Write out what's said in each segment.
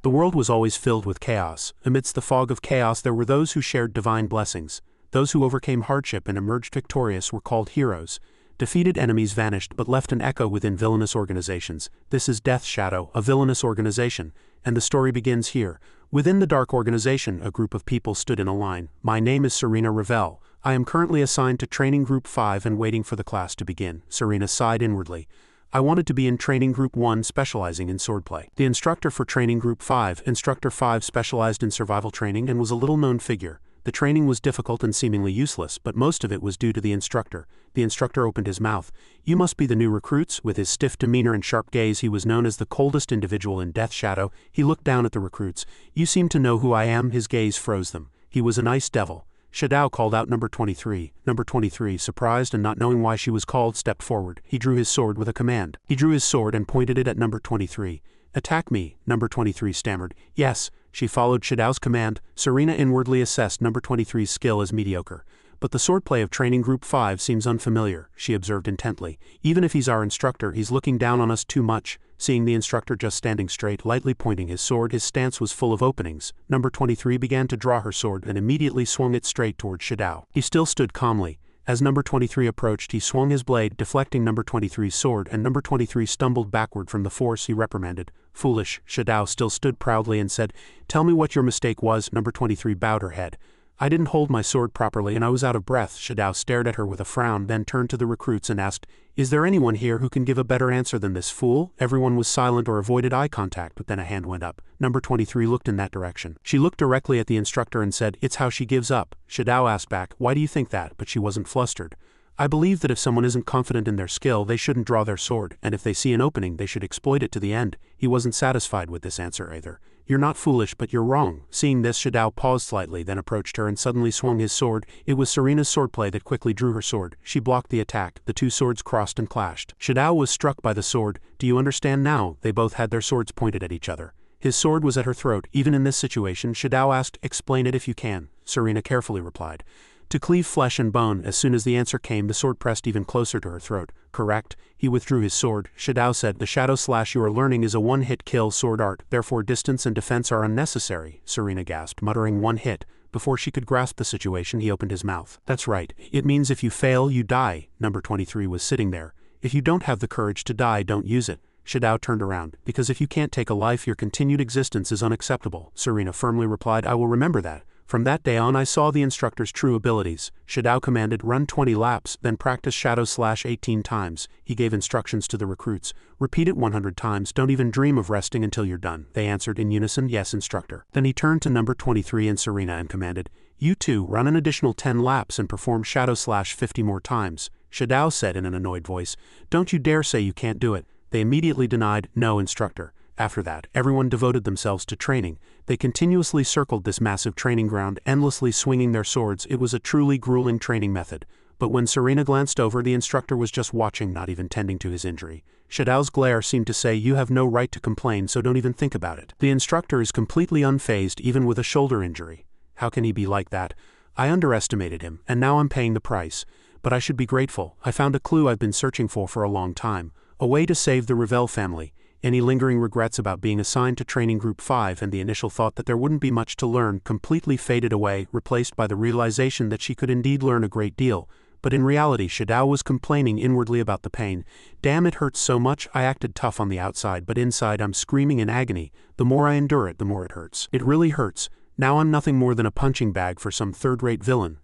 The world was always filled with chaos. Amidst the fog of chaos there were those who shared divine blessings. Those who overcame hardship and emerged victorious were called heroes. Defeated enemies vanished but left an echo within villainous organizations. This is Death Shadow, a villainous organization, and the story begins here. Within the dark organization, a group of people stood in a line. My name is Serena Revel. I am currently assigned to Training Group 5 and waiting for the class to begin. Serena sighed inwardly. I wanted to be in Training Group 1 specializing in swordplay. The instructor for Training Group 5, Instructor 5, specialized in survival training and was a little-known figure. The training was difficult and seemingly useless, but most of it was due to the instructor. The instructor opened his mouth. You must be the new recruits. With his stiff demeanor and sharp gaze, he was known as the coldest individual in Death Shadow. He looked down at the recruits. You seem to know who I am. His gaze froze them. He was a nice devil. Shadao called out number 23. Number 23, surprised and not knowing why she was called, stepped forward. He drew his sword with a command. He drew his sword and pointed it at number 23. Attack me, number 23 stammered. Yes. She followed Shadao's command. Serena inwardly assessed number 23's skill as mediocre. But the swordplay of Training Group 5 seems unfamiliar, she observed intently. Even if he's our instructor, he's looking down on us too much. Seeing the instructor just standing straight, lightly pointing his sword, his stance was full of openings. Number 23 began to draw her sword and immediately swung it straight toward Shadao. He still stood calmly. As number 23 approached, he swung his blade, deflecting number 23's sword, and number 23 stumbled backward from the force. He reprimanded. Foolish. Shadao still stood proudly and said, Tell me what your mistake was. Number 23 bowed her head. I didn't hold my sword properly and I was out of breath. Shadao stared at her with a frown, then turned to the recruits and asked, Is there anyone here who can give a better answer than this fool? Everyone was silent or avoided eye contact, but then a hand went up. Number 23 looked in that direction. She looked directly at the instructor and said, It's how she gives up. Shadao asked back, Why do you think that? But she wasn't flustered. I believe that if someone isn't confident in their skill, they shouldn't draw their sword, and if they see an opening, they should exploit it to the end. He wasn't satisfied with this answer either. You're not foolish, but you're wrong. Seeing this, Shadao paused slightly, then approached her and suddenly swung his sword. It was Serena's swordplay that quickly drew her sword. She blocked the attack. The two swords crossed and clashed. Shadao was struck by the sword. Do you understand now? They both had their swords pointed at each other. His sword was at her throat. Even in this situation, Shadao asked, Explain it if you can. Serena carefully replied. To cleave flesh and bone. As soon as the answer came, the sword pressed even closer to her throat. Correct. He withdrew his sword. Shadao said, The shadow slash you are learning is a one-hit kill sword art, therefore distance and defense are unnecessary. Serena gasped, muttering one hit. Before she could grasp the situation, he opened his mouth. That's right. It means if you fail, you die. Number 23 was sitting there. If you don't have the courage to die, don't use it. Shadao turned around. Because if you can't take a life, your continued existence is unacceptable. Serena firmly replied, I will remember that. From that day on I saw the instructor's true abilities. Shadao commanded, Run 20 laps, then practice shadow slash 18 times. He gave instructions to the recruits. Repeat it 100 times, don't even dream of resting until you're done. They answered in unison, Yes, instructor. Then he turned to number 23 and Serena and commanded, You two, run an additional 10 laps and perform shadow slash 50 more times. Shadao said in an annoyed voice, Don't you dare say you can't do it. They immediately denied, No, instructor. After that, everyone devoted themselves to training. They continuously circled this massive training ground, endlessly swinging their swords. It was a truly grueling training method. But when Serena glanced over, the instructor was just watching, not even tending to his injury. Shadao's glare seemed to say, You have no right to complain, so don't even think about it. The instructor is completely unfazed, even with a shoulder injury. How can he be like that? I underestimated him, and now I'm paying the price. But I should be grateful. I found a clue I've been searching for a long time. A way to save the Revel family. Any lingering regrets about being assigned to Training Group 5 and the initial thought that there wouldn't be much to learn completely faded away, replaced by the realization that she could indeed learn a great deal. But in reality, Shadao was complaining inwardly about the pain. Damn, it hurts so much. I acted tough on the outside, but inside I'm screaming in agony. The more I endure it, the more it hurts. It really hurts. Now I'm nothing more than a punching bag for some third-rate villain.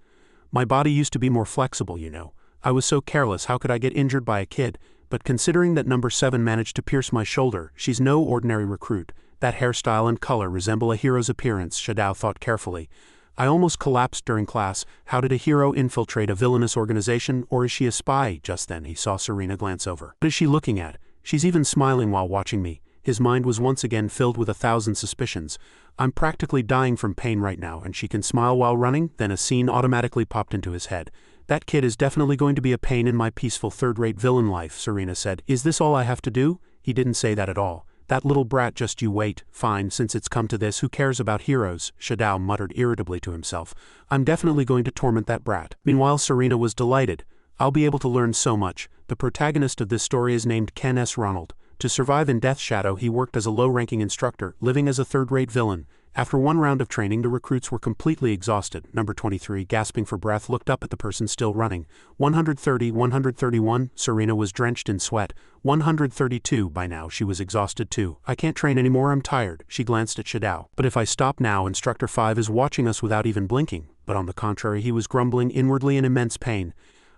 My body used to be more flexible, you know. I was so careless, how could I get injured by a kid? But considering that number 7 managed to pierce my shoulder, she's no ordinary recruit. That hairstyle and color resemble a hero's appearance, Shadao thought carefully. I almost collapsed during class. How did a hero infiltrate a villainous organization, or is she a spy? Just then he saw Serena glance over. What is she looking at? She's even smiling while watching me. His mind was once again filled with 1,000 suspicions. I'm practically dying from pain right now, and she can smile while running? Then a scene automatically popped into his head. That kid is definitely going to be a pain in my peaceful third-rate villain life, Serena said. Is this all I have to do? He didn't say that at all. That little brat, just you wait. Fine, since it's come to this, who cares about heroes? Shadao muttered irritably to himself. I'm definitely going to torment that brat. Meanwhile, Serena was delighted. I'll be able to learn so much. The protagonist of this story is named Ken S. Ronald. To survive in Death Shadow he worked as a low-ranking instructor, living as a third-rate villain. After one round of training the recruits were completely exhausted. Number 23, gasping for breath, looked up at the person still running. 130, 131, Serena was drenched in sweat. 132, by now she was exhausted too. I can't train anymore, I'm tired. She glanced at Shadao. But if I stop now, Instructor 5 is watching us without even blinking. But on the contrary, he was grumbling inwardly in immense pain.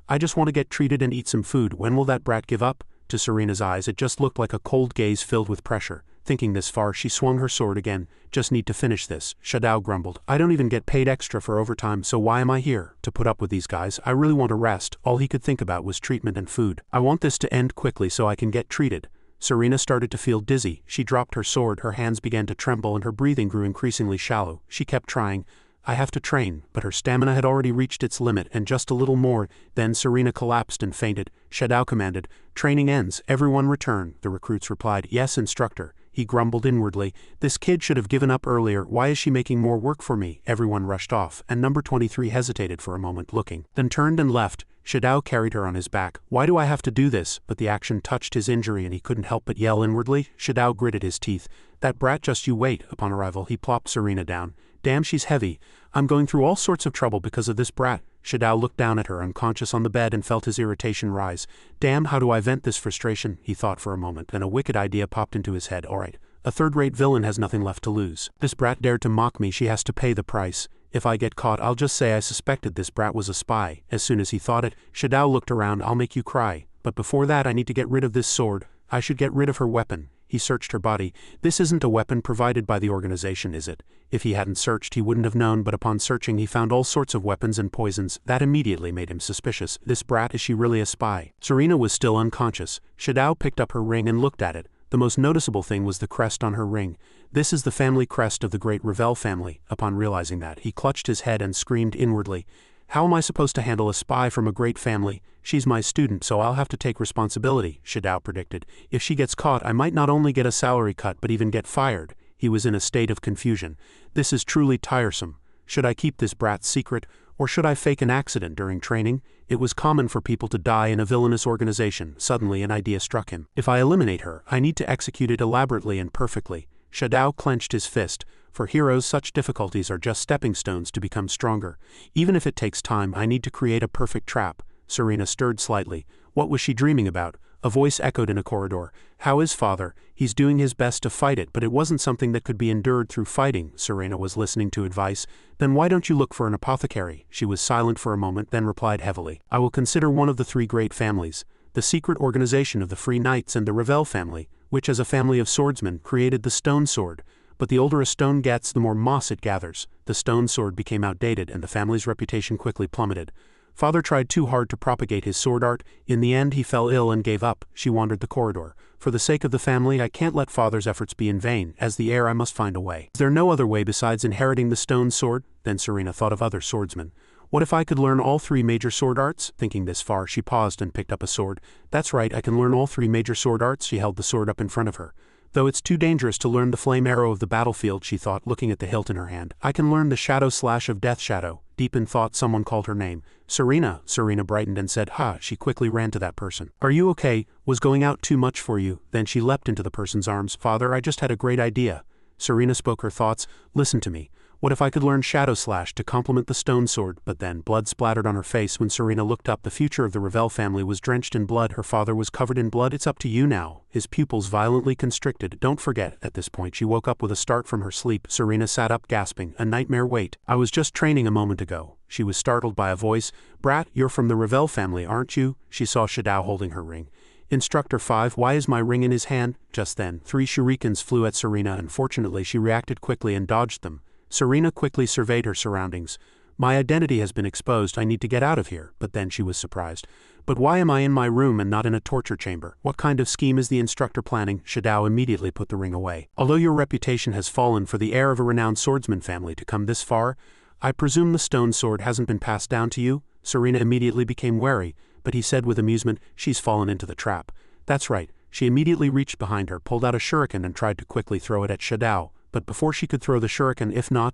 I just want to get treated and eat some food. When will that brat give up? To Serena's eyes it just looked like a cold gaze filled with pressure. Thinking this far, she swung her sword again. Just need to finish this, Shadao grumbled. I don't even get paid extra for overtime, so why am I here? To put up with these guys? I really want to rest. All he could think about was treatment and food. I want this to end quickly so I can get treated. Serena started to feel dizzy. She dropped her sword, her hands began to tremble and her breathing grew increasingly shallow. She kept trying. I have to train, but her stamina had already reached its limit and just a little more. Then Serena collapsed and fainted. Shadao commanded, "Training ends, everyone return." The recruits replied, "Yes, instructor." He grumbled inwardly, "This kid should have given up earlier. Why is she making more work for me?" Everyone rushed off, and number 23 hesitated for a moment, looking, then turned and left. Shadao carried her on his back. "Why do I have to do this?" But the action touched his injury and he couldn't help but yell inwardly. Shadao gritted his teeth. "That brat, just you wait." Upon arrival he plopped Serena down. "Damn, she's heavy. I'm going through all sorts of trouble because of this brat." Shadao looked down at her, unconscious on the bed, and felt his irritation rise. "Damn, how do I vent this frustration?" He thought for a moment, then a wicked idea popped into his head. "Alright, a third-rate villain has nothing left to lose. This brat dared to mock me, she has to pay the price. If I get caught, I'll just say I suspected this brat was a spy." As soon as he thought it, Shadao looked around. "I'll make you cry. But before that I need to get rid of this sword. I should get rid of her weapon." He searched her body. "This isn't a weapon provided by the organization, is it?" If he hadn't searched he wouldn't have known, but upon searching he found all sorts of weapons and poisons. That immediately made him suspicious. This brat, is she really a spy? Serena was still unconscious. Shadao picked up her ring and looked at it. The most noticeable thing was the crest on her ring. "This is the family crest of the great Revel family." Upon realizing that, he clutched his head and screamed inwardly, "How am I supposed to handle a spy from a great family? She's my student, so I'll have to take responsibility," Shadao predicted. "If she gets caught, I might not only get a salary cut but even get fired." He was in a state of confusion. "This is truly tiresome. Should I keep this brat's secret, or should I fake an accident during training?" It was common for people to die in a villainous organization. Suddenly an idea struck him. "If I eliminate her, I need to execute it elaborately and perfectly." Shadao clenched his fist. "For heroes, such difficulties are just stepping stones to become stronger. Even if it takes time, I need to create a perfect trap." Serena stirred slightly. What was she dreaming about? A voice echoed in a corridor. "How is father?" "He's doing his best to fight it, but it wasn't something that could be endured through fighting." Serena was listening to advice. "Then why don't you look for an apothecary?" She was silent for a moment, then replied heavily, "I will consider one of the three great families. The secret organization of the Free Knights and the Revel family, which as a family of swordsmen created the stone sword. But the older a stone gets, the more moss it gathers." The stone sword became outdated and the family's reputation quickly plummeted. Father tried too hard to propagate his sword art. In the end he fell ill and gave up. She wandered the corridor. "For the sake of the family, I can't let father's efforts be in vain. As the heir I must find a way. Is there no other way besides inheriting the stone sword?" Then Serena thought of other swordsmen. "What if I could learn all three major sword arts?" Thinking this far, she paused and picked up a sword. "That's right, I can learn all three major sword arts." She held the sword up in front of her. "Though it's too dangerous to learn the flame arrow of the battlefield," she thought, looking at the hilt in her hand. "I can learn the shadow slash of Death Shadow." Deep in thought someone called her name. "Serena." Serena brightened and said, "Ha." She quickly ran to that person. "Are you okay? Was going out too much for you?" Then she leapt into the person's arms. "Father, I just had a great idea." Serena spoke her thoughts. "Listen to me. What if I could learn Shadow Slash to complement the stone sword?" But then, blood splattered on her face when Serena looked up. The future of the Revel family was drenched in blood. Her father was covered in blood. "It's up to you now." His pupils violently constricted. "Don't forget." At this point she woke up with a start from her sleep. Serena sat up gasping. "A nightmare, wait. I was just training a moment ago." She was startled by a voice. "Brat, you're from the Revel family, aren't you?" She saw Shadao holding her ring. "Instructor 5, why is my ring in his hand?" Just then, 3 shurikens flew at Serena and fortunately she reacted quickly and dodged them. Serena quickly surveyed her surroundings. "My identity has been exposed, I need to get out of here." But then she was surprised. "But why am I in my room and not in a torture chamber? What kind of scheme is the instructor planning?" Shadao immediately put the ring away. "Although your reputation has fallen for the heir of a renowned swordsman family to come this far, I presume the stone sword hasn't been passed down to you?" Serena immediately became wary, but he said with amusement, "She's fallen into the trap." "That's right." She immediately reached behind her, pulled out a shuriken and tried to quickly throw it at Shadao. but before she could throw the shuriken,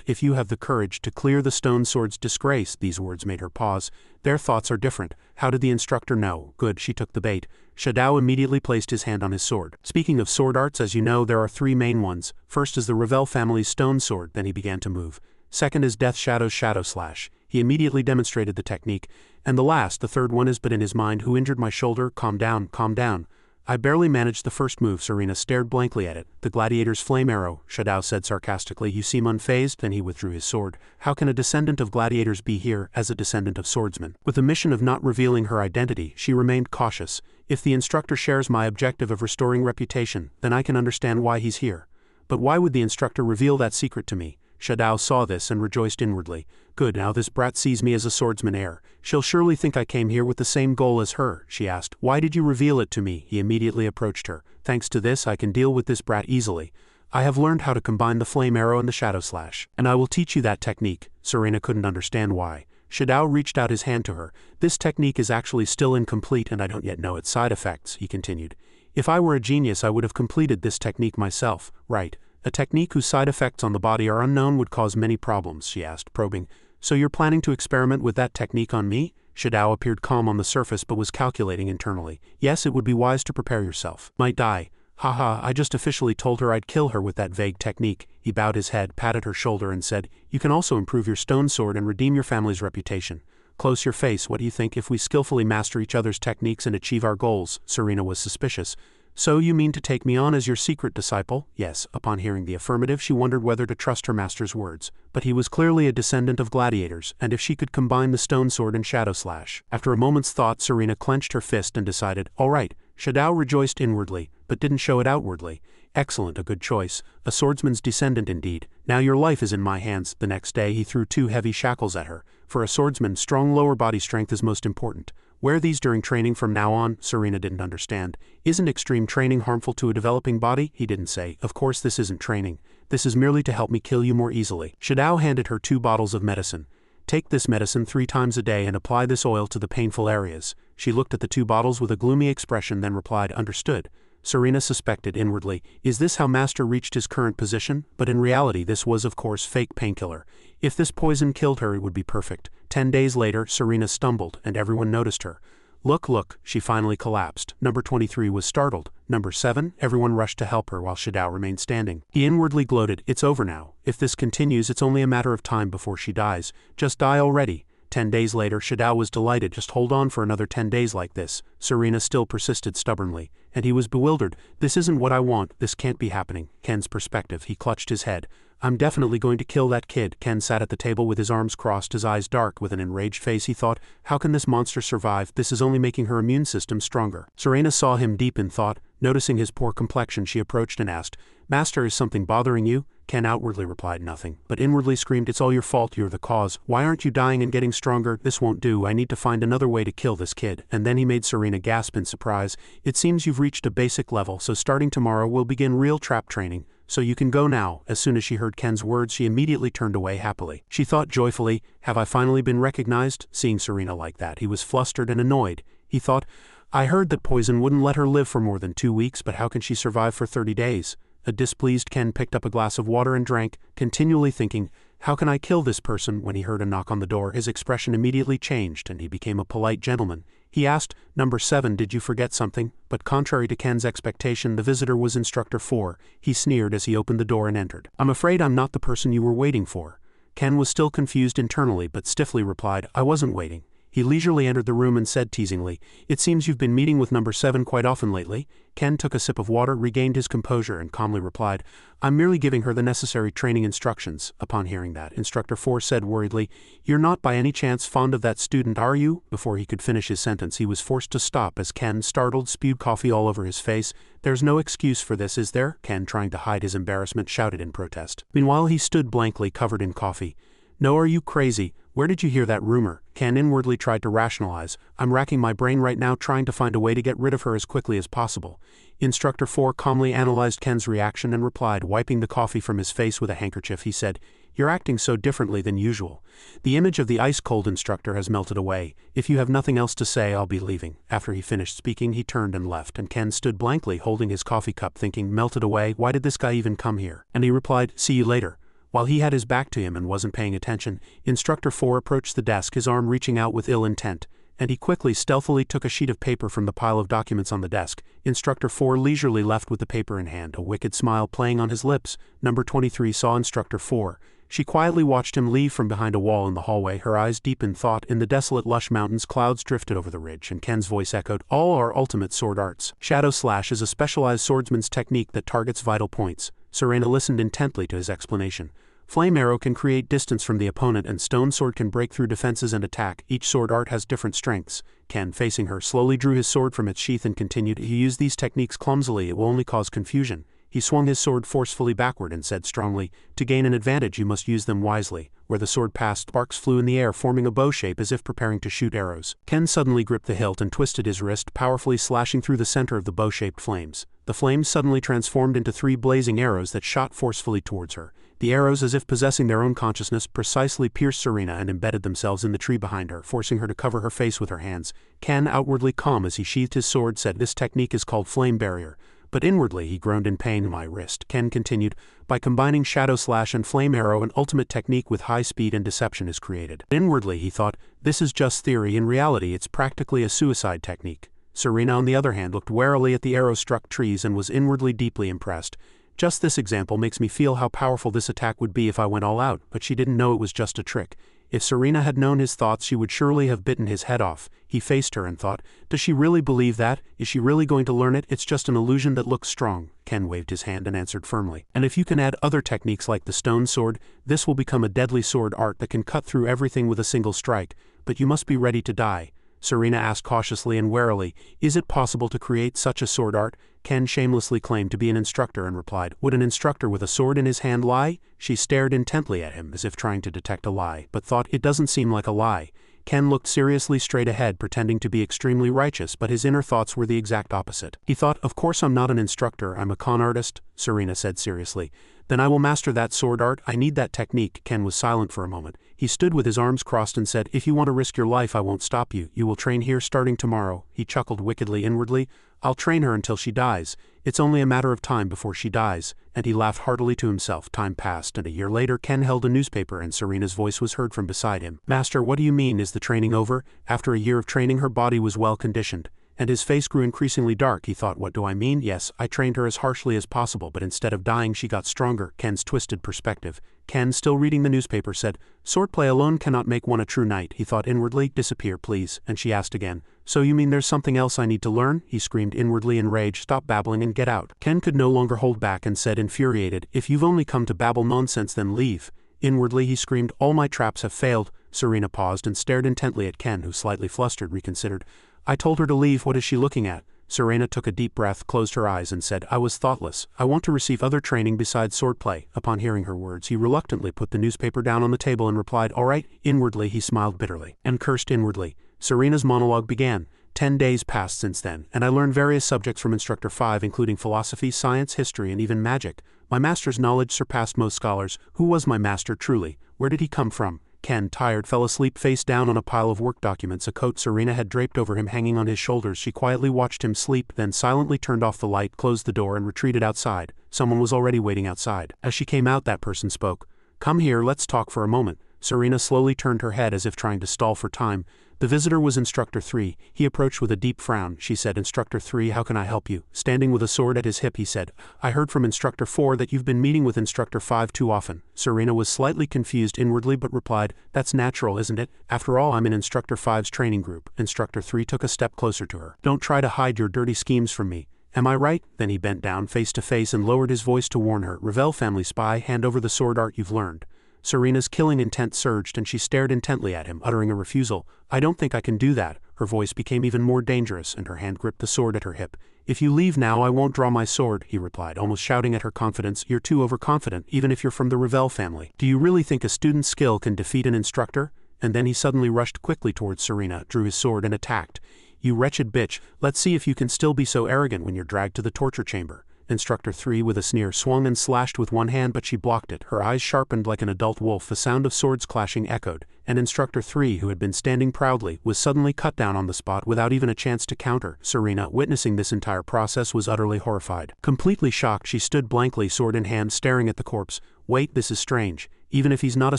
if you have the courage to clear the stone sword's disgrace, these words made her pause. Their thoughts are different. How did the instructor know? Good, she took the bait. Shadao immediately placed his hand on his sword. Speaking of sword arts, as you know, there are 3 main ones. First is the Revel family's stone sword, then he began to move. Second is Death Shadow's shadow slash. He immediately demonstrated the technique. And the third one is but in his mind. Who injured my shoulder? Calm down, calm down. I barely managed the first move. Serena stared blankly at it. The gladiator's flame arrow, Shadao said sarcastically. You seem unfazed. Then he withdrew his sword. How can a descendant of gladiators be here as a descendant of swordsmen? With the mission of not revealing her identity, she remained cautious. If the instructor shares my objective of restoring reputation, then I can understand why he's here. But why would the instructor reveal that secret to me? Shadao saw this and rejoiced inwardly. Good, now this brat sees me as a swordsman heir. She'll surely think I came here with the same goal as her, she asked. Why did you reveal it to me? He immediately approached her. Thanks to this, I can deal with this brat easily. I have learned how to combine the flame arrow and the shadow slash. And I will teach you that technique. Serena couldn't understand why. Shadao reached out his hand to her. This technique is actually still incomplete and I don't yet know its side effects, he continued. If I were a genius, I would have completed this technique myself, right? A technique whose side effects on the body are unknown would cause many problems, she asked, probing. So you're planning to experiment with that technique on me? Shadao appeared calm on the surface but was calculating internally. Yes, it would be wise to prepare yourself. Might die. Haha, I just officially told her I'd kill her with that vague technique. He bowed his head, patted her shoulder and said, You can also improve your stone sword and redeem your family's reputation. Close your face. What do you think if we skillfully master each other's techniques and achieve our goals? Serena was suspicious. So you mean to take me on as your secret disciple? Yes. Upon hearing the affirmative, she wondered whether to trust her master's words. But he was clearly a descendant of gladiators, and if she could combine the stone sword and shadow slash. After a moment's thought, Serena clenched her fist and decided, all right. Shadao rejoiced inwardly, but didn't show it outwardly. Excellent, a good choice. A swordsman's descendant indeed. Now your life is in my hands. The next day he threw 2 heavy shackles at her. For a swordsman, strong lower body strength is most important. Wear these during training from now on, Serena didn't understand. Isn't extreme training harmful to a developing body? He didn't say. Of course this isn't training. This is merely to help me kill you more easily. Shadao handed her 2 bottles of medicine. Take this medicine 3 times a day and apply this oil to the painful areas. She looked at the 2 bottles with a gloomy expression then replied, understood. Serena suspected inwardly, is this how Master reached his current position? But in reality this was of course fake painkiller. If this poison killed her it would be perfect. 10 days later, Serena stumbled and everyone noticed her. Look, she finally collapsed. Number 23 was startled. Number 7, everyone rushed to help her while Shadao remained standing. He inwardly gloated, it's over now. If this continues it's only a matter of time before she dies. Just die already. 10 days later, Shadao was delighted. Just hold on for another 10 days like this. Serena still persisted stubbornly, and he was bewildered. This isn't what I want. This can't be happening. Ken's perspective. He clutched his head. I'm definitely going to kill that kid. Ken sat at the table with his arms crossed, his eyes dark. With an enraged face he thought, how can this monster survive? This is only making her immune system stronger. Serena saw him deep in thought. Noticing his poor complexion, she approached and asked, Master, is something bothering you? Ken outwardly replied nothing, but inwardly screamed, it's all your fault, you're the cause. Why aren't you dying and getting stronger? This won't do, I need to find another way to kill this kid. And then he made Serena gasp in surprise. It seems you've reached a basic level, so starting tomorrow we'll begin real trap training. So you can go now. As soon as she heard Ken's words, she immediately turned away happily. She thought joyfully, have I finally been recognized? Seeing Serena like that, he was flustered and annoyed. He thought, I heard that poison wouldn't let her live for more than 2 weeks, but how can she survive for 30 days? A displeased Ken picked up a glass of water and drank, continually thinking, how can I kill this person? When he heard a knock on the door, his expression immediately changed and he became a polite gentleman. He asked, Number 7, did you forget something? But contrary to Ken's expectation, the visitor was Instructor 4. He sneered as he opened the door and entered. I'm afraid I'm not the person you were waiting for. Ken was still confused internally but stiffly replied, I wasn't waiting. He leisurely entered the room and said teasingly, it seems you've been meeting with Number 7 quite often lately. Ken took a sip of water, regained his composure and calmly replied, I'm merely giving her the necessary training instructions. Upon hearing that, Instructor 4 said worriedly, You're not by any chance fond of that student, are you? Before he could finish his sentence he was forced to stop as Ken, startled, spewed coffee all over his face. There's no excuse for this, is there? Ken, trying to hide his embarrassment, shouted in protest. Meanwhile he stood blankly covered in coffee. No, are you crazy? Where did you hear that rumor? Ken inwardly tried to rationalize. I'm racking my brain right now trying to find a way to get rid of her as quickly as possible. Instructor 4 calmly analyzed Ken's reaction and replied, wiping the coffee from his face with a handkerchief. He said, "You're acting so differently than usual. The image of the ice-cold instructor has melted away. If you have nothing else to say, I'll be leaving." After he finished speaking, he turned and left, and Ken stood blankly holding his coffee cup thinking, melted away, why did this guy even come here? And he replied, "See you later." While he had his back to him and wasn't paying attention, Instructor 4 approached the desk, his arm reaching out with ill intent, and he quickly, stealthily took a sheet of paper from the pile of documents on the desk. Instructor 4 leisurely left with the paper in hand, a wicked smile playing on his lips. Number 23 saw Instructor 4. She quietly watched him leave from behind a wall in the hallway, her eyes deep in thought. In the desolate lush mountains, clouds drifted over the ridge, and Ken's voice echoed, "All are ultimate sword arts. Shadow Slash is a specialized swordsman's technique that targets vital points." Serena listened intently to his explanation. Flame Arrow can create distance from the opponent, and Stone Sword can break through defenses and attack. Each sword art has different strengths. Ken, facing her, slowly drew his sword from its sheath and continued, "If you use these techniques clumsily, it will only cause confusion." He swung his sword forcefully backward and said strongly, "To gain an advantage you must use them wisely." Where the sword passed, sparks flew in the air, forming a bow shape as if preparing to shoot arrows. Ken suddenly gripped the hilt and twisted his wrist, powerfully slashing through the center of the bow-shaped flames. The flames suddenly transformed into 3 blazing arrows that shot forcefully towards her. The arrows, as if possessing their own consciousness, precisely pierced Serena and embedded themselves in the tree behind her, forcing her to cover her face with her hands. Ken, outwardly calm as he sheathed his sword, said, "This technique is called Flame Barrier." But inwardly he groaned in pain. "My wrist." Ken continued, "By combining Shadow Slash and Flame Arrow, an ultimate technique with high speed and deception is created." Inwardly he thought, "This is just theory. In reality it's practically a suicide technique." Serena, on the other hand, looked warily at the arrow-struck trees and was inwardly deeply impressed. "Just this example makes me feel how powerful this attack would be if I went all out," but she didn't know it was just a trick. If Serena had known his thoughts, she would surely have bitten his head off. He faced her and thought, "Does she really believe that? Is she really going to learn it? It's just an illusion that looks strong." Ken waved his hand and answered firmly, "And if you can add other techniques like the stone sword, this will become a deadly sword art that can cut through everything with a single strike. But you must be ready to die." Serena asked cautiously and warily, "Is it possible to create such a sword art?" Ken shamelessly claimed to be an instructor and replied, "Would an instructor with a sword in his hand lie?" She stared intently at him as if trying to detect a lie, but thought, "It doesn't seem like a lie." Ken looked seriously straight ahead, pretending to be extremely righteous, but his inner thoughts were the exact opposite. He thought, "Of course I'm not an instructor, I'm a con artist," Serena said seriously. "Then I will master that sword art. I need that technique." Ken was silent for a moment. He stood with his arms crossed and said, "If you want to risk your life, I won't stop you. You will train here starting tomorrow." He chuckled wickedly inwardly. "I'll train her until she dies. It's only a matter of time before she dies." And he laughed heartily to himself. Time passed, and a year later Ken held a newspaper and Serena's voice was heard from beside him. "Master, what do you mean? Is the training over?" After a year of training, her body was well conditioned, and his face grew increasingly dark. He thought, "What do I mean? Yes, I trained her as harshly as possible, but instead of dying she got stronger." Ken's twisted perspective. Ken, still reading the newspaper, said, "Swordplay alone cannot make one a true knight." He thought inwardly, "Disappear, please." And she asked again, "So you mean there's something else I need to learn?" He screamed inwardly in rage, "Stop babbling and get out." Ken could no longer hold back and said infuriated, "If you've only come to babble nonsense, then leave." Inwardly he screamed, "All my traps have failed." Serena paused and stared intently at Ken, who, slightly flustered, reconsidered. "I told her to leave. What is she looking at?" Serena took a deep breath, closed her eyes, and said, "I was thoughtless. I want to receive other training besides swordplay." Upon hearing her words, he reluctantly put the newspaper down on the table and replied, "All right." Inwardly he smiled bitterly, and cursed inwardly. Serena's monologue began. 10 days passed since then, and I learned various subjects from Instructor 5, including philosophy, science, history, and even magic. My master's knowledge surpassed most scholars. Who was my master truly? Where did he come from? Ken, tired, fell asleep face down on a pile of work documents, a coat Serena had draped over him hanging on his shoulders. She quietly watched him sleep, then silently turned off the light, closed the door, and retreated outside. Someone was already waiting outside. As she came out, that person spoke. "Come here, let's talk for a moment." Serena slowly turned her head as if trying to stall for time. The visitor was Instructor 3. He approached with a deep frown. She said, "Instructor 3, how can I help you?" Standing with a sword at his hip, he said, "I heard from Instructor 4 that you've been meeting with Instructor 5 too often." Serena was slightly confused inwardly but replied, "That's natural, isn't it? After all, I'm in Instructor 5's training group." Instructor 3 took a step closer to her. "Don't try to hide your dirty schemes from me. Am I right?" Then he bent down face to face and lowered his voice to warn her, "Revel family spy, hand over the sword art you've learned." Serena's killing intent surged and she stared intently at him, uttering a refusal. "I don't think I can do that." Her voice became even more dangerous and her hand gripped the sword at her hip. "If you leave now, I won't draw my sword," he replied, almost shouting at her confidence. "You're too overconfident, even if you're from the Revel family. Do you really think a student's skill can defeat an instructor?" and then he suddenly rushed quickly towards Serena, drew his sword and attacked. "You wretched bitch, let's see if you can still be so arrogant when you're dragged to the torture chamber." Instructor 3 with a sneer swung and slashed with one hand, but she blocked it, her eyes sharpened like an adult wolf. The sound of swords clashing echoed, and Instructor 3, who had been standing proudly, was suddenly cut down on the spot without even a chance to counter. Serena, witnessing this entire process, was utterly horrified. Completely shocked, she stood blankly, sword in hand, staring at the corpse. "Wait, this is strange. Even if he's not a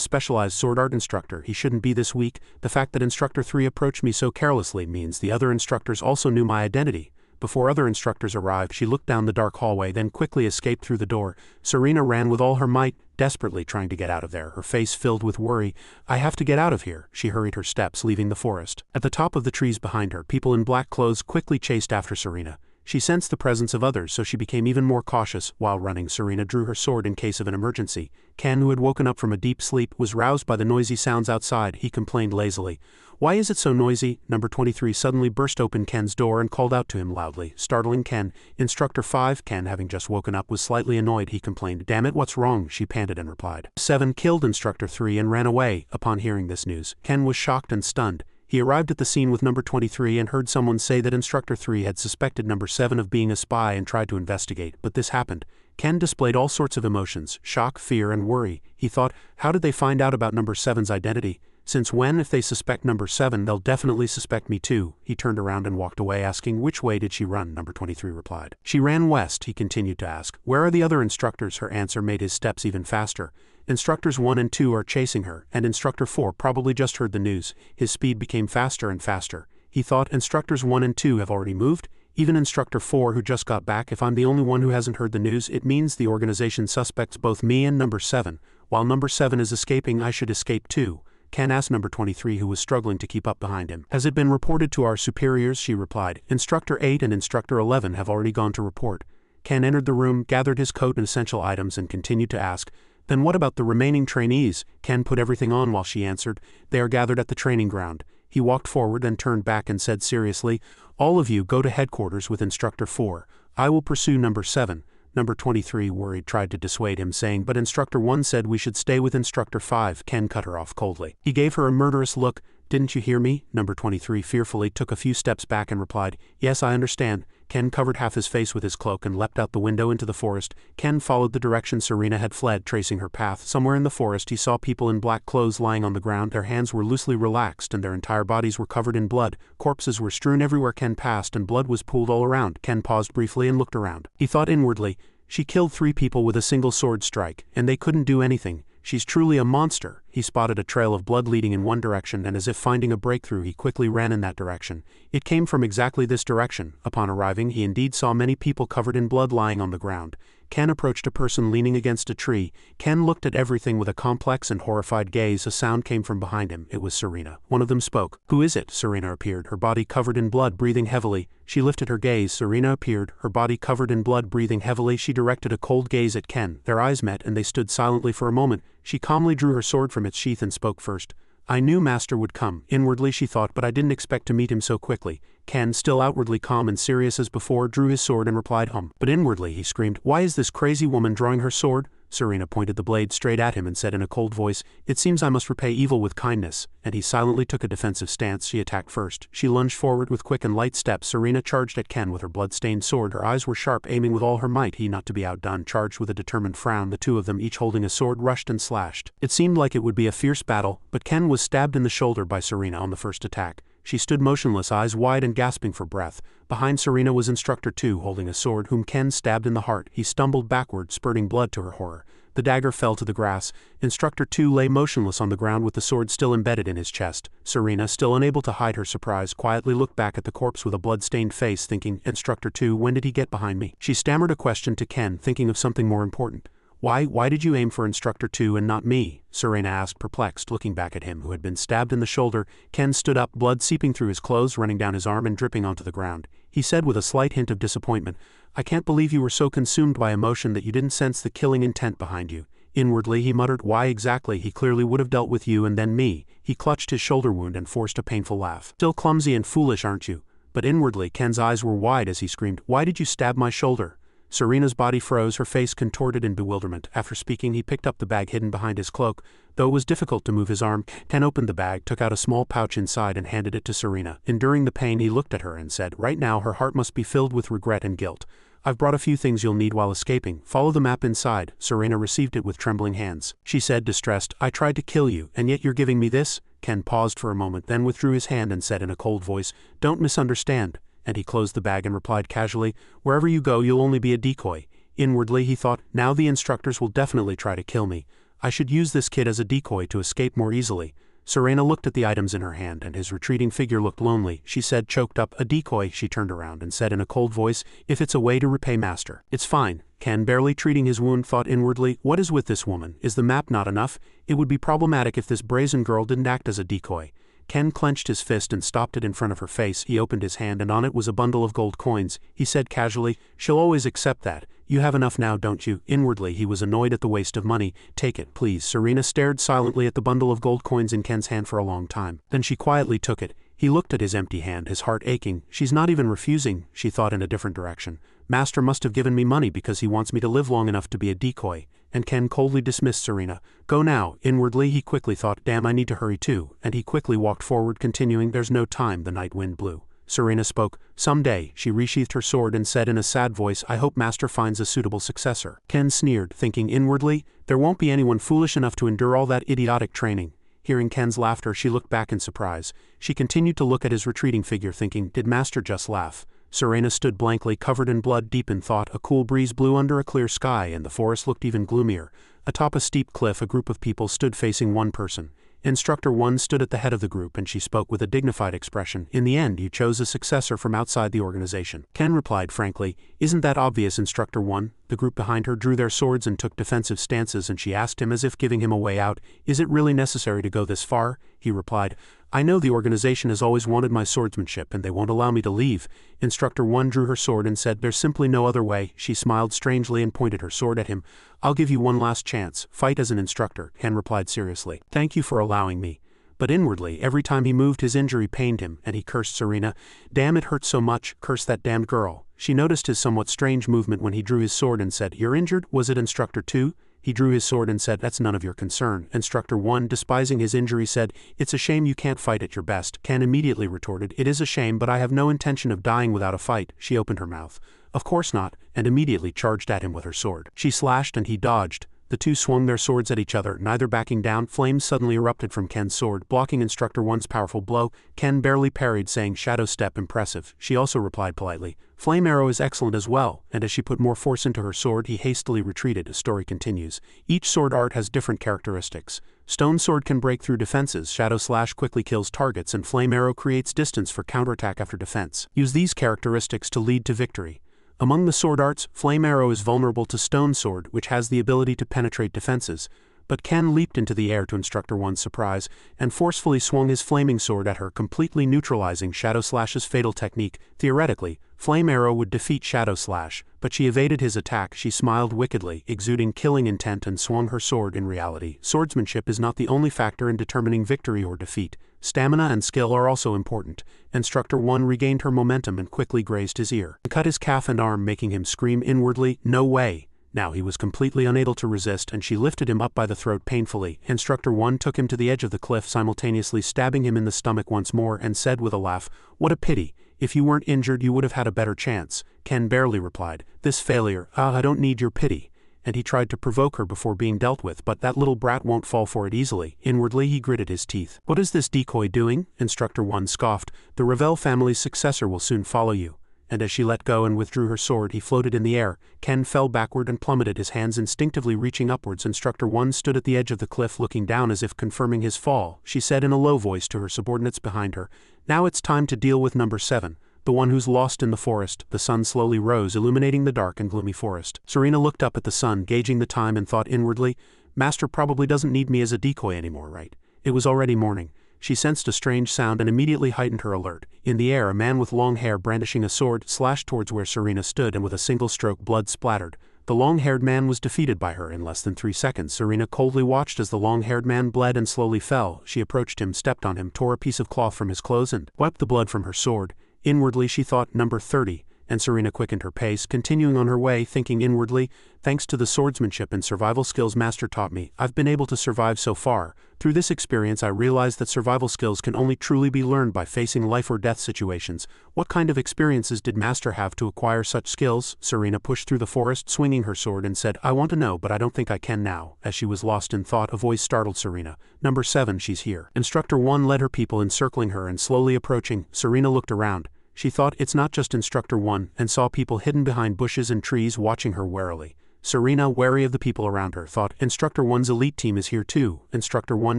specialized sword art instructor, he shouldn't be this weak. The fact that Instructor 3 approached me so carelessly means the other instructors also knew my identity." Before other instructors arrived, she looked down the dark hallway, then quickly escaped through the door. Serena ran with all her might, desperately trying to get out of there, her face filled with worry. "I have to get out of here." She hurried her steps, leaving the forest. At the top of the trees behind her, people in black clothes quickly chased after Serena. She sensed the presence of others, so she became even more cautious. While running, Serena drew her sword in case of an emergency. Ken, who had woken up from a deep sleep, was roused by the noisy sounds outside. He complained lazily. "Why is it so noisy?" Number 23 suddenly burst open Ken's door and called out to him loudly, startling Ken. Instructor 5, Ken, having just woken up, was slightly annoyed. He complained. "Damn it, what's wrong?" she panted and replied. 7 killed Instructor 3 and ran away. Upon hearing this news, Ken was shocked and stunned. He arrived at the scene with number 23 and heard someone say that Instructor 3 had suspected number 7 of being a spy and tried to investigate, but this happened. Ken displayed all sorts of emotions, shock, fear, and worry. He thought, how did they find out about number 7's identity? Since when, if they suspect number 7, they'll definitely suspect me too. He turned around and walked away, asking, "Which way did she run?" Number 23 replied. "She ran west," he continued to ask. "Where are the other instructors?" Her answer made his steps even faster. "Instructors 1 and 2 are chasing her, and Instructor 4 probably just heard the news." His speed became faster and faster. He thought, Instructors 1 and 2 have already moved? Even Instructor 4 who just got back? If I'm the only one who hasn't heard the news, it means the organization suspects both me and number 7. While number 7 is escaping, I should escape too. Ken asked number 23, who was struggling to keep up behind him. "Has it been reported to our superiors?" She replied. "Instructor 8 and Instructor 11 have already gone to report." Ken entered the room, gathered his coat and essential items, and continued to ask, "Then what about the remaining trainees?" Ken put everything on while she answered, "They are gathered at the training ground." He walked forward, then turned back and said seriously, "All of you go to headquarters with Instructor 4. I will pursue number 7. Number 23, worried, tried to dissuade him, saying, "But Instructor 1 said we should stay with Instructor 5. Ken cut her off coldly. He gave her a murderous look. "Didn't you hear me?" Number 23 fearfully took a few steps back and replied, "Yes, I understand." Ken covered half his face with his cloak and leapt out the window into the forest. Ken followed the direction Serena had fled, tracing her path. Somewhere in the forest he saw people in black clothes lying on the ground. Their hands were loosely relaxed and their entire bodies were covered in blood. Corpses were strewn everywhere Ken passed and blood was pooled all around. Ken paused briefly and looked around. He thought inwardly, "She killed 3 people with a single sword strike, and they couldn't do anything. She's truly a monster." He spotted a trail of blood leading in one direction, and as if finding a breakthrough, he quickly ran in that direction. It came from exactly this direction. Upon arriving, he indeed saw many people covered in blood lying on the ground. Ken approached a person leaning against a tree. Ken looked at everything with a complex and horrified gaze. A sound came from behind him. It was Serena. One of them spoke. "Who is it?" Serena appeared, her body covered in blood, breathing heavily. She lifted her gaze. Serena appeared, her body covered in blood, breathing heavily. She directed a cold gaze at Ken. Their eyes met, and they stood silently for a moment. She calmly drew her sword from its sheath and spoke first. "I knew Master would come." Inwardly she thought, "But I didn't expect to meet him so quickly." Ken, still outwardly calm and serious as before, drew his sword and replied, But inwardly he screamed, "Why is this crazy woman drawing her sword?" Serena pointed the blade straight at him and said in a cold voice, "It seems I must repay evil with kindness," and he silently took a defensive stance. She attacked first. She lunged forward with quick and light steps. Serena charged at Ken with her blood-stained sword. Her eyes were sharp, aiming with all her might. He, not to be outdone, charged with a determined frown. The two of them, each holding a sword, rushed and slashed. It seemed like it would be a fierce battle, but Ken was stabbed in the shoulder by Serena on the first attack. She stood motionless, eyes wide and gasping for breath. Behind Serena was Instructor 2, holding a sword, whom Ken stabbed in the heart. He stumbled backward, spurting blood to her horror. The dagger fell to the grass. Instructor 2 lay motionless on the ground with the sword still embedded in his chest. Serena, still unable to hide her surprise, quietly looked back at the corpse with a blood-stained face, thinking, "Instructor 2, when did he get behind me?" She stammered a question to Ken, thinking of something more important. Why did you aim for Instructor 2 and not me?" Serena asked, perplexed, looking back at him who had been stabbed in the shoulder. Ken stood up, blood seeping through his clothes, running down his arm and dripping onto the ground. He said with a slight hint of disappointment, "I can't believe you were so consumed by emotion that you didn't sense the killing intent behind you." Inwardly he muttered, "Why exactly? He clearly would have dealt with you and then me." He clutched his shoulder wound and forced a painful laugh. "Still clumsy and foolish, aren't you?" But inwardly Ken's eyes were wide as he screamed, "Why did you stab my shoulder?" Serena's body froze, her face contorted in bewilderment. After speaking, he picked up the bag hidden behind his cloak. Though it was difficult to move his arm, Ken opened the bag, took out a small pouch inside and handed it to Serena. Enduring the pain, he looked at her and said, "Right now her heart must be filled with regret and guilt. I've brought a few things you'll need while escaping. Follow the map inside." Serena received it with trembling hands. She said, distressed, "I tried to kill you, and yet you're giving me this?" Ken paused for a moment, then withdrew his hand and said in a cold voice, "Don't misunderstand." And he closed the bag and replied casually, "Wherever you go, you'll only be a decoy." Inwardly, he thought, "Now the instructors will definitely try to kill me. I should use this kid as a decoy to escape more easily." Serena looked at the items in her hand, and his retreating figure looked lonely. She said, choked up, "A decoy." She turned around and said in a cold voice, "If it's a way to repay Master, it's fine." Ken, barely treating his wound, thought inwardly, "What is with this woman? Is the map not enough? It would be problematic if this brazen girl didn't act as a decoy." Ken clenched his fist and stopped it in front of her face. He opened his hand and on it was a bundle of gold coins. He said casually, "She'll always accept that. You have enough now, don't you?" Inwardly, he was annoyed at the waste of money. "Take it, please." Serena stared silently at the bundle of gold coins in Ken's hand for a long time. Then she quietly took it. He looked at his empty hand, his heart aching. "She's not even refusing," she thought in a different direction. "Master must have given me money because he wants me to live long enough to be a decoy." And Ken coldly dismissed Serena. "Go now." Inwardly, he quickly thought, "Damn, I need to hurry too." And he quickly walked forward, continuing, "There's no time." The night wind blew. Serena spoke. "Someday." She resheathed her sword and said in a sad voice, "I hope Master finds a suitable successor." Ken sneered, thinking inwardly, "There won't be anyone foolish enough to endure all that idiotic training." Hearing Ken's laughter, she looked back in surprise. She continued to look at his retreating figure, thinking, "Did Master just laugh?" Serena stood blankly, covered in blood, deep in thought. A cool breeze blew under a clear sky, and the forest looked even gloomier. Atop a steep cliff, a group of people stood facing one person. Instructor 1 stood at the head of the group, and she spoke with a dignified expression. "In the end, you chose a successor from outside the organization." Ken replied frankly, "Isn't that obvious, Instructor 1? The group behind her drew their swords and took defensive stances, and she asked him as if giving him a way out, "Is it really necessary to go this far?" He replied, "I know the organization has always wanted my swordsmanship, and they won't allow me to leave." Instructor 1 drew her sword and said, "There's simply no other way." She smiled strangely and pointed her sword at him. "I'll give you one last chance. Fight as an instructor." Ken replied seriously, "Thank you for allowing me." But inwardly, every time he moved, his injury pained him, and he cursed Serena. "Damn, it hurts so much. Curse that damned girl." She noticed his somewhat strange movement when he drew his sword and said, "You're injured? Was it Instructor 2? He drew his sword and said, "That's none of your concern." Instructor 1, despising his injury, said, "It's a shame you can't fight at your best." Ken immediately retorted, "It is a shame, but I have no intention of dying without a fight." She opened her mouth. "Of course not," and immediately charged at him with her sword. She slashed and he dodged. The two swung their swords at each other, neither backing down. Flames suddenly erupted from Ken's sword, blocking Instructor 1's powerful blow. Ken barely parried, saying, "Shadow step, impressive." She also replied politely, "Flame arrow is excellent as well," and as she put more force into her sword, he hastily retreated. The story continues. Each sword art has different characteristics. Stone sword can break through defenses, shadow slash quickly kills targets, and flame arrow creates distance for counterattack after defense. Use these characteristics to lead to victory. Among the sword arts, flame arrow is vulnerable to stone sword, which has the ability to penetrate defenses. But Ken leaped into the air to Instructor 1's surprise, and forcefully swung his flaming sword at her, completely neutralizing Shadow Slash's fatal technique. Theoretically, Flame Arrow would defeat Shadow Slash, but she evaded his attack. She smiled wickedly, exuding killing intent, and swung her sword. In reality, swordsmanship is not the only factor in determining victory or defeat. Stamina and skill are also important. Instructor 1 regained her momentum and quickly grazed his ear, and cut his calf and arm, making him scream inwardly, "No way!" Now he was completely unable to resist, and she lifted him up by the throat painfully. Instructor 1 took him to the edge of the cliff, simultaneously stabbing him in the stomach once more, and said with a laugh, "What a pity. If you weren't injured, you would have had a better chance." Ken barely replied, "This failure, I don't need your pity." And he tried to provoke her before being dealt with, but that little brat won't fall for it easily. Inwardly, he gritted his teeth. "What is this decoy doing?" Instructor 1 scoffed. "The Revel family's successor will soon follow you." And as she let go and withdrew her sword, he floated in the air. Ken fell backward and plummeted, his hands instinctively reaching upwards. Instructor 1 stood at the edge of the cliff, looking down as if confirming his fall. She said in a low voice to her subordinates behind her, "Now it's time to deal with number 7. The one who's lost in the forest." The sun slowly rose, illuminating the dark and gloomy forest. Serena looked up at the sun, gauging the time, and thought inwardly, "Master probably doesn't need me as a decoy anymore, right?" It was already morning. She sensed a strange sound and immediately heightened her alert. In the air, a man with long hair brandishing a sword slashed towards where Serena stood, and with a single stroke, blood splattered. The long-haired man was defeated by her in less than 3 seconds. Serena coldly watched as the long-haired man bled and slowly fell. She approached him, stepped on him, tore a piece of cloth from his clothes, and wiped the blood from her sword. Inwardly, she thought, "Number 30. and Serena quickened her pace, continuing on her way, thinking inwardly, thanks to the swordsmanship and survival skills Master taught me, I've been able to survive so far. Through this experience I realized that survival skills can only truly be learned by facing life or death situations. What kind of experiences did Master have to acquire such skills? Serena pushed through the forest, swinging her sword, and said, I want to know, but I don't think I can now. As she was lost in thought, a voice startled Serena. Number 7, she's here. Instructor 1 led her people, encircling her and slowly approaching. Serena looked around. She thought, it's not just Instructor 1, and saw people hidden behind bushes and trees watching her warily. Serena, wary of the people around her, thought, Instructor 1's elite team is here too. Instructor 1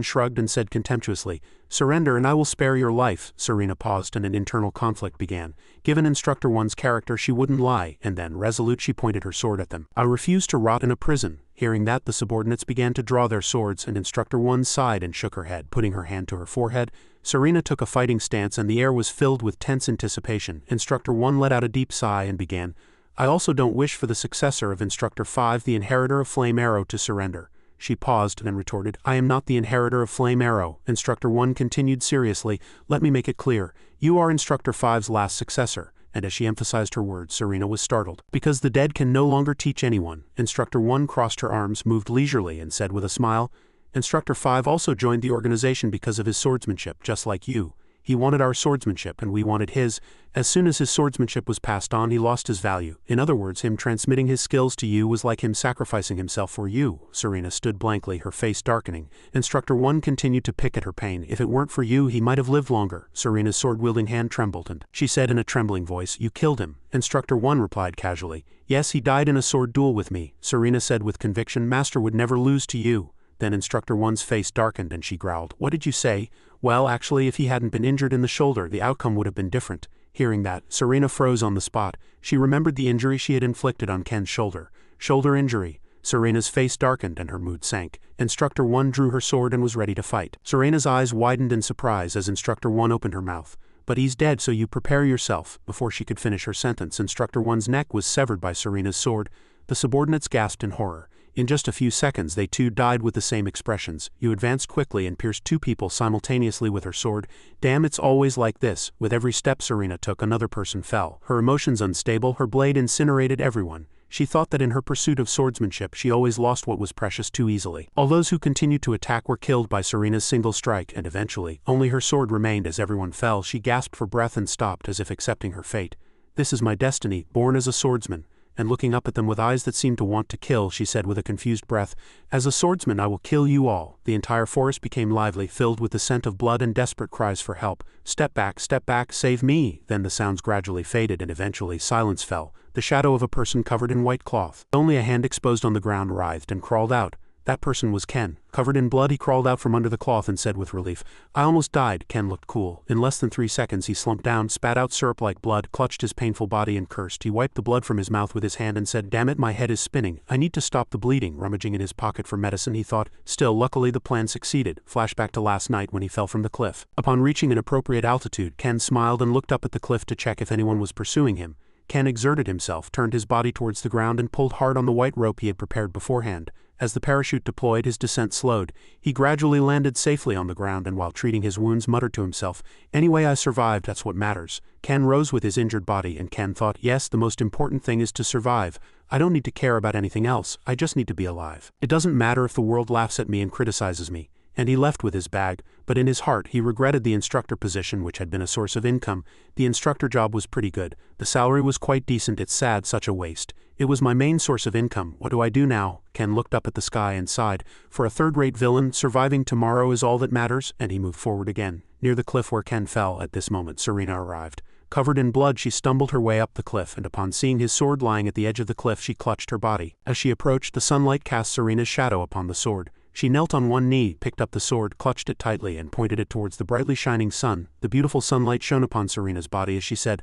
shrugged and said contemptuously, surrender and I will spare your life. Serena paused and an internal conflict began. Given Instructor 1's character, she wouldn't lie, and then, resolute, she pointed her sword at them. I refuse to rot in a prison. Hearing that, the subordinates began to draw their swords, and Instructor 1 sighed and shook her head, putting her hand to her forehead. Serena took a fighting stance and the air was filled with tense anticipation. Instructor 1 let out a deep sigh and began, I also don't wish for the successor of Instructor 5, the inheritor of Flame Arrow, to surrender. She paused, then retorted, I am not the inheritor of Flame Arrow. Instructor 1 continued seriously, let me make it clear, you are Instructor 5's last successor. And as she emphasized her words, Serena was startled. Because the dead can no longer teach anyone. Instructor 1 crossed her arms, moved leisurely, and said with a smile, Instructor 5 also joined the organization because of his swordsmanship, just like you. He wanted our swordsmanship and we wanted his. As soon as his swordsmanship was passed on, he lost his value. In other words, him transmitting his skills to you was like him sacrificing himself for you. Serena stood blankly, her face darkening. Instructor 1 continued to pick at her pain. If it weren't for you, he might have lived longer. Serena's sword-wielding hand trembled and she said in a trembling voice, you killed him. Instructor 1 replied casually, yes, he died in a sword duel with me. Serena said with conviction, Master would never lose to you. Then Instructor 1's face darkened and she growled, what did you say? Well, actually, if he hadn't been injured in the shoulder, the outcome would have been different. Hearing that, Serena froze on the spot. She remembered the injury she had inflicted on Ken's shoulder. Shoulder injury. Serena's face darkened and her mood sank. Instructor 1 drew her sword and was ready to fight. Serena's eyes widened in surprise as Instructor 1 opened her mouth. But he's dead, so you prepare yourself. Before she could finish her sentence, Instructor 1's neck was severed by Serena's sword. The subordinates gasped in horror. In just a few seconds they too died with the same expressions. You advanced quickly and pierced 2 people simultaneously with her sword. Damn, it's always like this. With every step Serena took, another person fell. Her emotions unstable, her blade incinerated everyone. She thought that in her pursuit of swordsmanship she always lost what was precious too easily. All those who continued to attack were killed by Serena's single strike, and eventually, only her sword remained as everyone fell. She gasped for breath and stopped as if accepting her fate. This is my destiny, born as a swordsman. And looking up at them with eyes that seemed to want to kill, she said with a confused breath, as a swordsman I will kill you all. The entire forest became lively, filled with the scent of blood and desperate cries for help. Step back, save me. Then the sounds gradually faded and eventually silence fell. The shadow of a person covered in white cloth. Only a hand exposed on the ground writhed and crawled out. That person was Ken. Covered in blood, he crawled out from under the cloth and said with relief, I almost died. Ken looked cool. In less than 3 seconds he slumped down, spat out syrup like blood, clutched his painful body and cursed. He wiped the blood from his mouth with his hand and said, damn it, my head is spinning. I need to stop the bleeding. Rummaging in his pocket for medicine, he thought. Still, luckily the plan succeeded. Flashback to last night when he fell from the cliff. Upon reaching an appropriate altitude, Ken smiled and looked up at the cliff to check if anyone was pursuing him. Ken exerted himself, turned his body towards the ground and pulled hard on the white rope he had prepared beforehand. As the parachute deployed, his descent slowed. He gradually landed safely on the ground and while treating his wounds muttered to himself, anyway I survived, that's what matters. Ken rose with his injured body and Ken thought, yes, the most important thing is to survive. I don't need to care about anything else, I just need to be alive. It doesn't matter if the world laughs at me and criticizes me. And he left with his bag, but in his heart he regretted the instructor position which had been a source of income. The instructor job was pretty good. The salary was quite decent. It's sad, such a waste. It was my main source of income. What do I do now? Ken looked up at the sky and sighed. For a third-rate villain, surviving tomorrow is all that matters, and he moved forward again. Near the cliff where Ken fell, at this moment Serena arrived. Covered in blood, she stumbled her way up the cliff, and upon seeing his sword lying at the edge of the cliff, she clutched her body. As she approached, the sunlight cast Serena's shadow upon the sword. She knelt on one knee, picked up the sword, clutched it tightly, and pointed it towards the brightly shining sun. The beautiful sunlight shone upon Serena's body as she said,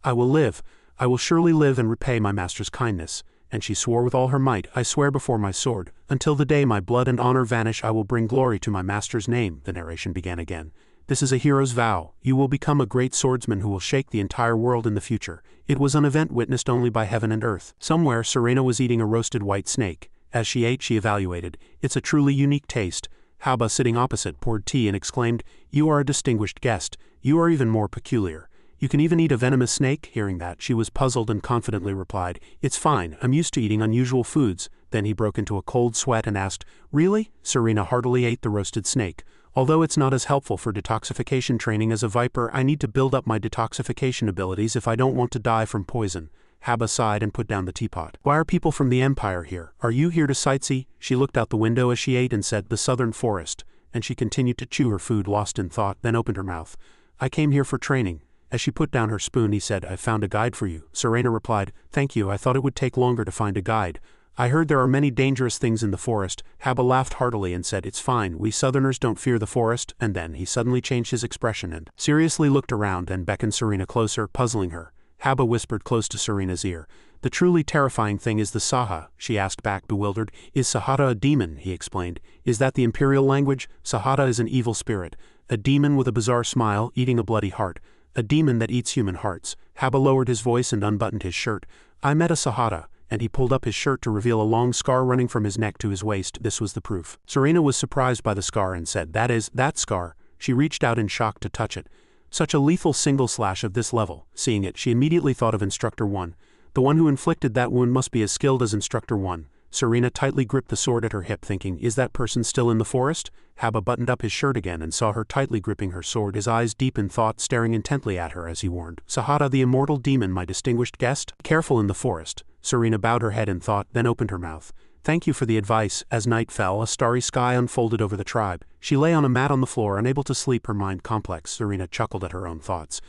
I will live. I will surely live and repay my master's kindness. And she swore with all her might, I swear before my sword, until the day my blood and honor vanish I will bring glory to my master's name. The narration began again. This is a hero's vow. You will become a great swordsman who will shake the entire world in the future. It was an event witnessed only by heaven and earth. Somewhere Serena was eating a roasted white snake. As she ate, she evaluated, it's a truly unique taste. Haba, sitting opposite, poured tea and exclaimed, you are a distinguished guest. You are even more peculiar. You can even eat a venomous snake? Hearing that, she was puzzled and confidently replied, "It's fine, I'm used to eating unusual foods." Then he broke into a cold sweat and asked, "Really?" Serena heartily ate the roasted snake. "Although it's not as helpful for detoxification training as a viper, I need to build up my detoxification abilities if I don't want to die from poison." Haba sighed and put down the teapot. "Why are people from the Empire here? Are you here to sightsee?" She looked out the window as she ate and said, "The southern forest," and she continued to chew her food, lost in thought, then opened her mouth. "I came here for training." As she put down her spoon, he said, "I found a guide for you." Serena replied, "Thank you, I thought it would take longer to find a guide." "I heard there are many dangerous things in the forest." Haba laughed heartily and said, "It's fine, we southerners don't fear the forest." And then he suddenly changed his expression and seriously looked around and beckoned Serena closer, puzzling her. Haba whispered close to Serena's ear. "The truly terrifying thing is the Saha," she asked back, bewildered. "Is Sahata a demon?" he explained. "Is that the imperial language? Sahata is an evil spirit. A demon with a bizarre smile, eating a bloody heart. A demon that eats human hearts." Haba lowered his voice and unbuttoned his shirt. "I met a Sahata," and he pulled up his shirt to reveal a long scar running from his neck to his waist. This was the proof. Serena was surprised by the scar and said, "That scar." She reached out in shock to touch it. Such a lethal single slash of this level. Seeing it, she immediately thought of Instructor 1. The one who inflicted that wound must be as skilled as Instructor 1. Serena tightly gripped the sword at her hip, thinking, "Is that person still in the forest?" Haba buttoned up his shirt again and saw her tightly gripping her sword, his eyes deep in thought, staring intently at her as he warned, "Sahata, the immortal demon, my distinguished guest? Careful in the forest." Serena bowed her head in thought, then opened her mouth. "Thank you for the advice." As night fell, a starry sky unfolded over the tribe. She lay on a mat on the floor, unable to sleep, her mind complex. Serena chuckled at her own thoughts.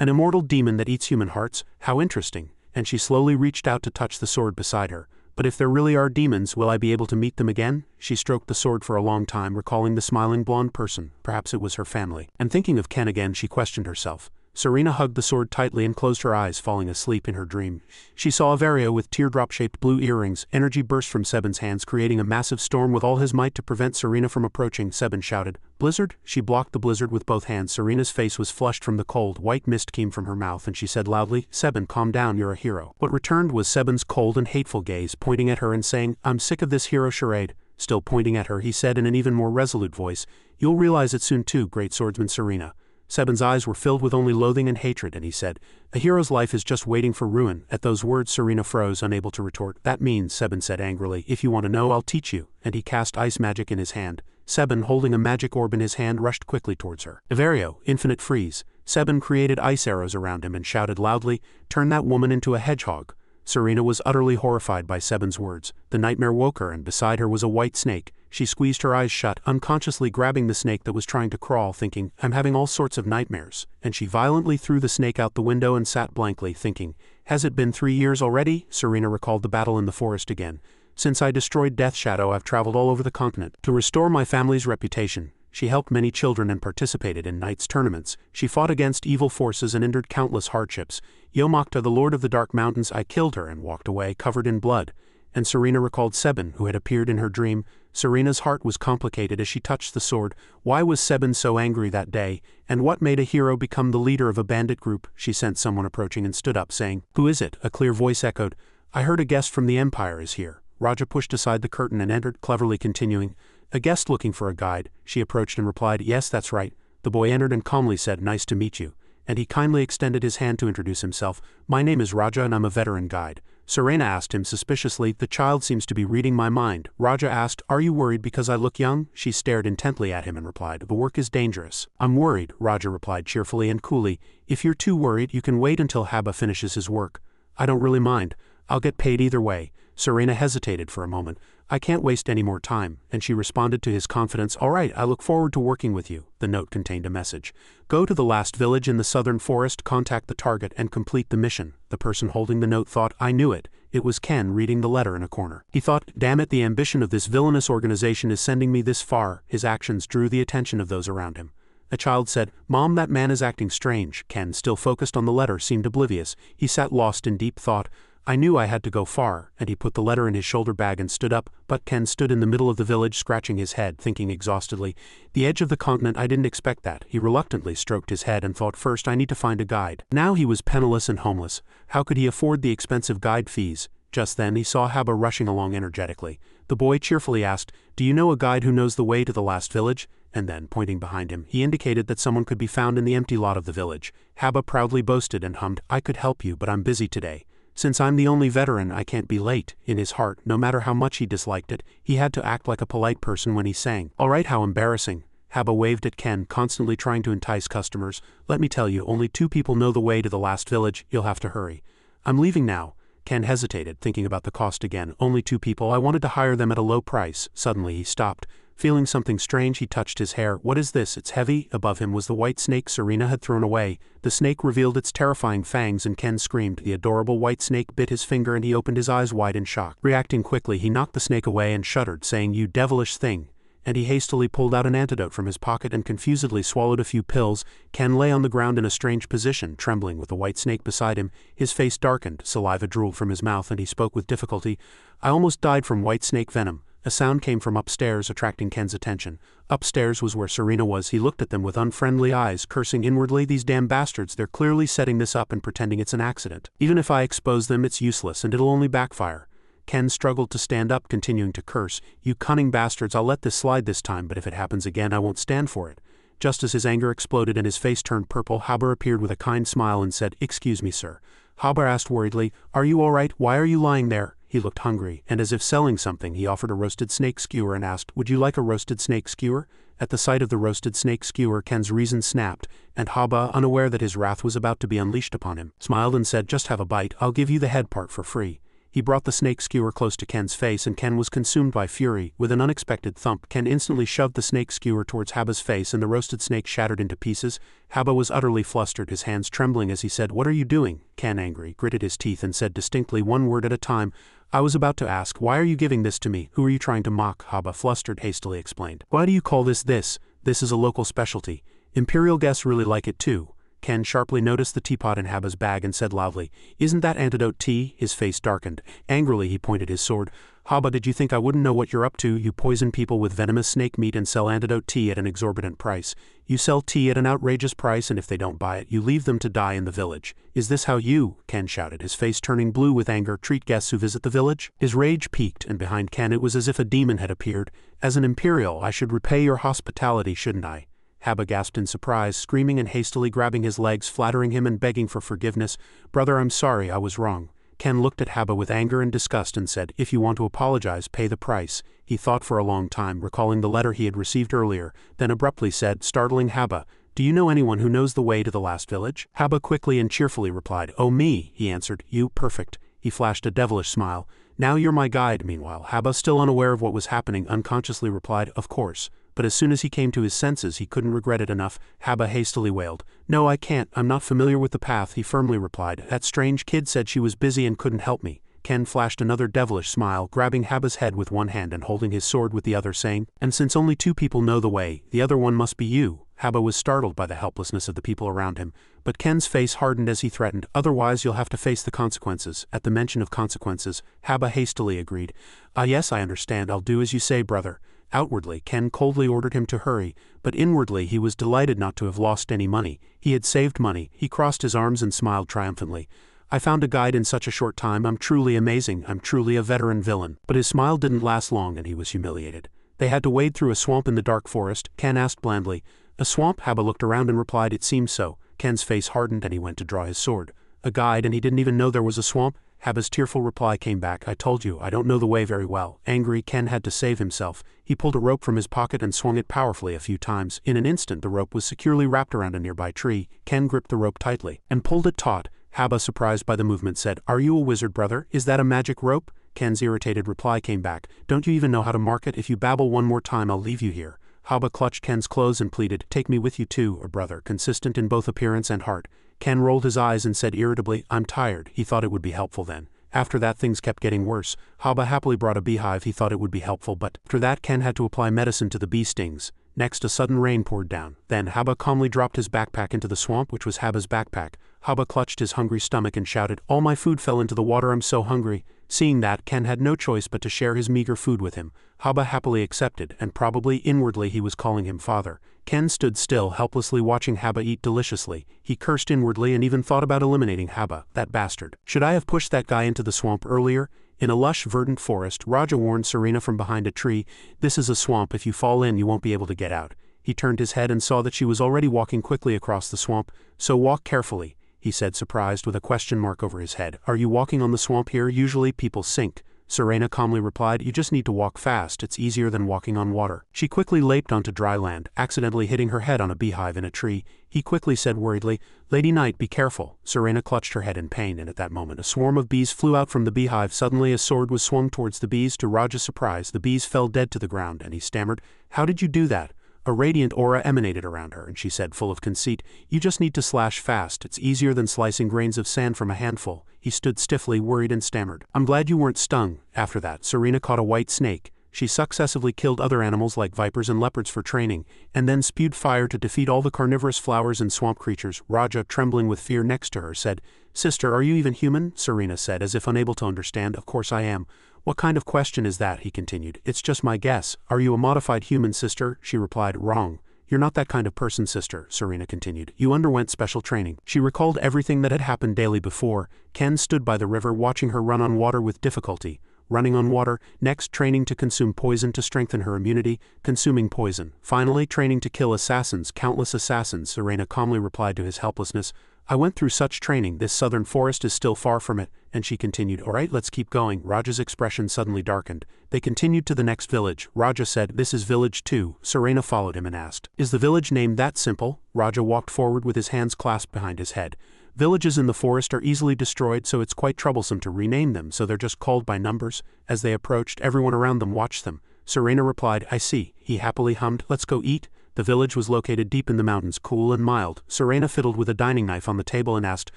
An immortal demon that eats human hearts? How interesting. And she slowly reached out to touch the sword beside her. "But if there really are demons, will I be able to meet them again?" She stroked the sword for a long time, recalling the smiling blonde person. Perhaps it was her family. And thinking of Ken again, she questioned herself. Serena hugged the sword tightly and closed her eyes, falling asleep in her dream. She saw a Vario with teardrop-shaped blue earrings. Energy burst from Seben's hands, creating a massive storm with all his might to prevent Serena from approaching. Seben shouted, "Blizzard!" She blocked the blizzard with both hands. Serena's face was flushed from the cold. White mist came from her mouth and she said loudly, "Seben, calm down, you're a hero." What returned was Seben's cold and hateful gaze, pointing at her and saying, "I'm sick of this hero charade." Still pointing at her, he said in an even more resolute voice, "You'll realize it soon too, great swordsman Serena." Seben's eyes were filled with only loathing and hatred, and he said, "A hero's life is just waiting for ruin." At those words, Serena froze, unable to retort. "That means," Seben said angrily, "if you want to know, I'll teach you." And he cast ice magic in his hand. Seben, holding a magic orb in his hand, rushed quickly towards her. Evario, infinite freeze. Seben created ice arrows around him and shouted loudly, "Turn that woman into a hedgehog." Serena was utterly horrified by Seben's words. The nightmare woke her, and beside her was a white snake. She squeezed her eyes shut, unconsciously grabbing the snake that was trying to crawl, thinking, "I'm having all sorts of nightmares." And she violently threw the snake out the window and sat blankly, thinking, "Has it been 3 years already?" Serena recalled the battle in the forest again. "Since I destroyed Death Shadow, I've traveled all over the continent to restore my family's reputation." She helped many children and participated in knights' tournaments. She fought against evil forces and endured countless hardships. Yomakta, the lord of the Dark Mountains, I killed her and walked away, covered in blood. And Serena recalled Seben, who had appeared in her dream. Serena's heart was complicated as she touched the sword. Why was Seben so angry that day? And what made a hero become the leader of a bandit group? She sensed someone approaching and stood up, saying, "Who is it?" A clear voice echoed, "I heard a guest from the Empire is here." Raja pushed aside the curtain and entered, cleverly continuing, "A guest looking for a guide." She approached and replied, "Yes, that's right." The boy entered and calmly said, "Nice to meet you." And he kindly extended his hand to introduce himself. "My name is Raja and I'm a veteran guide." Serena asked him suspiciously, "The child seems to be reading my mind." Raja asked, "Are you worried because I look young?" She stared intently at him and replied, "The work is dangerous." "I'm worried," Raja replied cheerfully and coolly. "If you're too worried, you can wait until Haba finishes his work." "I don't really mind. I'll get paid either way." Serena hesitated for a moment. "I can't waste any more time," and she responded to his confidence, "All right, I look forward to working with you." The note contained a message. "Go to the last village in the southern forest, contact the target, and complete the mission." The person holding the note thought, "I knew it." It was Ken reading the letter in a corner. He thought, "Damn it, the ambition of this villainous organization is sending me this far." His actions drew the attention of those around him. A child said, "Mom, that man is acting strange." Ken, still focused on the letter, seemed oblivious. He sat lost in deep thought. "I knew I had to go far," and he put the letter in his shoulder bag and stood up, but Ken stood in the middle of the village, scratching his head, thinking exhaustedly, "The edge of the continent, I didn't expect that." He reluctantly stroked his head and thought, "First I need to find a guide." Now he was penniless and homeless. How could he afford the expensive guide fees? Just then he saw Haba rushing along energetically. The boy cheerfully asked, "Do you know a guide who knows the way to the last village?" and then, pointing behind him, he indicated that someone could be found in the empty lot of the village. Haba proudly boasted and hummed, "I could help you, but I'm busy today. Since I'm the only veteran, I can't be late." In his heart, no matter how much he disliked it, he had to act like a polite person when he sang. "All right, how embarrassing." Haba waved at Ken, constantly trying to entice customers. "Let me tell you, only 2 people know the way to the last village. You'll have to hurry." "I'm leaving now." Ken hesitated, thinking about the cost again. "Only 2 people. I wanted to hire them at a low price." Suddenly he stopped. Feeling something strange, he touched his hair. "What is this? It's heavy." Above him was the white snake Serena had thrown away. The snake revealed its terrifying fangs and Ken screamed. The adorable white snake bit his finger and he opened his eyes wide in shock. Reacting quickly, he knocked the snake away and shuddered, saying, "You devilish thing." And he hastily pulled out an antidote from his pocket and confusedly swallowed a few pills. Ken lay on the ground in a strange position, trembling with the white snake beside him. His face darkened, saliva drooled from his mouth, and he spoke with difficulty. "I almost died from white snake venom." A sound came from upstairs, attracting Ken's attention. Upstairs was where Serena was. He looked at them with unfriendly eyes, cursing inwardly, "These damn bastards, they're clearly setting this up and pretending it's an accident. Even if I expose them, it's useless and it'll only backfire." Ken struggled to stand up, continuing to curse. "You cunning bastards, I'll let this slide this time, but if it happens again, I won't stand for it." Just as his anger exploded and his face turned purple, Haba appeared with a kind smile and said, "Excuse me, sir." Haba asked worriedly, "Are you all right? Why are you lying there?" He looked hungry, and as if selling something, he offered a roasted snake skewer and asked, "Would you like a roasted snake skewer?" At the sight of the roasted snake skewer, Ken's reason snapped, and Haba, unaware that his wrath was about to be unleashed upon him, smiled and said, "Just have a bite. I'll give you the head part for free." He brought the snake skewer close to Ken's face and Ken was consumed by fury. With an unexpected thump, Ken instantly shoved the snake skewer towards Haba's face and the roasted snake shattered into pieces. Haba was utterly flustered, his hands trembling as he said, "What are you doing?" Ken, angry, gritted his teeth and said distinctly, one word at a time, "I was about to ask, why are you giving this to me? Who are you trying to mock?" Haba, flustered, hastily explained. "Why do you call this this? This is a local specialty. Imperial guests really like it too." Ken sharply noticed the teapot in Haba's bag and said loudly, "Isn't that antidote tea?" His face darkened. Angrily he pointed his sword. "Haba, did you think I wouldn't know what you're up to? You poison people with venomous snake meat and sell antidote tea at an exorbitant price. You sell tea at an outrageous price and if they don't buy it, you leave them to die in the village. Is this how you," Ken shouted, his face turning blue with anger, "treat guests who visit the village?" His rage peaked, and behind Ken it was as if a demon had appeared. "As an Imperial, I should repay your hospitality, shouldn't I?" Haba gasped in surprise, screaming and hastily grabbing his legs, flattering him and begging for forgiveness. "Brother, I'm sorry, I was wrong." Ken looked at Haba with anger and disgust and said, "If you want to apologize, pay the price." He thought for a long time, recalling the letter he had received earlier, then abruptly said, startling Haba, "Do you know anyone who knows the way to the last village?" Haba quickly and cheerfully replied, "Oh me," he answered, "you, perfect." He flashed a devilish smile. "Now you're my guide." Meanwhile, Haba, still unaware of what was happening, unconsciously replied, "Of course." But as soon as he came to his senses, he couldn't regret it enough. Haba hastily wailed, "No, I can't. I'm not familiar with the path," he firmly replied. "That strange kid said she was busy and couldn't help me." Ken flashed another devilish smile, grabbing Haba's head with one hand and holding his sword with the other, saying, "And since only 2 people know the way, the other one must be you." Haba was startled by the helplessness of the people around him, but Ken's face hardened as he threatened, "Otherwise you'll have to face the consequences." At the mention of consequences, Haba hastily agreed, "Ah yes, I understand. I'll do as you say, brother." Outwardly, Ken coldly ordered him to hurry, but inwardly he was delighted not to have lost any money. He had saved money. He crossed his arms and smiled triumphantly. "I found a guide in such a short time. I'm truly amazing. I'm truly a veteran villain." But his smile didn't last long and he was humiliated. They had to wade through a swamp in the dark forest. Ken asked blandly, "A swamp?" Haba looked around and replied, "It seems so." Ken's face hardened and he went to draw his sword. "A guide and he didn't even know there was a swamp?" Haba's tearful reply came back, "I told you, I don't know the way very well." Angry, Ken had to save himself. He pulled a rope from his pocket and swung it powerfully a few times. In an instant the rope was securely wrapped around a nearby tree. Ken gripped the rope tightly and pulled it taut. Haba, surprised by the movement, said, "Are you a wizard, brother? Is that a magic rope?" Ken's irritated reply came back, "Don't you even know how to mark it? If you babble one more time I'll leave you here." Haba clutched Ken's clothes and pleaded, "Take me with you too, a brother, consistent in both appearance and heart." Ken rolled his eyes and said irritably, "I'm tired." He thought it would be helpful then. After that things kept getting worse. Haba happily brought a beehive. He thought it would be helpful, but after that Ken had to apply medicine to the bee stings. Next a sudden rain poured down. Then Haba calmly dropped his backpack into the swamp, which was Haba's backpack. Haba clutched his hungry stomach and shouted, "All my food fell into the water, I'm so hungry." Seeing that, Ken had no choice but to share his meager food with him. Haba happily accepted, and probably inwardly he was calling him father. Ken stood still, helplessly watching Haba eat deliciously. He cursed inwardly and even thought about eliminating Haba, that bastard. Should I have pushed that guy into the swamp earlier? In a lush, verdant forest, Raja warned Serena from behind a tree, "This is a swamp. If you fall in, you won't be able to get out." He turned his head and saw that she was already walking quickly across the swamp. So walk carefully, he said, surprised, with a question mark over his head. Are you walking on the swamp here? Usually people sink. Serena calmly replied, you just need to walk fast, it's easier than walking on water. She quickly leaped onto dry land, accidentally hitting her head on a beehive in a tree. He quickly said worriedly, Lady Knight, be careful. Serena clutched her head in pain, and at that moment a swarm of bees flew out from the beehive. Suddenly a sword was swung towards the bees. To Raja's surprise, the bees fell dead to the ground, and he stammered, how did you do that? A radiant aura emanated around her, and she said, full of conceit, you just need to slash fast, it's easier than slicing grains of sand from a handful. He stood stiffly, worried, and stammered, I'm glad you weren't stung. After that, Serena caught a white snake. She successively killed other animals like vipers and leopards for training, and then spewed fire to defeat all the carnivorous flowers and swamp creatures. Raja, trembling with fear next to her, said, Sister, are you even human? Serena said, as if unable to understand, Of course I am. What kind of question is that? He continued. It's just my guess. Are you a modified human, sister? She replied, Wrong. You're not that kind of person, sister, Serena continued. You underwent special training. She recalled everything that had happened daily before. Ken stood by the river watching her run on water with difficulty. Running on water, next training to consume poison to strengthen her immunity, consuming poison. Finally training to kill assassins, countless assassins. Serena calmly replied to his helplessness, I went through such training, this southern forest is still far from it, and she continued, Alright, let's keep going. Raja's expression suddenly darkened. They continued to the next village. Raja said, This is village 2. Serena followed him and asked, Is the village name that simple? Raja walked forward with his hands clasped behind his head. Villages in the forest are easily destroyed, so it's quite troublesome to rename them, so they're just called by numbers. As they approached, everyone around them watched them. Serena replied, I see. He happily hummed, Let's go eat. The village was located deep in the mountains, cool and mild. Serena fiddled with a dining knife on the table and asked,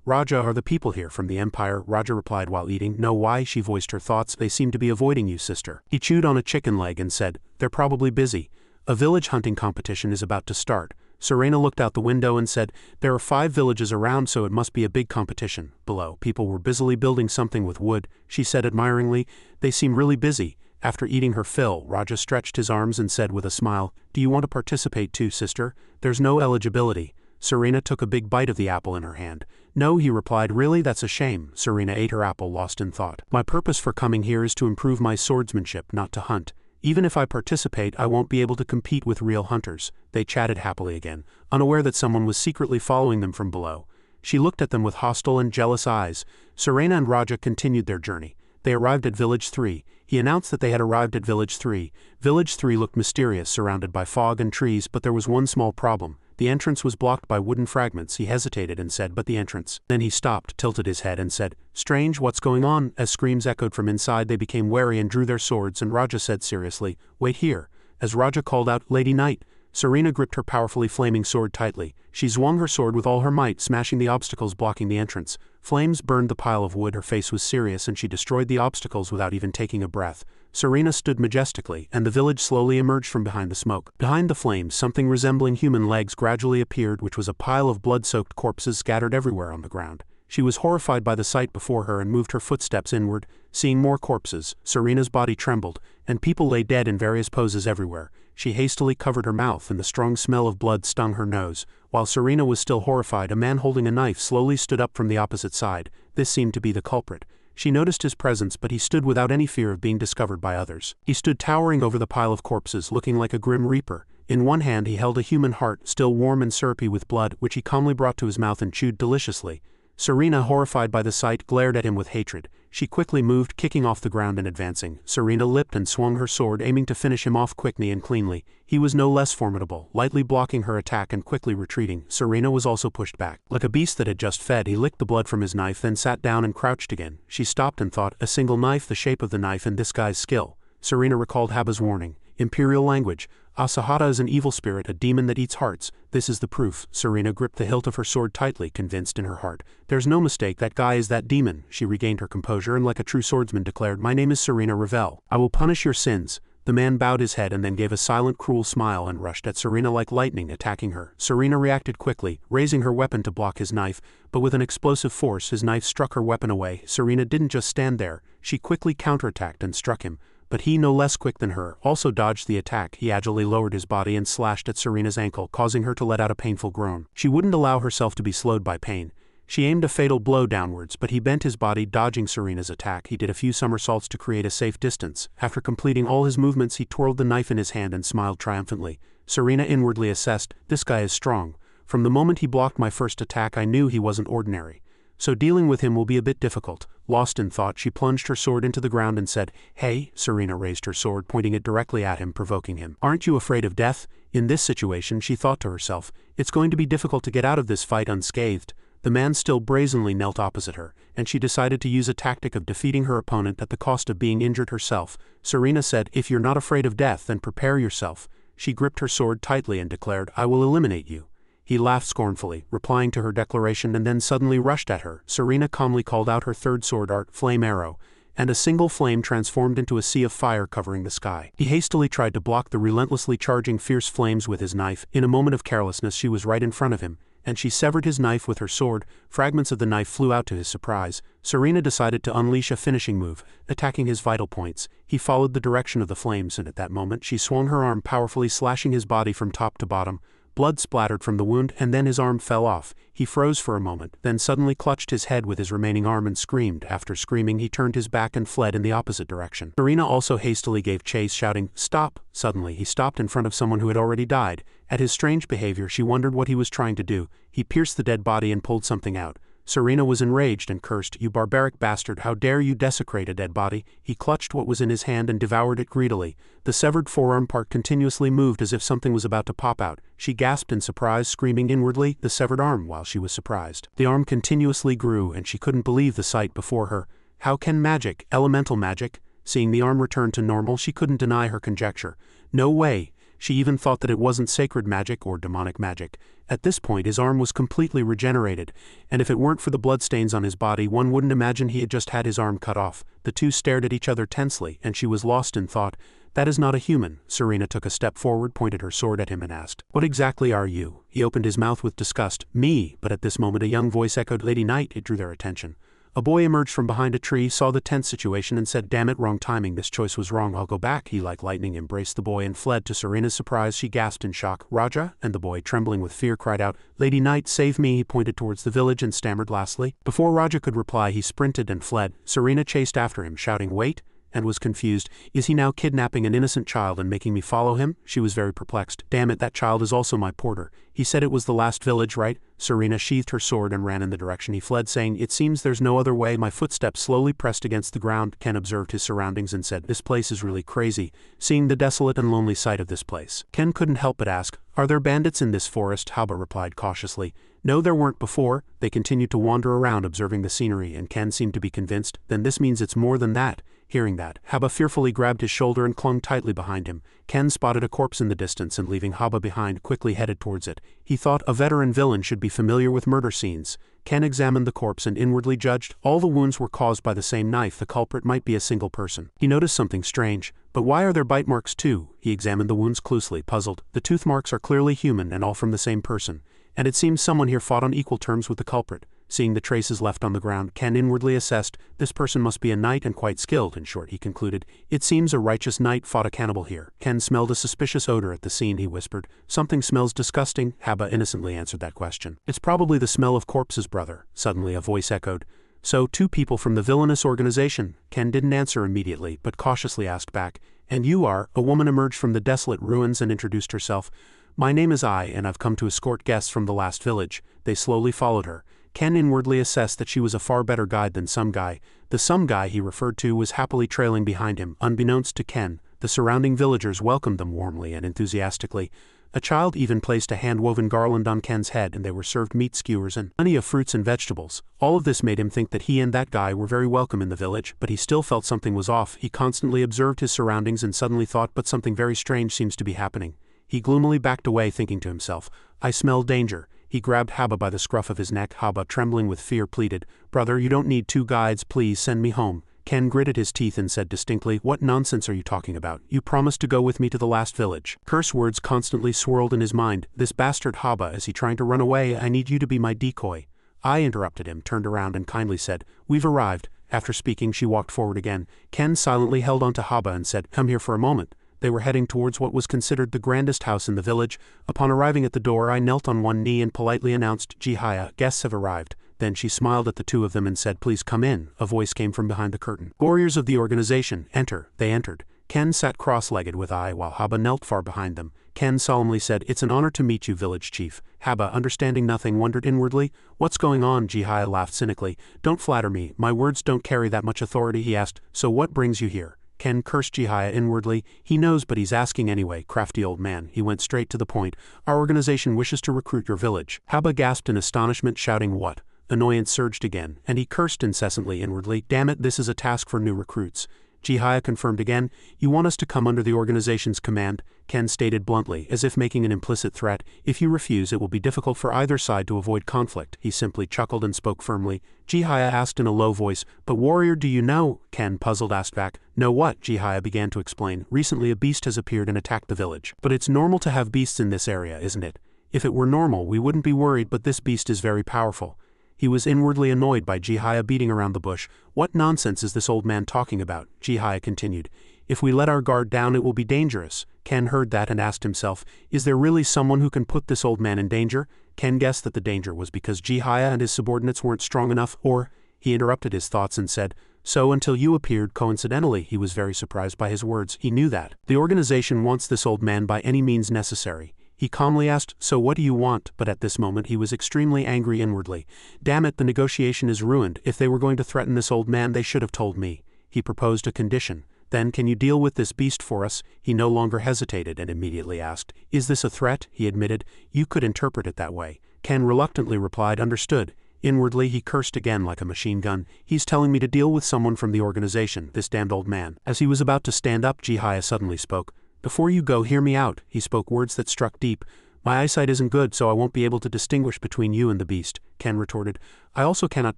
Raja, are the people here from the Empire? Raja replied while eating, No, why? She voiced her thoughts. They seem to be avoiding you, sister. He chewed on a chicken leg and said, They're probably busy. A village hunting competition is about to start. Serena looked out the window and said, There are 5 villages around, so it must be a big competition. Below, people were busily building something with wood. She said admiringly, They seem really busy. After eating her fill, Raja stretched his arms and said with a smile, Do you want to participate too, sister? There's no eligibility. Serena took a big bite of the apple in her hand. No, he replied, Really? That's a shame. Serena ate her apple, lost in thought. My purpose for coming here is to improve my swordsmanship, not to hunt. Even if I participate, I won't be able to compete with real hunters. They chatted happily again, unaware that someone was secretly following them from below. She looked at them with hostile and jealous eyes. Serena and Raja continued their journey. They arrived at Village 3. He announced that they had arrived at Village 3. Village 3 looked mysterious, surrounded by fog and trees, but there was one small problem. The entrance was blocked by wooden fragments. He hesitated and said, But the entrance. Then he stopped, tilted his head and said, Strange, what's going on? As screams echoed from inside, they became wary and drew their swords, and Raja said seriously, Wait here. As Raja called out, Lady Knight, Serena gripped her powerfully flaming sword tightly. She swung her sword with all her might, smashing the obstacles blocking the entrance. Flames burned the pile of wood. Her face was serious, and she destroyed the obstacles without even taking a breath. Serena stood majestically, and the village slowly emerged from behind the smoke. Behind the flames, something resembling human legs gradually appeared, which was a pile of blood-soaked corpses scattered everywhere on the ground. She was horrified by the sight before her and moved her footsteps inward. Seeing more corpses, Serena's body trembled, and people lay dead in various poses everywhere. She hastily covered her mouth, and the strong smell of blood stung her nose. While Serena was still horrified, a man holding a knife slowly stood up from the opposite side. This seemed to be the culprit. She noticed his presence, but he stood without any fear of being discovered by others. He stood towering over the pile of corpses, looking like a grim reaper. In one hand he held a human heart, still warm and syrupy with blood, which he calmly brought to his mouth and chewed deliciously. Serena, horrified by the sight, glared at him with hatred. She quickly moved, kicking off the ground and advancing. Serena leapt and swung her sword, aiming to finish him off quickly and cleanly. He was no less formidable, lightly blocking her attack and quickly retreating. Serena was also pushed back. Like a beast that had just fed, he licked the blood from his knife, then sat down and crouched again. She stopped and thought, a single knife, the shape of the knife, and this guy's skill. Serena recalled Haba's warning. Imperial language. Asahata is an evil spirit, a demon that eats hearts. This is the proof. Serena gripped the hilt of her sword tightly, convinced in her heart. There's no mistake, that guy is that demon. She regained her composure and like a true swordsman declared, My name is Serena Revel. I will punish your sins. The man bowed his head and then gave a silent, cruel smile and rushed at Serena like lightning, attacking her. Serena reacted quickly, raising her weapon to block his knife, but with an explosive force his knife struck her weapon away. Serena didn't just stand there. She quickly counterattacked and struck him. But he, no less quick than her, also dodged the attack. He agilely lowered his body and slashed at Serena's ankle, causing her to let out a painful groan. She wouldn't allow herself to be slowed by pain. She aimed a fatal blow downwards, but he bent his body, dodging Serena's attack. He did a few somersaults to create a safe distance. After completing all his movements, he twirled the knife in his hand and smiled triumphantly. Serena inwardly assessed, this guy is strong. From the moment he blocked my first attack I knew he wasn't ordinary. So dealing with him will be a bit difficult. Lost in thought, she plunged her sword into the ground and said, "Hey," Serena raised her sword, pointing it directly at him, provoking him. "Aren't you afraid of death?" In this situation, she thought to herself, it's going to be difficult to get out of this fight unscathed. The man still brazenly knelt opposite her, and she decided to use a tactic of defeating her opponent at the cost of being injured herself. Serena said, "If you're not afraid of death, then prepare yourself." She gripped her sword tightly and declared, "I will eliminate you." He laughed scornfully, replying to her declaration, and then suddenly rushed at her. Serena calmly called out her third sword art, Flame Arrow, and a single flame transformed into a sea of fire covering the sky. He hastily tried to block the relentlessly charging fierce flames with his knife. In a moment of carelessness, she was right in front of him, and she severed his knife with her sword. Fragments of the knife flew out to his surprise. Serena decided to unleash a finishing move, attacking his vital points. He followed the direction of the flames, and at that moment she swung her arm powerfully, slashing his body from top to bottom. Blood splattered from the wound, and then his arm fell off. He froze for a moment, then suddenly clutched his head with his remaining arm and screamed. After screaming, he turned his back and fled in the opposite direction. Serena also hastily gave chase, shouting, "Stop!" Suddenly, he stopped in front of someone who had already died. At his strange behavior, she wondered what he was trying to do. He pierced the dead body and pulled something out. Serena was enraged and cursed, "You barbaric bastard, how dare you desecrate a dead body?" He clutched what was in his hand and devoured it greedily. The severed forearm part continuously moved as if something was about to pop out. She gasped in surprise, screaming inwardly, "The severed arm!" While she was surprised, the arm continuously grew, and she couldn't believe the sight before her. How can magic, elemental magic? Seeing the arm return to normal, she couldn't deny her conjecture. No way. She even thought that it wasn't sacred magic or demonic magic. At this point, his arm was completely regenerated, and if it weren't for the bloodstains on his body, one wouldn't imagine he had just had his arm cut off. The two stared at each other tensely, and she was lost in thought. "That is not a human." Serena took a step forward, pointed her sword at him, and asked, "What exactly are you?" He opened his mouth with disgust. "Me," but at this moment a young voice echoed, "Lady Knight." It drew their attention. A boy emerged from behind a tree, saw the tense situation, and said, "Damn it, wrong timing, this choice was wrong, I'll go back." He like lightning embraced the boy and fled. To Serena's surprise, she gasped in shock, "Raja?" And the boy, trembling with fear, cried out, "Lady Knight, save me." He pointed towards the village and stammered lastly. Before Raja could reply, he sprinted and fled. Serena chased after him, shouting, "Wait," and was confused. Is he now kidnapping an innocent child and making me follow him? She was very perplexed. Damn it, that child is also my porter. He said it was the last village, right? Serena sheathed her sword and ran in the direction he fled, saying, "It seems there's no other way." My footsteps slowly pressed against the ground. Ken observed his surroundings and said, "This place is really crazy." Seeing the desolate and lonely sight of this place, Ken couldn't help but ask, "Are there bandits in this forest?" Haba replied cautiously, "No, there weren't before." They continued to wander around, observing the scenery, and Ken seemed to be convinced. "Then this means it's more than that." Hearing that, Haba fearfully grabbed his shoulder and clung tightly behind him. Ken spotted a corpse in the distance and, leaving Haba behind, quickly headed towards it. He thought a veteran villain should be familiar with murder scenes. Ken examined the corpse and inwardly judged, all the wounds were caused by the same knife. The culprit might be a single person. He noticed something strange. But why are there bite marks too? He examined the wounds closely, puzzled. The tooth marks are clearly human and all from the same person. And it seems someone here fought on equal terms with the culprit. Seeing the traces left on the ground, Ken inwardly assessed, this person must be a knight and quite skilled. In short, he concluded, it seems a righteous knight fought a cannibal here. Ken smelled a suspicious odor at the scene. He whispered, "Something smells disgusting." Haba innocently answered that question. "It's probably the smell of corpses, brother." Suddenly a voice echoed, "So, two people from the villainous organization." Ken didn't answer immediately, but cautiously asked back, "And you are?" A woman emerged from the desolate ruins and introduced herself. "My name is I, and I've come to escort guests from the last village." They slowly followed her. Ken inwardly assessed that she was a far better guide than some guy. The some guy he referred to was happily trailing behind him. Unbeknownst to Ken, the surrounding villagers welcomed them warmly and enthusiastically. A child even placed a hand-woven garland on Ken's head, and they were served meat skewers and plenty of fruits and vegetables. All of this made him think that he and that guy were very welcome in the village, but he still felt something was off. He constantly observed his surroundings and suddenly thought, but something very strange seems to be happening. He gloomily backed away, thinking to himself, I smell danger. He grabbed Haba by the scruff of his neck. Haba, trembling with fear, pleaded, "Brother, you don't need two guides, please send me home." Ken gritted his teeth and said distinctly, "What nonsense are you talking about? You promised to go with me to the last village." Curse words constantly swirled in his mind. This bastard Haba, is he trying to run away? I need you to be my decoy. I interrupted him, turned around and kindly said, "We've arrived." After speaking, she walked forward again. Ken silently held on to Haba and said, "Come here for a moment." They were heading towards what was considered the grandest house in the village. Upon arriving at the door, I knelt on one knee and politely announced, "Jihaya, guests have arrived." Then she smiled at the two of them and said, "Please come in." A voice came from behind the curtain. "Warriors of the organization, enter." They entered. Ken sat cross-legged with I while Haba knelt far behind them. Ken solemnly said, "It's an honor to meet you, village chief." Haba, understanding nothing, wondered inwardly. "What's going on?" Jihaya laughed cynically. "Don't flatter me, my words don't carry that much authority," he asked. "So what brings you here?" Ken cursed Jihaya inwardly. "He knows, but he's asking anyway, crafty old man." He went straight to the point. "Our organization wishes to recruit your village." Haba gasped in astonishment, shouting, "What?" Annoyance surged again, and he cursed incessantly inwardly. "Damn it, this is a task for new recruits." Jihaya confirmed again. "You want us to come under the organization's command?" Ken stated bluntly, as if making an implicit threat. "If you refuse, it will be difficult for either side to avoid conflict." He simply chuckled and spoke firmly. Jihaya asked in a low voice, "But warrior, do you know?" Ken, puzzled, asked back. "Know what?" Jihaya began to explain. "Recently a beast has appeared and attacked the village. But it's normal to have beasts in this area, isn't it? If it were normal, we wouldn't be worried, but this beast is very powerful." He was inwardly annoyed by Jihaya beating around the bush. "What nonsense is this old man talking about?" Jihaya continued. "If we let our guard down, it will be dangerous." Ken heard that and asked himself, "Is there really someone who can put this old man in danger?" Ken guessed that the danger was because Jihaya and his subordinates weren't strong enough, or... He interrupted his thoughts and said, "So until you appeared coincidentally." He was very surprised by his words. He knew that. "The organization wants this old man by any means necessary." He calmly asked, "So what do you want?" But at this moment he was extremely angry inwardly. "Damn it, the negotiation is ruined. If they were going to threaten this old man, they should have told me." He proposed a condition. "Then can you deal with this beast for us?" He no longer hesitated and immediately asked, "Is this a threat?" He admitted, "You could interpret it that way." Ken reluctantly replied, "Understood." Inwardly he cursed again like a machine gun. "He's telling me to deal with someone from the organization, this damned old man." As he was about to stand up, Jihaya suddenly spoke. "Before you go, hear me out." He spoke words that struck deep. "My eyesight isn't good, so I won't be able to distinguish between you and the beast," Ken retorted. "I also cannot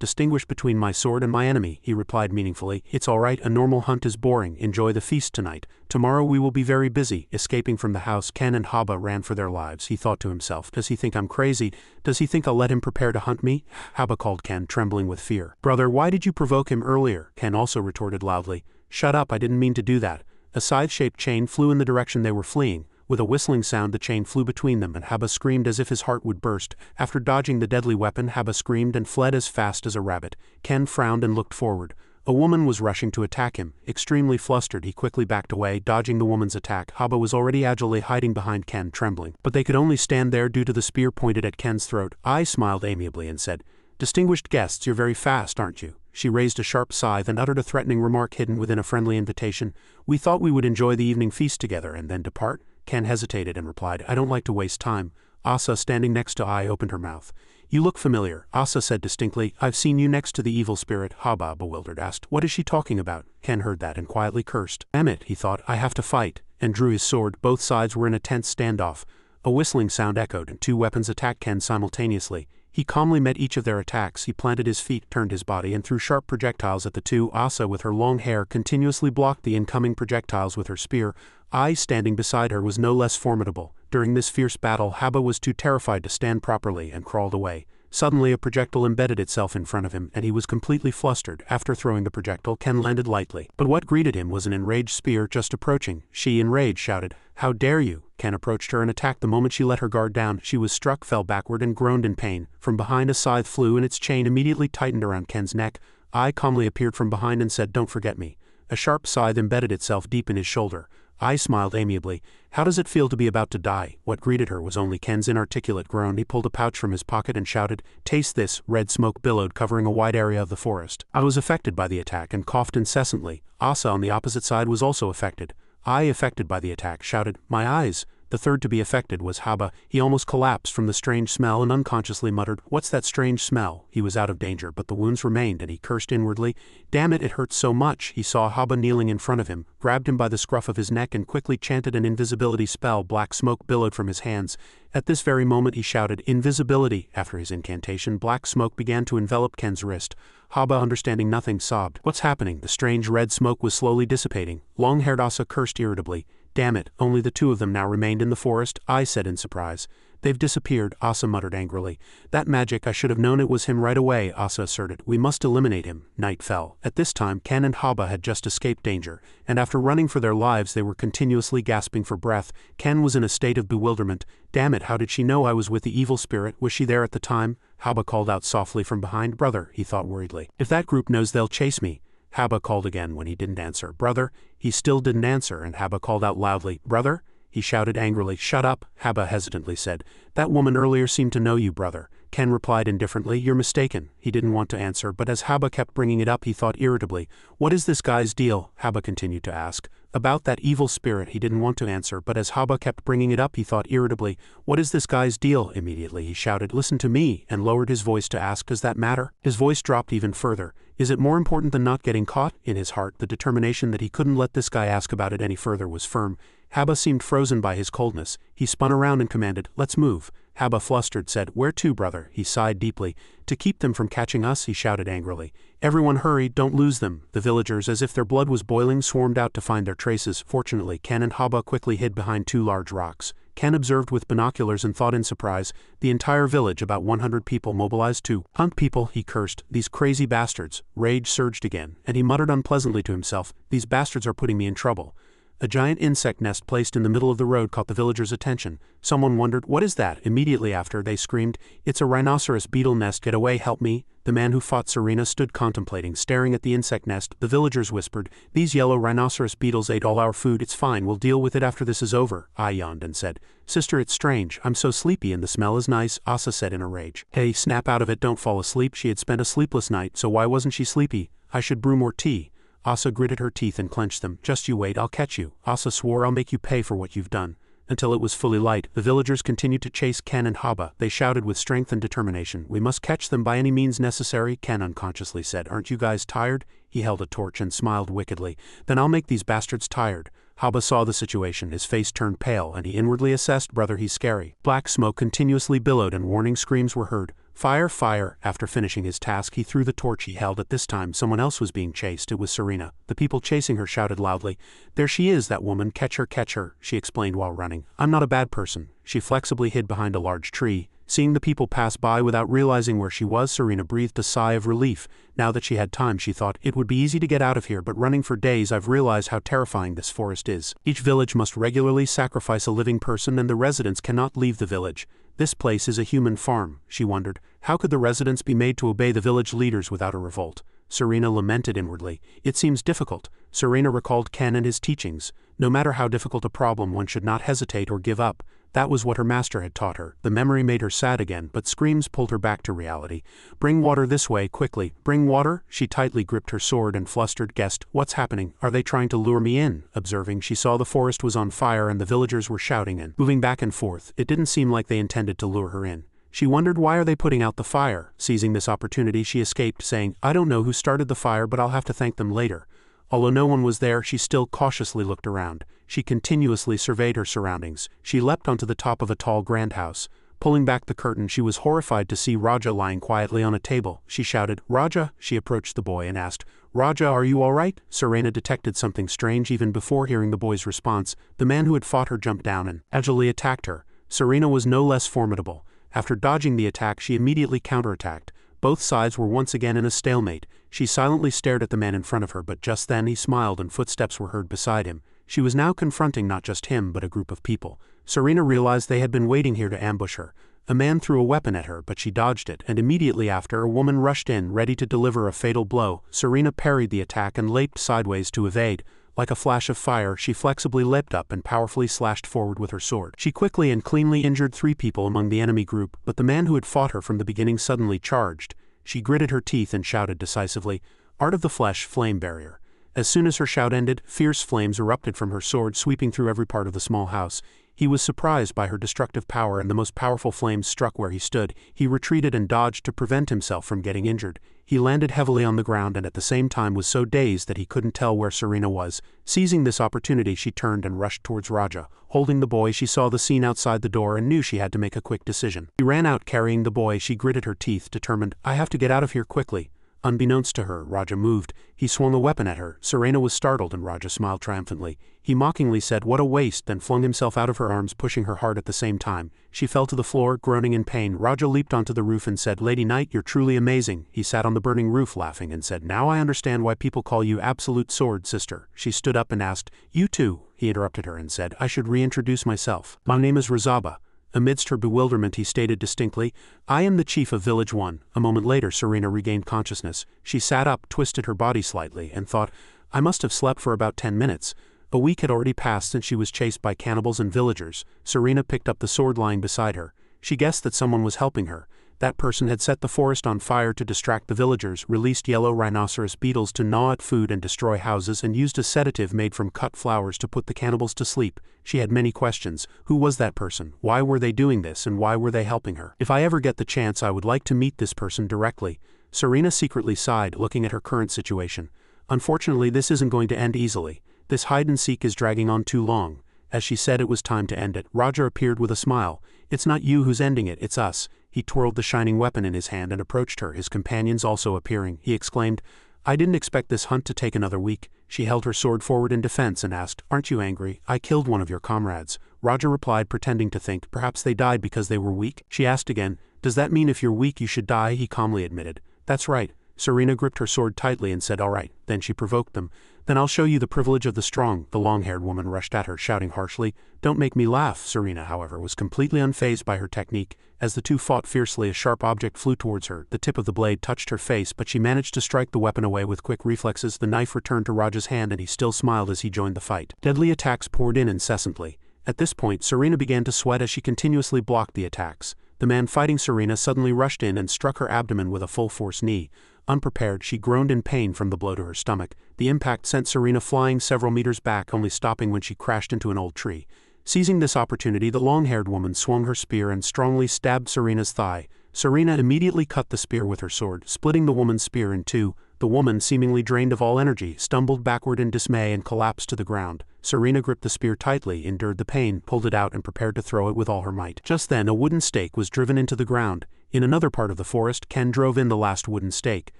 distinguish between my sword and my enemy," he replied meaningfully. "It's all right, a normal hunt is boring. Enjoy the feast tonight. Tomorrow we will be very busy." Escaping from the house, Ken and Haba ran for their lives. He thought to himself, "Does he think I'm crazy? Does he think I'll let him prepare to hunt me?" Haba called Ken, trembling with fear. "Brother, why did you provoke him earlier?" Ken also retorted loudly. "Shut up, I didn't mean to do that." A scythe-shaped chain flew in the direction they were fleeing. With a whistling sound, the chain flew between them, and Haba screamed as if his heart would burst. After dodging the deadly weapon, Haba screamed and fled as fast as a rabbit. Ken frowned and looked forward. A woman was rushing to attack him. Extremely flustered, he quickly backed away, dodging the woman's attack. Haba was already agilely hiding behind Ken, trembling. But they could only stand there due to the spear pointed at Ken's throat. I smiled amiably and said, "Distinguished guests, you're very fast, aren't you?" She raised a sharp scythe and uttered a threatening remark hidden within a friendly invitation. "We thought we would enjoy the evening feast together and then depart." Ken hesitated and replied, "I don't like to waste time." Asa, standing next to I, opened her mouth. "You look familiar," Asa said distinctly. "I've seen you next to the evil spirit." Haba, bewildered, asked, "What is she talking about?" Ken heard that and quietly cursed. "Damn it," he thought, "I have to fight," and drew his sword. Both sides were in a tense standoff. A whistling sound echoed, and two weapons attacked Ken simultaneously. He calmly met each of their attacks. He planted his feet, turned his body, and threw sharp projectiles at the two. Asa, with her long hair, continuously blocked the incoming projectiles with her spear. I, standing beside her, was no less formidable. During this fierce battle, Haba was too terrified to stand properly and crawled away. Suddenly a projectile embedded itself in front of him, and he was completely flustered. After throwing the projectile, Ken landed lightly. But what greeted him was an enraged spear just approaching. She, enraged, shouted, "How dare you!" Ken approached her and attacked. The moment she let her guard down, she was struck, fell backward, and groaned in pain. From behind, a scythe flew, and its chain immediately tightened around Ken's neck. I calmly appeared from behind and said, "Don't forget me." A sharp scythe embedded itself deep in his shoulder. I smiled amiably. "How does it feel to be about to die?" What greeted her was only Ken's inarticulate groan. He pulled a pouch from his pocket and shouted, "Taste this." Red smoke billowed, covering a wide area of the forest. I was affected by the attack and coughed incessantly. Asa, on the opposite side, was also affected. I, affected by the attack, shouted, "My eyes!" The third to be affected was Haba. He almost collapsed from the strange smell and unconsciously muttered, "What's that strange smell?" He was out of danger, but the wounds remained, and he cursed inwardly. "Damn it, it hurts so much." He saw Haba kneeling in front of him, grabbed him by the scruff of his neck, and quickly chanted an invisibility spell. Black smoke billowed from his hands. At this very moment he shouted, "Invisibility!" After his incantation, black smoke began to envelop Ken's wrist. Haba, understanding nothing, sobbed. "What's happening?" The strange red smoke was slowly dissipating. Long-haired Asa cursed irritably. "Damn it, only the two of them now remained in the forest," I said in surprise. "They've disappeared," Asa muttered angrily. "That magic, I should have known it was him right away," Asa asserted. "We must eliminate him." Night fell. At this time, Ken and Haba had just escaped danger, and after running for their lives they were continuously gasping for breath. Ken was in a state of bewilderment. "Damn it, how did she know I was with the evil spirit? Was she there at the time?" Haba called out softly from behind. "Brother," he thought worriedly. "If that group knows, they'll chase me." Haba called again when he didn't answer. "Brother?" He still didn't answer, and Haba called out loudly, "Brother?" he shouted angrily. "Shut up," Haba hesitantly said. "That woman earlier seemed to know you, brother." Ken replied indifferently. "You're mistaken." He didn't want to answer, but as Haba kept bringing it up he thought irritably. "What is this guy's deal?" Haba continued to ask. About that evil spirit he didn't want to answer, but as Haba kept bringing it up he thought irritably. "What is this guy's deal?" Immediately he shouted, "Listen to me," and lowered his voice to ask, "Does that matter?" His voice dropped even further. Is it more important than not getting caught? In his heart, the determination that he couldn't let this guy ask about it any further was firm. Haba seemed frozen by his coldness. He spun around and commanded, "Let's move." Haba, flustered, said, "Where to, brother?" He sighed deeply. "To keep them from catching us," he shouted angrily. "Everyone hurry, don't lose them." The villagers, as if their blood was boiling, swarmed out to find their traces. Fortunately, Ken and Haba quickly hid behind two large rocks. Ken observed with binoculars and thought in surprise, the entire village, about 100 people, mobilized to hunt people. He cursed, "These crazy bastards." Rage surged again, and he muttered unpleasantly to himself, "These bastards are putting me in trouble." A giant insect nest placed in the middle of the road caught the villagers' attention. Someone wondered, "What is that?" Immediately after, they screamed, "It's a rhinoceros beetle nest, get away, help me." The man who fought Serena stood contemplating, staring at the insect nest. The villagers whispered, "These yellow rhinoceros beetles ate all our food, it's fine, we'll deal with it after this is over." I yawned and said, "Sister, it's strange, I'm so sleepy and the smell is nice," Asa said in a rage. "Hey, snap out of it, don't fall asleep." She had spent a sleepless night, so why wasn't she sleepy? "I should brew more tea." Asa gritted her teeth and clenched them. "Just you wait, I'll catch you." Asa swore, "I'll make you pay for what you've done." Until it was fully light, the villagers continued to chase Ken and Haba. They shouted with strength and determination, "We must catch them by any means necessary." Ken unconsciously said, "Aren't you guys tired?" He held a torch and smiled wickedly. "Then I'll make these bastards tired." Haba saw the situation, his face turned pale, and he inwardly assessed, "Brother, he's scary." Black smoke continuously billowed and warning screams were heard. "Fire, fire!" After finishing his task, he threw the torch he held. At this time, someone else was being chased. It was Serena. The people chasing her shouted loudly, "There she is, that woman, catch her, catch her," she explained while running. "I'm not a bad person." She flexibly hid behind a large tree. Seeing the people pass by without realizing where she was, Serena breathed a sigh of relief. Now that she had time, she thought, "It would be easy to get out of here, but running for days I've realized how terrifying this forest is. Each village must regularly sacrifice a living person and the residents cannot leave the village. This place is a human farm," she wondered. How could the residents be made to obey the village leaders without a revolt? Serena lamented inwardly. "It seems difficult." Serena recalled Ken and his teachings. No matter how difficult a problem, one should not hesitate or give up. That was what her master had taught her. The memory made her sad again, but screams pulled her back to reality. "Bring water this way, quickly." "Bring water?" She tightly gripped her sword and flustered, guessed, "What's happening? Are they trying to lure me in?" Observing, she saw the forest was on fire and the villagers were shouting and moving back and forth. It didn't seem like they intended to lure her in. She wondered, why are they putting out the fire? Seizing this opportunity, she escaped, saying, "I don't know who started the fire, but I'll have to thank them later." Although no one was there, she still cautiously looked around. She continuously surveyed her surroundings. She leapt onto the top of a tall grand house. Pulling back the curtain, she was horrified to see Raja lying quietly on a table. She shouted, "Raja!" She approached the boy and asked, "Raja, are you all right?" Serena detected something strange even before hearing the boy's response. The man who had fought her jumped down and agilely attacked her. Serena was no less formidable. After dodging the attack, she immediately counterattacked. Both sides were once again in a stalemate. She silently stared at the man in front of her, but just then he smiled and footsteps were heard beside him. She was now confronting not just him, but a group of people. Serena realized they had been waiting here to ambush her. A man threw a weapon at her, but she dodged it, and immediately after, a woman rushed in, ready to deliver a fatal blow. Serena parried the attack and leaped sideways to evade. Like a flash of fire, she flexibly leapt up and powerfully slashed forward with her sword. She quickly and cleanly injured 3 people among the enemy group, but the man who had fought her from the beginning suddenly charged. She gritted her teeth and shouted decisively, "Art of the Flesh, Flame Barrier." As soon as her shout ended, fierce flames erupted from her sword, sweeping through every part of the small house. He was surprised by her destructive power, and the most powerful flames struck where he stood. He retreated and dodged to prevent himself from getting injured. He landed heavily on the ground and at the same time was so dazed that he couldn't tell where Serena was. Seizing this opportunity, she turned and rushed towards Raja. Holding the boy, she saw the scene outside the door and knew she had to make a quick decision. She ran out carrying the boy. She gritted her teeth, determined, "I have to get out of here quickly." Unbeknownst to her, Raja moved. He swung a weapon at her. Serena was startled and Raja smiled triumphantly. He mockingly said, "What a waste," then flung himself out of her arms, pushing her hard at the same time. She fell to the floor, groaning in pain. Raja leaped onto the roof and said, "Lady Knight, you're truly amazing." He sat on the burning roof laughing and said, "Now I understand why people call you Absolute Sword, sister." She stood up and asked, "You too?" He interrupted her and said, "I should reintroduce myself. My name is Razaba." Amidst her bewilderment, he stated distinctly, "I am the chief of Village 1. A moment later, Serena regained consciousness. She sat up, twisted her body slightly, and thought, "I must have slept for about 10 minutes. A week had already passed since she was chased by cannibals and villagers. Serena picked up the sword lying beside her. She guessed that someone was helping her. That person had set the forest on fire to distract the villagers, released yellow rhinoceros beetles to gnaw at food and destroy houses, and used a sedative made from cut flowers to put the cannibals to sleep. She had many questions. Who was that person? Why were they doing this, and why were they helping her? If I ever get the chance, I would like to meet this person directly. Serena secretly sighed, looking at her current situation. Unfortunately, this isn't going to end easily. This hide-and-seek is dragging on too long. As she said it was time to end it, Roger appeared with a smile. It's not you who's ending it, it's us. He twirled the shining weapon in his hand and approached her, his companions also appearing. He exclaimed, I didn't expect this hunt to take another week. She held her sword forward in defense and asked, Aren't you angry? I killed one of your comrades. Roger replied, pretending to think, perhaps they died because they were weak. She asked again, Does that mean if you're weak you should die? He calmly admitted. That's right. Serena gripped her sword tightly and said, All right. Then she provoked them. Then I'll show you the privilege of the strong. The long-haired woman rushed at her, shouting harshly, Don't make me laugh. Serena, however, was completely unfazed by her technique. As the two fought fiercely, a sharp object flew towards her. The tip of the blade touched her face, but she managed to strike the weapon away with quick reflexes. The knife returned to Roger's hand and he still smiled as he joined the fight. Deadly attacks poured in incessantly. At this point, Serena began to sweat as she continuously blocked the attacks. The man fighting Serena suddenly rushed in and struck her abdomen with a full-force knee. Unprepared, she groaned in pain from the blow to her stomach. The impact sent Serena flying several meters back, only stopping when she crashed into an old tree. Seizing this opportunity, the long-haired woman swung her spear and strongly stabbed Serena's thigh. Serena immediately cut the spear with her sword, splitting the woman's spear in two. The woman, seemingly drained of all energy, stumbled backward in dismay and collapsed to the ground. Serena gripped the spear tightly, endured the pain, pulled it out and prepared to throw it with all her might. Just then, a wooden stake was driven into the ground. In another part of the forest, Ken drove in the last wooden stake.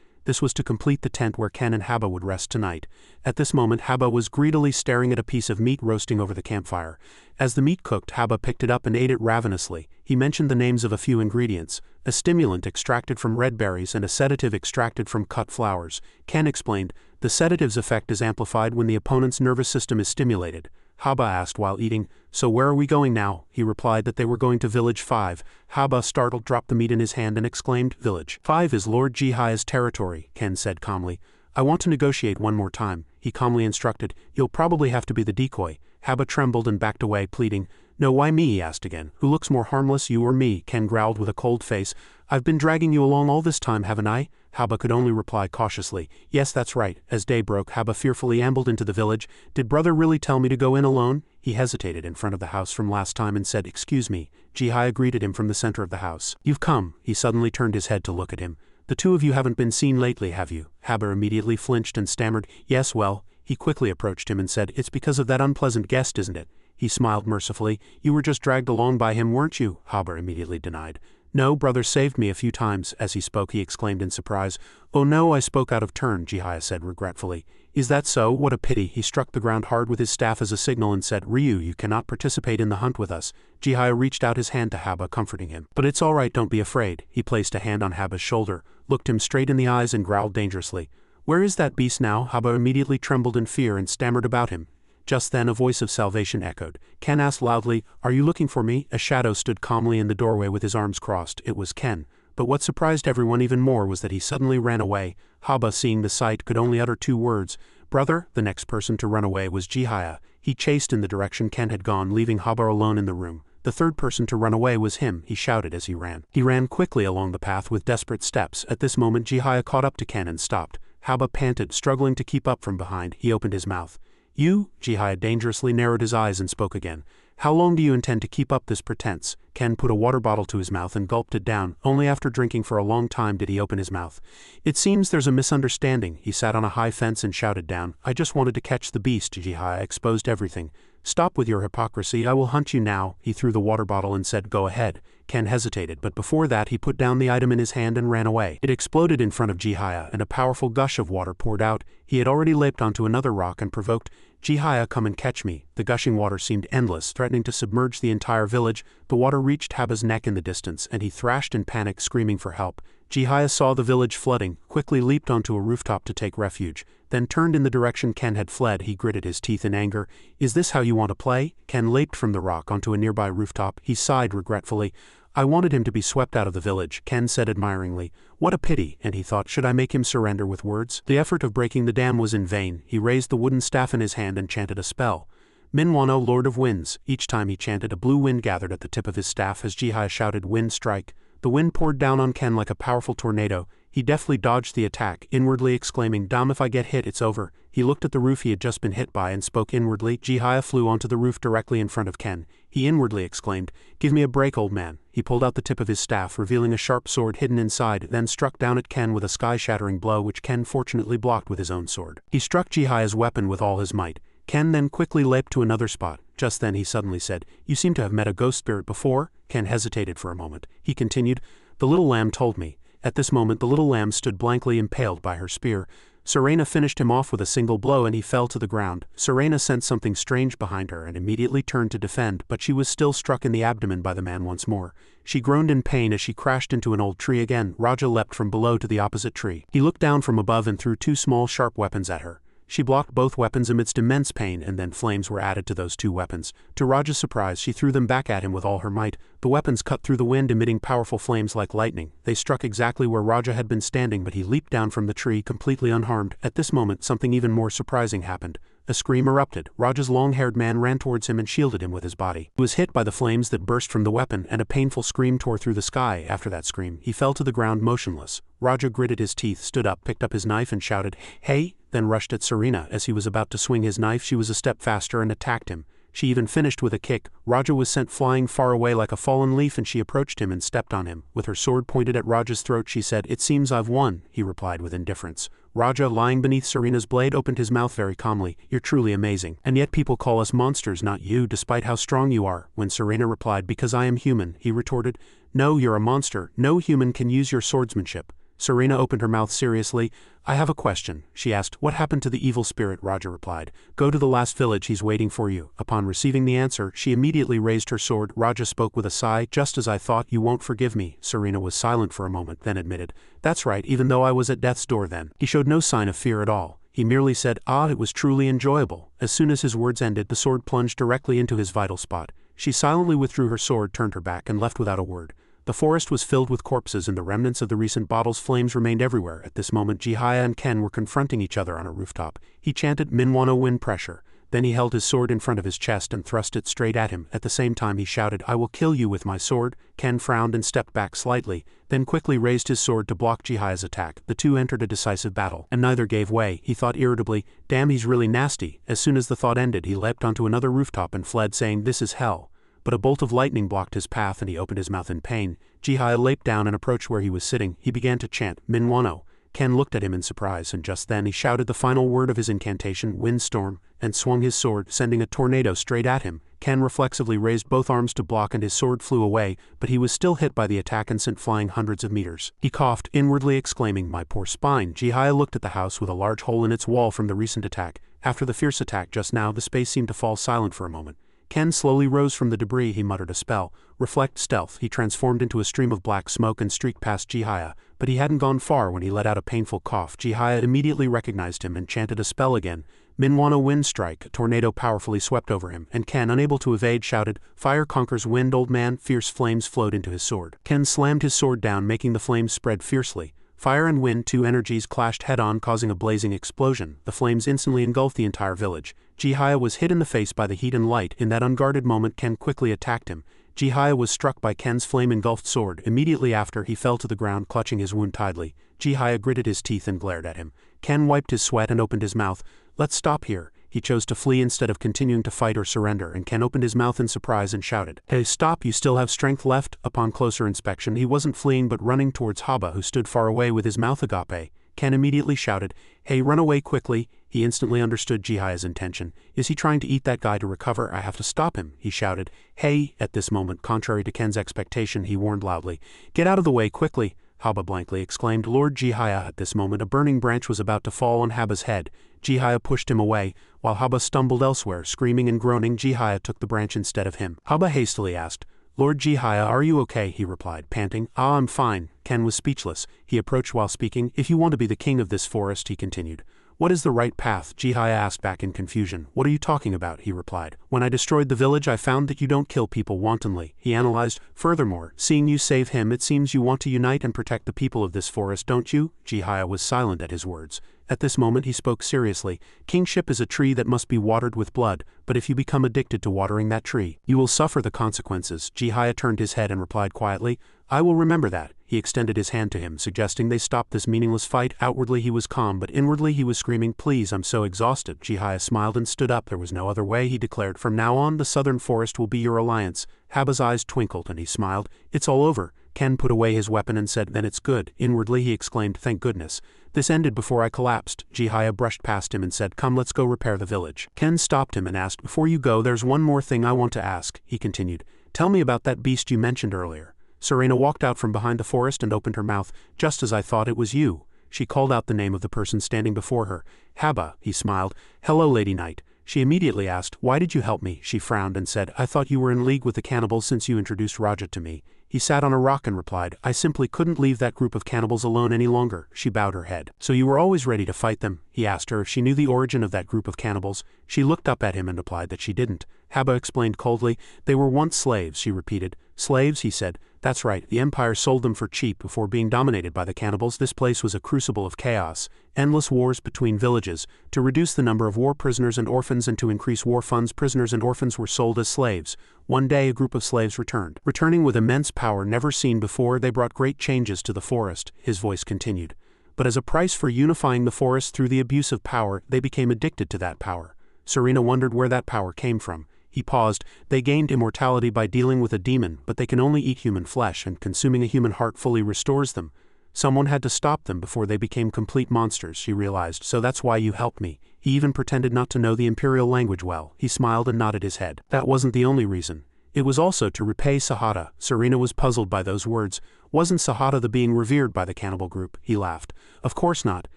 This was to complete the tent where Ken and Haba would rest tonight. At this moment, Haba was greedily staring at a piece of meat roasting over the campfire. As the meat cooked, Haba picked it up and ate it ravenously. He mentioned the names of a few ingredients: a stimulant extracted from red berries and a sedative extracted from cut flowers. Ken explained, the sedative's effect is amplified when the opponent's nervous system is stimulated. Haba asked while eating, So where are we going now? He replied that they were going to Village 5. Haba, startled, dropped the meat in his hand and exclaimed, Village 5 is Lord Jihaya's territory, Ken said calmly. I want to negotiate one more time, he calmly instructed. You'll probably have to be the decoy. Haba trembled and backed away, pleading. No, why me? He asked again. Who looks more harmless, you or me? Ken growled with a cold face. I've been dragging you along all this time, haven't I? Haba could only reply cautiously. Yes, that's right. As day broke, Haba fearfully ambled into the village. Did brother really tell me to go in alone? He hesitated in front of the house from last time and said, Excuse me. Jihaya greeted him from the center of the house. You've come. He suddenly turned his head to look at him. The two of you haven't been seen lately, have you? Haba immediately flinched and stammered, Yes, well. He quickly approached him and said, It's because of that unpleasant guest, isn't it? He smiled mercifully. You were just dragged along by him, weren't you? Haba immediately denied. No, brother saved me a few times. As he spoke, he exclaimed in surprise. Oh no, I spoke out of turn, Jihaya said regretfully. Is that so? What a pity. He struck the ground hard with his staff as a signal and said, Ryu, you cannot participate in the hunt with us. Jihaya reached out his hand to Haba, comforting him. But it's all right, don't be afraid. He placed a hand on Haba's shoulder, looked him straight in the eyes and growled dangerously. Where is that beast now? Haba immediately trembled in fear and stammered about him. Just then a voice of salvation echoed. Ken asked loudly, Are you looking for me? A shadow stood calmly in the doorway with his arms crossed. It was Ken. But what surprised everyone even more was that he suddenly ran away. Haba, seeing the sight, could only utter two words. Brother. The next person to run away was Jihaya. He chased in the direction Ken had gone, leaving Haba alone in the room. The third person to run away was him, he shouted as he ran. He ran quickly along the path with desperate steps. At this moment Jihaya caught up to Ken and stopped. Haba panted, struggling to keep up from behind. He opened his mouth. You? Jihaya dangerously narrowed his eyes and spoke again. How long do you intend to keep up this pretense? Ken put a water bottle to his mouth and gulped it down. Only after drinking for a long time did he open his mouth. It seems there's a misunderstanding. He sat on a high fence and shouted down. I just wanted to catch the beast. Jihaya exposed everything. Stop with your hypocrisy. I will hunt you now. He threw the water bottle and said, Go ahead. Ken hesitated, but before that he put down the item in his hand and ran away. It exploded in front of Jihaya, and a powerful gush of water poured out. He had already leaped onto another rock and provoked, Jihaya, come and catch me. The gushing water seemed endless, threatening to submerge the entire village. The water reached Haba's neck in the distance, and he thrashed in panic, screaming for help. Jihaya saw the village flooding, quickly leaped onto a rooftop to take refuge, then turned in the direction Ken had fled. He gritted his teeth in anger. Is this how you want to play? Ken leaped from the rock onto a nearby rooftop. He sighed regretfully. I wanted him to be swept out of the village, Ken said admiringly. What a pity, and he thought, should I make him surrender with words? The effort of breaking the dam was in vain. He raised the wooden staff in his hand and chanted a spell. Minwano, Lord of Winds. Each time he chanted, a blue wind gathered at the tip of his staff as Jihaya shouted, Wind strike. The wind poured down on Ken like a powerful tornado. He deftly dodged the attack, inwardly exclaiming, Damn, if I get hit, it's over. He looked at the roof he had just been hit by and spoke inwardly. Jihaya flew onto the roof directly in front of Ken. He inwardly exclaimed, Give me a break, old man. He pulled out the tip of his staff, revealing a sharp sword hidden inside, then struck down at Ken with a sky-shattering blow which Ken fortunately blocked with his own sword. He struck Jihaya's weapon with all his might. Ken then quickly leaped to another spot. Just then he suddenly said, You seem to have met a ghost spirit before? Ken hesitated for a moment. He continued, The little lamb told me. At this moment the little lamb stood blankly impaled by her spear. Serena finished him off with a single blow and he fell to the ground. Serena sensed something strange behind her and immediately turned to defend, but she was still struck in the abdomen by the man once more. She groaned in pain as she crashed into an old tree again. Raja leapt from below to the opposite tree. He looked down from above and threw two small sharp weapons at her. She blocked both weapons amidst immense pain, and then flames were added to those two weapons. To Raja's surprise, she threw them back at him with all her might. The weapons cut through the wind, emitting powerful flames like lightning. They struck exactly where Raja had been standing, but he leaped down from the tree completely unharmed. At this moment, something even more surprising happened. A scream erupted. Raja's long-haired man ran towards him and shielded him with his body. He was hit by the flames that burst from the weapon, and a painful scream tore through the sky. After that scream, he fell to the ground motionless. Raja gritted his teeth, stood up, picked up his knife and shouted, Hey! Then rushed at Serena. As he was about to swing his knife, she was a step faster and attacked him. She even finished with a kick. Raja was sent flying far away like a fallen leaf, and she approached him and stepped on him. With her sword pointed at Raja's throat, she said, It seems I've won, he replied with indifference. Raja, lying beneath Serena's blade, opened his mouth very calmly. You're truly amazing. And yet people call us monsters, not you, despite how strong you are. When Serena replied, Because I am human, he retorted, No, you're a monster. No human can use your swordsmanship. Serena opened her mouth seriously. I have a question, she asked. What happened to the evil spirit? Raja replied. Go to the last village, he's waiting for you. Upon receiving the answer, she immediately raised her sword. Raja spoke with a sigh. Just as I thought, you won't forgive me. Serena was silent for a moment, then admitted. That's right, even though I was at death's door then. He showed no sign of fear at all. He merely said, it was truly enjoyable. As soon as his words ended, the sword plunged directly into his vital spot. She silently withdrew her sword, turned her back, and left without a word. The forest was filled with corpses and the remnants of the recent bottles. Flames remained everywhere. At this moment Jihaya and Ken were confronting each other on a rooftop. He chanted Minwano wind pressure. Then he held his sword in front of his chest and thrust it straight at him. At the same time he shouted, I will kill you with my sword. Ken frowned and stepped back slightly, then quickly raised his sword to block Jihaya's attack. The two entered a decisive battle, and neither gave way. He thought irritably, damn, he's really nasty. As soon as the thought ended, he leapt onto another rooftop and fled, saying, This is hell. But a bolt of lightning blocked his path and he opened his mouth in pain. Jihaya leaped down and approached where he was sitting. He began to chant, Minwano. Ken looked at him in surprise, and just then he shouted the final word of his incantation, Windstorm, and swung his sword, sending a tornado straight at him. Ken reflexively raised both arms to block and his sword flew away, but he was still hit by the attack and sent flying hundreds of meters. He coughed, inwardly exclaiming, My poor spine. Jihaya looked at the house with a large hole in its wall from the recent attack. After the fierce attack just now, the space seemed to fall silent for a moment. Ken slowly rose from the debris. He muttered a spell. Reflect stealth. He transformed into a stream of black smoke and streaked past Jihaya, but he hadn't gone far when he let out a painful cough. Jihaya immediately recognized him and chanted a spell again. Minwano wind strike. A tornado powerfully swept over him, and Ken, unable to evade, shouted, Fire conquers wind, old man. Fierce flames flowed into his sword. Ken slammed his sword down, making the flames spread fiercely. Fire and wind, two energies, clashed head-on, causing a blazing explosion. The flames instantly engulfed the entire village. Jihaya was hit in the face by the heat and light. In that unguarded moment, Ken quickly attacked him. Jihaya was struck by Ken's flame-engulfed sword. Immediately after, he fell to the ground, clutching his wound tightly. Jihaya gritted his teeth and glared at him. Ken wiped his sweat and opened his mouth. Let's stop here. He chose to flee instead of continuing to fight or surrender, and Ken opened his mouth in surprise and shouted, Hey, stop, you still have strength left? Upon closer inspection, he wasn't fleeing but running towards Haba, who stood far away with his mouth agape. Ken immediately shouted, Hey, run away quickly. He instantly understood Jihaya's intention. Is he trying to eat that guy to recover? I have to stop him, he shouted. Hey, at this moment, contrary to Ken's expectation, he warned loudly, Get out of the way quickly. Haba blankly exclaimed, Lord Jihaya. At this moment, a burning branch was about to fall on Haba's head. Jihaya pushed him away. While Haba stumbled elsewhere, screaming and groaning, Jihaya took the branch instead of him. Haba hastily asked, Lord Jihaya, are you okay? He replied, panting. I'm fine. Ken was speechless. He approached while speaking. If you want to be the king of this forest, he continued, What is the right path? Jihaya asked back in confusion. What are you talking about? He replied. When I destroyed the village I found that you don't kill people wantonly, he analyzed. Furthermore, seeing you save him it seems you want to unite and protect the people of this forest, don't you? Jihaya was silent at his words. At this moment he spoke seriously. Kingship is a tree that must be watered with blood, but if you become addicted to watering that tree, you will suffer the consequences. Jihaya turned his head and replied quietly, I will remember that. He extended his hand to him, suggesting they stop this meaningless fight. Outwardly he was calm, but inwardly he was screaming, please, I'm so exhausted. Jihaya smiled and stood up. There was no other way, he declared. From now on, the southern forest will be your alliance. Haba's eyes twinkled and he smiled. It's all over. Ken put away his weapon and said, then it's good. Inwardly he exclaimed, thank goodness. This ended before I collapsed. Jihaya brushed past him and said, come, let's go repair the village. Ken stopped him and asked, before you go, there's one more thing I want to ask. He continued, tell me about that beast you mentioned earlier. Serena walked out from behind the forest and opened her mouth. Just as I thought, it was you. She called out the name of the person standing before her. Haba, he smiled. Hello, Lady Knight. She immediately asked, why did you help me? She frowned and said, I thought you were in league with the cannibals since you introduced Raja to me. He sat on a rock and replied, I simply couldn't leave that group of cannibals alone any longer. She bowed her head. So you were always ready to fight them? He asked her if she knew the origin of that group of cannibals. She looked up at him and replied that she didn't. Haba explained coldly, they were once slaves. She repeated. Slaves, he said. That's right, the Empire sold them for cheap before being dominated by the cannibals. This place was a crucible of chaos, endless wars between villages. To reduce the number of war prisoners and orphans and to increase war funds, prisoners and orphans were sold as slaves. One day a group of slaves returned. Returning with immense power never seen before, they brought great changes to the forest. His voice continued. But as a price for unifying the forest through the abuse of power, they became addicted to that power. Serena wondered where that power came from. He paused. They gained immortality by dealing with a demon, but they can only eat human flesh, and consuming a human heart fully restores them. Someone had to stop them before they became complete monsters, she realized, so that's why you helped me. He even pretended not to know the Imperial language well. He smiled and nodded his head. That wasn't the only reason. It was also to repay Sahata. Serena was puzzled by those words. Wasn't Sahata the being revered by the cannibal group? He laughed. Of course not.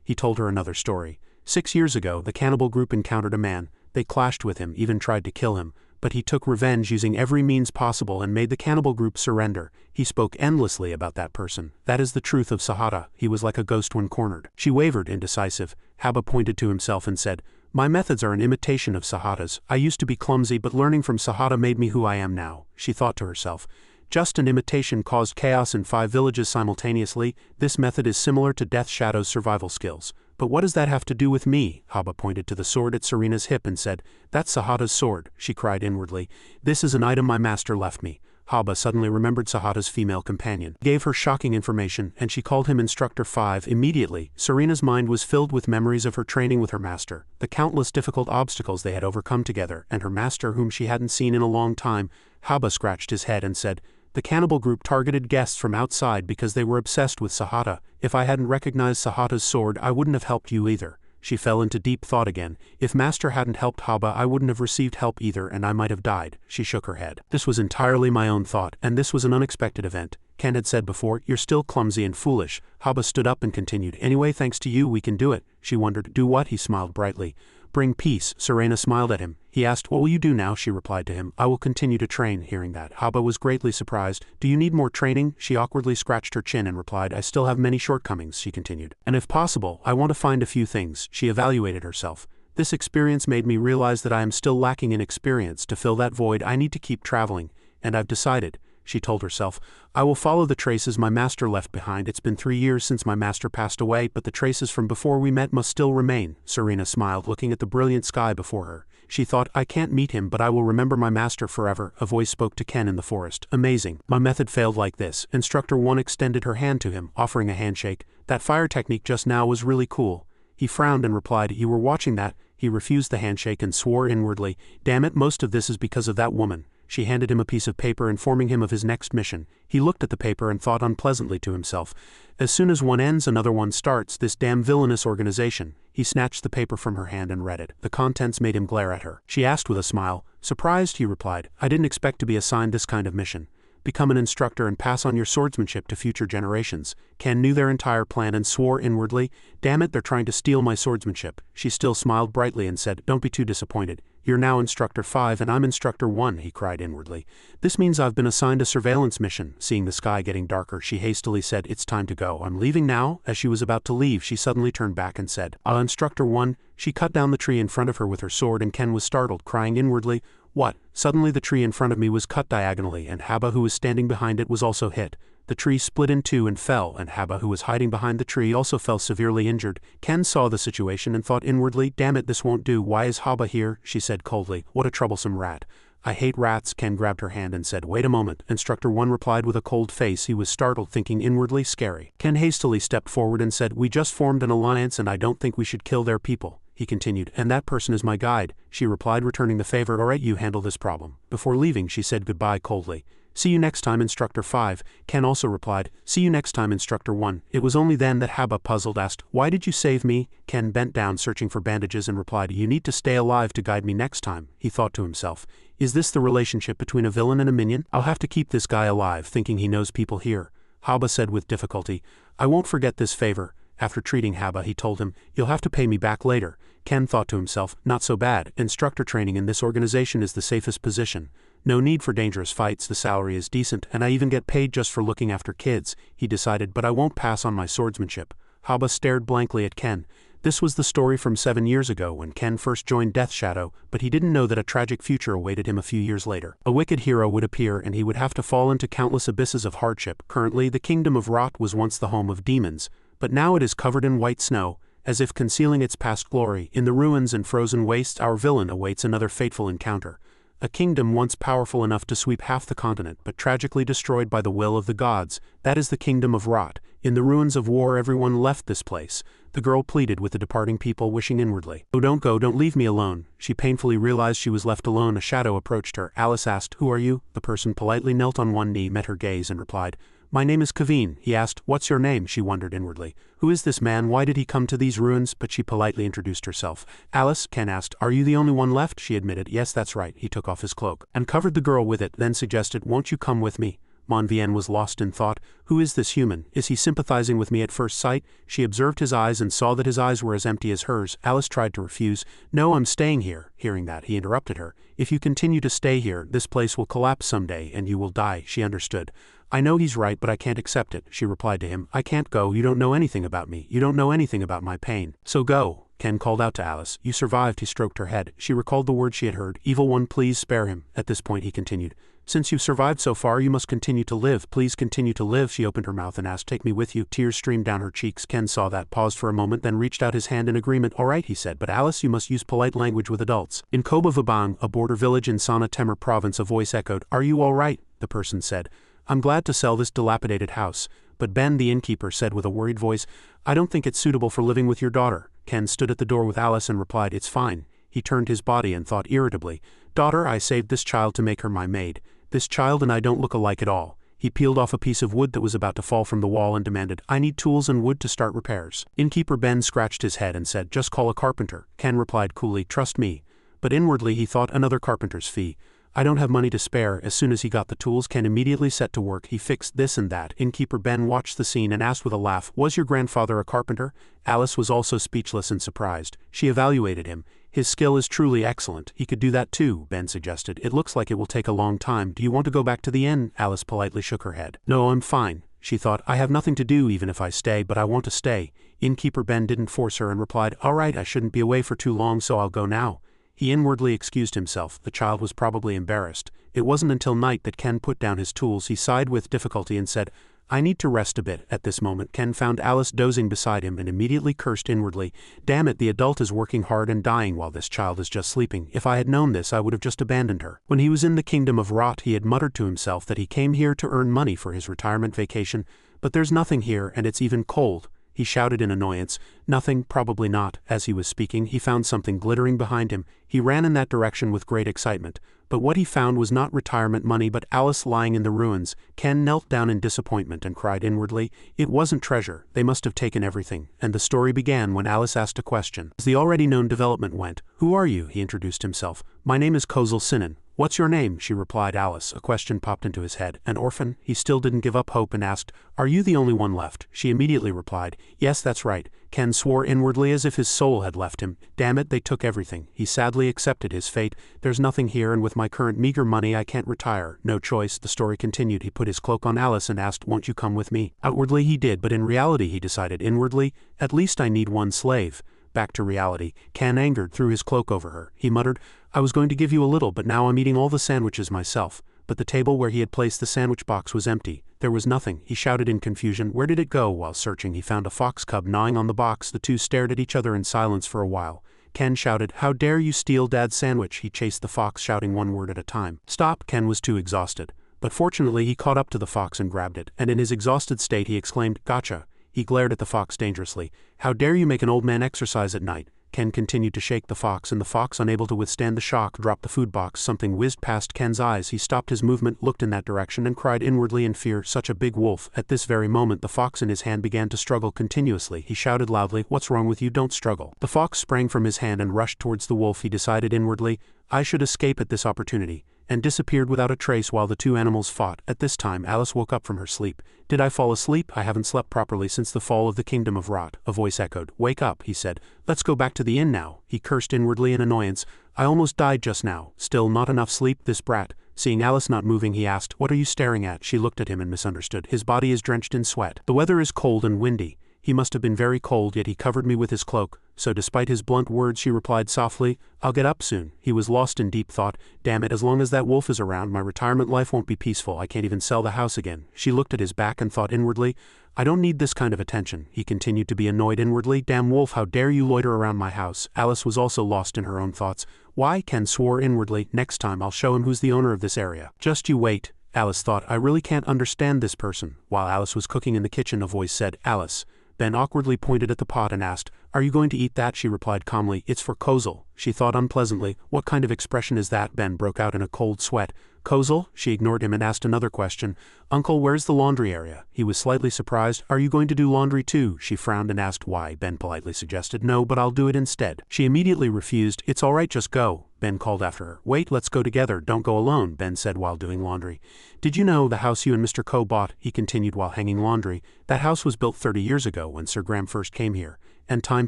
He told her another story. 6 years ago, the cannibal group encountered a man. They clashed with him, even tried to kill him. But he took revenge using every means possible and made the cannibal group surrender. He spoke endlessly about that person. That is the truth of Sahata. He was like a ghost when cornered. She wavered, indecisive. Haba pointed to himself and said, my methods are an imitation of Sahata's. I used to be clumsy, but learning from Sahata made me who I am now. She thought to herself. Just an imitation caused chaos in 5 villages simultaneously. This method is similar to Death Shadow's survival skills. But what does that have to do with me? Haba pointed to the sword at Serena's hip and said, that's Sahata's sword, she cried inwardly. This is an item my master left me. Haba suddenly remembered Sahata's female companion, gave her shocking information, and she called him Instructor 5 immediately. Serena's mind was filled with memories of her training with her master, the countless difficult obstacles they had overcome together, and her master whom she hadn't seen in a long time. Haba scratched his head and said, the cannibal group targeted guests from outside because they were obsessed with Sahata. If I hadn't recognized Sahata's sword, I wouldn't have helped you either. She fell into deep thought again. If Master hadn't helped Haba, I wouldn't have received help either, and I might have died. She shook her head. This was entirely my own thought, and this was an unexpected event. Ken had said before, you're still clumsy and foolish. Haba stood up and continued, anyway, thanks to you, we can do it. She wondered, do what? He smiled brightly. Bring peace. Serena smiled at him. He asked, what will you do now? She replied to him, I will continue to train. Hearing that, Haba was greatly surprised. Do you need more training? She awkwardly scratched her chin and replied, I still have many shortcomings, she continued. And if possible, I want to find a few things. She evaluated herself. This experience made me realize that I am still lacking in experience. To fill that void, I need to keep traveling. And I've decided, she told herself, I will follow the traces my master left behind. It's been 3 years since my master passed away, but the traces from before we met must still remain. Serena smiled, looking at the brilliant sky before her. She thought, I can't meet him, but I will remember my master forever. A voice spoke to Ken in the forest. Amazing. My method failed like this. Instructor 1 extended her hand to him, offering a handshake. That fire technique just now was really cool. He frowned and replied, you were watching that? He refused the handshake and swore inwardly, damn it, most of this is because of that woman. She handed him a piece of paper informing him of his next mission. He looked at the paper and thought unpleasantly to himself, as soon as one ends another one starts, this damn villainous organization. He snatched the paper from her hand and read it. The contents made him glare at her. She asked with a smile. Surprised? He replied. I didn't expect to be assigned this kind of mission. become an instructor and pass on your swordsmanship to future generations. Ken knew their entire plan and swore inwardly, damn it, they're trying to steal my swordsmanship. She still smiled brightly and said, don't be too disappointed. You're now Instructor 5 and I'm Instructor 1, he cried inwardly. This means I've been assigned a surveillance mission. Seeing the sky getting darker, she hastily said, it's time to go. I'm leaving now. As she was about to leave, she suddenly turned back and said, Instructor 1. She cut down the tree in front of her with her sword and Ken was startled, crying inwardly, what? Suddenly the tree in front of me was cut diagonally and Haba, who was standing behind it, was also hit. The tree split in two and fell, and Haba, who was hiding behind the tree, also fell severely injured. Ken saw the situation and thought inwardly, damn it, this won't do. Why is Haba here? She said coldly. What a troublesome rat. I hate rats. Ken grabbed her hand and said, wait a moment. Instructor 1 replied with a cold face. He was startled, thinking inwardly, scary. Ken hastily stepped forward and said, we just formed an alliance and I don't think we should kill their people. He continued, and that person is my guide. She replied, returning the favor. Alright, you handle this problem. Before leaving, she said goodbye coldly. See you next time, Instructor 5. Ken also replied, see you next time, Instructor 1. It was only then that Haba, puzzled, asked, why did you save me? Ken bent down searching for bandages and replied, you need to stay alive to guide me next time. He thought to himself, is this the relationship between a villain and a minion? I'll have to keep this guy alive, thinking he knows people here. Haba said with difficulty, I won't forget this favor. After treating Haba, he told him, you'll have to pay me back later. Ken thought to himself, not so bad. Instructor training in this organization is the safest position. No need for dangerous fights, the salary is decent, and I even get paid just for looking after kids, he decided, but I won't pass on my swordsmanship. Haba stared blankly at Ken. This was the story from 7 years ago when Ken first joined Death Shadow, but he didn't know that a tragic future awaited him a few years later. A wicked hero would appear and he would have to fall into countless abysses of hardship. Currently, the kingdom of Rot was once the home of demons, but now it is covered in white snow, as if concealing its past glory. In the ruins and frozen wastes, our villain awaits another fateful encounter. A kingdom once powerful enough to sweep half the continent, but tragically destroyed by the will of the gods. That is the kingdom of Rot. In the ruins of war, everyone left this place. The girl pleaded with the departing people, wishing inwardly, oh, don't go, don't leave me alone. She painfully realized she was left alone. A shadow approached her. Alice asked, who are you? The person politely knelt on one knee, met her gaze, and replied, my name is Kaveen. He asked, what's your name? She wondered inwardly. Who is this man? Why did he come to these ruins? But she politely introduced herself. Alice, Ken asked, are you the only one left? She admitted, yes, that's right. He took off his cloak and covered the girl with it, then suggested, won't you come with me? Monvienne was lost in thought. Who is this human? Is he sympathizing with me at first sight? She observed his eyes and saw that his eyes were as empty as hers. Alice tried to refuse. No, I'm staying here. Hearing that, he interrupted her. If you continue to stay here, this place will collapse someday and you will die. She understood. I know he's right, but I can't accept it, she replied to him. I can't go. You don't know anything about me. You don't know anything about my pain. So go. Ken called out to Alice. You survived. He stroked her head. She recalled the words she had heard. Evil one, please spare him. At this point he continued. Since you've survived so far, you must continue to live. Please continue to live. She opened her mouth and asked, take me with you. Tears streamed down her cheeks. Ken saw that, paused for a moment, then reached out his hand in agreement. All right, he said, but Alice, you must use polite language with adults. In Koba Vabang, a border village in Sana Temur province, a voice echoed, are you all right? The person said, I'm glad to sell this dilapidated house. But Ben, the innkeeper, said with a worried voice, I don't think it's suitable for living with your daughter. Ken stood at the door with Alice and replied, it's fine. He turned his body and thought irritably, daughter, I saved this child to make her my maid. This child and I don't look alike at all. He peeled off a piece of wood that was about to fall from the wall and demanded, I need tools and wood to start repairs. Innkeeper Ben scratched his head and said, just call a carpenter. Ken replied coolly, trust me. But inwardly he thought, another carpenter's fee. I don't have money to spare. As soon as he got the tools, Ken immediately set to work. He fixed this and that. Innkeeper Ben watched the scene and asked with a laugh, was your grandfather a carpenter? Alice was also speechless and surprised. She evaluated him. His skill is truly excellent. He could do that too, Ben suggested. It looks like it will take a long time. Do you want to go back to the inn? Alice politely shook her head. No, I'm fine. She thought, I have nothing to do even if I stay, but I want to stay. Innkeeper Ben didn't force her and replied, all right, I shouldn't be away for too long, so I'll go now. He inwardly excused himself. The child was probably embarrassed. It wasn't until night that Ken put down his tools. He sighed with difficulty and said, I need to rest a bit. At this moment, Ken found Alice dozing beside him and immediately cursed inwardly. Damn it, the adult is working hard and dying while this child is just sleeping. If I had known this, I would have just abandoned her. When he was in the kingdom of Rot, he had muttered to himself that he came here to earn money for his retirement vacation, but there's nothing here and it's even cold. He shouted in annoyance, nothing, probably not. As he was speaking, he found something glittering behind him. He ran in that direction with great excitement. But what he found was not retirement money but Alice lying in the ruins. Ken knelt down in disappointment and cried inwardly, it wasn't treasure, they must have taken everything. And the story began when Alice asked a question. As the already known development went, who are you? He introduced himself. My name is Kozel Sinan. "What's your name?" she replied. Alice. A question popped into his head. "An orphan?" He still didn't give up hope and asked, "Are you the only one left?" She immediately replied, "Yes, that's right." Ken swore inwardly as if his soul had left him. Damn it, they took everything. He sadly accepted his fate. "There's nothing here, and with my current meager money I can't retire. No choice." The story continued. He put his cloak on Alice and asked, "Won't you come with me?" Outwardly he did, but in reality he decided inwardly, "At least I need one slave." Back to reality. Ken, angered, threw his cloak over her. He muttered, "I was going to give you a little, but now I'm eating all the sandwiches myself." But the table where he had placed the sandwich box was empty. There was nothing. He shouted in confusion, "Where did it go?" While searching, he found a fox cub gnawing on the box. The two stared at each other in silence for a while. Ken shouted, "How dare you steal Dad's sandwich?" He chased the fox, shouting one word at a time. "Stop!" Ken was too exhausted. But fortunately he caught up to the fox and grabbed it, and in his exhausted state he exclaimed, "Gotcha!" He glared at the fox dangerously. "How dare you make an old man exercise at night?" Ken continued to shake the fox, and the fox, unable to withstand the shock, dropped the food box. Something whizzed past Ken's eyes. He stopped his movement, looked in that direction, and cried inwardly in fear, "Such a big wolf." At this very moment the fox in his hand began to struggle continuously. He shouted loudly, "What's wrong with you? Don't struggle." The fox sprang from his hand and rushed towards the wolf. He decided inwardly, "I should escape at this opportunity," and disappeared without a trace while the two animals fought. At this time Alice woke up from her sleep. "Did I fall asleep? I haven't slept properly since the fall of the kingdom of Rot." A voice echoed. "Wake up," he said. "Let's go back to the inn now." He cursed inwardly in annoyance. "I almost died just now. Still not enough sleep, this brat." Seeing Alice not moving, he asked, "What are you staring at?" She looked at him and misunderstood. "His body is drenched in sweat. The weather is cold and windy." He must have been very cold, yet he covered me with his cloak. So despite his blunt words she replied softly, "I'll get up soon." He was lost in deep thought. "Damn it, as long as that wolf is around, my retirement life won't be peaceful. I can't even sell the house again." She looked at his back and thought inwardly, "I don't need this kind of attention." He continued to be annoyed inwardly. "Damn wolf, how dare you loiter around my house." Alice was also lost in her own thoughts. "Why?" Ken swore inwardly. "Next time I'll show him who's the owner of this area." "Just you wait." Alice thought, "I really can't understand this person." While Alice was cooking in the kitchen, a voice said, "Alice." Ben awkwardly pointed at the pot and asked, "Are you going to eat that?" She replied calmly, "It's for Kozel." She thought unpleasantly, "What kind of expression is that?" Ben broke out in a cold sweat. "Kozel?" She ignored him and asked another question. "Uncle, where's the laundry area?" He was slightly surprised. "Are you going to do laundry too?" She frowned and asked why. Ben politely suggested, "No, but I'll do it instead." She immediately refused. "It's all right, just go." Ben called after her. "Wait, let's go together. Don't go alone," Ben said while doing laundry. "Did you know the house you and Mr. Coe bought?" he continued while hanging laundry. "That house was built 30 years ago when Sir Graham first came here. And time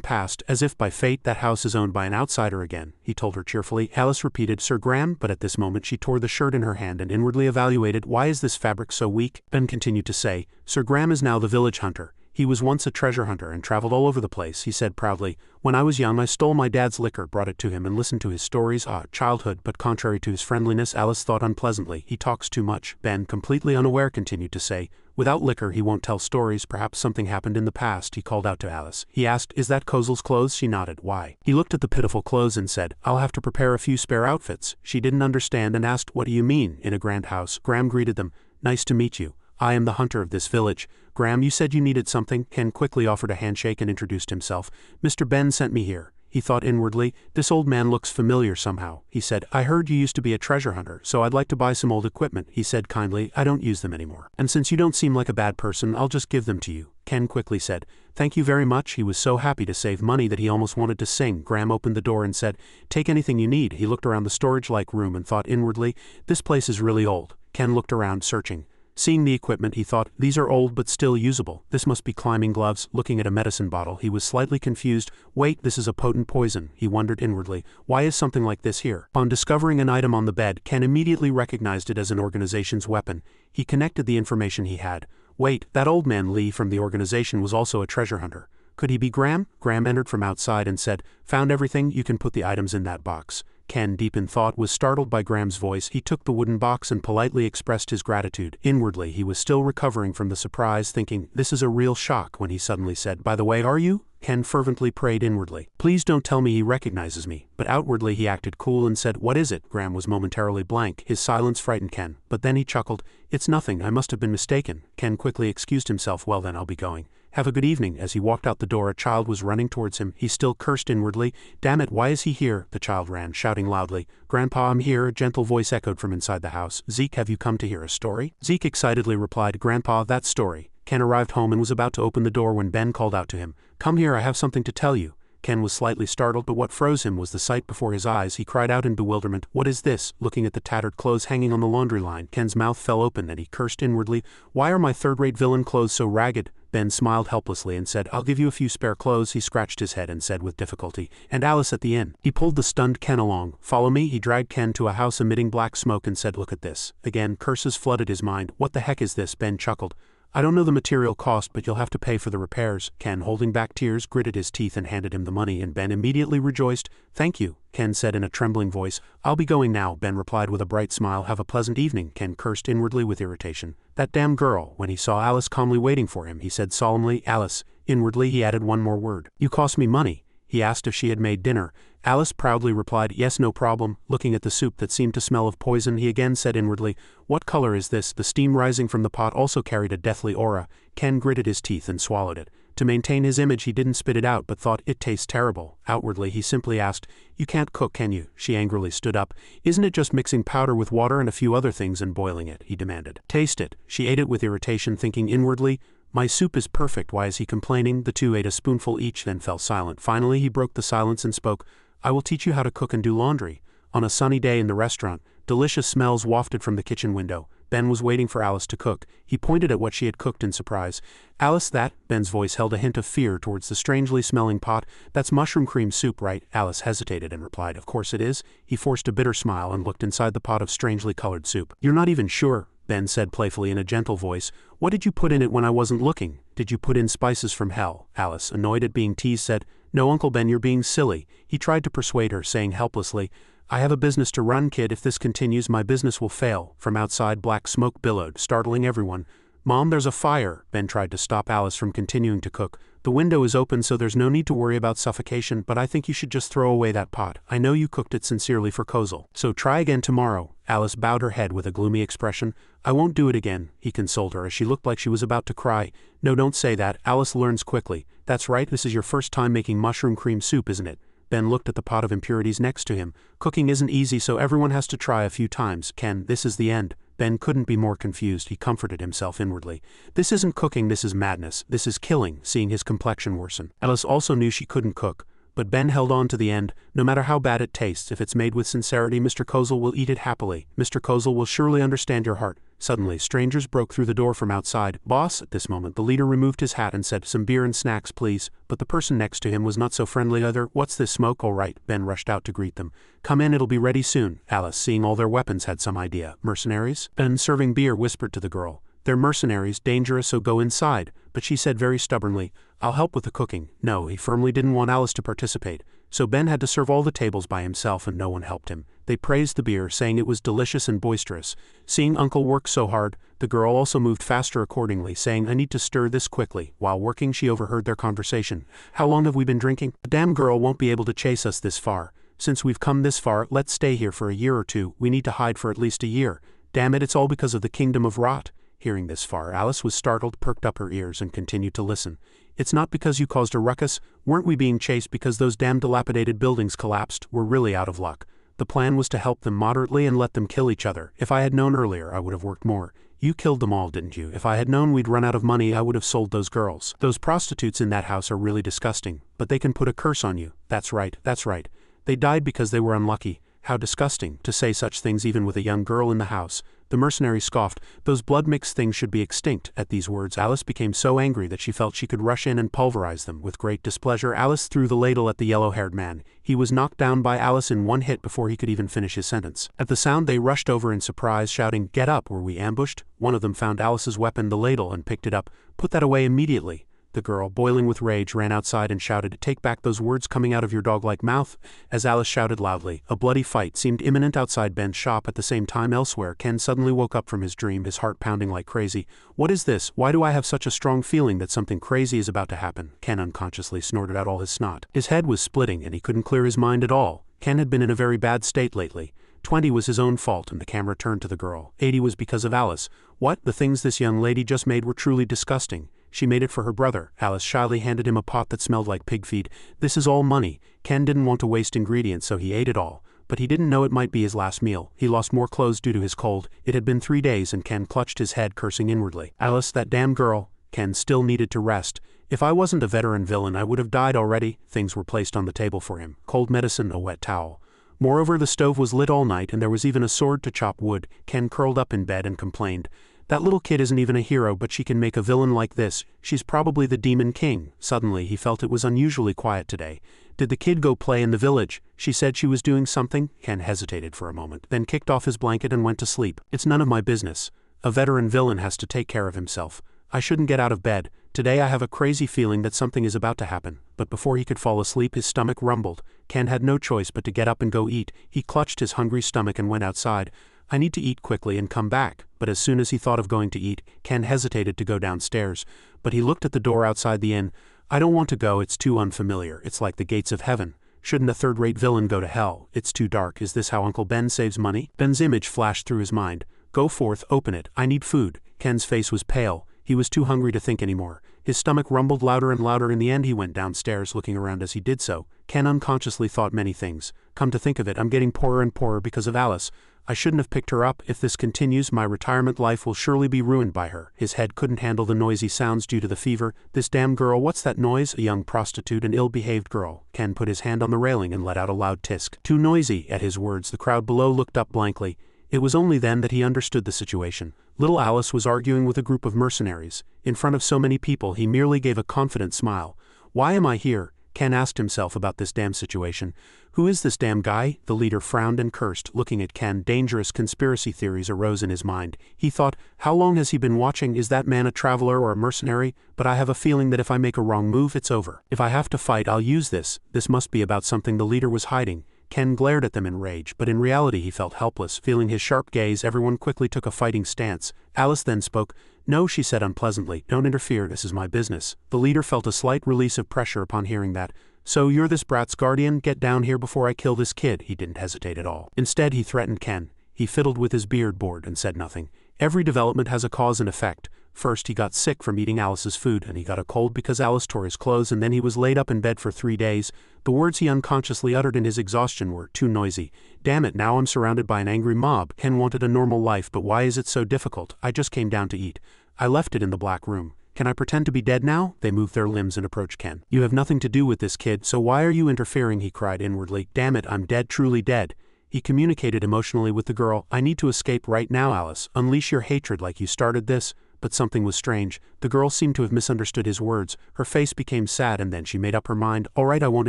passed. As if by fate, that house is owned by an outsider again," he told her cheerfully. Alice repeated, "Sir Graham?" But at this moment she tore the shirt in her hand and inwardly evaluated, "Why is this fabric so weak?" Ben continued to say, "Sir Graham is now the village hunter. He was once a treasure hunter and traveled all over the place," he said proudly. "When I was young I stole my dad's liquor, brought it to him and listened to his stories. Childhood," but contrary to his friendliness, Alice thought unpleasantly, "He talks too much." Ben, completely unaware, continued to say, "Without liquor he won't tell stories. Perhaps something happened in the past." He called out to Alice. He asked, "Is that Kozel's clothes?" She nodded. "Why?" He looked at the pitiful clothes and said, "I'll have to prepare a few spare outfits." She didn't understand and asked, "What do you mean?" In a grand house, Graham greeted them. "Nice to meet you. I am the hunter of this village." "Graham, you said you needed something." Ken quickly offered a handshake and introduced himself. "Mr. Ben sent me here." He thought inwardly, "This old man looks familiar somehow." He said, "I heard you used to be a treasure hunter, so I'd like to buy some old equipment." He said kindly, "I don't use them anymore. And since you don't seem like a bad person, I'll just give them to you." Ken quickly said, "Thank you very much." He was so happy to save money that he almost wanted to sing. Graham opened the door and said, "Take anything you need." He looked around the storage-like room and thought inwardly, "This place is really old." Ken looked around, searching. Seeing the equipment, he thought, "These are old but still usable. This must be climbing gloves." Looking at a medicine bottle, he was slightly confused. "Wait, this is a potent poison." He wondered inwardly, "Why is something like this here?" On discovering an item on the bed, Ken immediately recognized it as an organization's weapon. He connected the information he had. Wait, that old man Lee from the organization was also a treasure hunter. Could he be Graham? Graham entered from outside and said, "Found everything, you can put the items in that box." Ken, deep in thought, was startled by Graham's voice. He took the wooden box and politely expressed his gratitude. Inwardly, he was still recovering from the surprise, thinking, "This is a real shock," when he suddenly said, "By the way, are you?" Ken fervently prayed inwardly, "Please don't tell me he recognizes me." But outwardly he acted cool and said, "What is it?" Graham was momentarily blank. His silence frightened Ken. But then he chuckled, "It's nothing, I must have been mistaken." Ken quickly excused himself. "Well then, I'll be going. Have a good evening." As he walked out the door, a child was running towards him. He still cursed inwardly. "Damn it, why is he here?" The child ran, shouting loudly. "Grandpa, I'm here," a gentle voice echoed from inside the house. "Zeke, have you come to hear a story?" Zeke excitedly replied, "Grandpa, that story." Ken arrived home and was about to open the door when Ben called out to him, "Come here, I have something to tell you." Ken was slightly startled, but what froze him was the sight before his eyes. He cried out in bewilderment, "What is this?" Looking at the tattered clothes hanging on the laundry line, Ken's mouth fell open and he cursed inwardly. "Why are my third-rate villain clothes so ragged?" Ben smiled helplessly and said, "I'll give you a few spare clothes." He scratched his head and said with difficulty, "And Alice at the inn." He pulled the stunned Ken along. "Follow me." He dragged Ken to a house emitting black smoke and said, "Look at this." Again, curses flooded his mind. "What the heck is this?" Ben chuckled. "I don't know the material cost, but you'll have to pay for the repairs." Ken, holding back tears, gritted his teeth and handed him the money, and Ben immediately rejoiced. "Thank you," Ken said in a trembling voice. "I'll be going now," Ben replied with a bright smile. "Have a pleasant evening." Ken cursed inwardly with irritation. "That damn girl." When he saw Alice calmly waiting for him, he said solemnly, "Alice." Inwardly he added one more word. "You cost me money." He asked if she had made dinner. Alice proudly replied, "Yes, no problem." Looking at the soup that seemed to smell of poison, he again said inwardly, "What color is this?" The steam rising from the pot also carried a deathly aura. Ken gritted his teeth and swallowed it. To maintain his image, he didn't spit it out but thought, "It tastes terrible." Outwardly he simply asked, "You can't cook, can you?" She angrily stood up. "Isn't it just mixing powder with water and a few other things and boiling it?" he demanded. "Taste it." She ate it with irritation, thinking inwardly, "My soup is perfect, why is he complaining?" The two ate a spoonful each, then fell silent. Finally he broke the silence and spoke, "I will teach you how to cook and do laundry." On a sunny day in the restaurant, delicious smells wafted from the kitchen window. Ben was waiting for Alice to cook. He pointed at what she had cooked in surprise. "Alice, that?" Ben's voice held a hint of fear towards the strangely smelling pot. "That's mushroom cream soup, right?" Alice hesitated and replied, "Of course it is." He forced a bitter smile and looked inside the pot of strangely colored soup. "You're not even sure," Ben said playfully in a gentle voice. "What did you put in it when I wasn't looking?" "Did you put in spices from hell?" Alice, annoyed at being teased, said, "No, Uncle Ben, you're being silly." He tried to persuade her, saying helplessly, "I have a business to run, kid. If this continues, my business will fail." From outside, black smoke billowed, startling everyone. "Mom, there's a fire." Ben tried to stop Alice from continuing to cook. "The window is open, so there's no need to worry about suffocation, but I think you should just throw away that pot. I know you cooked it sincerely for Kozel. So try again tomorrow." Alice bowed her head with a gloomy expression. "I won't do it again," he consoled her as she looked like she was about to cry. "No, don't say that." Alice learns quickly. "That's right, this is your first time making mushroom cream soup, isn't it?" Ben looked at the pot of impurities next to him. "Cooking isn't easy, so everyone has to try a few times. Ken, this is the end." Ben couldn't be more confused. He comforted himself inwardly. "This isn't cooking, this is madness. This is killing," seeing his complexion worsen. Alice also knew she couldn't cook. But Ben held on to the end. "No matter how bad it tastes, if it's made with sincerity, Mr. Kozel will eat it happily. Mr. Kozel will surely understand your heart." Suddenly, strangers broke through the door from outside. "Boss!" At this moment, the leader removed his hat and said, "Some beer and snacks, please." But the person next to him was not so friendly either. "What's this smoke?" "All right." Ben rushed out to greet them. "Come in, it'll be ready soon." Alice, seeing all their weapons, had some idea. "Mercenaries?" Ben, serving beer, whispered to the girl. "They're mercenaries, dangerous, so go inside." But she said very stubbornly, "I'll help with the cooking." No, he firmly didn't want Alice to participate. So Ben had to serve all the tables by himself and no one helped him. They praised the beer, saying it was delicious and boisterous. Seeing Uncle work so hard, the girl also moved faster accordingly, saying, "I need to stir this quickly." While working, she overheard their conversation. "How long have we been drinking? The damn girl won't be able to chase us this far. Since we've come this far, let's stay here for a year or two. We need to hide for at least a year. Damn it, it's all because of the kingdom of rot." Hearing this far, Alice was startled, perked up her ears, and continued to listen. "It's not because you caused a ruckus. Weren't we being chased because those damn dilapidated buildings collapsed? We're really out of luck. The plan was to help them moderately and let them kill each other. If I had known earlier, I would have worked more. You killed them all, didn't you? If I had known we'd run out of money, I would have sold those girls. Those prostitutes in that house are really disgusting, but they can put a curse on you." "That's right, that's right. They died because they were unlucky." "How disgusting, to say such things even with a young girl in the house." The mercenary scoffed. "Those blood-mixed things should be extinct." At these words, Alice became so angry that she felt she could rush in and pulverize them. With great displeasure, Alice threw the ladle at the yellow-haired man. He was knocked down by Alice in one hit before he could even finish his sentence. At the sound, they rushed over in surprise, shouting, "Get up, were we ambushed?" One of them found Alice's weapon, the ladle, and picked it up. "Put that away immediately." The girl, boiling with rage, ran outside and shouted, "Take back those words coming out of your dog-like mouth." As Alice shouted loudly, a bloody fight seemed imminent outside Ben's shop. At the same time elsewhere, Ken suddenly woke up from his dream, his heart pounding like crazy. "What is this? Why do I have such a strong feeling that something crazy is about to happen?" Ken unconsciously snorted out all his snot. His head was splitting and he couldn't clear his mind at all. Ken had been in a very bad state lately. 20 was his own fault, and the camera turned to the girl. 80 was because of Alice. What? The things this young lady just made were truly disgusting. She made it for her brother. Alice shyly handed him a pot that smelled like pig feed. "This is all money." Ken didn't want to waste ingredients, so he ate it all. But he didn't know it might be his last meal. He lost more clothes due to his cold. It had been 3 days, and Ken clutched his head, cursing inwardly. "Alice, that damn girl." Ken still needed to rest. If I wasn't a veteran villain I would have died already. Things were placed on the table for him, cold medicine, a wet towel. Moreover, the stove was lit all night and there was even a sword to chop wood. Ken curled up in bed and complained. That little kid isn't even a hero, but she can make a villain like this. She's probably the Demon King. Suddenly he felt it was unusually quiet today. Did the kid go play in the village? She said she was doing something. Ken hesitated for a moment, then kicked off his blanket and went to sleep. It's none of my business. A veteran villain has to take care of himself. I shouldn't get out of bed. Today I have a crazy feeling that something is about to happen. But before he could fall asleep his stomach rumbled. Ken had no choice but to get up and go eat. He clutched his hungry stomach and went outside. I need to eat quickly and come back. But as soon as he thought of going to eat, Ken hesitated to go downstairs. But he looked at the door outside the inn. I don't want to go, it's too unfamiliar. It's like the gates of heaven. Shouldn't a third-rate villain go to hell? It's too dark. Is this how Uncle Ben saves money? Ben's image flashed through his mind. Go forth, open it. I need food. Ken's face was pale. He was too hungry to think anymore. His stomach rumbled louder and louder. In the end he went downstairs, looking around as he did so. Ken unconsciously thought many things. Come to think of it, I'm getting poorer and poorer because of Alice. I shouldn't have picked her up. If this continues, my retirement life will surely be ruined by her. His head couldn't handle the noisy sounds due to the fever. This damn girl, what's that noise? A young prostitute, an ill-behaved girl. Ken put his hand on the railing and let out a loud tisk. Too noisy. At his words the crowd below looked up blankly. It was only then that he understood the situation. Little Alice was arguing with a group of mercenaries. In front of so many people he merely gave a confident smile. Why am I here? Ken asked himself about this damn situation. Who is this damn guy? The leader frowned and cursed. Looking at Ken, dangerous conspiracy theories arose in his mind. He thought, how long has he been watching? Is that man a traveler or a mercenary? But I have a feeling that if I make a wrong move it's over. If I have to fight I'll use this. This must be about something the leader was hiding. Ken glared at them in rage, but in reality he felt helpless. Feeling his sharp gaze, everyone quickly took a fighting stance. Alice then spoke. No, she said unpleasantly. Don't interfere, this is my business. The leader felt a slight release of pressure upon hearing that. So you're this brat's guardian? Get down here before I kill this kid. He didn't hesitate at all. Instead he threatened Ken. He fiddled with his beard board and said nothing. Every development has a cause and effect. First he got sick from eating Alice's food, and he got a cold because Alice tore his clothes, and then he was laid up in bed for 3 days. The words he unconsciously uttered in his exhaustion were too noisy. Damn it, now I'm surrounded by an angry mob. Ken wanted a normal life, but why is it so difficult? I just came down to eat. I left it in the black room. Can I pretend to be dead now? They moved their limbs and approached Ken. You have nothing to do with this kid, so why are you interfering? He cried inwardly. Damn it, I'm dead, truly dead. He communicated emotionally with the girl. I need to escape right now, Alice. Unleash your hatred like you started this. But something was strange. The girl seemed to have misunderstood his words. Her face became sad and then she made up her mind. All right, I won't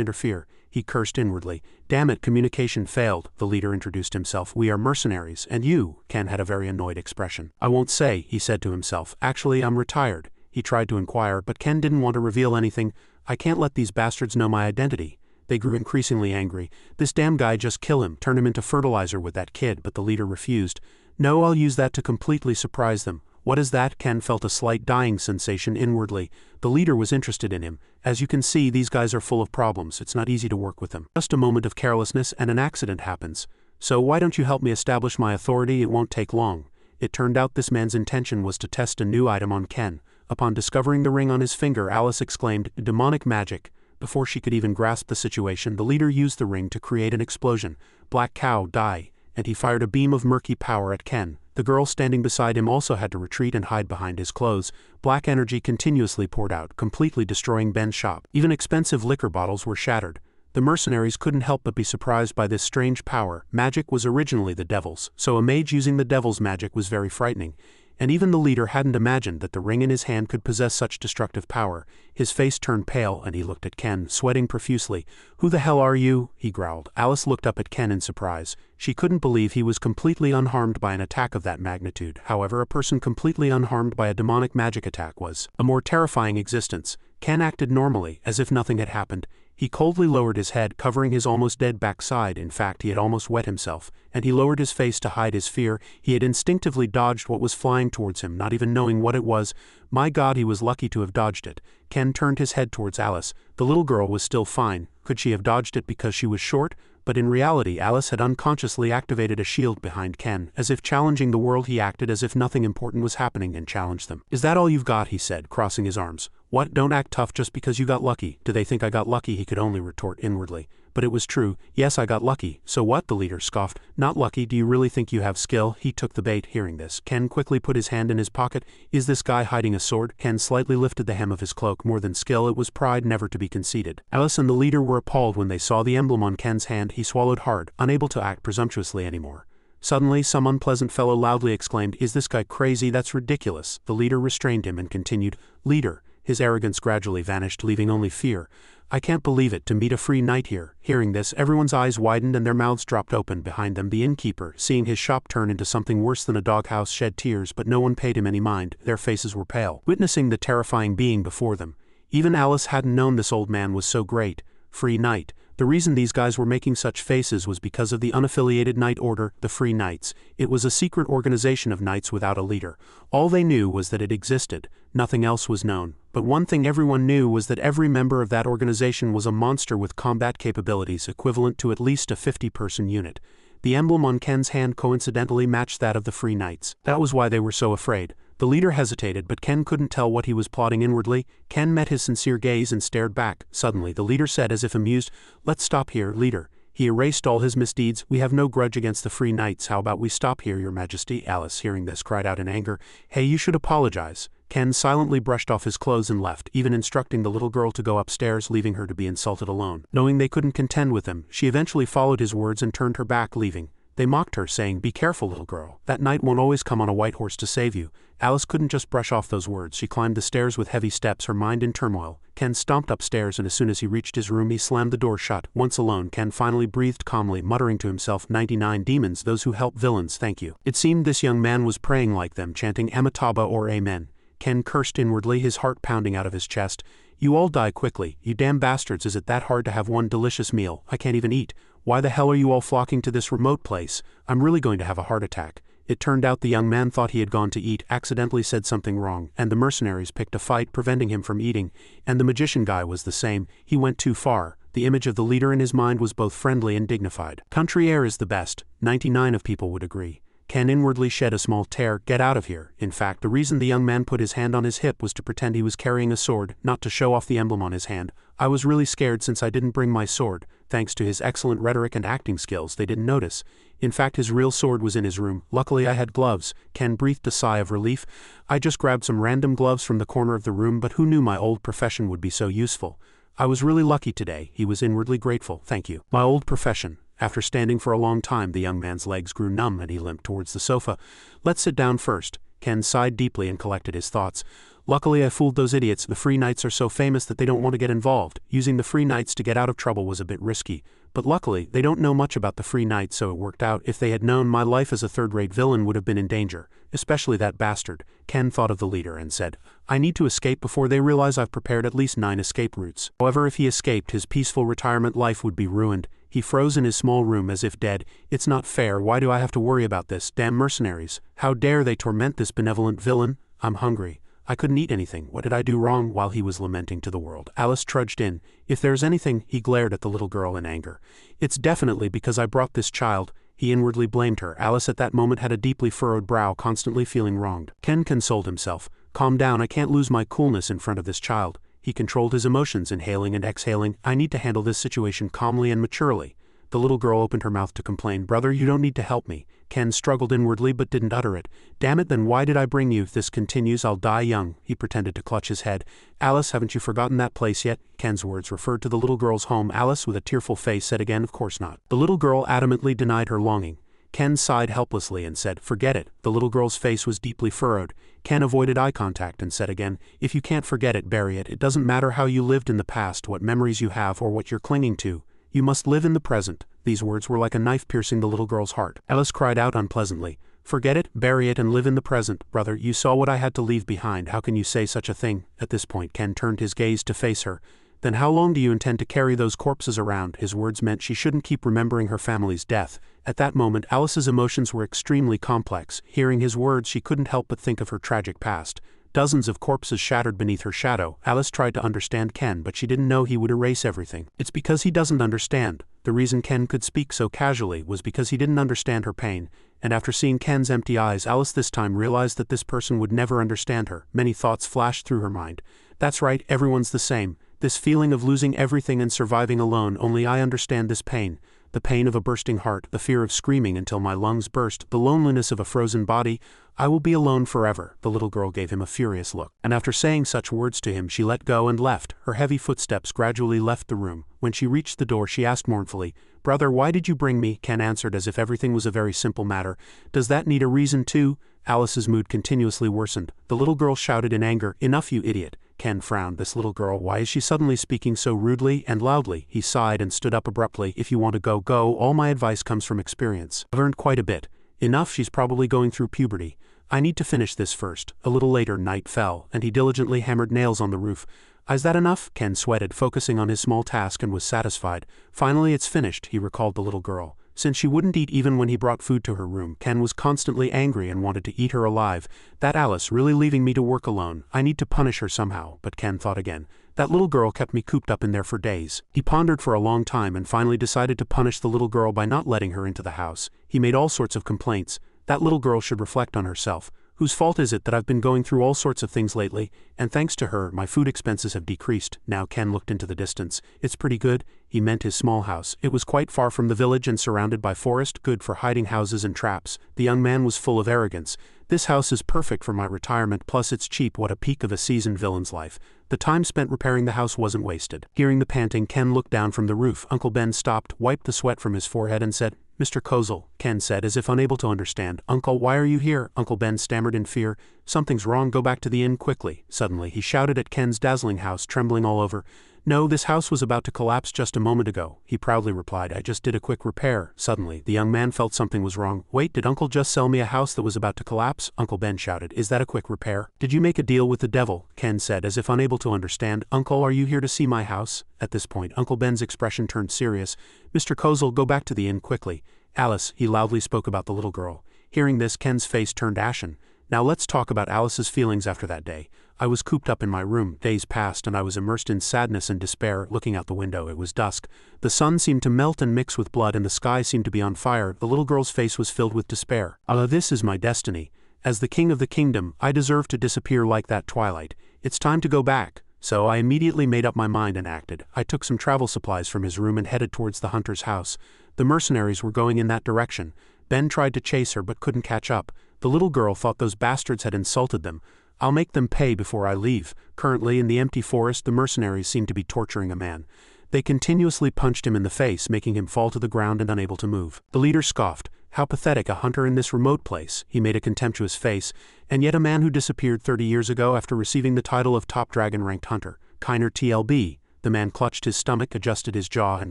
interfere. He cursed inwardly. Damn it, communication failed. The leader introduced himself. We are mercenaries. And you? Ken had a very annoyed expression. I won't say, he said to himself. Actually, I'm retired. He tried to inquire, but Ken didn't want to reveal anything. I can't let these bastards know my identity. They grew increasingly angry. This damn guy, just kill him. Turn him into fertilizer with that kid. But the leader refused. No, I'll use that to completely surprise them. What is that? Ken felt a slight dying sensation inwardly. The leader was interested in him. As you can see, these guys are full of problems. It's not easy to work with them. Just a moment of carelessness and an accident happens. So why don't you help me establish my authority? It won't take long. It turned out this man's intention was to test a new item on Ken. Upon discovering the ring on his finger, Alice exclaimed, demonic magic. Before she could even grasp the situation, the leader used the ring to create an explosion. Black cow, die. And he fired a beam of murky power at Ken. The girl standing beside him also had to retreat and hide behind his clothes. Black energy continuously poured out, completely destroying Ben's shop. Even expensive liquor bottles were shattered. The mercenaries couldn't help but be surprised by this strange power. Magic was originally the devil's, so a mage using the devil's magic was very frightening. And even the leader hadn't imagined that the ring in his hand could possess such destructive power. His face turned pale and he looked at Ken, sweating profusely. Who the hell are you? He growled. Alice looked up at Ken in surprise. She couldn't believe he was completely unharmed by an attack of that magnitude. However, a person completely unharmed by a demonic magic attack was a more terrifying existence. Ken acted normally, as if nothing had happened. He coldly lowered his head, covering his almost dead backside. In fact, he had almost wet himself, and he lowered his face to hide his fear. He had instinctively dodged what was flying towards him, not even knowing what it was. My God, he was lucky to have dodged it. Ken turned his head towards Alice. The little girl was still fine. Could she have dodged it because she was short? But in reality, Alice had unconsciously activated a shield behind Ken. As if challenging the world, he acted as if nothing important was happening and challenged them. Is that all you've got? He said, crossing his arms. What, don't act tough just because you got lucky. Do they think I got lucky? He could only retort inwardly. But it was true. Yes, I got lucky. So what? The leader scoffed. Not lucky. Do you really think you have skill? He took the bait. Hearing this, Ken quickly put his hand in his pocket. Is this guy hiding a sword? Ken slightly lifted the hem of his cloak. More than skill, it was pride, never to be conceited. Alice and the leader were appalled when they saw the emblem on Ken's hand. He swallowed hard, unable to act presumptuously anymore. Suddenly, some unpleasant fellow loudly exclaimed, "Is this guy crazy? That's ridiculous." The leader restrained him and continued, "Leader." His arrogance gradually vanished, leaving only fear. "I can't believe it, to meet a free knight here." Hearing this, everyone's eyes widened and their mouths dropped open. Behind them, the innkeeper, seeing his shop turn into something worse than a doghouse, shed tears, but no one paid him any mind. Their faces were pale, witnessing the terrifying being before them. Even Alice hadn't known this old man was so great. Free knight. The reason these guys were making such faces was because of the unaffiliated knight order, the Free Knights. It was a secret organization of knights without a leader. All they knew was that it existed. Nothing else was known. But one thing everyone knew was that every member of that organization was a monster with combat capabilities equivalent to at least a 50-person unit. The emblem on Ken's hand coincidentally matched that of the Free Knights. That was why they were so afraid. The leader hesitated, but Ken couldn't tell what he was plotting inwardly. Ken met his sincere gaze and stared back. Suddenly, the leader said as if amused, "Let's stop here, leader." He erased all his misdeeds. "We have no grudge against the Free Knights. How about we stop here, your majesty?" Alice, hearing this, cried out in anger, "Hey, you should apologize." Ken silently brushed off his clothes and left, even instructing the little girl to go upstairs, leaving her to be insulted alone. Knowing they couldn't contend with him, she eventually followed his words and turned her back, leaving. They mocked her, saying, "Be careful, little girl. That knight won't always come on a white horse to save you." Alice couldn't just brush off those words. She climbed the stairs with heavy steps, her mind in turmoil. Ken stomped upstairs, and as soon as he reached his room, he slammed the door shut. Once alone, Ken finally breathed calmly, muttering to himself, 99 demons, those who help villains, thank you." It seemed this young man was praying like them, chanting Amitabha or Amen. Ken cursed inwardly, his heart pounding out of his chest. "You all die quickly, you damn bastards. Is it that hard to have one delicious meal? I can't even eat. Why the hell are you all flocking to this remote place? I'm really going to have a heart attack." It turned out the young man thought he had gone to eat, accidentally said something wrong, and the mercenaries picked a fight, preventing him from eating. And the magician guy was the same. He went too far. The image of the leader in his mind was both friendly and dignified. Country air is the best. 99 of people would agree. Ken inwardly shed a small tear. Get out of here. In fact, the reason the young man put his hand on his hip was to pretend he was carrying a sword, not to show off the emblem on his hand. "I was really scared since I didn't bring my sword." Thanks to his excellent rhetoric and acting skills, they didn't notice. In fact, his real sword was in his room. "Luckily I had gloves." Ken breathed a sigh of relief. "I just grabbed some random gloves from the corner of the room, but who knew my old profession would be so useful? I was really lucky today." He was inwardly grateful. "Thank you." My old profession. After standing for a long time, the young man's legs grew numb and he limped towards the sofa. "Let's sit down first." Ken sighed deeply and collected his thoughts. "Luckily I fooled those idiots. The Free Knights are so famous that they don't want to get involved. Using the Free Knights to get out of trouble was a bit risky. But luckily, they don't know much about the Free Knights, so it worked out. If they had known, my life as a third-rate villain would have been in danger. Especially that bastard." Ken thought of the leader and said, "I need to escape before they realize I've prepared at least 9 escape routes." However, if he escaped, his peaceful retirement life would be ruined. He froze in his small room as if dead. "It's not fair. Why do I have to worry about this? Damn mercenaries. How dare they torment this benevolent villain? I'm hungry. I couldn't eat anything. What did I do wrong?" While he was lamenting to the world, Alice trudged in. "If there's anything," he glared at the little girl in anger. "It's definitely because I brought this child." He inwardly blamed her. Alice at that moment had a deeply furrowed brow, constantly feeling wronged. Ken consoled himself. "Calm down, I can't lose my coolness in front of this child." He controlled his emotions, inhaling and exhaling. "I need to handle this situation calmly and maturely." The little girl opened her mouth to complain. "Brother, you don't need to help me." Ken struggled inwardly but didn't utter it. "Damn it, then why did I bring you? If this continues, I'll die young." He pretended to clutch his head. "Alice, haven't you forgotten that place yet?" Ken's words referred to the little girl's home. Alice, with a tearful face, said again, "Of course not." The little girl adamantly denied her longing. Ken sighed helplessly and said, "Forget it." The little girl's face was deeply furrowed. Ken avoided eye contact and said again, "If you can't forget it, bury it. It doesn't matter how you lived in the past, what memories you have, or what you're clinging to. You must live in the present." These words were like a knife piercing the little girl's heart. Alice cried out unpleasantly, "Forget it, bury it, and live in the present." "Brother, you saw what I had to leave behind. How can you say such a thing?" At this point, Ken turned his gaze to face her. "Then how long do you intend to carry those corpses around?" His words meant she shouldn't keep remembering her family's death. At that moment, Alice's emotions were extremely complex. Hearing his words, she couldn't help but think of her tragic past. Dozens of corpses shattered beneath her shadow. Alice tried to understand Ken, but she didn't know he would erase everything. "It's because he doesn't understand." The reason Ken could speak so casually was because he didn't understand her pain. And after seeing Ken's empty eyes, Alice this time realized that this person would never understand her. Many thoughts flashed through her mind. That's right, everyone's the same. This feeling of losing everything and surviving alone, only I understand this pain. The pain of a bursting heart, the fear of screaming until my lungs burst, the loneliness of a frozen body. I will be alone forever. The little girl gave him a furious look, and after saying such words to him she let go and left. Her heavy footsteps gradually left the room. When she reached the door she asked mournfully, "Brother, why did you bring me?" Ken answered as if everything was a very simple matter. "Does that need a reason too?" Alice's mood continuously worsened. The little girl shouted in anger, "Enough, you idiot." Ken frowned. This little girl, why is she suddenly speaking so rudely and loudly? He sighed and stood up abruptly. "If you want to go, go. All my advice comes from experience. I've earned quite a bit." "Enough, she's probably going through puberty. I need to finish this first." A little later night fell, and he diligently hammered nails on the roof. "Is that enough?" Ken sweated, focusing on his small task, and was satisfied. "Finally it's finished," he recalled the little girl. Since she wouldn't eat even when he brought food to her room, Ken was constantly angry and wanted to eat her alive. That Alice really leaving me to work alone. I need to punish her somehow. But Ken thought again. That little girl kept me cooped up in there for days. He pondered for a long time and finally decided to punish the little girl by not letting her into the house. He made all sorts of complaints. That little girl should reflect on herself. Whose fault is it that I've been going through all sorts of things lately, and thanks to her, my food expenses have decreased. Now Ken looked into the distance. It's pretty good. He meant his small house. It was quite far from the village and surrounded by forest, good for hiding houses and traps. The young man was full of arrogance. "This house is perfect for my retirement, plus it's cheap." What a peak of a seasoned villain's life. The time spent repairing the house wasn't wasted. Hearing the panting, Ken looked down from the roof. Uncle Ben stopped, wiped the sweat from his forehead and said, "Mr. Kozel," Ken said as if unable to understand. "Uncle, why are you here?" Uncle Ben stammered in fear. "Something's wrong, go back to the inn quickly." Suddenly he shouted at Ken's dazzling house, trembling all over. "No, this house was about to collapse just a moment ago," he proudly replied. "I just did a quick repair." Suddenly, the young man felt something was wrong. "Wait, did Uncle just sell me a house that was about to collapse?" Uncle Ben shouted. "Is that a quick repair?" "Did you make a deal with the devil?" Ken said as if unable to understand. "Uncle, are you here to see my house?" At this point, Uncle Ben's expression turned serious. "Mr. Kozel, go back to the inn quickly." "Alice," he loudly spoke about the little girl. Hearing this, Ken's face turned ashen. "Now let's talk about Alice's feelings after that day. I was cooped up in my room. Days passed and I was immersed in sadness and despair. Looking out the window, it was dusk. The sun seemed to melt and mix with blood and the sky seemed to be on fire. The little girl's face was filled with despair. "Ah, this is my destiny. As the king of the kingdom, I deserve to disappear like that twilight. It's time to go back." So I immediately made up my mind and acted. I took some travel supplies from his room and headed towards the hunter's house. The mercenaries were going in that direction. Ben tried to chase her but couldn't catch up. The little girl thought those bastards had insulted them. "I'll make them pay before I leave." Currently, in the empty forest, the mercenaries seemed to be torturing a man. They continuously punched him in the face, making him fall to the ground and unable to move. The leader scoffed. "How pathetic, a hunter in this remote place." He made a contemptuous face. "And yet a man who disappeared 30 years ago after receiving the title of top dragon-ranked hunter. Kiner TLB. The man clutched his stomach, adjusted his jaw, and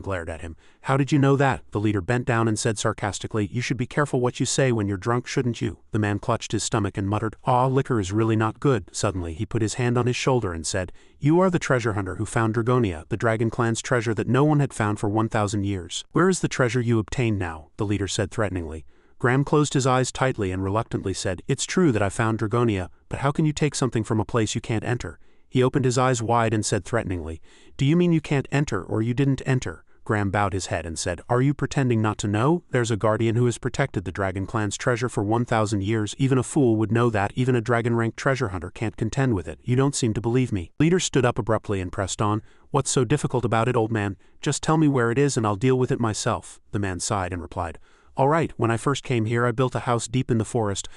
glared at him. "How did you know that?" The leader bent down and said sarcastically, "You should be careful what you say when you're drunk, shouldn't you?" The man clutched his stomach and muttered, "Aw, liquor is really not good." Suddenly he put his hand on his shoulder and said, "You are the treasure hunter who found Dragonia, the dragon clan's treasure that no one had found for 1,000 years. Where is the treasure you obtained now?" The leader said threateningly. Graham closed his eyes tightly and reluctantly said, "It's true that I found Dragonia, but how can you take something from a place you can't enter?" He opened his eyes wide and said threateningly, "Do you mean you can't enter or you didn't enter?" Graham bowed his head and said, "Are you pretending not to know? There's a guardian who has protected the dragon clan's treasure for 1,000 years. Even a fool would know that. Even a dragon-ranked treasure hunter can't contend with it. You don't seem to believe me." Leader stood up abruptly and pressed on. "What's so difficult about it, old man? Just tell me where it is and I'll deal with it myself." The man sighed and replied, "All right, when I first came here I built a house deep in the forest.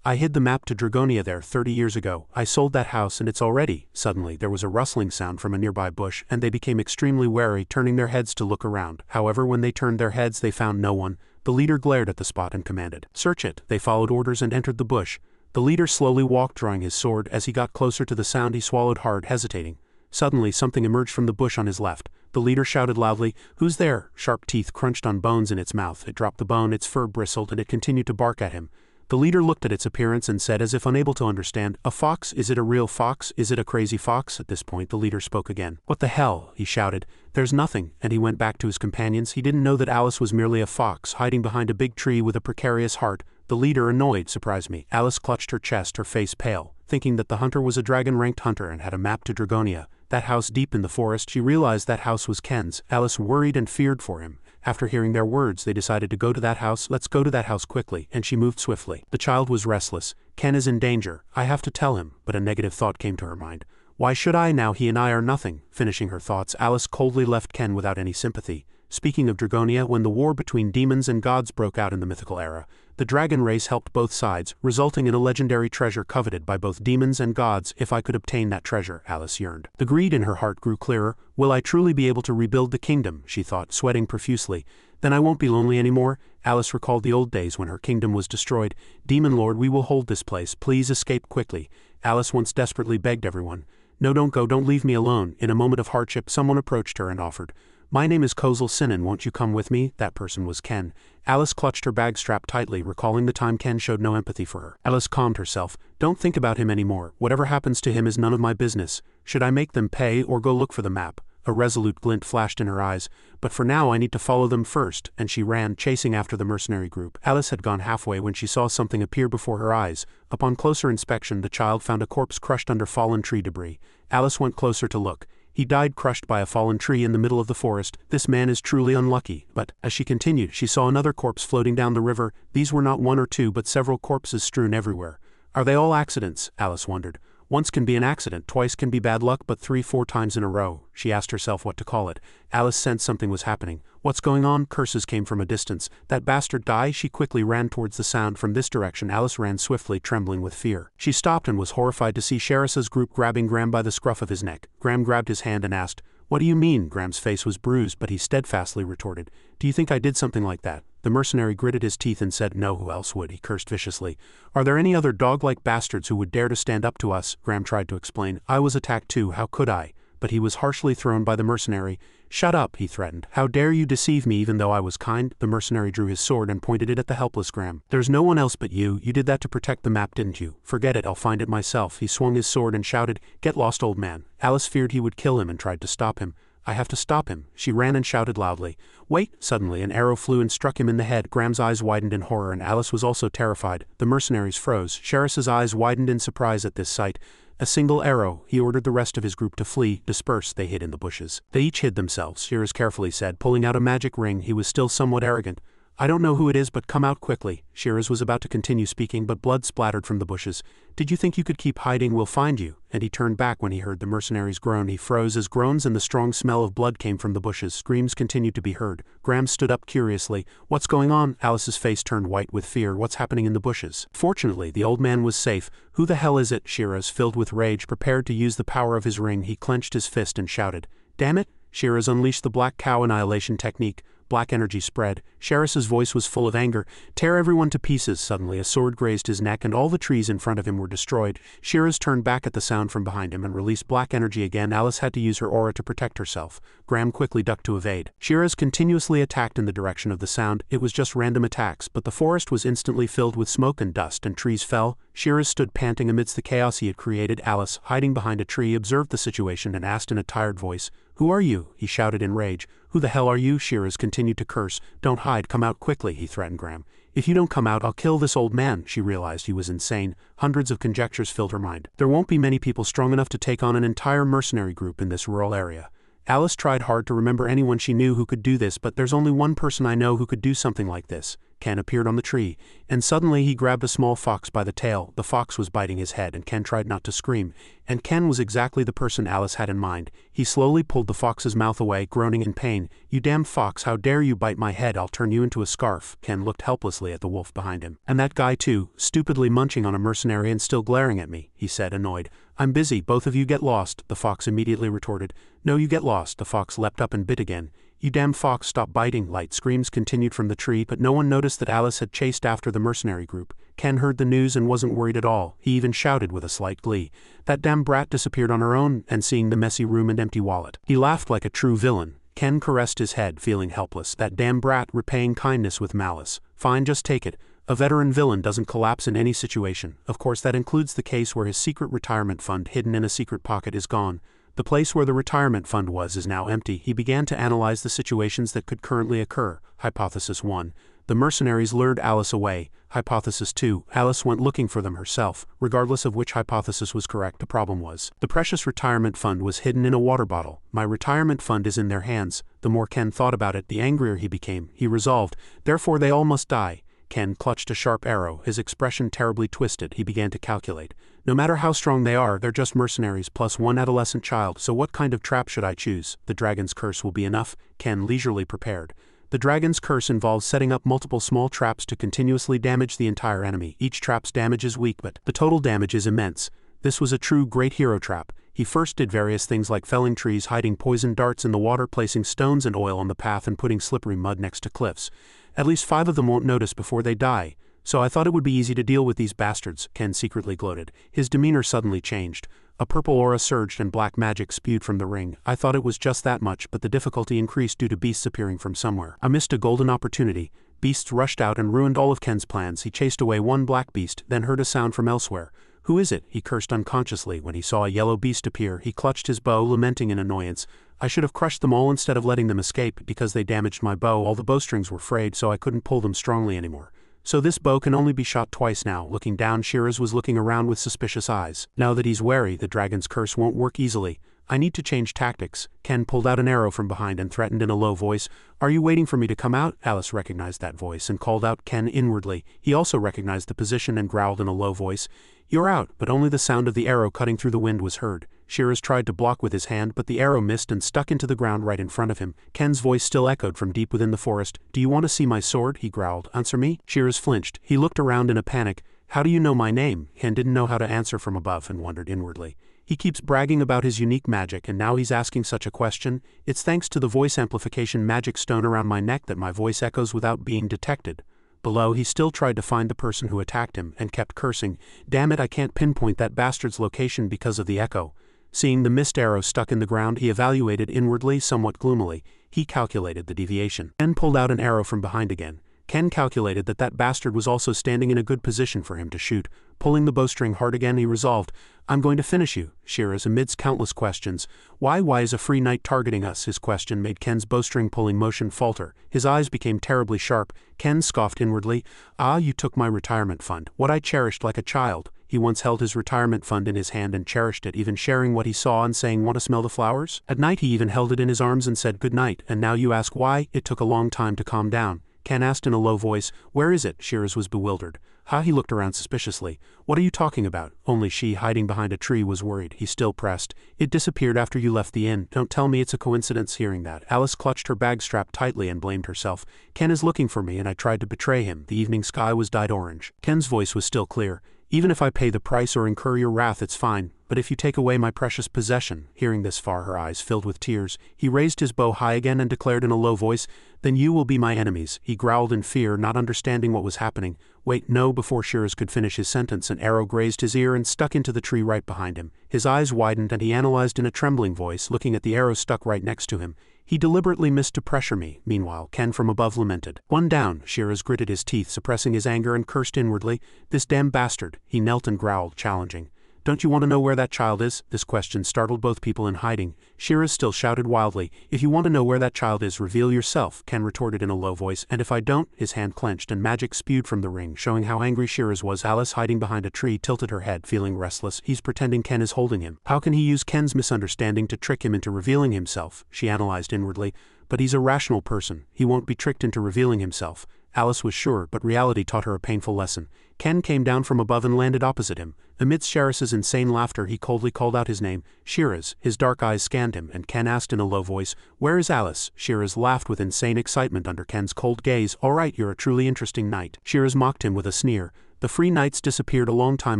I hid the map to Dragonia there 30 years ago. I sold that house and it's already." Suddenly there was a rustling sound from a nearby bush and they became extremely wary, turning their heads to look around. However, when they turned their heads they found no one. The leader glared at the spot and commanded, "Search it." They followed orders and entered the bush. The leader slowly walked, drawing his sword. As he got closer to the sound he swallowed hard, hesitating. Suddenly something emerged from the bush on his left. The leader shouted loudly, "Who's there?" Sharp teeth crunched on bones in its mouth. It dropped the bone, its fur bristled, and it continued to bark at him. The leader looked at its appearance and said as if unable to understand, "A fox? Is it a real fox? Is it a crazy fox?" At this point the leader spoke again. "What the hell?" he shouted. "There's nothing," and he went back to his companions. He didn't know that Alice was merely a fox, hiding behind a big tree with a precarious heart. The leader, annoyed, surprised me. Alice clutched her chest, her face pale, thinking that the hunter was a dragon-ranked hunter and had a map to Dragonia. That house deep in the forest, she realized that house was Ken's. Alice worried and feared for him. After hearing their words, they decided to go to that house. "Let's go to that house quickly," and she moved swiftly. The child was restless. "Ken is in danger. I have to tell him," but a negative thought came to her mind. Why should I now? He and I are nothing. Finishing her thoughts, Alice coldly left Ken without any sympathy. Speaking of Dragonia, when the war between demons and gods broke out in the mythical era, the dragon race helped both sides, resulting in a legendary treasure coveted by both demons and gods. If I could obtain that treasure, Alice yearned. The greed in her heart grew clearer. Will I truly be able to rebuild the kingdom? She thought, sweating profusely. Then I won't be lonely anymore. Alice recalled the old days when her kingdom was destroyed. Demon Lord, we will hold this place. Please escape quickly. Alice once desperately begged everyone. No, don't go, don't leave me alone. In a moment of hardship, someone approached her and offered. My name is Kozel Sinan, won't you come with me? That person was Ken. Alice clutched her bag strap tightly, recalling the time Ken showed no empathy for her. Alice calmed herself. Don't think about him anymore. Whatever happens to him is none of my business. Should I make them pay or go look for the map? A resolute glint flashed in her eyes. But for now I need to follow them first, and she ran, chasing after the mercenary group. Alice had gone halfway when she saw something appear before her eyes. Upon closer inspection, the child found a corpse crushed under fallen tree debris. Alice went closer to look. He died crushed by a fallen tree in the middle of the forest. This man is truly unlucky. But, as she continued, she saw another corpse floating down the river. These were not one or two, but several corpses strewn everywhere. Are they all accidents? Alice wondered. Once can be an accident, twice can be bad luck, but 3-4 times in a row. She asked herself what to call it. Alice sensed something was happening. What's going on? Curses came from a distance. That bastard die? She quickly ran towards the sound from this direction. Alice ran swiftly, trembling with fear. She stopped and was horrified to see Sherisa's group grabbing Graham by the scruff of his neck. Graham grabbed his hand and asked, What do you mean? Graham's face was bruised, but he steadfastly retorted, Do you think I did something like that? The mercenary gritted his teeth and said, No, who else would? He cursed viciously. Are there any other dog-like bastards who would dare to stand up to us? Graham tried to explain. I was attacked too, how could I? But he was harshly thrown by the mercenary. Shut up, he threatened. How dare you deceive me even though I was kind? The mercenary drew his sword and pointed it at the helpless Graham. There's no one else but you. You did that to protect the map, didn't you? Forget it, I'll find it myself. He swung his sword and shouted, Get lost, old man. Alice feared he would kill him and tried to stop him. I have to stop him. She ran and shouted loudly. Wait! Suddenly an arrow flew and struck him in the head. Graham's eyes widened in horror and Alice was also terrified. The mercenaries froze. Sherisa's eyes widened in surprise at this sight. A single arrow. He ordered the rest of his group to flee. Disperse. They hid in the bushes. They each hid themselves, Shiraz carefully said, pulling out a magic ring. He was still somewhat arrogant. I don't know who it is, but come out quickly. Shiraz was about to continue speaking, but blood splattered from the bushes. Did you think you could keep hiding? We'll find you. And he turned back when he heard the mercenaries groan. He froze as groans and the strong smell of blood came from the bushes. Screams continued to be heard. Graham stood up curiously. What's going on? Alice's face turned white with fear. What's happening in the bushes? Fortunately, the old man was safe. Who the hell is it? Shiraz, filled with rage, prepared to use the power of his ring. He clenched his fist and shouted. Damn it! Shiraz unleashed the black cow annihilation technique. Black energy spread. Sherisa's voice was full of anger. Tear everyone to pieces. Suddenly a sword grazed his neck and all the trees in front of him were destroyed. Shiraz turned back at the sound from behind him and released black energy again. Alice had to use her aura to protect herself. Graham quickly ducked to evade. Shiraz continuously attacked in the direction of the sound. It was just random attacks, but the forest was instantly filled with smoke and dust and trees fell. Shiraz stood panting amidst the chaos he had created. Alice, hiding behind a tree, observed the situation and asked in a tired voice, Who are you? He shouted in rage. Who the hell are you? Shiraz continued to curse. Don't hide, come out quickly, he threatened Graham. If you don't come out, I'll kill this old man. She realized he was insane. Hundreds of conjectures filled her mind. There won't be many people strong enough to take on an entire mercenary group in this rural area. Alice tried hard to remember anyone she knew who could do this, but there's only one person I know who could do something like this. Ken appeared on the tree, and suddenly he grabbed a small fox by the tail. The fox was biting his head, and Ken tried not to scream. And Ken was exactly the person Alice had in mind. He slowly pulled the fox's mouth away, groaning in pain. You damn fox, how dare you bite my head? I'll turn you into a scarf. Ken looked helplessly at the wolf behind him. And that guy too, stupidly munching on a mercenary and still glaring at me, he said, annoyed. I'm busy, both of you get lost, the fox immediately retorted. No, you get lost. The fox leapt up and bit again. You damn fox, stop biting. Light screams continued from the tree, but no one noticed that Alice had chased after the mercenary group. Ken heard the news and wasn't worried at all. He even shouted with a slight glee. That damn brat disappeared on her own, and seeing the messy room and empty wallet. He laughed like a true villain. Ken caressed his head, feeling helpless. That damn brat, repaying kindness with malice. Fine, just take it. A veteran villain doesn't collapse in any situation. Of course, that includes the case where his secret retirement fund hidden in a secret pocket is gone. The place where the retirement fund was is now empty. He began to analyze the situations that could currently occur. Hypothesis 1. The mercenaries lured Alice away. Hypothesis 2. Alice went looking for them herself. Regardless of which hypothesis was correct, the problem was, the precious retirement fund was hidden in a water bottle. My retirement fund is in their hands. The more Ken thought about it, the angrier he became. He resolved, therefore they all must die. Ken clutched a sharp arrow, his expression terribly twisted. He began to calculate. No matter how strong they are, they're just mercenaries plus one adolescent child, so what kind of trap should I choose? The dragon's curse will be enough, Ken leisurely prepared. The dragon's curse involves setting up multiple small traps to continuously damage the entire enemy. Each trap's damage is weak, but the total damage is immense. This was a true great hero trap. He first did various things like felling trees, hiding poison darts in the water, placing stones and oil on the path, and putting slippery mud next to cliffs. At least 5 of them won't notice before they die, so I thought it would be easy to deal with these bastards, Ken secretly gloated. His demeanor suddenly changed. A purple aura surged and black magic spewed from the ring. I thought it was just that much, but the difficulty increased due to beasts appearing from somewhere. I missed a golden opportunity. Beasts rushed out and ruined all of Ken's plans. He chased away one black beast, then heard a sound from elsewhere. Who is it? He cursed unconsciously. When he saw a yellow beast appear, he clutched his bow, lamenting in annoyance. I should have crushed them all instead of letting them escape. Because they damaged my bow, all the bowstrings were frayed, so I couldn't pull them strongly anymore. So this bow can only be shot twice now. Looking down, Shiraz was looking around with suspicious eyes. Now that he's wary, the dragon's curse won't work easily. I need to change tactics. Ken pulled out an arrow from behind and threatened in a low voice. Are you waiting for me to come out? Alice recognized that voice and called out Ken inwardly. He also recognized the position and growled in a low voice. You're out, but only the sound of the arrow cutting through the wind was heard. Shiraz tried to block with his hand, but the arrow missed and stuck into the ground right in front of him. Ken's voice still echoed from deep within the forest. Do you want to see my sword? He growled. Answer me? Shiraz flinched. He looked around in a panic. How do you know my name? Ken didn't know how to answer from above and wondered inwardly. He keeps bragging about his unique magic, and now he's asking such a question. It's thanks to the voice amplification magic stone around my neck that my voice echoes without being detected. Below, he still tried to find the person who attacked him, and kept cursing. Damn it, I can't pinpoint that bastard's location because of the echo. Seeing the missed arrow stuck in the ground, he evaluated inwardly, somewhat gloomily. He calculated the deviation. Ken pulled out an arrow from behind again. Ken calculated that that bastard was also standing in a good position for him to shoot. Pulling the bowstring hard again, he resolved, I'm going to finish you. Shiraz, amidst countless questions. Why is a free knight targeting us? His question made Ken's bowstring pulling motion falter. His eyes became terribly sharp. Ken scoffed inwardly. Ah, you took my retirement fund. What I cherished like a child. He once held his retirement fund in his hand and cherished it, even sharing what he saw and saying, want to smell the flowers? At night he even held it in his arms and said good night, and now you ask why? It took a long time to calm down. Ken asked in a low voice, where is it? Shiraz was bewildered. He looked around suspiciously. What are you talking about? Only she, hiding behind a tree, was worried. He still pressed. It disappeared after you left the inn. Don't tell me it's a coincidence. Hearing that, Alice clutched her bag strap tightly and blamed herself. Ken is looking for me and I tried to betray him. The evening sky was dyed orange. Ken's voice was still clear. Even if I pay the price or incur your wrath, it's fine. But if you take away my precious possession. Hearing this far, her eyes filled with tears. He raised his bow high again and declared in a low voice, then you will be my enemies. He growled in fear, not understanding what was happening. Wait, no. Before Shiraz could finish his sentence, an arrow grazed his ear and stuck into the tree right behind him. His eyes widened and he analyzed in a trembling voice, looking at the arrow stuck right next to him. He deliberately missed to pressure me. Meanwhile, Ken from above lamented. One down. Shiraz gritted his teeth, suppressing his anger, and cursed inwardly. This damn bastard. He knelt and growled, challenging. Don't you want to know where that child is? This question startled both people in hiding. Shiraz still shouted wildly. If you want to know where that child is, reveal yourself, Ken retorted in a low voice. And if I don't? His hand clenched and magic spewed from the ring, showing how angry Shiraz was. Alice, hiding behind a tree, tilted her head, feeling restless. He's pretending Ken is holding him. How can he use Ken's misunderstanding to trick him into revealing himself? She analyzed inwardly. But he's a rational person. He won't be tricked into revealing himself. Alice was sure, but reality taught her a painful lesson. Ken came down from above and landed opposite him. Amidst Shiraz's insane laughter, he coldly called out his name, Shiraz. His dark eyes scanned him, and Ken asked in a low voice, where is Alice? Shiraz laughed with insane excitement under Ken's cold gaze. All right, you're a truly interesting knight. Shiraz mocked him with a sneer. The free knights disappeared a long time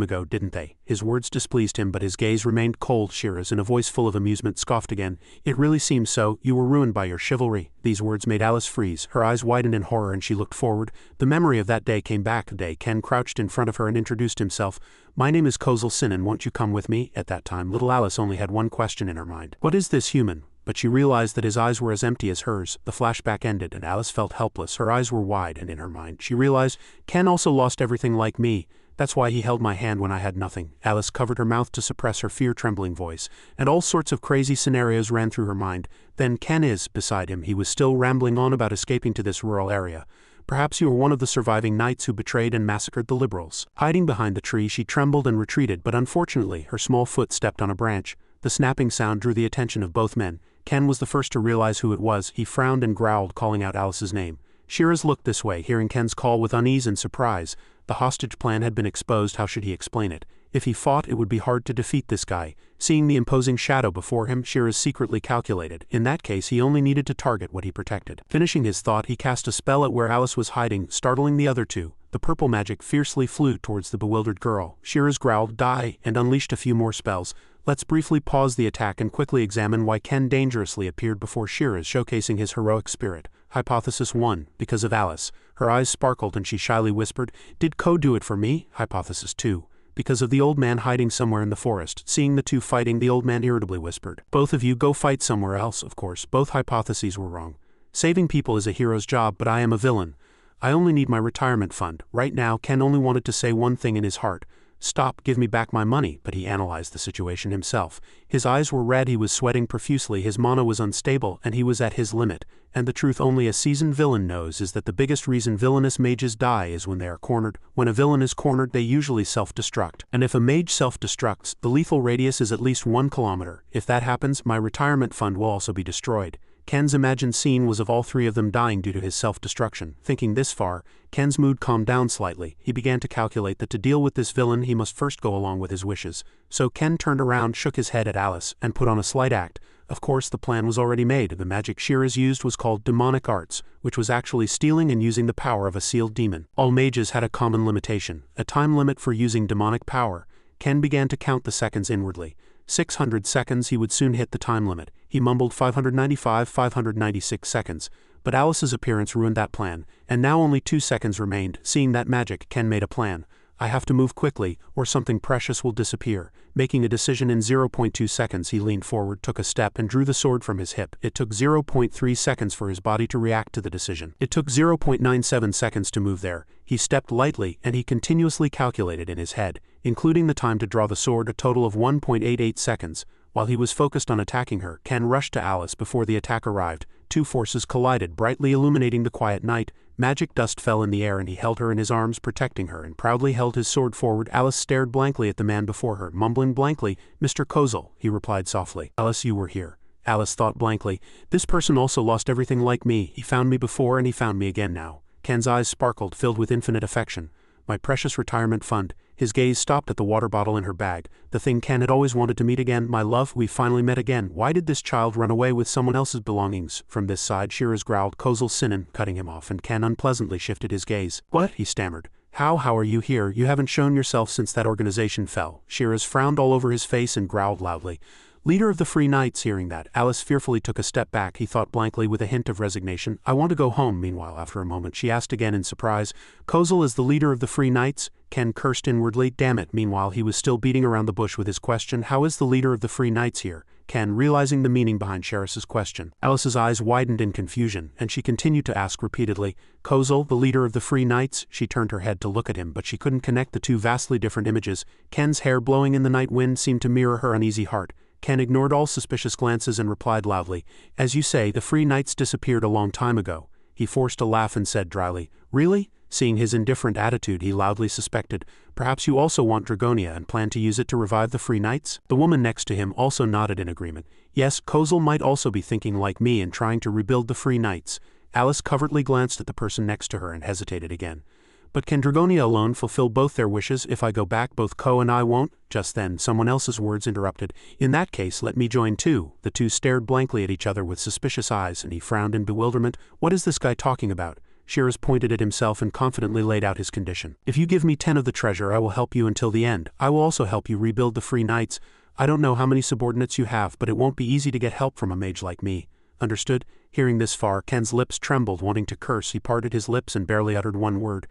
ago, didn't they? His words displeased him, but his gaze remained cold. Shiraz, in a voice full of amusement, scoffed again. It really seems so. You were ruined by your chivalry. These words made Alice freeze. Her eyes widened in horror and she looked forward. The memory of that day came back. The day Ken crouched in front of her and introduced himself. My name is Kozel Sinan, won't you come with me? At that time, little Alice only had one question in her mind. What is this human? But she realized that his eyes were as empty as hers. The flashback ended and Alice felt helpless. Her eyes were wide, and in her mind, she realized, Ken also lost everything like me. That's why he held my hand when I had nothing. Alice covered her mouth to suppress her fear-trembling voice, and all sorts of crazy scenarios ran through her mind. Then Ken is beside him. He was still rambling on about escaping to this rural area. Perhaps you are one of the surviving knights who betrayed and massacred the liberals. Hiding behind the tree, she trembled and retreated, but unfortunately, her small foot stepped on a branch. The snapping sound drew the attention of both men. Ken was the first to realize who it was. He frowned and growled, calling out Alice's name. Shira's looked this way, hearing Ken's call with unease and surprise. The hostage plan had been exposed. How should he explain it? If he fought, it would be hard to defeat this guy. Seeing the imposing shadow before him, Shira secretly calculated. In that case, he only needed to target what he protected. Finishing his thought, he cast a spell at where Alice was hiding, startling the other two. The purple magic fiercely flew towards the bewildered girl. Shira's growled, "Die," and unleashed a few more spells. Let's briefly pause the attack and quickly examine why Ken dangerously appeared before Shira's, showcasing his heroic spirit. Hypothesis 1. Because of Alice. Her eyes sparkled and she shyly whispered, "Did Ko do it for me?" Hypothesis 2. Because of the old man hiding somewhere in the forest. Seeing the two fighting, the old man irritably whispered, "Both of you go fight somewhere else." Of course, both hypotheses were wrong. Saving people is a hero's job, but I am a villain. I only need my retirement fund. Right now, Ken only wanted to say one thing in his heart. "Stop, give me back my money," but he analyzed the situation himself. His eyes were red, he was sweating profusely, his mana was unstable, and he was at his limit. And the truth only a seasoned villain knows is that the biggest reason villainous mages die is when they are cornered. When a villain is cornered, they usually self-destruct. And if a mage self-destructs, the lethal radius is at least 1 kilometer. If that happens, my retirement fund will also be destroyed. Ken's imagined scene was of all three of them dying due to his self-destruction. Thinking this far, Ken's mood calmed down slightly. He began to calculate that to deal with this villain he must first go along with his wishes. So Ken turned around, shook his head at Alice, and put on a slight act. Of course, the plan was already made. The magic Shira's used was called demonic arts, which was actually stealing and using the power of a sealed demon. All mages had a common limitation, a time limit for using demonic power. Ken began to count the seconds inwardly. 600 seconds, he would soon hit the time limit. He mumbled 595, 596 seconds. But Alice's appearance ruined that plan, and now only 2 seconds remained. Seeing that magic, Ken made a plan. I have to move quickly, or something precious will disappear. Making a decision in 0.2 seconds, he leaned forward, took a step, and drew the sword from his hip. It took 0.3 seconds for his body to react to the decision. It took 0.97 seconds to move there. He stepped lightly, and he continuously calculated in his head, including the time to draw the sword, a total of 1.88 seconds. While he was focused on attacking her, Ken rushed to Alice before the attack arrived. Two forces collided, brightly illuminating the quiet night. Magic dust fell in the air and he held her in his arms, protecting her, and proudly held his sword forward. Alice stared blankly at the man before her, mumbling blankly, "Mr. Kozel," he replied softly. "Alice, you were here." Alice thought blankly, "This person also lost everything like me. He found me before and he found me again now." Ken's eyes sparkled, filled with infinite affection. "My precious retirement fund." His gaze stopped at the water bottle in her bag. "The thing Ken had always wanted to meet again. My love, we finally met again. Why did this child run away with someone else's belongings?" From this side, Shira's growled, "Kozel Sinan," cutting him off, and Ken unpleasantly shifted his gaze. "What?" he stammered. How are you here? You haven't shown yourself since that organization fell." Shira's frowned all over his face and growled loudly. "Leader of the Free Knights." Hearing that, Alice fearfully took a step back. He thought blankly with a hint of resignation. "I want to go home." Meanwhile, after a moment, she asked again in surprise, "Kozel is the leader of the Free Knights?" Ken cursed inwardly. Damn it. Meanwhile, he was still beating around the bush with his question. "How is the leader of the Free Knights here?" Ken, realizing the meaning behind Shira's question. Alice's eyes widened in confusion, and she continued to ask repeatedly, "Kozel, the leader of the Free Knights?" She turned her head to look at him, but she couldn't connect the two vastly different images. Ken's hair blowing in the night wind seemed to mirror her uneasy heart. Ken ignored all suspicious glances and replied loudly, "As you say, the Free Knights disappeared a long time ago." He forced a laugh and said dryly, "Really?" Seeing his indifferent attitude, he loudly suspected, "Perhaps you also want Dragonia and plan to use it to revive the Free Knights?" The woman next to him also nodded in agreement. "Yes, Kozel might also be thinking like me and trying to rebuild the Free Knights." Alice covertly glanced at the person next to her and hesitated again. "But can Dragonia alone fulfill both their wishes? If I go back, both Ko and I won't?" Just then, someone else's words interrupted. "In that case, let me join too." The two stared blankly at each other with suspicious eyes, and he frowned in bewilderment. "What is this guy talking about?" Shiras pointed at himself and confidently laid out his condition. "If you give me 10 of the treasure, I will help you until the end. I will also help you rebuild the Free Knights. I don't know how many subordinates you have, but it won't be easy to get help from a mage like me. Understood?" Hearing this far, Ken's lips trembled, wanting to curse. He parted his lips and barely uttered one word.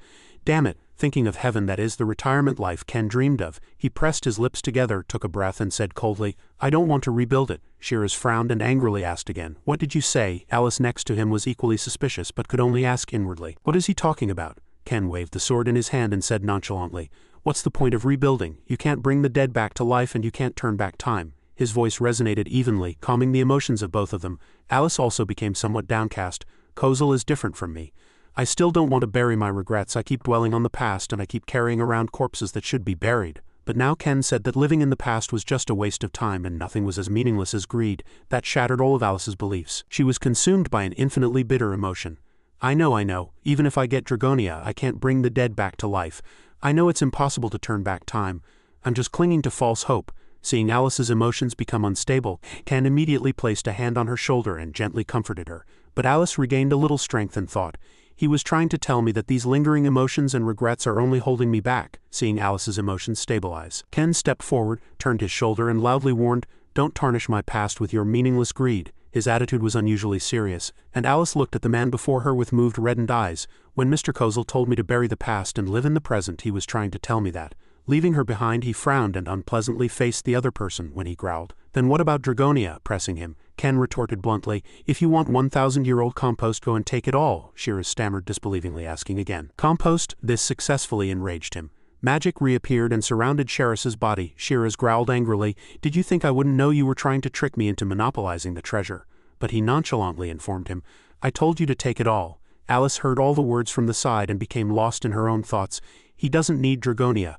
Damn it, thinking of heaven, that is the retirement life Ken dreamed of. He pressed his lips together, took a breath, and said coldly, "I don't want to rebuild it." Shiras frowned and angrily asked again, "What did you say?" Alice next to him was equally suspicious, but could only ask inwardly, "What is he talking about?" Ken waved the sword in his hand and said nonchalantly, "What's the point of rebuilding? You can't bring the dead back to life and you can't turn back time." His voice resonated evenly, calming the emotions of both of them. Alice also became somewhat downcast. "Kozel is different from me. I still don't want to bury my regrets. I keep dwelling on the past and I keep carrying around corpses that should be buried." But now Ken said that living in the past was just a waste of time and nothing was as meaningless as greed. That shattered all of Alice's beliefs. She was consumed by an infinitely bitter emotion. I know. Even if I get Dragonia, I can't bring the dead back to life. I know it's impossible to turn back time. I'm just clinging to false hope." Seeing Alice's emotions become unstable, Ken immediately placed a hand on her shoulder and gently comforted her. But Alice regained a little strength and thought, "He was trying to tell me that these lingering emotions and regrets are only holding me back." Seeing Alice's emotions stabilize, Ken stepped forward, turned his shoulder and loudly warned, "Don't tarnish my past with your meaningless greed." His attitude was unusually serious, and Alice looked at the man before her with moved reddened eyes. "When Mr. Kozel told me to bury the past and live in the present, he was trying to tell me that." Leaving her behind, he frowned and unpleasantly faced the other person when he growled, "Then what about Dragonia?" Pressing him, Ken retorted bluntly, "If you want 1,000-year-old compost, go and take it all." Shiraz stammered disbelievingly, asking again, "Compost?" This successfully enraged him. Magic reappeared and surrounded Shiraz's body. Shiraz growled angrily, "Did you think I wouldn't know you were trying to trick me into monopolizing the treasure?" But he nonchalantly informed him, "I told you to take it all." Alice heard all the words from the side and became lost in her own thoughts. He doesn't need Dragonia.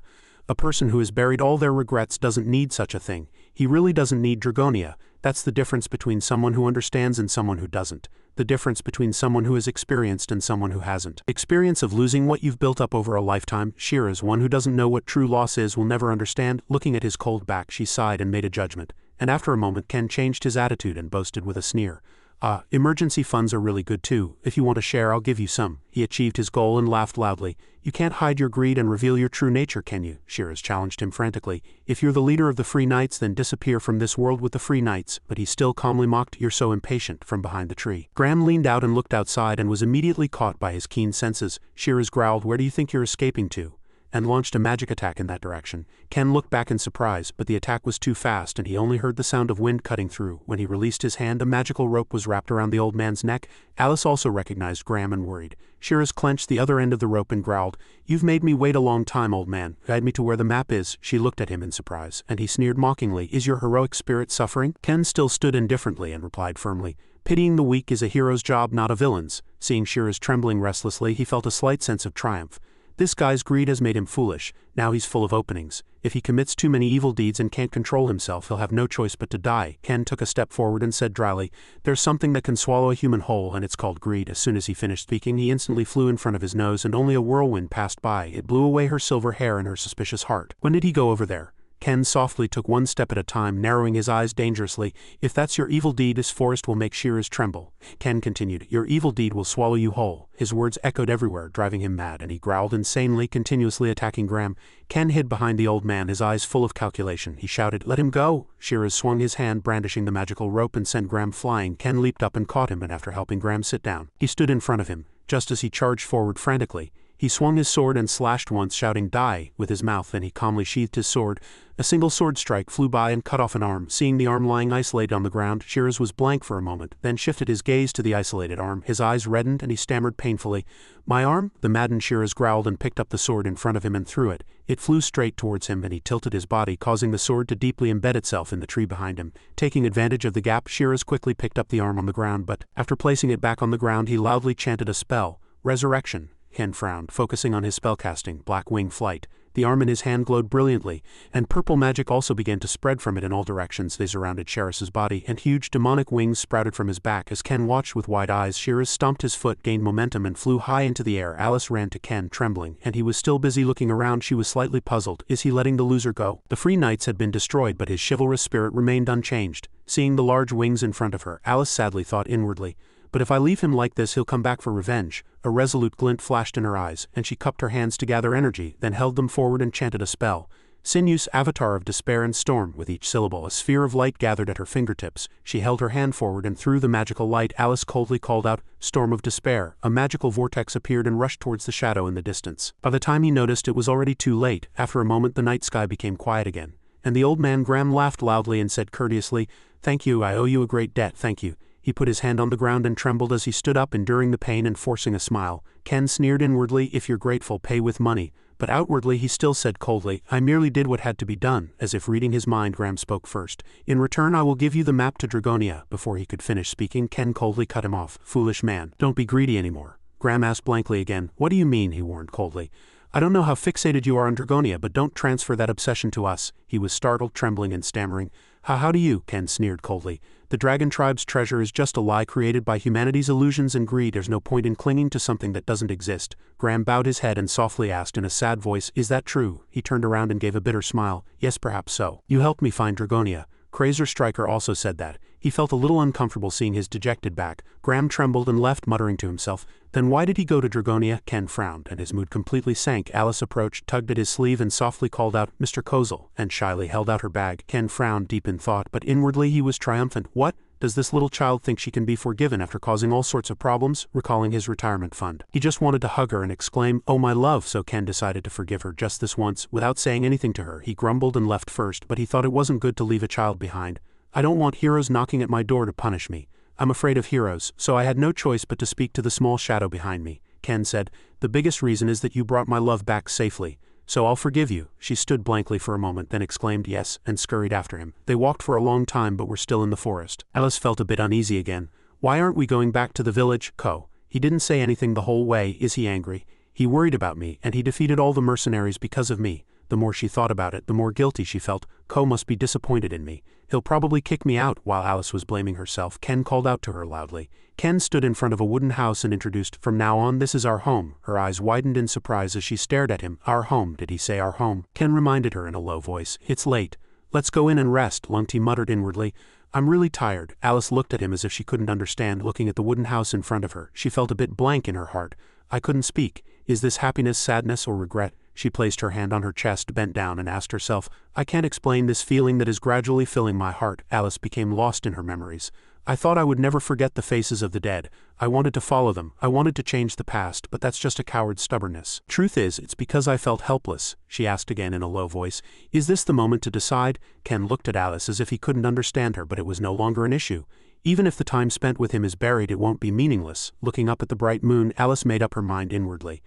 A person who has buried all their regrets doesn't need such a thing. He really doesn't need Dragonia. That's the difference between someone who understands and someone who doesn't. The difference between someone who has experienced and someone who hasn't. Experience of losing what you've built up over a lifetime. Shiraz, one who doesn't know what true loss is, will never understand. Looking at his cold back, she sighed and made a judgment. And after a moment, Ken changed his attitude and boasted with a sneer, Emergency funds are really good too. If you want a share, I'll give you some." He achieved his goal and laughed loudly. "You can't hide your greed and reveal your true nature, can you?" Shiraz challenged him frantically. "If you're the leader of the Free Knights, then disappear from this world with the Free Knights." But he still calmly mocked, "You're so impatient," from behind the tree. Graham leaned out and looked outside and was immediately caught by his keen senses. Shiraz growled, "Where do you think you're escaping to?" and launched a magic attack in that direction. Ken looked back in surprise, but the attack was too fast and he only heard the sound of wind cutting through. When he released his hand, a magical rope was wrapped around the old man's neck. Alice also recognized Graham and worried. Shiraz clenched the other end of the rope and growled, "You've made me wait a long time, old man. Guide me to where the map is." She looked at him in surprise, and he sneered mockingly, "Is your heroic spirit suffering?" Ken still stood indifferently and replied firmly, "Pitying the weak is a hero's job, not a villain's." Seeing Shiraz trembling restlessly, he felt a slight sense of triumph. This guy's greed has made him foolish. Now he's full of openings. If he commits too many evil deeds and can't control himself, he'll have no choice but to die. Ken took a step forward and said dryly, "There's something that can swallow a human whole, and it's called greed." As soon as he finished speaking, he instantly flew in front of his nose and only a whirlwind passed by. It blew away her silver hair and her suspicious heart. "When did he go over there?" Ken softly took one step at a time, narrowing his eyes dangerously. "If that's your evil deed, this forest will make Shiraz tremble." Ken continued, "Your evil deed will swallow you whole." His words echoed everywhere, driving him mad, and he growled insanely, continuously attacking Graham. Ken hid behind the old man, his eyes full of calculation. He shouted, "Let him go!" Shiraz swung his hand, brandishing the magical rope, and sent Graham flying. Ken leaped up and caught him, and after helping Graham sit down, he stood in front of him. Just as he charged forward frantically, he swung his sword and slashed once, shouting, "Die!" with his mouth. Then he calmly sheathed his sword. A single sword strike flew by and cut off an arm. Seeing the arm lying isolated on the ground, Shiraz was blank for a moment, then shifted his gaze to the isolated arm. His eyes reddened and he stammered painfully, "My arm?" The maddened Shiraz growled and picked up the sword in front of him and threw it. It flew straight towards him and he tilted his body, causing the sword to deeply embed itself in the tree behind him. Taking advantage of the gap, Shiraz quickly picked up the arm on the ground, but after placing it back on the ground, he loudly chanted a spell, "Resurrection." Ken frowned, focusing on his spellcasting, Black Wing Flight. The arm in his hand glowed brilliantly, and purple magic also began to spread from it in all directions. They surrounded Shiraz's body, and huge demonic wings sprouted from his back. As Ken watched with wide eyes, Shiraz stomped his foot, gained momentum, and flew high into the air. Alice ran to Ken, trembling, and he was still busy looking around. She was slightly puzzled. Is he letting the loser go? The Free Knights had been destroyed, but his chivalrous spirit remained unchanged. Seeing the large wings in front of her, Alice sadly thought inwardly, "But if I leave him like this, he'll come back for revenge." A resolute glint flashed in her eyes, and she cupped her hands to gather energy, then held them forward and chanted a spell. Sinuous, avatar of despair and storm. With each syllable, a sphere of light gathered at her fingertips. She held her hand forward, and through the magical light, Alice coldly called out, "Storm of despair." A magical vortex appeared and rushed towards the shadow in the distance. By the time he noticed, it was already too late. After a moment, the night sky became quiet again, and the old man Graham laughed loudly and said courteously, "Thank you, I owe you a great debt, thank you." He put his hand on the ground and trembled as he stood up, enduring the pain and forcing a smile. Ken sneered inwardly, "If you're grateful, pay with money." But outwardly he still said coldly, "I merely did what had to be done." As if reading his mind, Graham spoke first. "In return, I will give you the map to Dragonia." Before he could finish speaking, Ken coldly cut him off. "Foolish man, don't be greedy anymore." Graham asked blankly again, "What do you mean?" he warned coldly. "I don't know how fixated you are on Dragonia, but don't transfer that obsession to us." He was startled, trembling, and stammering. How do you?" Ken sneered coldly. The dragon tribe's treasure is just a lie created by humanity's illusions and greed. There's no point in clinging to something that doesn't exist. Graham bowed his head and softly asked in a sad voice, "Is that true?" He turned around and gave a bitter smile. "Yes, perhaps so. You helped me find Dragonia." Krazer Striker also said that. He felt a little uncomfortable seeing his dejected back. Graham trembled and left, muttering to himself, "Then why did he go to Dragonia?" Ken frowned, and his mood completely sank. Alice approached, tugged at his sleeve and softly called out, "Mr. Kozel," and shyly held out her bag. Ken frowned, deep in thought, but inwardly he was triumphant. What? Does this little child think she can be forgiven after causing all sorts of problems? Recalling his retirement fund, he just wanted to hug her and exclaim, "Oh my love," so Ken decided to forgive her just this once. Without saying anything to her, he grumbled and left first, but he thought it wasn't good to leave a child behind. "I don't want heroes knocking at my door to punish me. I'm afraid of heroes, so I had no choice but to speak to the small shadow behind me." Ken said, "The biggest reason is that you brought my love back safely. So I'll forgive you." She stood blankly for a moment, then exclaimed yes, and scurried after him. They walked for a long time but were still in the forest. Alice felt a bit uneasy again. "Why aren't we going back to the village, Ko? He didn't say anything the whole way. Is he angry? He worried about me, and he defeated all the mercenaries because of me." The more she thought about it, the more guilty she felt. Ko must be disappointed in me. He'll probably kick me out. While Alice was blaming herself, Ken called out to her loudly. Ken stood in front of a wooden house and introduced, "From now on, this is our home." Her eyes widened in surprise as she stared at him. "Our home? Did he say our home?" Ken reminded her in a low voice. "It's late. Let's go in and rest," Lungti muttered inwardly. "I'm really tired." Alice looked at him as if she couldn't understand, looking at the wooden house in front of her. She felt a bit blank in her heart. "I couldn't speak. Is this happiness, sadness, or regret?" She placed her hand on her chest, bent down, and asked herself, "I can't explain this feeling that is gradually filling my heart." Alice became lost in her memories. "I thought I would never forget the faces of the dead. I wanted to follow them. I wanted to change the past, but that's just a coward's stubbornness. Truth is, it's because I felt helpless." She asked again in a low voice, "Is this the moment to decide?" Ken looked at Alice as if he couldn't understand her, but it was no longer an issue. Even if the time spent with him is buried, it won't be meaningless. Looking up at the bright moon, Alice made up her mind inwardly.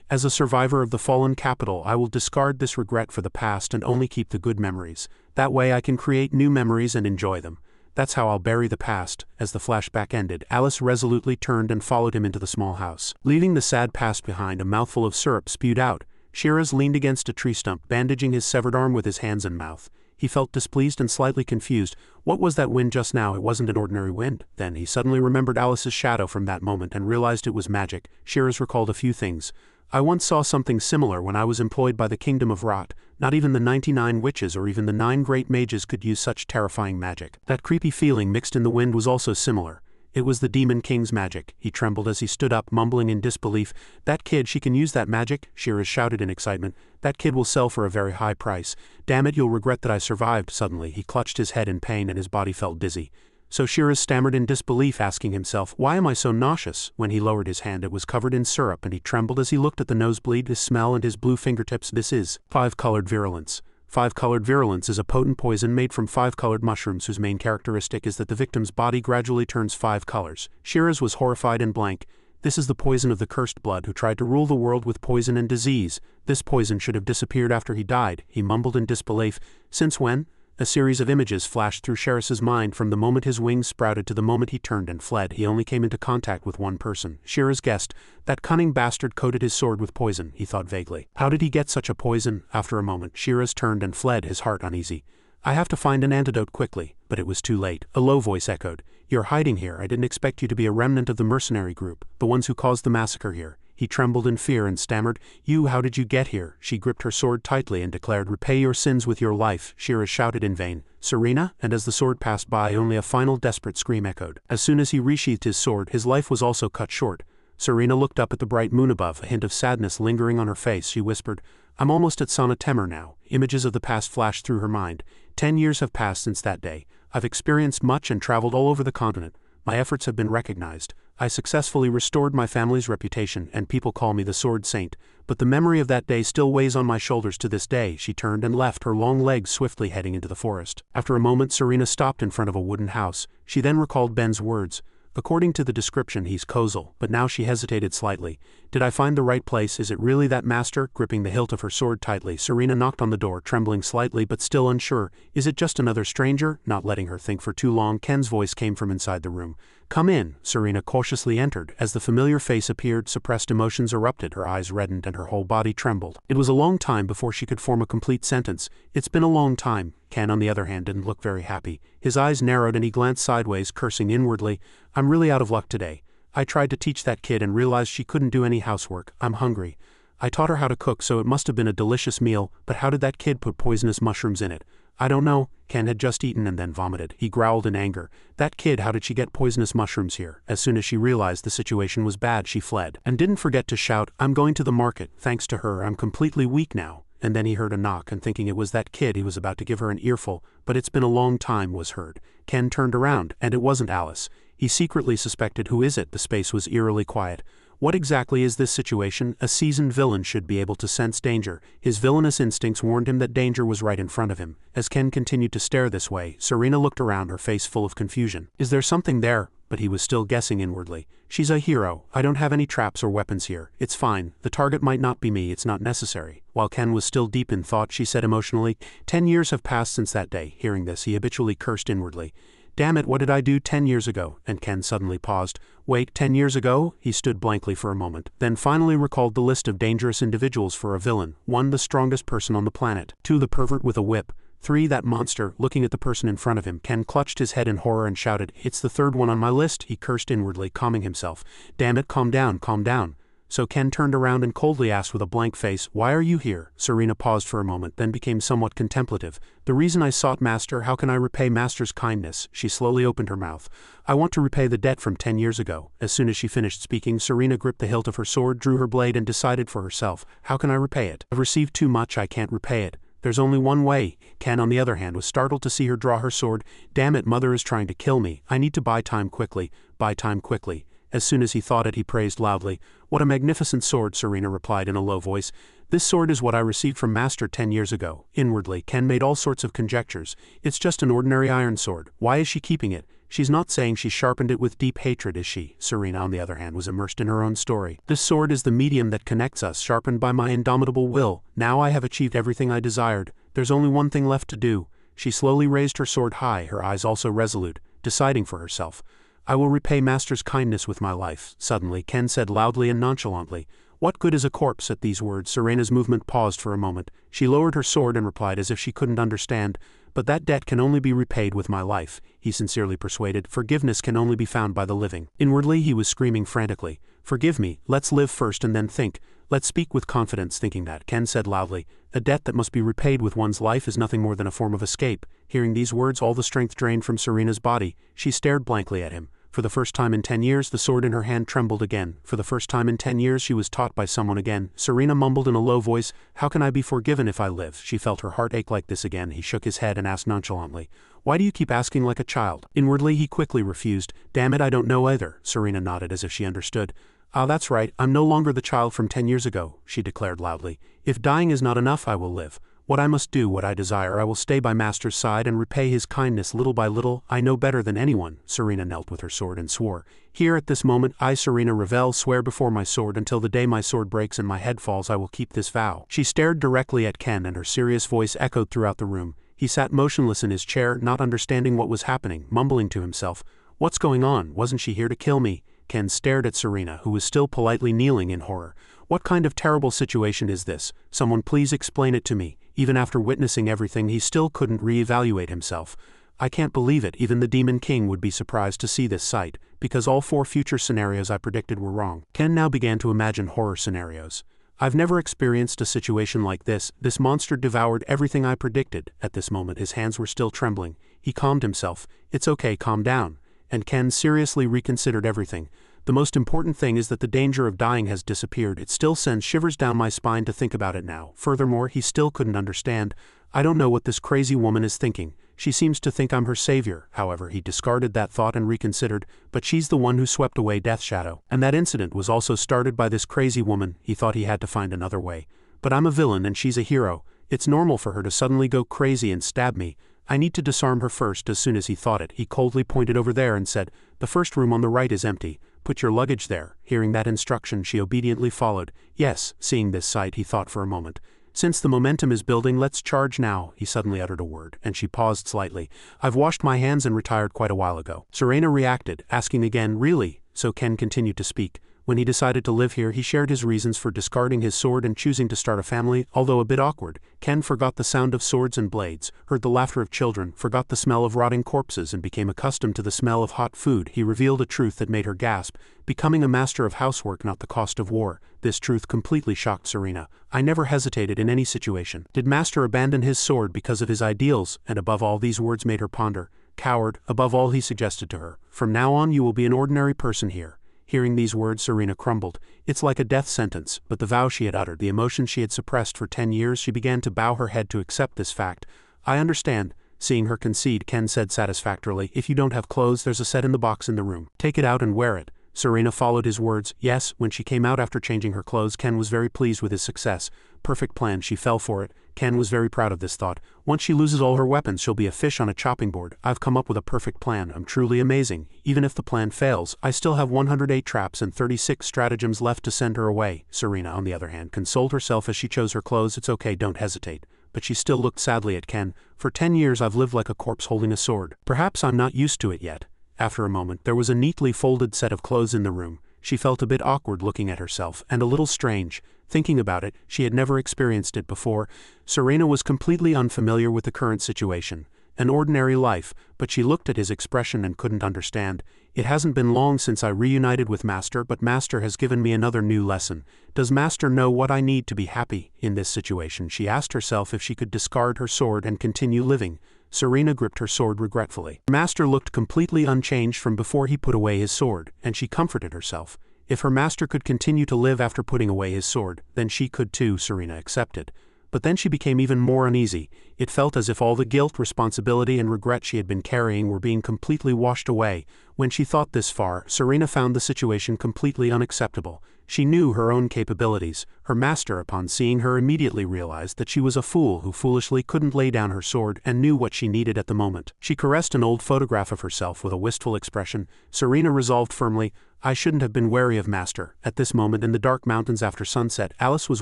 "As a survivor of the fallen capital, I will discard this regret for the past and only keep the good memories. That way I can create new memories and enjoy them. That's how I'll bury the past." As the flashback ended, Alice resolutely turned and followed him into the small house. Leaving the sad past behind, a mouthful of syrup spewed out. Shiraz leaned against a tree stump, bandaging his severed arm with his hands and mouth. He felt displeased and slightly confused. What was that wind just now? It wasn't an ordinary wind. Then he suddenly remembered Alice's shadow from that moment and realized it was magic. Shiraz recalled a few things. "I once saw something similar when I was employed by the Kingdom of Rot. Not even the 99 witches or even the 9 great mages could use such terrifying magic." That creepy feeling mixed in the wind was also similar. It was the Demon King's magic. He trembled as he stood up, mumbling in disbelief. "That kid, she can use that magic?" Shiraz shouted in excitement. "That kid will sell for a very high price. Damn it, you'll regret that I survived." Suddenly, he clutched his head in pain and his body felt dizzy. So Shiraz stammered in disbelief, asking himself, "Why am I so nauseous?" When he lowered his hand, it was covered in syrup, and he trembled as he looked at the nosebleed, his smell, and his blue fingertips. "This is 5-colored virulence." 5-colored virulence is a potent poison made from 5-colored mushrooms whose main characteristic is that the victim's body gradually turns 5 colors. Shiraz was horrified and blank. "This is the poison of the cursed blood who tried to rule the world with poison and disease. This poison should have disappeared after he died." He mumbled in disbelief. "Since when?" A series of images flashed through Shiraz's mind from the moment his wings sprouted to the moment he turned and fled. He only came into contact with one person. Shiraz guessed. That cunning bastard coated his sword with poison, he thought vaguely. How did he get such a poison? After a moment, Shiraz turned and fled, his heart uneasy. "I have to find an antidote quickly." But it was too late. A low voice echoed. "You're hiding here. I didn't expect you to be a remnant of the mercenary group, the ones who caused the massacre here." He trembled in fear and stammered, "You, how did you get here?" She gripped her sword tightly and declared, "Repay your sins with your life." Shiraz shouted in vain, "Serena?" And as the sword passed by, only a final desperate scream echoed. As soon as he resheathed his sword, his life was also cut short. Serena looked up at the bright moon above, a hint of sadness lingering on her face. She whispered, "I'm almost at Sana Temer now." Images of the past flashed through her mind. 10 years have passed since that day. I've experienced much and traveled all over the continent. My efforts have been recognized. I successfully restored my family's reputation, and people call me the Sword Saint. But the memory of that day still weighs on my shoulders to this day." She turned and left, her long legs swiftly heading into the forest. After a moment, Serena stopped in front of a wooden house. She then recalled Ben's words. According to the description, he's Kozel, but now she hesitated slightly. Did I find the right place? Is it really that, master? Gripping the hilt of her sword tightly, Serena knocked on the door, trembling slightly but still unsure. Is it just another stranger? Not letting her think for too long, Ken's voice came from inside the room. Come in. Serena cautiously entered. As the familiar face appeared, suppressed emotions erupted, her eyes reddened and her whole body trembled. It was a long time before she could form a complete sentence. It's been a long time. Ken, on the other hand, didn't look very happy. His eyes narrowed and he glanced sideways, cursing inwardly. I'm really out of luck today. I tried to teach that kid and realized she couldn't do any housework. I'm hungry. I taught her how to cook, so it must have been a delicious meal, but how did that kid put poisonous mushrooms in it? I don't know. Ken had just eaten and then vomited. He growled in anger. That kid, how did she get poisonous mushrooms here? As soon as she realized the situation was bad, she fled. And didn't forget to shout, I'm going to the market. Thanks to her, I'm completely weak now. And then he heard a knock, and thinking it was that kid, he was about to give her an earful, but it's been a long time, was heard. Ken turned around, and it wasn't Alice. He secretly suspected, who is it? The space was eerily quiet. What exactly is this situation? A seasoned villain should be able to sense danger. His villainous instincts warned him that danger was right in front of him. As Ken continued to stare this way, Serena looked around, her face full of confusion. Is there something there? But he was still guessing inwardly. She's a hero. I don't have any traps or weapons here. It's fine. The target might not be me. It's not necessary. While Ken was still deep in thought, she said emotionally, 10 years have passed since that day. Hearing this, he habitually cursed inwardly. Damn it, what did I do 10 years ago? And Ken suddenly paused. Wait, 10 years ago? He stood blankly for a moment, then finally recalled the list of dangerous individuals for a villain. 1. The strongest person on the planet. 2. The pervert with a whip. 3. That monster. Looking at the person in front of him, Ken clutched his head in horror and shouted, It's the third one on my list. He cursed inwardly, calming himself. Damn it, calm down, calm down. So Ken turned around and coldly asked with a blank face, Why are you here? Serena paused for a moment, then became somewhat contemplative. The reason I sought Master, how can I repay Master's kindness? She slowly opened her mouth. I want to repay the debt from 10 years ago. As soon as she finished speaking, Serena gripped the hilt of her sword, drew her blade and decided for herself. How can I repay it? I've received too much, I can't repay it. There's only one way. Ken, on the other hand, was startled to see her draw her sword. Damn it, Mother is trying to kill me. I need to buy time quickly. Buy time quickly. As soon as he thought it, he praised loudly. What a magnificent sword, Serena replied in a low voice. This sword is what I received from Master 10 years ago. Inwardly, Ken made all sorts of conjectures. It's just an ordinary iron sword. Why is she keeping it? She's not saying she sharpened it with deep hatred, is she? Serena, on the other hand, was immersed in her own story. This sword is the medium that connects us, sharpened by my indomitable will. Now I have achieved everything I desired. There's only one thing left to do. She slowly raised her sword high, her eyes also resolute, deciding for herself. I will repay Master's kindness with my life. Suddenly, Ken said loudly and nonchalantly. What good is a corpse? At these words, Serena's movement paused for a moment. She lowered her sword and replied as if she couldn't understand. But that debt can only be repaid with my life, he sincerely persuaded. Forgiveness can only be found by the living. Inwardly, he was screaming frantically. Forgive me, let's live first and then think. Let's speak with confidence. Thinking that, Ken said loudly, a debt that must be repaid with one's life is nothing more than a form of escape. Hearing these words, all the strength drained from Serena's body. She stared blankly at him. For the first time in 10 years, the sword in her hand trembled again. For the first time in 10 years, she was taught by someone again. Serena mumbled in a low voice, How can I be forgiven if I live? She felt her heart ache like this again. He shook his head and asked nonchalantly, Why do you keep asking like a child? Inwardly, he quickly refused. Damn it, I don't know either. Serena nodded as if she understood. Ah, that's right, I'm no longer the child from 10 years ago, she declared loudly. If dying is not enough, I will live. What I must do, what I desire, I will stay by Master's side and repay his kindness little by little. I know better than anyone. Serena knelt with her sword and swore. Here at this moment, I, Serena Revel, swear before my sword until the day my sword breaks and my head falls, I will keep this vow. She stared directly at Ken and her serious voice echoed throughout the room. He sat motionless in his chair, not understanding what was happening, mumbling to himself. What's going on? Wasn't she here to kill me? Ken stared at Serena, who was still politely kneeling in horror. What kind of terrible situation is this? Someone please explain it to me. Even after witnessing everything, he still couldn't re-evaluate himself. I can't believe it. Even the Demon King would be surprised to see this sight, because all 4 future scenarios I predicted were wrong. Ken now began to imagine horror scenarios. I've never experienced a situation like this. This monster devoured everything I predicted. At this moment, his hands were still trembling. He calmed himself. It's okay, calm down. And Ken seriously reconsidered everything. The most important thing is that the danger of dying has disappeared. It still sends shivers down my spine to think about it now. Furthermore, he still couldn't understand. I don't know what this crazy woman is thinking. She seems to think I'm her savior. However, he discarded that thought and reconsidered, but she's the one who swept away Death Shadow. And that incident was also started by this crazy woman. He thought he had to find another way. But I'm a villain and she's a hero. It's normal for her to suddenly go crazy and stab me. I need to disarm her first. As soon as he thought it, he coldly pointed over there and said, The first room on the right is empty. put your luggage there. Hearing that instruction, she obediently followed. Yes, seeing this sight, he thought for a moment. Since the momentum is building, let's charge now. He suddenly uttered a word, and she paused slightly. I've washed my hands and retired quite a while ago. Serena reacted, asking again, really? So Ken continued to speak. When he decided to live here, he shared his reasons for discarding his sword and choosing to start a family, although a bit awkward. Ken forgot the sound of swords and blades, heard the laughter of children, forgot the smell of rotting corpses, and became accustomed to the smell of hot food. He revealed a truth that made her gasp, becoming a master of housework, not the cost of war. This truth completely shocked Serena. I never hesitated in any situation. Did Master abandon his sword because of his ideals? And above all, these words made her ponder. Coward, above all, he suggested to her. From now on you will be an ordinary person here. Hearing these words, Serena crumbled. It's like a death sentence, but the vow she had uttered, the emotion she had suppressed for 10 years, she began to bow her head to accept this fact. I understand. Seeing her concede, Ken said satisfactorily, if you don't have clothes, there's a set in the box in the room. Take it out and wear it. Serena followed his words. Yes, when she came out after changing her clothes, Ken was very pleased with his success. Perfect plan, she fell for it. Ken was very proud of this thought. Once she loses all her weapons, she'll be a fish on a chopping board. I've come up with a perfect plan. I'm truly amazing. Even if the plan fails, I still have 108 traps and 36 stratagems left to send her away. Serena, on the other hand, consoled herself as she chose her clothes. It's okay, don't hesitate. But she still looked sadly at Ken. For 10 years I've lived like a corpse holding a sword. Perhaps I'm not used to it yet. After a moment, there was a neatly folded set of clothes in the room. She felt a bit awkward looking at herself, and a little strange. Thinking about it, she had never experienced it before. Serena was completely unfamiliar with the current situation. An ordinary life, but she looked at his expression and couldn't understand. It hasn't been long since I reunited with Master, but Master has given me another new lesson. Does Master know what I need to be happy in this situation? She asked herself if she could discard her sword and continue living. Serena gripped her sword regretfully. Master looked completely unchanged from before he put away his sword, and she comforted herself. If her master could continue to live after putting away his sword, then she could too, Serena accepted. But then she became even more uneasy. It felt as if all the guilt, responsibility, and regret she had been carrying were being completely washed away. When she thought this far, Serena found the situation completely unacceptable. She knew her own capabilities. Her master, upon seeing her, immediately realized that she was a fool who foolishly couldn't lay down her sword and knew what she needed at the moment. She caressed an old photograph of herself with a wistful expression. Serena resolved firmly, I shouldn't have been wary of Master. At this moment in the dark mountains after sunset, Alice was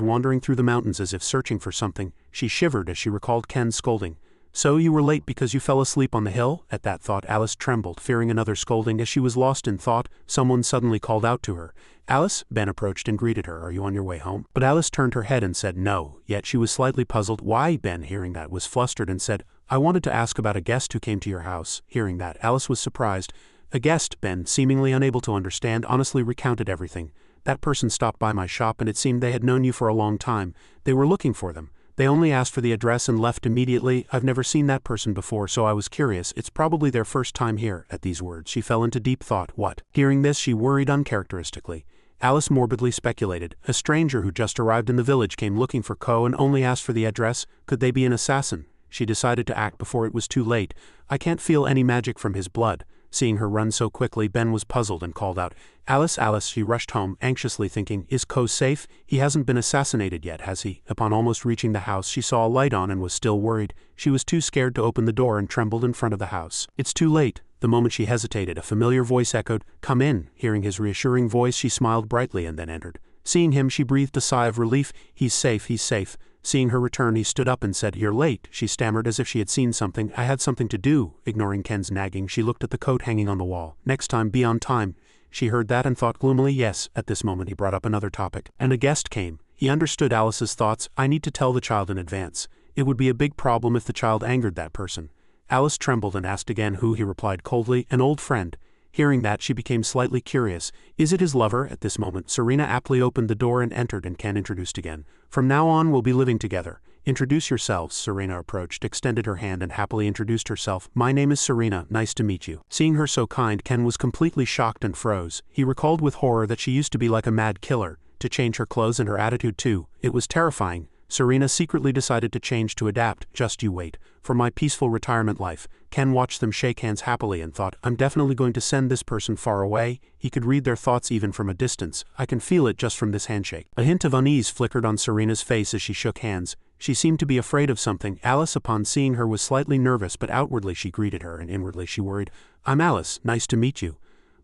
wandering through the mountains as if searching for something. She shivered as she recalled Ken's scolding. So you were late because you fell asleep on the hill? At that thought, Alice trembled, fearing another scolding. As she was lost in thought, someone suddenly called out to her. Alice? Ben approached and greeted her. Are you on your way home? But Alice turned her head and said no, yet she was slightly puzzled. Why? Ben, hearing that, was flustered and said, I wanted to ask about a guest who came to your house. Hearing that, Alice was surprised. A guest? Ben, seemingly unable to understand, honestly recounted everything. That person stopped by my shop and it seemed they had known you for a long time. They were looking for them. They only asked for the address and left immediately. I've never seen that person before, so I was curious. It's probably their first time here. At these words, she fell into deep thought. What? Hearing this, she worried uncharacteristically. Alice morbidly speculated. A stranger who just arrived in the village came looking for Ko and only asked for the address. Could they be an assassin? She decided to act before it was too late. I can't feel any magic from his blood. Seeing her run so quickly, Ben was puzzled and called out, Alice, Alice. She rushed home, anxiously thinking, is Ko safe? He hasn't been assassinated yet, has he? Upon almost reaching the house, she saw a light on and was still worried. She was too scared to open the door and trembled in front of the house. It's too late. The moment she hesitated, a familiar voice echoed, come in. Hearing his reassuring voice, she smiled brightly and then entered. Seeing him, she breathed a sigh of relief. He's safe, he's safe. Seeing her return, he stood up and said, You're late. She stammered as if she had seen something. I had something to do. Ignoring Ken's nagging, she looked at the coat hanging on the wall. Next time, be on time. She heard that and thought gloomily, yes. At this moment, he brought up another topic. And a guest came. He understood Alice's thoughts. I need to tell the child in advance. It would be a big problem if the child angered that person. Alice trembled and asked again who. He replied coldly, an old friend. Hearing that, she became slightly curious. Is it his lover? At this moment, Serena aptly opened the door and entered, and Ken introduced again. From now on, we'll be living together. Introduce yourselves. Serena approached, extended her hand and happily introduced herself. My name is Serena, nice to meet you. Seeing her so kind, Ken was completely shocked and froze. He recalled with horror that she used to be like a mad killer, to change her clothes and her attitude too. It was terrifying. Serena secretly decided to change to adapt. Just you wait. For my peaceful retirement life. Ken watched them shake hands happily and thought, I'm definitely going to send this person far away. He could read their thoughts even from a distance. I can feel it just from this handshake. A hint of unease flickered on Serena's face as she shook hands. She seemed to be afraid of something. Alice, upon seeing her, was slightly nervous, but outwardly she greeted her and inwardly she worried. I'm Alice, nice to meet you.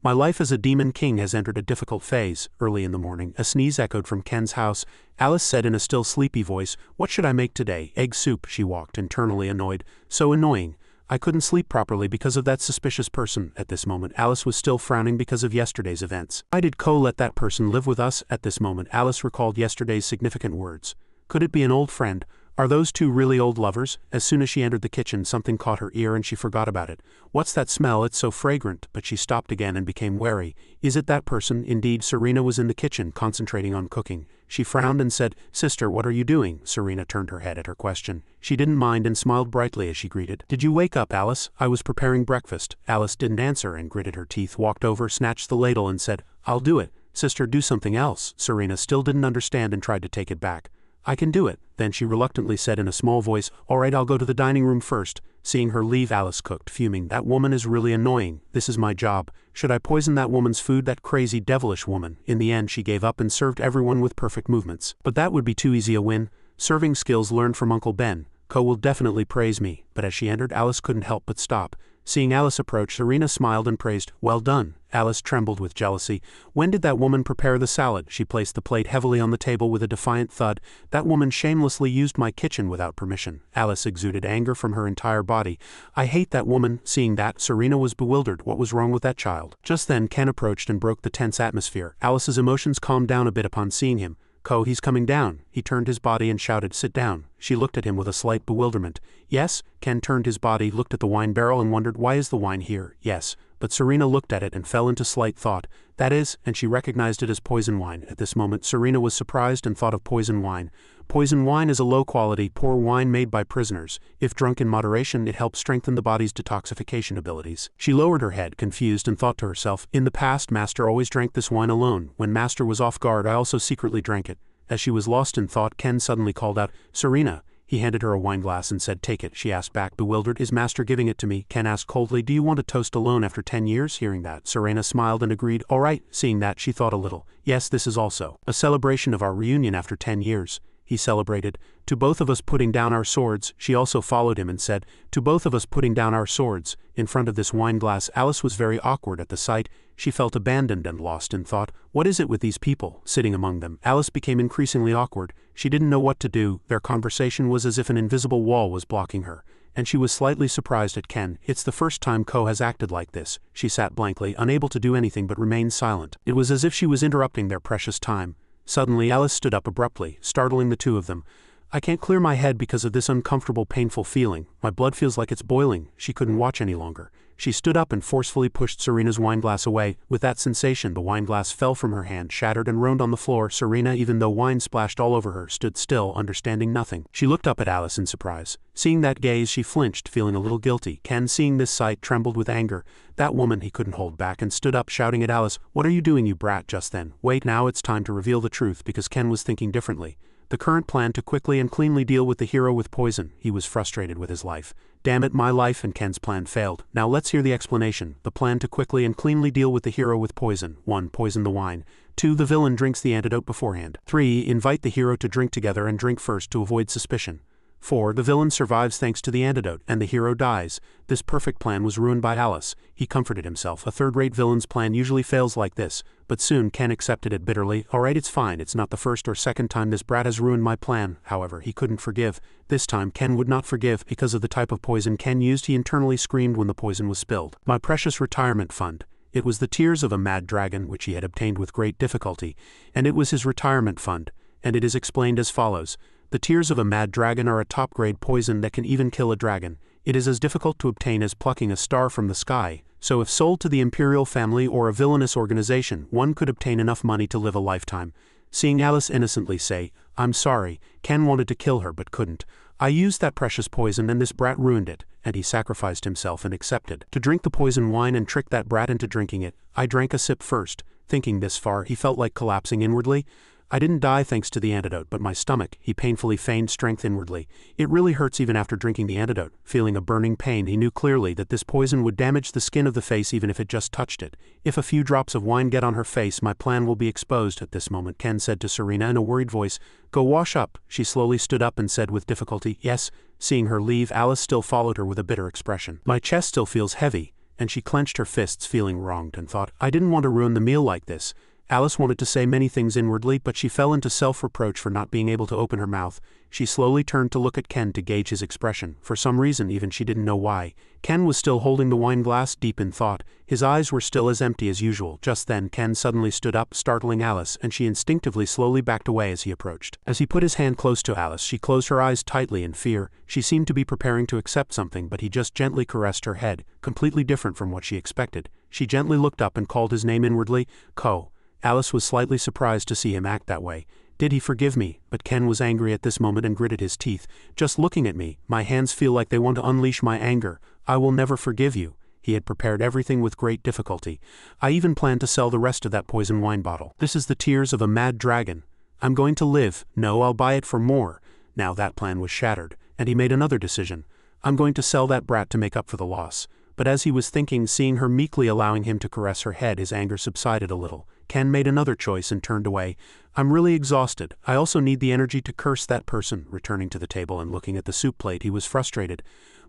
My life as a demon king has entered a difficult phase. Early in the morning, a sneeze echoed from Ken's house. Alice said in a still sleepy voice, "What should I make today?" "Egg soup," she walked, internally annoyed. So annoying. I couldn't sleep properly because of that suspicious person. At this moment, Alice was still frowning because of yesterday's events. Why did Ko let that person live with us? At this moment, Alice recalled yesterday's significant words. Could it be an old friend? Are those two really old lovers? As soon as she entered the kitchen, something caught her ear and she forgot about it. What's that smell? It's so fragrant. But she stopped again and became wary. Is it that person? Indeed, Serena was in the kitchen, concentrating on cooking. She frowned and said, "Sister, what are you doing?" Serena turned her head at her question. She didn't mind and smiled brightly as she greeted. "Did you wake up, Alice?" "I was preparing breakfast." Alice didn't answer and gritted her teeth, walked over, snatched the ladle and said, "I'll do it." "Sister, do something else." Serena still didn't understand and tried to take it back. "I can do it." Then she reluctantly said in a small voice, "All right, I'll go to the dining room first." Seeing her leave, Alice cooked, fuming. "That woman is really annoying. This is my job. Should I poison that woman's food? That crazy, devilish woman." In the end, she gave up and served everyone with perfect movements. But that would be too easy a win. Serving skills learned from Uncle Ben. Ko will definitely praise me. But as she entered, Alice couldn't help but stop. Seeing Alice approach, Serena smiled and praised, "Well done." Alice trembled with jealousy. When did that woman prepare the salad? She placed the plate heavily on the table with a defiant thud. That woman shamelessly used my kitchen without permission. Alice exuded anger from her entire body. "I hate that woman." Seeing that, Serena was bewildered. What was wrong with that child? Just then, Ken approached and broke the tense atmosphere. Alice's emotions calmed down a bit upon seeing him. "Ko, he's coming down." He turned his body and shouted, "Sit down." She looked at him with a slight bewilderment. "Yes?" Ken turned his body, looked at the wine barrel and wondered, "Why is the wine here?" "Yes." But Serena looked at it and fell into slight thought. "That is," and she recognized it as poison wine. At this moment, Serena was surprised and thought of poison wine. Poison wine is a low-quality, poor wine made by prisoners. If drunk in moderation, it helps strengthen the body's detoxification abilities. She lowered her head, confused, and thought to herself, "In the past, Master always drank this wine alone. When Master was off guard, I also secretly drank it." As she was lost in thought, Ken suddenly called out, "Serena." He handed her a wineglass and said, "Take it." She asked back, bewildered, "Is Master giving it to me?" Ken asked coldly, "Do you want to toast alone after 10 years? Hearing that, Serena smiled and agreed, "All right." Seeing that, she thought a little. "Yes, this is also a celebration of our reunion after 10 years. He celebrated, "To both of us putting down our swords." She also followed him and said, "To both of us putting down our swords." In front of this wineglass, Alice was very awkward at the sight. She felt abandoned and lost in thought. What is it with these people? Sitting among them, Alice became increasingly awkward. She didn't know what to do. Their conversation was as if an invisible wall was blocking her. And she was slightly surprised at Ken. It's the first time Ko has acted like this. She sat blankly, unable to do anything but remain silent. It was as if she was interrupting their precious time. Suddenly, Alice stood up abruptly, startling the two of them. "I can't clear my head because of this uncomfortable, painful feeling. My blood feels like it's boiling." She couldn't watch any longer. She stood up and forcefully pushed Serena's wineglass away. With that sensation, the wineglass fell from her hand, shattered and rolled on the floor. Serena, even though wine splashed all over her, stood still, understanding nothing. She looked up at Alice in surprise. Seeing that gaze, she flinched, feeling a little guilty. Ken, seeing this sight, trembled with anger. That woman, he couldn't hold back, and stood up, shouting at Alice, "What are you doing, you brat?" Just then, "Wait, now it's time to reveal the truth," because Ken was thinking differently. The current plan to quickly and cleanly deal with the hero with poison. He was frustrated with his life. Damn it, my life, and Ken's plan failed. Now let's hear the explanation. The plan to quickly and cleanly deal with the hero with poison. 1. Poison the wine. 2. The villain drinks the antidote beforehand. 3. Invite the hero to drink together and drink first to avoid suspicion. 4. The villain survives thanks to the antidote, and the hero dies. This perfect plan was ruined by Alice. He comforted himself. A third-rate villain's plan usually fails like this. But soon Ken accepted it bitterly. "All right, it's fine. It's not the first or second time this brat has ruined my plan." However, he couldn't forgive. This time Ken would not forgive because of the type of poison Ken used. He internally screamed when the poison was spilled. "My precious retirement fund." It was the tears of a mad dragon which he had obtained with great difficulty, and it was his retirement fund, and it is explained as follows. The tears of a mad dragon are a top-grade poison that can even kill a dragon. It is as difficult to obtain as plucking a star from the sky, so if sold to the imperial family or a villainous organization, one could obtain enough money to live a lifetime. Seeing Alice innocently say, "I'm sorry," Ken wanted to kill her but couldn't. "I used that precious poison and this brat ruined it," and he sacrificed himself and accepted to drink the poison wine and trick that brat into drinking it. "I drank a sip first." Thinking this far, he felt like collapsing inwardly. "I didn't die thanks to the antidote, but my stomach," he painfully feigned strength inwardly. "It really hurts even after drinking the antidote." Feeling a burning pain, he knew clearly that this poison would damage the skin of the face even if it just touched it. "If a few drops of wine get on her face, my plan will be exposed." At this moment, Ken said to Serena in a worried voice, "Go wash up." She slowly stood up and said with difficulty, "Yes." Seeing her leave, Alice still followed her with a bitter expression. "My chest still feels heavy." and she clenched her fists, feeling wronged, and thought, I didn't want to ruin the meal like this. Alice wanted to say many things inwardly, but she fell into self-reproach for not being able to open her mouth. She slowly turned to look at Ken to gauge his expression. For some reason, even she didn't know why. Ken was still holding the wine glass, deep in thought. His eyes were still as empty as usual. Just then, Ken suddenly stood up, startling Alice, and she instinctively slowly backed away as he approached. As he put his hand close to Alice, she closed her eyes tightly in fear. She seemed to be preparing to accept something, but he just gently caressed her head, completely different from what she expected. She gently looked up and called his name inwardly, Ko. Alice was slightly surprised to see him act that way. Did he forgive me? But Ken was angry at this moment and gritted his teeth. Just looking at me, my hands feel like they want to unleash my anger. I will never forgive you. He had prepared everything with great difficulty. I even planned to sell the rest of that poison wine bottle. This is the tears of a mad dragon. I'm going to live. No, I'll buy it for more. Now that plan was shattered, and he made another decision. I'm going to sell that brat to make up for the loss. But as he was thinking, seeing her meekly allowing him to caress her head, his anger subsided a little. Ken made another choice and turned away. I'm really exhausted. I also need the energy to curse that person. Returning to the table and looking at the soup plate, he was frustrated.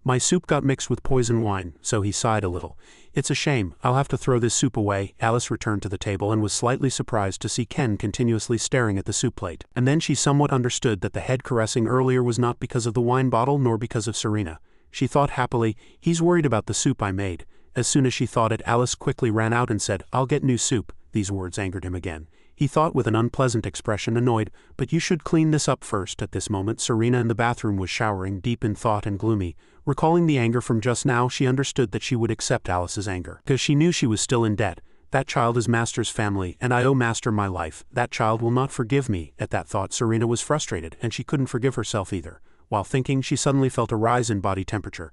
My soup got mixed with poison wine, so he sighed a little. It's a shame. I'll have to throw this soup away. Alice returned to the table and was slightly surprised to see Ken continuously staring at the soup plate. And then she somewhat understood that the head caressing earlier was not because of the wine bottle nor because of Serena. She thought happily, he's worried about the soup I made. As soon as she thought it, Alice quickly ran out and said, I'll get new soup. These words angered him again. He thought with an unpleasant expression, annoyed, but you should clean this up first. At this moment, Serena in the bathroom was showering, deep in thought and gloomy. Recalling the anger from just now, she understood that she would accept Alice's anger, because she knew she was still in debt. That child is Master's family, and I owe Master my life. That child will not forgive me. At that thought, Serena was frustrated, and she couldn't forgive herself either. While thinking, she suddenly felt a rise in body temperature.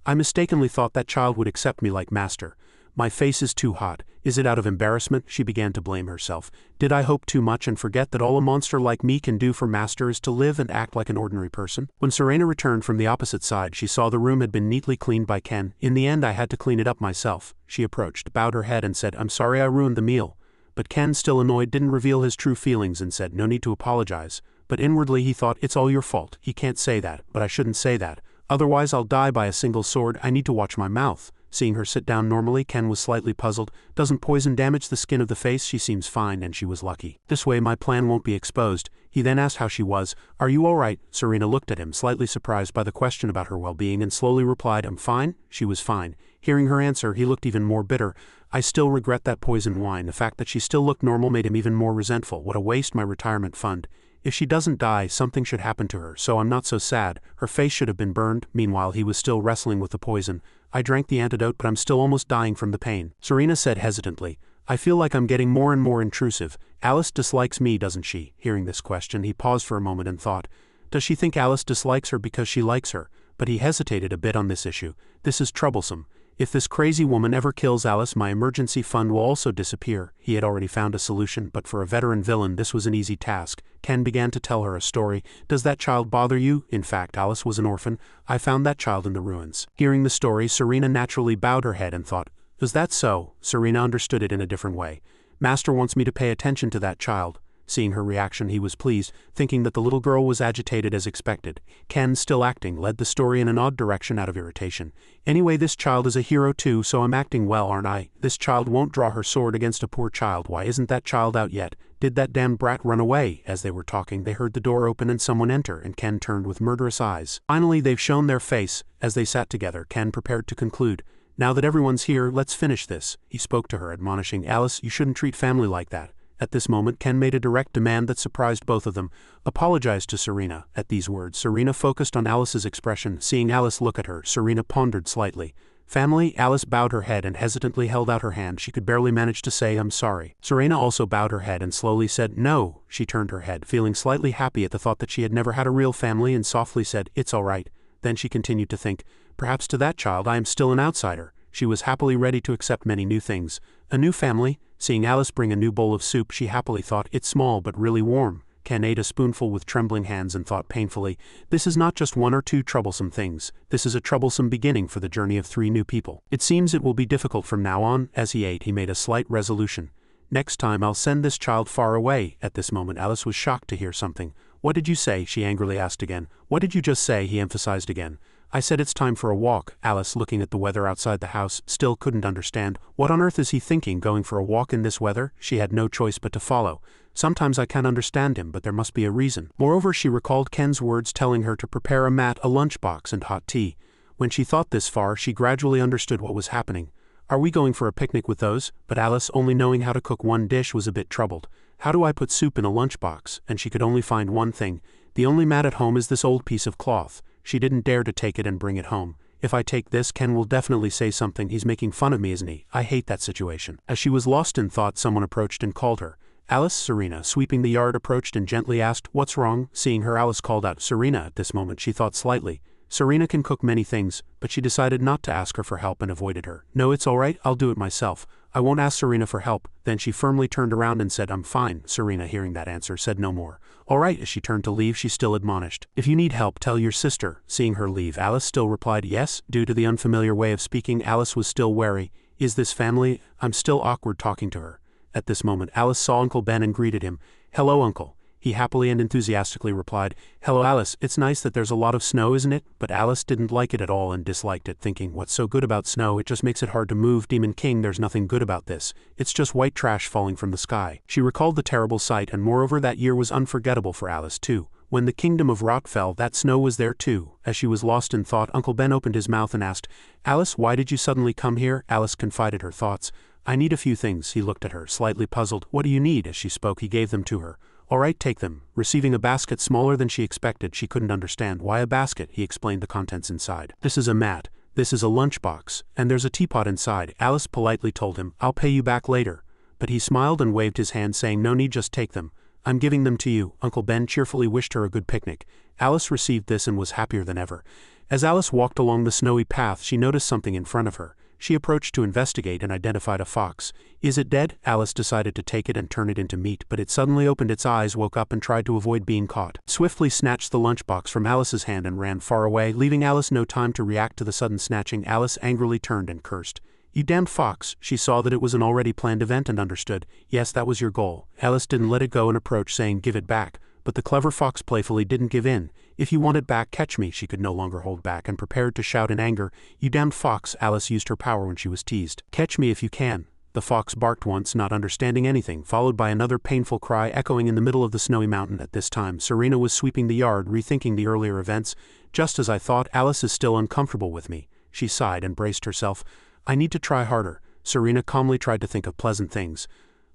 I mistakenly thought that child would accept me like Master. My face is too hot. Is it out of embarrassment? She began to blame herself. Did I hope too much and forget that all a monster like me can do for Master is to live and act like an ordinary person? When Serena returned from the opposite side, she saw the room had been neatly cleaned by Ken. In the end, I had to clean it up myself. She approached, bowed her head and said, I'm sorry I ruined the meal. But Ken, still annoyed, didn't reveal his true feelings and said, no need to apologize. But inwardly he thought, it's all your fault. He can't say that, but I shouldn't say that. Otherwise I'll die by a single sword. I need to watch my mouth. Seeing her sit down normally, Ken was slightly puzzled. Doesn't poison damage the skin of the face? She seems fine, and she was lucky. This way my plan won't be exposed. He then asked how she was. Are you all right? Serena looked at him, slightly surprised by the question about her well-being, and slowly replied, I'm fine. She was fine. Hearing her answer, he looked even more bitter. I still regret that poisoned wine. The fact that she still looked normal made him even more resentful. What a waste, my retirement fund. If she doesn't die, something should happen to her, so I'm not so sad. Her face should have been burned. Meanwhile, he was still wrestling with the poison. I drank the antidote, but I'm still almost dying from the pain. Serena said hesitantly, I feel like I'm getting more and more intrusive. Alice dislikes me, doesn't she? Hearing this question, he paused for a moment and thought, does she think Alice dislikes her because she likes her? But he hesitated a bit on this issue. This is troublesome. If this crazy woman ever kills Alice, my emergency fund will also disappear. He had already found a solution, but for a veteran villain this was an easy task. Ken began to tell her a story. Does that child bother you? In fact, Alice was an orphan. I found that child in the ruins. Hearing the story, Serena naturally bowed her head and thought, is that so? Serena understood it in a different way. Master wants me to pay attention to that child. Seeing her reaction, he was pleased, thinking that the little girl was agitated as expected. Ken, still acting, led the story in an odd direction out of irritation. Anyway, this child is a hero too, so I'm acting well, aren't I? This child won't draw her sword against a poor child. Why isn't that child out yet? Did that damned brat run away? As they were talking, they heard the door open and someone enter, and Ken turned with murderous eyes. Finally, they've shown their face. As they sat together, Ken prepared to conclude. Now that everyone's here, let's finish this. He spoke to her, admonishing, Alice, you shouldn't treat family like that. At this moment, Ken made a direct demand that surprised both of them. Apologize to Serena. At these words, Serena focused on Alice's expression. Seeing Alice look at her, Serena pondered slightly. Family? Alice bowed her head and hesitantly held out her hand. She could barely manage to say, I'm sorry. Serena also bowed her head and slowly said, no. She turned her head, feeling slightly happy at the thought that she had never had a real family, and softly said, it's all right. Then she continued to think, perhaps to that child I am still an outsider. She was happily ready to accept many new things. A new family? Seeing Alice bring a new bowl of soup, she happily thought, it's small but really warm. Ken ate a spoonful with trembling hands and thought painfully, this is not just one or two troublesome things. This is a troublesome beginning for the journey of 3 new people. It seems it will be difficult from now on. As he ate, he made a slight resolution. Next time I'll send this child far away. At this moment, Alice was shocked to hear something. What did you say? She angrily asked again. What did you just say? He emphasized again. I said it's time for a walk. Alice, looking at the weather outside the house, still couldn't understand. What on earth is he thinking, going for a walk in this weather? She had no choice but to follow. Sometimes I can't understand him, but there must be a reason. Moreover, she recalled Ken's words telling her to prepare a mat, a lunchbox, and hot tea. When she thought this far, she gradually understood what was happening. Are we going for a picnic with those? But Alice, only knowing how to cook one dish, was a bit troubled. How do I put soup in a lunchbox? And she could only find one thing. The only mat at home is this old piece of cloth. She didn't dare to take it and bring it home. If I take this, Ken will definitely say something. He's making fun of me, isn't he? I hate that situation. As she was lost in thought, someone approached and called her. Alice. Serena, sweeping the yard, approached and gently asked, "What's wrong?" Seeing her, Alice called out, "Serena." At this moment she thought slightly. Serena can cook many things, but she decided not to ask her for help and avoided her. "No, it's all right, I'll do it myself. I won't ask Serena for help." Then she firmly turned around and said, "I'm fine." Serena, hearing that answer, said no more. "All right." As she turned to leave, she still admonished, "If you need help, tell your sister." Seeing her leave, Alice still replied yes. Due to the unfamiliar way of speaking, Alice was still wary. Is this family? I'm still awkward talking to her. At this moment, Alice saw Uncle Ben and greeted him. "Hello, Uncle." He happily and enthusiastically replied, "Hello, Alice. It's nice that there's a lot of snow, isn't it?" But Alice didn't like it at all and disliked it, thinking, "What's so good about snow? It just makes it hard to move. Demon King, there's nothing good about this. It's just white trash falling from the sky." She recalled the terrible sight, and moreover that year was unforgettable for Alice too. When the kingdom of rot fell, that snow was there too. As she was lost in thought, Uncle Ben opened his mouth and asked, "Alice, why did you suddenly come here?" Alice confided her thoughts. "I need a few things." He looked at her, slightly puzzled. "What do you need?" As she spoke, he gave them to her. "All right, take them." Receiving a basket smaller than she expected, she couldn't understand. "Why a basket?" He explained the contents inside. "This is a mat. This is a lunchbox. And there's a teapot inside." Alice politely told him, "I'll pay you back later." But he smiled and waved his hand, saying, "No need, just take them. I'm giving them to you." Uncle Ben cheerfully wished her a good picnic. Alice received this and was happier than ever. As Alice walked along the snowy path, she noticed something in front of her. She approached to investigate and identified a fox. "Is it dead?" Alice decided to take it and turn it into meat, but it suddenly opened its eyes, woke up and tried to avoid being caught. Swiftly snatched the lunchbox from Alice's hand and ran far away, leaving Alice no time to react to the sudden snatching. Alice angrily turned and cursed. "You damned fox." She saw that it was an already planned event and understood. Yes, that was your goal. Alice didn't let it go and approached, saying, "Give it back." But the clever fox playfully didn't give in. "If you want it back, catch me." She could no longer hold back and prepared to shout in anger. "You damned fox." Alice used her power when she was teased. "Catch me if you can." The fox barked once, not understanding anything, followed by another painful cry echoing in the middle of the snowy mountain. At this time, Serena was sweeping the yard, rethinking the earlier events. "Just as I thought, Alice is still uncomfortable with me." She sighed and braced herself. "I need to try harder." Serena calmly tried to think of pleasant things.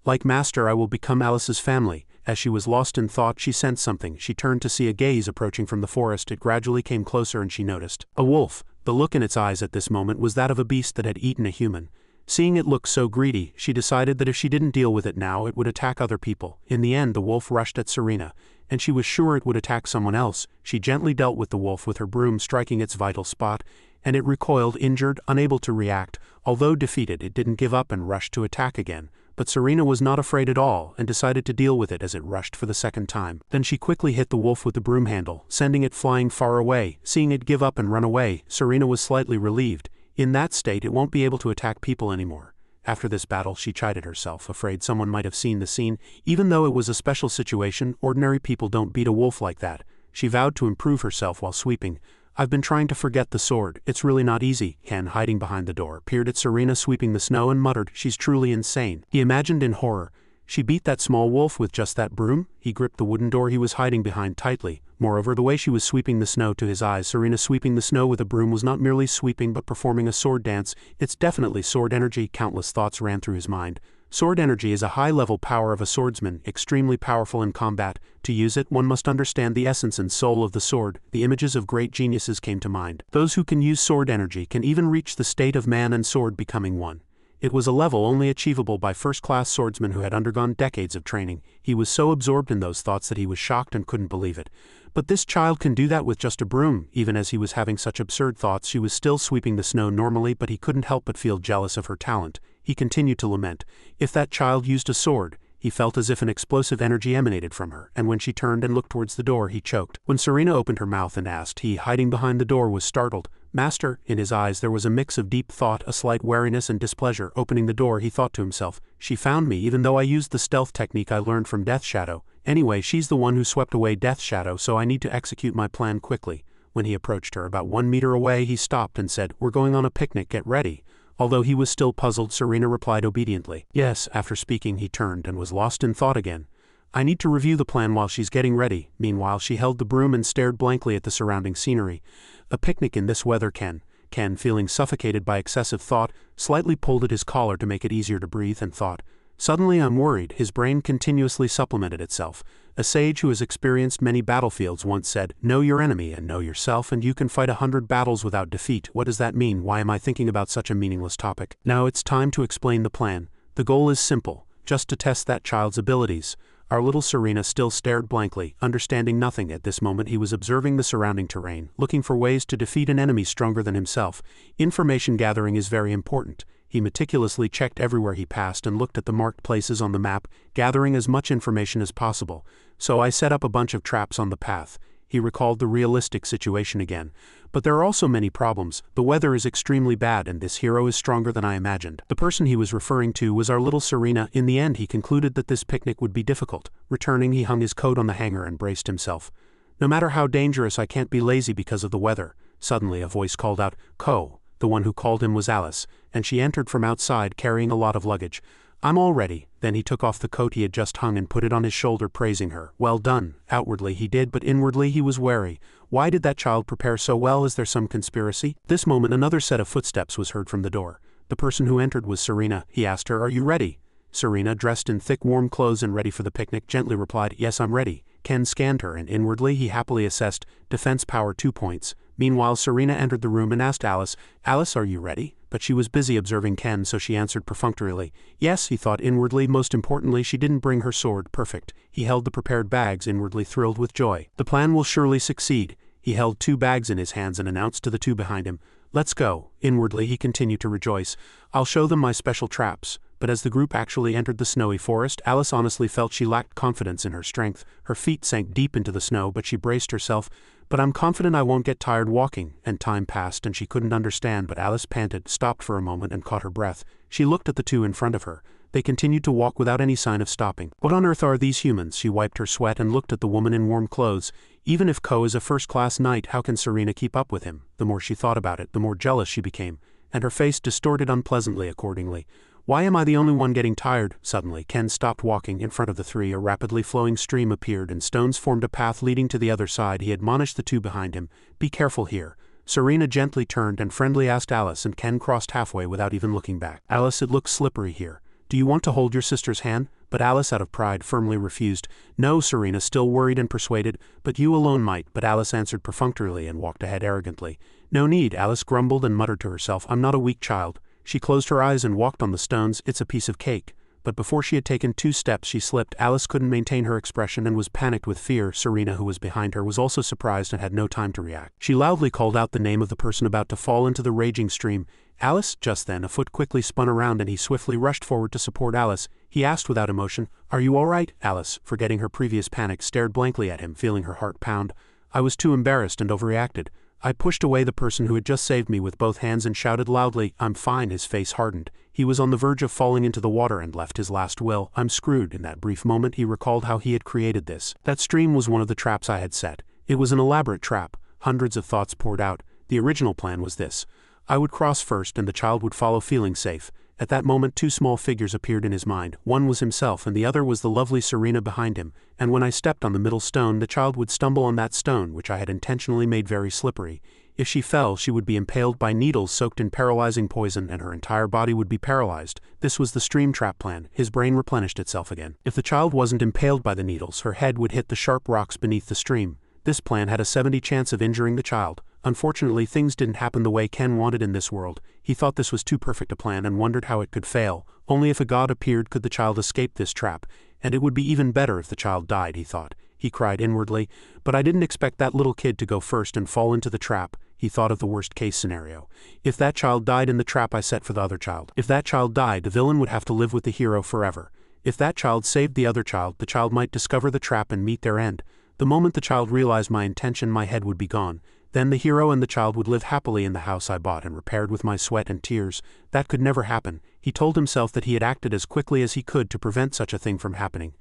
"Like Master, I will become Alice's family." As she was lost in thought, she sensed something. She turned to see a gaze approaching from the forest. It gradually came closer and she noticed a wolf. The look in its eyes at this moment was that of a beast that had eaten a human. Seeing it look so greedy, she decided that if she didn't deal with it now, it would attack other people. In the end, the wolf rushed at Serena, and she was sure it would attack someone else. She gently dealt with the wolf with her broom, striking its vital spot, and it recoiled, injured, unable to react. Although defeated, it didn't give up and rushed to attack again. But Serena was not afraid at all and decided to deal with it as it rushed for the second time. Then she quickly hit the wolf with the broom handle, sending it flying far away. Seeing it give up and run away, Serena was slightly relieved. In that state, it won't be able to attack people anymore. After this battle, she chided herself, afraid someone might have seen the scene. Even though it was a special situation, ordinary people don't beat a wolf like that. She vowed to improve herself while sweeping. "I've been trying to forget the sword. It's really not easy." Ken, hiding behind the door, peered at Serena sweeping the snow and muttered, "She's truly insane." He imagined in horror. She beat that small wolf with just that broom? He gripped the wooden door he was hiding behind tightly. Moreover, the way she was sweeping the snow, to his eyes, Serena sweeping the snow with a broom was not merely sweeping but performing a sword dance. It's definitely sword energy. Countless thoughts ran through his mind. Sword energy is a high-level power of a swordsman, extremely powerful in combat. To use it, one must understand the essence and soul of the sword. The images of great geniuses came to mind. Those who can use sword energy can even reach the state of man and sword becoming one. It was a level only achievable by first-class swordsmen who had undergone decades of training. He was so absorbed in those thoughts that he was shocked and couldn't believe it. But this child can do that with just a broom. Even as he was having such absurd thoughts, she was still sweeping the snow normally, but he couldn't help but feel jealous of her talent. He continued to lament. If that child used a sword, he felt as if an explosive energy emanated from her, and when she turned and looked towards the door, he choked. When Serena opened her mouth and asked, he, hiding behind the door, was startled. "Master." In his eyes there was a mix of deep thought, a slight wariness and displeasure. Opening the door, he thought to himself, "She found me, even though I used the stealth technique I learned from Death Shadow. Anyway, she's the one who swept away Death Shadow, so I need to execute my plan quickly." When he approached her about 1 meter away, he stopped and said, "We're going on a picnic, get ready." Although he was still puzzled, Serena replied obediently, "Yes." After speaking, he turned and was lost in thought again. "I need to review the plan while she's getting ready." Meanwhile, she held the broom and stared blankly at the surrounding scenery. A picnic in this weather, Ken, feeling suffocated by excessive thought, slightly pulled at his collar to make it easier to breathe and thought, "Suddenly I'm worried." His brain continuously supplemented itself. A sage who has experienced many battlefields once said, "Know your enemy and know yourself, and you can fight 100 battles without defeat." What does that mean? Why am I thinking about such a meaningless topic? Now it's time to explain the plan. The goal is simple, just to test that child's abilities. Our little Serena still stared blankly, understanding nothing. At this moment he was observing the surrounding terrain, looking for ways to defeat an enemy stronger than himself. Information gathering is very important. He meticulously checked everywhere he passed and looked at the marked places on the map, gathering as much information as possible. "So I set up a bunch of traps on the path." He recalled the realistic situation again. "But there are also many problems. The weather is extremely bad and this hero is stronger than I imagined." The person he was referring to was our little Serena. In the end he concluded that this picnic would be difficult. Returning, he hung his coat on the hanger and braced himself. "No matter how dangerous, I can't be lazy because of the weather." Suddenly a voice called out, "Ko." The one who called him was Alice, and she entered from outside carrying a lot of luggage. "I'm all ready." Then he took off the coat he had just hung and put it on his shoulder, praising her. "Well done." Outwardly he did, but inwardly he was wary. Why did that child prepare so well? Is there some conspiracy? This moment another set of footsteps was heard from the door. The person who entered was Serena. He asked her, "Are you ready?" Serena, dressed in thick warm clothes and ready for the picnic, gently replied, "Yes, I'm ready." Ken scanned her, and inwardly he happily assessed, defense power 2 points. Meanwhile Serena entered the room and asked Alice, "Alice, are you ready?" But she was busy observing Ken, so she answered perfunctorily. "Yes," he thought inwardly. Most importantly, she didn't bring her sword. Perfect. He held the prepared bags, inwardly thrilled with joy. The plan will surely succeed. He held 2 bags in his hands and announced to the 2 behind him, "Let's go." Inwardly he continued to rejoice. "I'll show them my special traps." But as the group actually entered the snowy forest, Alice honestly felt she lacked confidence in her strength. Her feet sank deep into the snow, but she braced herself. "But I'm confident I won't get tired walking." And time passed and she couldn't understand, but Alice panted, stopped for a moment and caught her breath. She looked at the 2 in front of her. They continued to walk without any sign of stopping. What on earth are these humans? She wiped her sweat and looked at the woman in warm clothes. Even if Ko is a first-class knight, how can Serena keep up with him? The more she thought about it, the more jealous she became, and her face distorted unpleasantly accordingly. "Why am I the only one getting tired?" Suddenly, Ken stopped walking. In front of the 3, a rapidly flowing stream appeared and stones formed a path leading to the other side. He admonished the 2 behind him, "Be careful here." Serena gently turned and friendly asked Alice, and Ken crossed halfway without even looking back. "Alice, it looks slippery here. Do you want to hold your sister's hand?" But Alice, out of pride, firmly refused. "No," Serena, still worried and persuaded, "but you alone might." But Alice answered perfunctorily and walked ahead arrogantly. "No need," Alice grumbled and muttered to herself, "I'm not a weak child." She closed her eyes and walked on the stones. "It's a piece of cake." But before she had taken 2 steps she slipped. Alice couldn't maintain her expression and was panicked with fear. Serena, who was behind her, was also surprised and had no time to react. She loudly called out the name of the person about to fall into the raging stream. "Alice?" Just then a foot quickly spun around and he swiftly rushed forward to support Alice. He asked without emotion, "Are you all right?" Alice, forgetting her previous panic, stared blankly at him, feeling her heart pound. "I was too embarrassed and overreacted. I pushed away the person who had just saved me with both hands and shouted loudly, 'I'm fine.'" His face hardened. He was on the verge of falling into the water and left his last will. "I'm screwed." In that brief moment he recalled how he had created this. That stream was one of the traps I had set. It was an elaborate trap. Hundreds of thoughts poured out. The original plan was this. I would cross first and the child would follow, feeling safe. At that moment 2 small figures appeared in his mind. One was himself and the other was the lovely Serena behind him, and when I stepped on the middle stone the child would stumble on that stone, which I had intentionally made very slippery. If she fell, she would be impaled by needles soaked in paralyzing poison and her entire body would be paralyzed. This was the stream trap plan. His brain replenished itself again. If the child wasn't impaled by the needles, her head would hit the sharp rocks beneath the stream. This plan had a 70 chance of injuring the child. Unfortunately, things didn't happen the way Ken wanted in this world. He thought this was too perfect a plan and wondered how it could fail. Only if a god appeared could the child escape this trap. And it would be even better if the child died, he thought. He cried inwardly, "But I didn't expect that little kid to go first and fall into the trap." He thought of the worst-case scenario. If that child died in the trap I set for the other child. If that child died, the villain would have to live with the hero forever. If that child saved the other child, the child might discover the trap and meet their end. The moment the child realized my intention, my head would be gone. Then the hero and the child would live happily in the house I bought and repaired with my sweat and tears. That could never happen. He told himself that he had acted as quickly as he could to prevent such a thing from happening.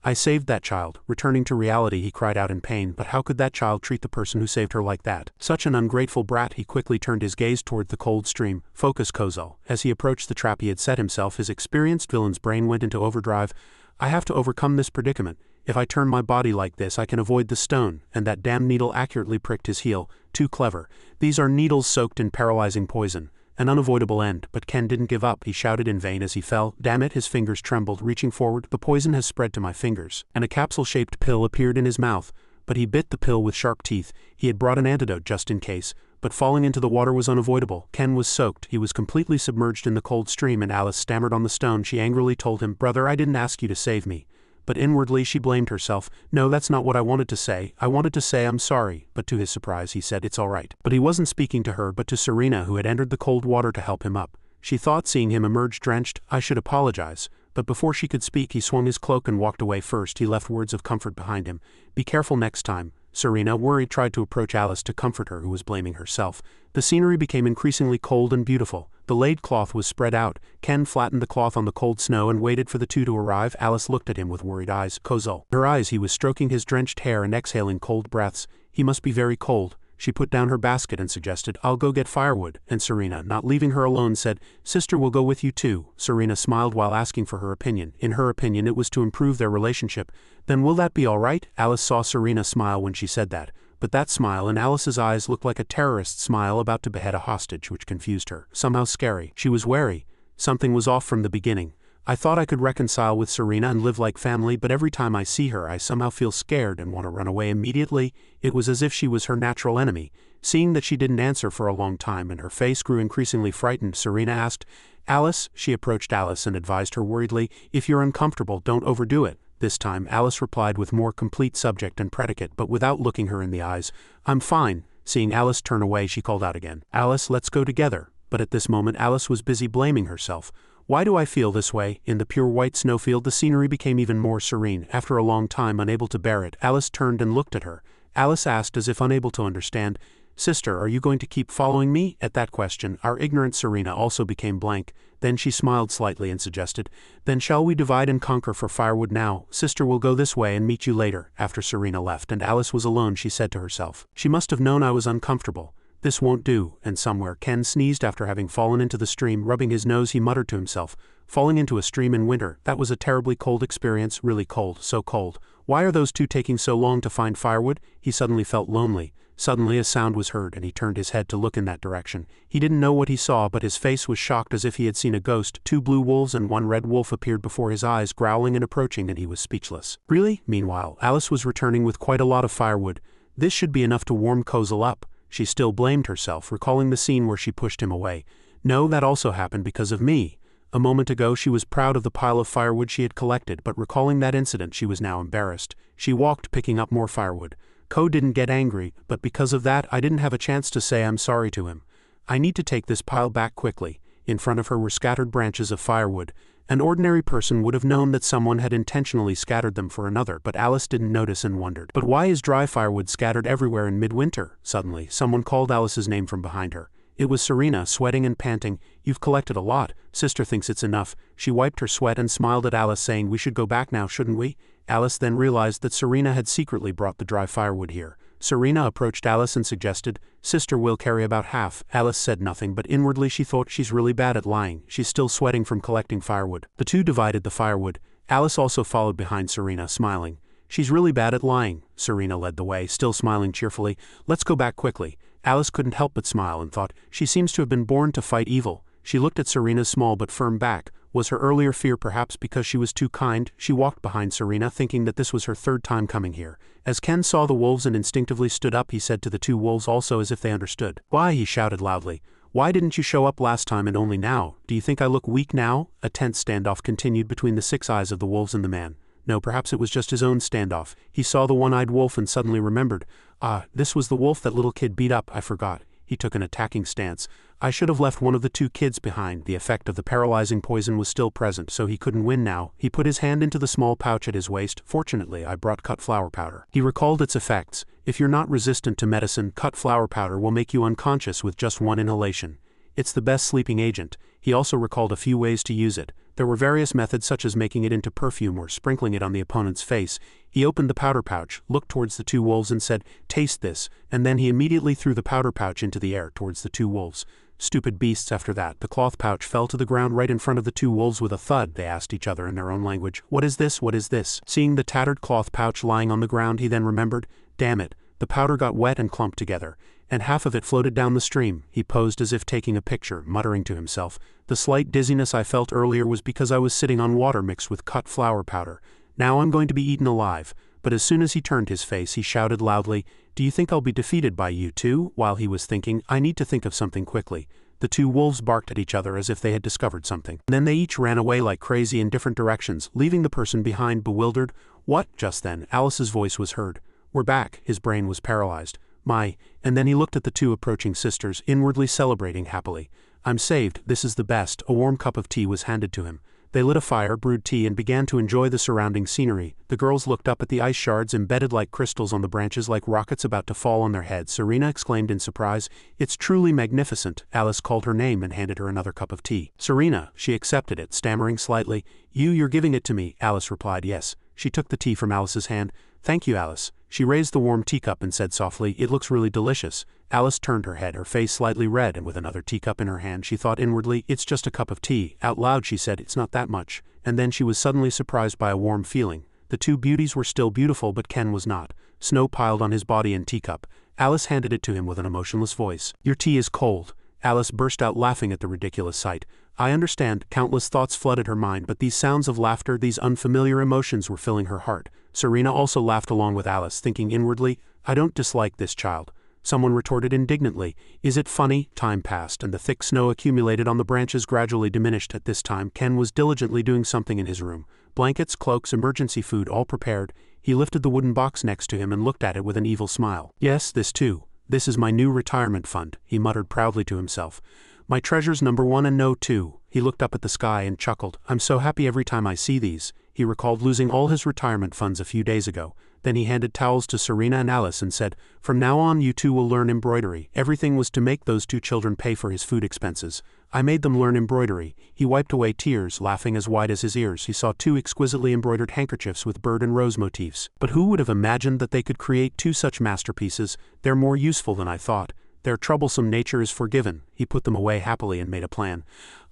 I saved that child. Returning to reality, he cried out in pain, but how could that child treat the person who saved her like that? Such an ungrateful brat. He quickly turned his gaze toward the cold stream. Focus, Kozel. As he approached the trap he had set himself, his experienced villain's brain went into overdrive. I have to overcome this predicament. If I turn my body like this, I can avoid the stone, and that damn needle accurately pricked his heel. Too clever. These are needles soaked in paralyzing poison. An unavoidable end, but Ken didn't give up. He shouted in vain as he fell. Damn it, his fingers trembled, reaching forward. The poison has spread to my fingers. And a capsule-shaped pill appeared in his mouth. But he bit the pill with sharp teeth. He had brought an antidote just in case. But falling into the water was unavoidable. Ken was soaked. He was completely submerged in the cold stream, and Alice stammered on the stone. She angrily told him, "Brother, I didn't ask you to save me." But inwardly she blamed herself. "No, that's not what I wanted to say. I wanted to say I'm sorry." But to his surprise he said, "It's all right." But he wasn't speaking to her but to Serena, who had entered the cold water to help him up. She thought, seeing him emerge drenched, "I should apologize." But before she could speak he swung his cloak and walked away. First he left words of comfort behind him. "Be careful next time." Serena, worried, tried to approach Alice to comfort her, who was blaming herself. The scenery became increasingly cold and beautiful. The laid cloth was spread out. Ken flattened the cloth on the cold snow and waited for the two to arrive. Alice looked at him with worried eyes. Kozel. Her eyes, he was stroking his drenched hair and exhaling cold breaths. He must be very cold. She put down her basket and suggested, "I'll go get firewood." And Serena, not leaving her alone, said, "Sister will go with you too." Serena smiled while asking for her opinion. In her opinion, it was to improve their relationship. "Then will that be all right?" Alice saw Serena smile when she said that. But that smile in Alice's eyes looked like a terrorist's smile about to behead a hostage, which confused her. Somehow scary. She was wary. Something was off from the beginning. "I thought I could reconcile with Serena and live like family, but every time I see her I somehow feel scared and want to run away immediately." It was as if she was her natural enemy. Seeing that she didn't answer for a long time and her face grew increasingly frightened, Serena asked, "Alice?" She approached Alice and advised her worriedly, "If you're uncomfortable, don't overdo it." This time Alice replied with more complete subject and predicate, but without looking her in the eyes. "I'm fine." Seeing Alice turn away, she called out again, "Alice, let's go together." But at this moment Alice was busy blaming herself. "Why do I feel this way?" In the pure white snowfield the scenery became even more serene. After a long time, unable to bear it, Alice turned and looked at her. Alice asked, as if unable to understand, "Sister, are you going to keep following me?" At that question, our ignorant Serena also became blank. Then she smiled slightly and suggested, "Then shall we divide and conquer for firewood now? Sister will go this way and meet you later." After Serena left and Alice was alone, she said to herself, "She must have known I was uncomfortable. This won't do." And somewhere Ken sneezed after having fallen into the stream. Rubbing his nose, he muttered to himself, "Falling into a stream in winter, that was a terribly cold experience, really cold, so cold. Why are those two taking so long to find firewood?" He suddenly felt lonely. Suddenly a sound was heard and he turned his head to look in that direction. He didn't know what he saw, but his face was shocked as if he had seen a ghost. 2 blue wolves and 1 red wolf appeared before his eyes, growling and approaching, and he was speechless. "Really?" Meanwhile, Alice was returning with quite a lot of firewood. "This should be enough to warm Kozel up." She still blamed herself, recalling the scene where she pushed him away. "No, that also happened because of me." A moment ago she was proud of the pile of firewood she had collected, but recalling that incident she was now embarrassed. She walked, picking up more firewood. "Ko didn't get angry, but because of that I didn't have a chance to say I'm sorry to him. I need to take this pile back quickly." In front of her were scattered branches of firewood. An ordinary person would have known that someone had intentionally scattered them for another, but Alice didn't notice and wondered, "But why is dry firewood scattered everywhere in midwinter?" Suddenly, someone called Alice's name from behind her. It was Serena, sweating and panting. "You've collected a lot. Sister thinks it's enough." She wiped her sweat and smiled at Alice, saying, "We should go back now, shouldn't we?" Alice then realized that Serena had secretly brought the dry firewood here. Serena approached Alice and suggested, "Sister will carry about half." Alice said nothing, but inwardly she thought, "She's really bad at lying. She's still sweating from collecting firewood." The two divided the firewood. Alice also followed behind Serena, smiling. "She's really bad at lying." Serena led the way, still smiling cheerfully. "Let's go back quickly." Alice couldn't help but smile and thought, "She seems to have been born to fight evil." She looked at Serena's small but firm back. Was her earlier fear perhaps because she was too kind? She walked behind Serena, thinking that this was her 3rd time coming here. As Ken saw the wolves and instinctively stood up, he said to the 2 wolves also, as if they understood. "Why?" he shouted loudly. "Why didn't you show up last time and only now? Do you think I look weak now?" A tense standoff continued between the 6 eyes of the wolves and the man. No, perhaps it was just his own standoff. He saw the one-eyed wolf and suddenly remembered. "Ah, this was the wolf that little kid beat up, I forgot." He took an attacking stance. "I should have left one of the 2 kids behind." The effect of the paralyzing poison was still present, so he couldn't win now. He put his hand into the small pouch at his waist. "Fortunately, I brought cut flower powder." He recalled its effects. "If you're not resistant to medicine, cut flower powder will make you unconscious with just 1 inhalation." It's the best sleeping agent. He also recalled a few ways to use it. There were various methods such as making it into perfume or sprinkling it on the opponent's face. He opened the powder pouch, looked towards the two wolves and said, "Taste this," and then he immediately threw the powder pouch into the air towards the two wolves. Stupid beasts. After that, the cloth pouch fell to the ground right in front of the two wolves with a thud. They asked each other in their own language, "What is this? What is this?" Seeing the tattered cloth pouch lying on the ground, he then remembered, "Damn it, the powder got wet and clumped together, and half of it floated down the stream." He posed as if taking a picture, muttering to himself, "The slight dizziness I felt earlier was because I was sitting on water mixed with cut flour powder. Now I'm going to be eaten alive." But as soon as he turned his face, he shouted loudly, "Do you think I'll be defeated by you too?" While he was thinking, "I need to think of something quickly." The two wolves barked at each other as if they had discovered something. Then they each ran away like crazy in different directions, leaving the person behind bewildered. "What?" Just then, Alice's voice was heard. "We're back." His brain was paralyzed. "My," and then he looked at the two approaching sisters, inwardly celebrating happily. "I'm saved, this is the best." A warm cup of tea was handed to him. They lit a fire, brewed tea, and began to enjoy the surrounding scenery. The girls looked up at the ice shards embedded like crystals on the branches like rockets about to fall on their heads. Serena exclaimed in surprise, "It's truly magnificent." Alice called her name and handed her another cup of tea. "Serena." She accepted it, stammering slightly. You're giving it to me." Alice replied, "Yes." She took the tea from Alice's hand. "Thank you, Alice." She raised the warm teacup and said softly, "It looks really delicious." Alice turned her head, her face slightly red, and with another teacup in her hand she thought inwardly, "It's just a cup of tea." Out loud she said, "It's not that much." And then she was suddenly surprised by a warm feeling. The two beauties were still beautiful, but Ken was not. Snow piled on his body and teacup. Alice handed it to him with an emotionless voice. "Your tea is cold." Alice burst out laughing at the ridiculous sight. "I understand." Countless thoughts flooded her mind, but these sounds of laughter, these unfamiliar emotions were filling her heart. Serena also laughed along with Alice, thinking inwardly, "I don't dislike this child." Someone retorted indignantly, "Is it funny?" Time passed, and the thick snow accumulated on the branches gradually diminished. At this time, Ken was diligently doing something in his room. Blankets, cloaks, emergency food, all prepared. He lifted the wooden box next to him and looked at it with an evil smile. "Yes, this too. This is my new retirement fund," he muttered proudly to himself. "My treasures number 1 and no 2. He looked up at the sky and chuckled. "I'm so happy every time I see these." He recalled losing all his retirement funds a few days ago. Then he handed towels to Serena and Alice and said, "From now on you two will learn embroidery." Everything was to make those two children pay for his food expenses. "I made them learn embroidery." He wiped away tears, laughing as wide as his ears. He saw 2 exquisitely embroidered handkerchiefs with bird and rose motifs. "But who would have imagined that they could create 2 such masterpieces? They're more useful than I thought. Their troublesome nature is forgiven." He put them away happily and made a plan.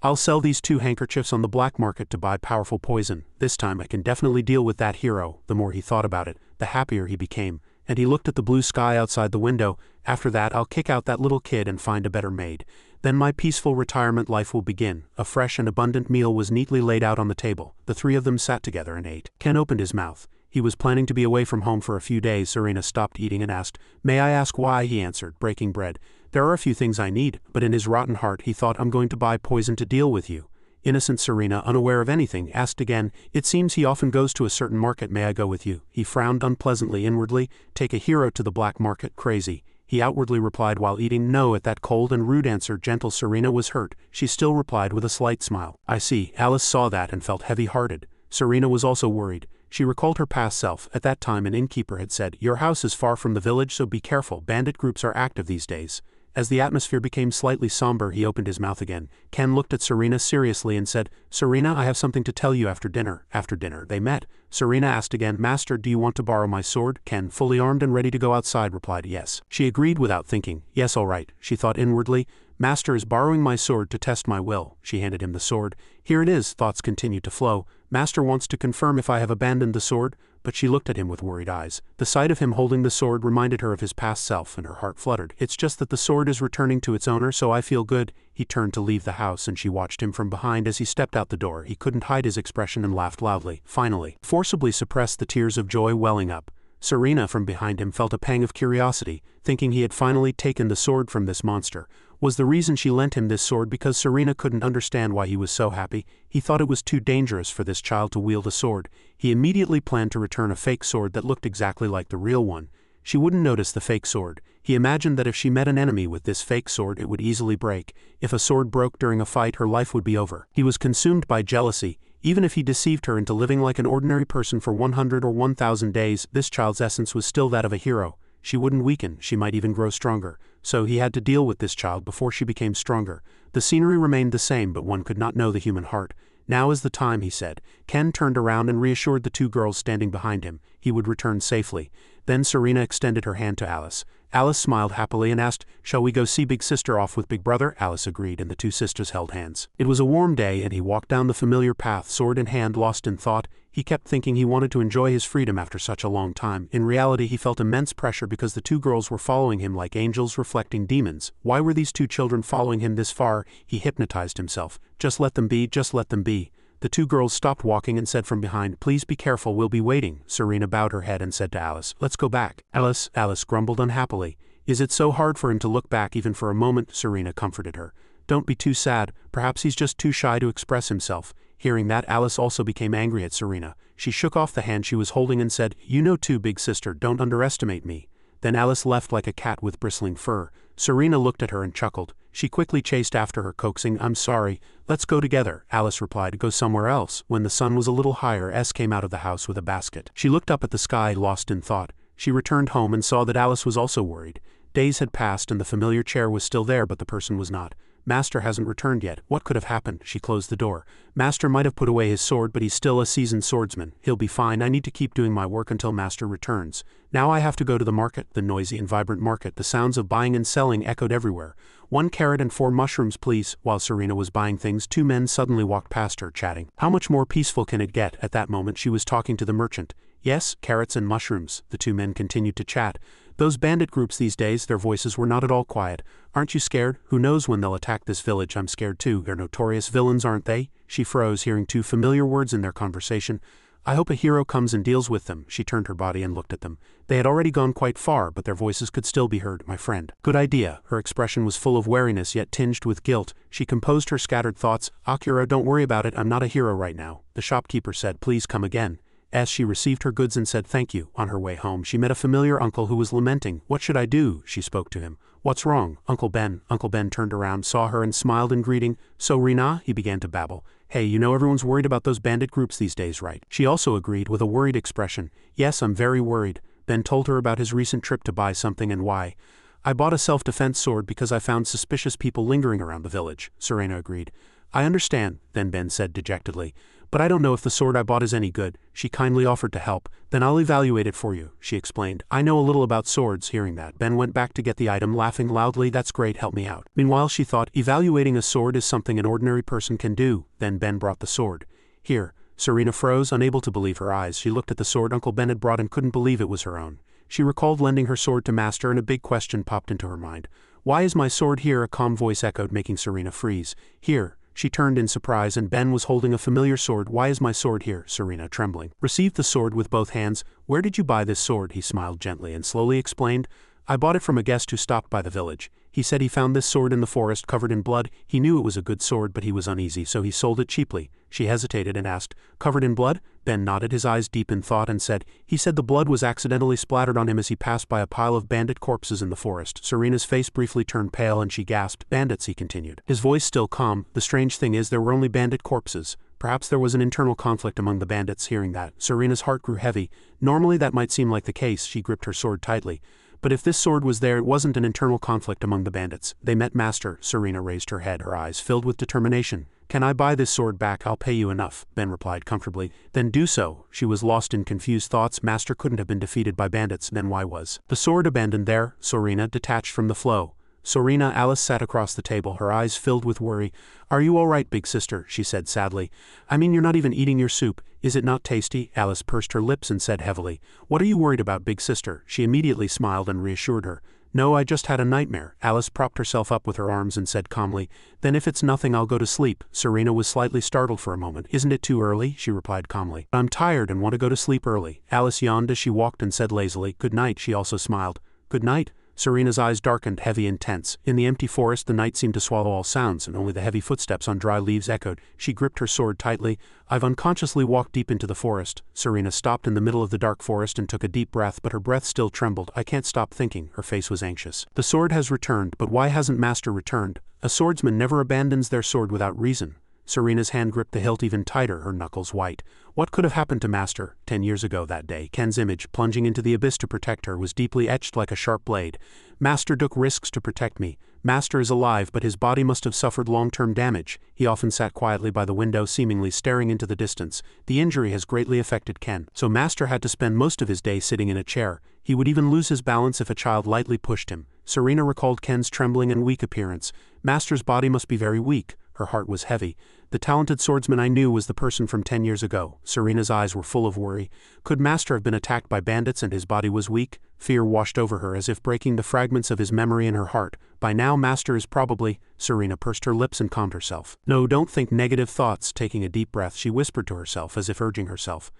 "I'll sell these 2 handkerchiefs on the black market to buy powerful poison. This time I can definitely deal with that hero." The more he thought about it, the happier he became. And he looked at the blue sky outside the window. "After that I'll kick out that little kid and find a better maid. Then my peaceful retirement life will begin." A fresh and abundant meal was neatly laid out on the table. The 3 of them sat together and ate. Ken opened his mouth. He was planning to be away from home for a few days. Serena stopped eating and asked, "May I ask why?" He answered, breaking bread. "There are a few things I need," but in his rotten heart he thought, "I'm going to buy poison to deal with you." Innocent Serena, unaware of anything, asked again, "It seems he often goes to a certain market. May I go with you?" He frowned unpleasantly inwardly. "Take a hero to the black market? Crazy." He outwardly replied while eating. "No." At that cold and rude answer, gentle Serena was hurt. She still replied with a slight smile, "I see." Alice saw that and felt heavy-hearted. Serena was also worried. She recalled her past self. At that time an innkeeper had said, "Your house is far from the village, so be careful. Bandit groups are active these days." As the atmosphere became slightly somber, he opened his mouth again. Ken looked at Serena seriously and said, "Serena, I have something to tell you after dinner." After dinner, they met. Serena asked again, "Master, do you want to borrow my sword?" Ken, fully armed and ready to go outside, replied yes. She agreed without thinking. "Yes, all right." She thought inwardly, "Master is borrowing my sword to test my will." She handed him the sword. "Here it is." Thoughts continued to flow. "Master wants to confirm if I have abandoned the sword." But she looked at him with worried eyes. The sight of him holding the sword reminded her of his past self, and her heart fluttered. "It's just that the sword is returning to its owner, so I feel good." He turned to leave the house, and she watched him from behind as he stepped out the door. He couldn't hide his expression and laughed loudly. Finally, forcibly suppressed the tears of joy welling up. Serena, from behind him, felt a pang of curiosity, thinking he had finally taken the sword from this monster. Was the reason she lent him this sword because Serena couldn't understand why he was so happy? He thought it was too dangerous for this child to wield a sword. He immediately planned to return a fake sword that looked exactly like the real one. She wouldn't notice the fake sword. He imagined that if she met an enemy with this fake sword, it would easily break. If a sword broke during a fight, her life would be over. He was consumed by jealousy. Even if he deceived her into living like an ordinary person for 100 or 1,000 days, this child's essence was still that of a hero. She wouldn't weaken, she might even grow stronger. So he had to deal with this child before she became stronger. The scenery remained the same, but one could not know the human heart. Now is the time, he said. Ken turned around and reassured the two girls standing behind him. He would return safely. Then Serena extended her hand to Alice. Alice smiled happily and asked, "Shall we go see Big Sister off with Big Brother?" Alice agreed, and the two sisters held hands. It was a warm day, and he walked down the familiar path, sword in hand, lost in thought. He kept thinking he wanted to enjoy his freedom after such a long time. In reality, he felt immense pressure because the two girls were following him like angels reflecting demons. Why were these two children following him this far? He hypnotized himself. Just let them be, just let them be. The two girls stopped walking and said from behind, "Please be careful, we'll be waiting." Serena bowed her head and said to Alice, "Let's go back." Alice grumbled unhappily. "Is it so hard for him to look back even for a moment?" Serena comforted her. "Don't be too sad, perhaps he's just too shy to express himself." Hearing that, Alice also became angry at Serena. She shook off the hand she was holding and said, "You know too, Big Sister, don't underestimate me." Then Alice left like a cat with bristling fur. Serena looked at her and chuckled. She quickly chased after her, coaxing, "I'm sorry, let's go together." Alice replied, "Go somewhere else." When the sun was a little higher, S came out of the house with a basket. She looked up at the sky, lost in thought. She returned home and saw that Alice was also worried. Days had passed and the familiar chair was still there, but the person was not. "Master hasn't returned yet. What could have happened?" She closed the door. "Master might have put away his sword, but he's still a seasoned swordsman. He'll be fine. I need to keep doing my work until Master returns. Now I have to go to the market." The noisy and vibrant market, the sounds of buying and selling echoed everywhere. "1 carrot and 4 mushrooms, please." While Serena was buying things, 2 men suddenly walked past her, chatting. How much more peaceful can it get? At that moment she was talking to the merchant. "Yes, carrots and mushrooms." The 2 men continued to chat. "Those bandit groups these days," their voices were not at all quiet. "Aren't you scared? Who knows when they'll attack this village? I'm scared too. They're notorious villains, aren't they?" She froze, hearing 2 familiar words in their conversation. "I hope a hero comes and deals with them." She turned her body and looked at them. They had already gone quite far, but their voices could still be heard. "My friend." "Good idea." Her expression was full of wariness yet tinged with guilt. She composed her scattered thoughts. "Akira, don't worry about it. I'm not a hero right now." The shopkeeper said, "Please come again." As she received her goods and said thank you. On her way home, she met a familiar uncle who was lamenting. "What should I do?" She spoke to him. "What's wrong?" "Uncle Ben." Uncle Ben turned around, saw her and smiled in greeting. "So Rena," he began to babble. "Hey, you know everyone's worried about those bandit groups these days, right?" She also agreed with a worried expression. "Yes, I'm very worried." Ben told her about his recent trip to buy something and why. "I bought a self-defense sword because I found suspicious people lingering around the village." Serena agreed. "I understand," then Ben said dejectedly. "But I don't know if the sword I bought is any good." She kindly offered to help. "Then I'll evaluate it for you," she explained. "I know a little about swords." Hearing that, Ben went back to get the item, laughing loudly. "That's great, help me out." Meanwhile, she thought, evaluating a sword is something an ordinary person can do. Then Ben brought the sword. "Here." Serena froze, unable to believe her eyes. She looked at the sword Uncle Ben had brought and couldn't believe it was her own. She recalled lending her sword to Master, and a big question popped into her mind. "Why is my sword here?" A calm voice echoed, making Serena freeze. "Here." She turned in surprise, and Ben was holding a familiar sword. "Why is my sword here?" Serena, trembling, received the sword with both hands. "Where did you buy this sword?" He smiled gently and slowly explained. "I bought it from a guest who stopped by the village. He said he found this sword in the forest covered in blood. He knew it was a good sword, but he was uneasy, so he sold it cheaply." She hesitated and asked, "Covered in blood?" Ben nodded, his eyes deep in thought, and said, "He said the blood was accidentally splattered on him as he passed by a pile of bandit corpses in the forest." Serena's face briefly turned pale and she gasped. "Bandits," he continued, his voice still calm. "The strange thing is there were only bandit corpses. Perhaps there was an internal conflict among the bandits." Hearing that, Serena's heart grew heavy. Normally that might seem like the case. She gripped her sword tightly. But if this sword was there, it wasn't an internal conflict among the bandits. They met Master. Serena raised her head, her eyes filled with determination. "Can I buy this sword back? I'll pay you enough," Ben replied comfortably. "Then do so." She was lost in confused thoughts. Master couldn't have been defeated by bandits, then why was the sword abandoned there? Serena, detached from the flow. Serena, Alice sat across the table, her eyes filled with worry. "Are you all right, Big Sister?" she said sadly. "I mean, you're not even eating your soup. Is it not tasty?" Alice pursed her lips and said heavily, "What are you worried about, Big Sister?" She immediately smiled and reassured her. "No, I just had a nightmare." Alice propped herself up with her arms and said calmly, "Then if it's nothing, I'll go to sleep." Serena was slightly startled for a moment. "Isn't it too early?" she replied calmly. "I'm tired and want to go to sleep early." Alice yawned as she walked and said lazily, "Good night." She also smiled. "Good night." Serena's eyes darkened, heavy and tense. In the empty forest, the night seemed to swallow all sounds, and only the heavy footsteps on dry leaves echoed. She gripped her sword tightly. "I've unconsciously walked deep into the forest." Serena stopped in the middle of the dark forest and took a deep breath, but her breath still trembled. "I can't stop thinking." Her face was anxious. "The sword has returned, but why hasn't Master returned? A swordsman never abandons their sword without reason." Serena's hand gripped the hilt even tighter, her knuckles white. What could have happened to Master 10 years ago that day? Ken's image, plunging into the abyss to protect her, was deeply etched like a sharp blade. Master took risks to protect me. Master is alive, but his body must have suffered long-term damage. He often sat quietly by the window, seemingly staring into the distance. The injury has greatly affected Ken, so Master had to spend most of his day sitting in a chair. He would even lose his balance if a child lightly pushed him. Serena recalled Ken's trembling and weak appearance. Master's body must be very weak. Her heart was heavy. The talented swordsman I knew was the person from 10 years ago. Serena's eyes were full of worry. Could Master have been attacked by bandits and his body was weak? Fear washed over her as if breaking the fragments of his memory in her heart. By now Master is probably... Serena pursed her lips and calmed herself. No, don't think negative thoughts. Taking a deep breath, she whispered to herself as if urging herself.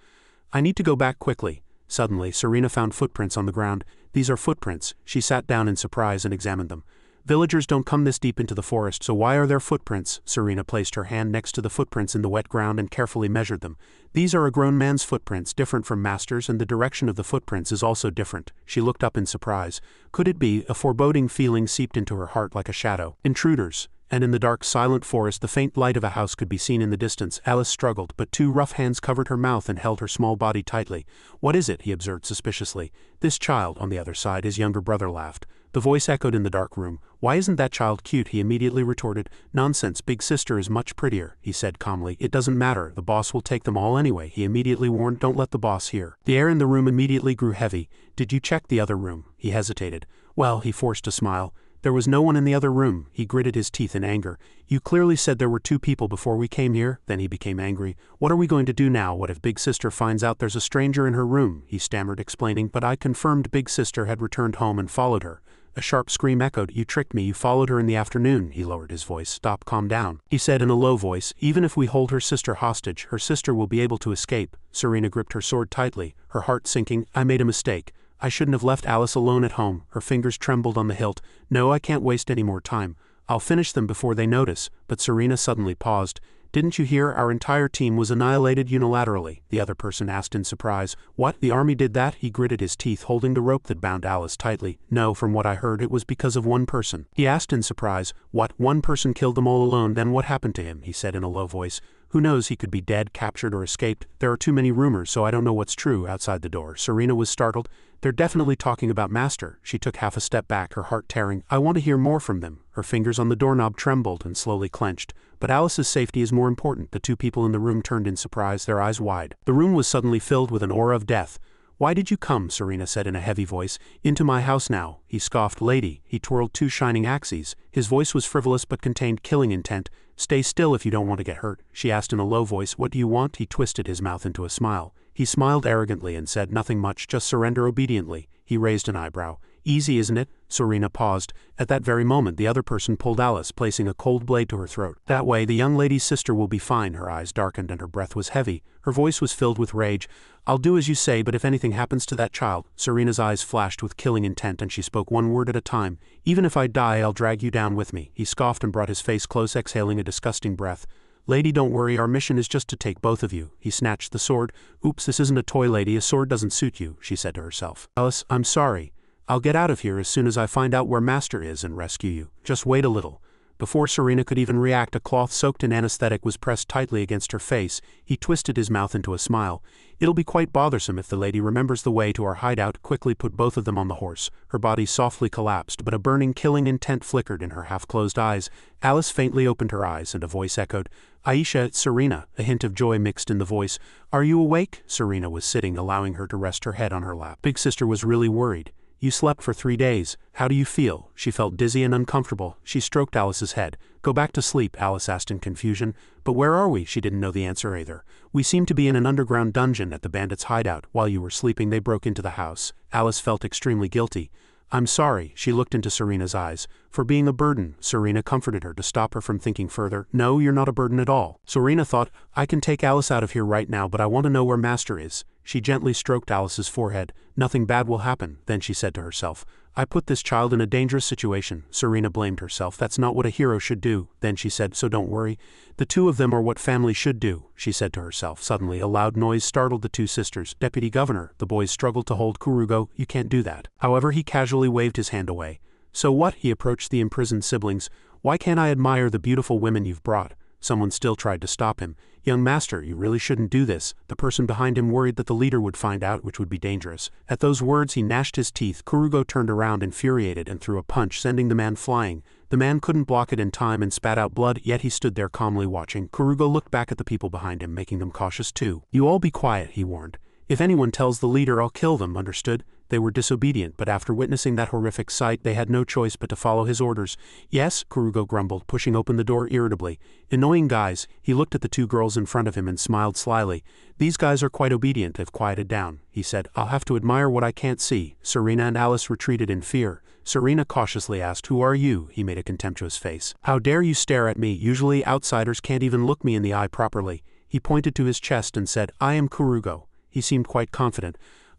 I need to go back quickly. Suddenly, Serena found footprints on the ground. These are footprints. She sat down in surprise and examined them. Villagers don't come this deep into the forest, so why are there footprints? Serena placed her hand next to the footprints in the wet ground and carefully measured them. These are a grown man's footprints, different from Master's, and the direction of the footprints is also different. She looked up in surprise. Could it be? A foreboding feeling seeped into her heart like a shadow. Intruders. And in the dark, silent forest, the faint light of a house could be seen in the distance. Alice struggled, but two rough hands covered her mouth and held her small body tightly. What is it? He observed suspiciously. This child, on the other side, his younger brother laughed. The voice echoed in the dark room. Why isn't that child cute? He immediately retorted. Nonsense, big sister is much prettier, he said calmly. It doesn't matter, the boss will take them all anyway, he immediately warned. Don't let the boss hear. The air in the room immediately grew heavy. Did you check the other room? He hesitated. Well, he forced a smile. There was no one in the other room. He gritted his teeth in anger. You clearly said there were two people before we came here. Then he became angry. What are we going to do now? What if Big Sister finds out there's a stranger in her room? He stammered, explaining, but I confirmed Big Sister had returned home and followed her. A sharp scream echoed. You tricked me. You followed her in the afternoon. He lowered his voice. Stop, calm down. He said in a low voice, even if we hold her sister hostage, her sister will be able to escape. Serena gripped her sword tightly, her heart sinking. I made a mistake. I shouldn't have left Alice alone at home. Her fingers trembled on the hilt. No, I can't waste any more time. I'll finish them before they notice. But Serena suddenly paused. Didn't you hear? Our entire team was annihilated unilaterally, the other person asked in surprise. What? The army did that? He gritted his teeth, holding the rope that bound Alice tightly. No, from what I heard, it was because of one person. He asked in surprise. What? One person killed them all alone? Then what happened to him? He said in a low voice. Who knows, he could be dead, captured, or escaped. There are too many rumors, so I don't know what's true. Outside the door, Serena was startled. They're definitely talking about Master. She took half a step back, her heart tearing. I want to hear more from them. Her fingers on the doorknob trembled and slowly clenched. But Alice's safety is more important. The two people in the room turned in surprise, their eyes wide. The room was suddenly filled with an aura of death. Why did you come? Serena said in a heavy voice. Into my house now. He scoffed. Lady. He twirled two shining axes. His voice was frivolous but contained killing intent. Stay still if you don't want to get hurt. She asked in a low voice. What do you want? He twisted his mouth into a smile. He smiled arrogantly and said nothing much, just surrender obediently. He raised an eyebrow. Easy, isn't it? Serena paused. At that very moment the other person pulled Alice, placing a cold blade to her throat. That way the young lady's sister will be fine. Her eyes darkened and her breath was heavy. Her voice was filled with rage. I'll do as you say, but if anything happens to that child... Serena's eyes flashed with killing intent and she spoke one word at a time. Even if I die, I'll drag you down with me. He scoffed and brought his face close, exhaling a disgusting breath. Lady, don't worry, our mission is just to take both of you. He snatched the sword. Oops, this isn't a toy, lady, a sword doesn't suit you, she said to herself. Alice, I'm sorry. I'll get out of here as soon as I find out where Master is and rescue you. Just wait a little. Before Serena could even react, a cloth soaked in anesthetic was pressed tightly against her face. He twisted his mouth into a smile. It'll be quite bothersome if the lady remembers the way to our hideout. Quickly put both of them on the horse. Her body softly collapsed, but a burning, killing intent flickered in her half-closed eyes. Alice faintly opened her eyes and a voice echoed, Aisha, it's Serena. A hint of joy mixed in the voice. Are you awake? Serena was sitting, allowing her to rest her head on her lap. Big Sister was really worried. You slept for 3 days. How do you feel? She felt dizzy and uncomfortable. She stroked Alice's head. Go back to sleep, Alice asked in confusion. But where are we? She didn't know the answer either. We seem to be in an underground dungeon at the bandits' hideout. While you were sleeping, they broke into the house. Alice felt extremely guilty. I'm sorry, she looked into Serena's eyes. For being a burden. Serena comforted her to stop her from thinking further. No, you're not a burden at all. Serena thought, I can take Alice out of here right now, but I want to know where Master is. She gently stroked Alice's forehead. Nothing bad will happen. Then she said to herself, I put this child in a dangerous situation. Serena blamed herself. That's not what a hero should do. Then she said, so don't worry. The two of them are what family should do, she said to herself. Suddenly, a loud noise startled the two sisters. Deputy Governor. The boys struggled to hold Kurugo. You can't do that. However, he casually waved his hand away. So what? He approached the imprisoned siblings. Why can't I admire the beautiful women you've brought? Someone still tried to stop him. "Young master, you really shouldn't do this." The person behind him worried that the leader would find out, which would be dangerous. At those words he gnashed his teeth. Kurugo turned around infuriated and threw a punch, sending the man flying. The man couldn't block it in time and spat out blood, yet he stood there calmly watching. Kurugo looked back at the people behind him, making them cautious too. "You all be quiet," he warned. "If anyone tells the leader, I'll kill them, understood?" They were disobedient, but after witnessing that horrific sight they had no choice but to follow his orders. "Yes," Kurugo grumbled, pushing open the door irritably. "Annoying guys." He looked at the two girls in front of him and smiled slyly. "These guys are quite obedient, they've quieted down," he said. "I'll have to admire what I can't see." Serena and Alice retreated in fear. Serena cautiously asked, "Who are you?" He made a contemptuous face. "How dare you stare at me? Usually outsiders can't even look me in the eye properly." He pointed to his chest and said, "I am Kurugo." He seemed quite confident.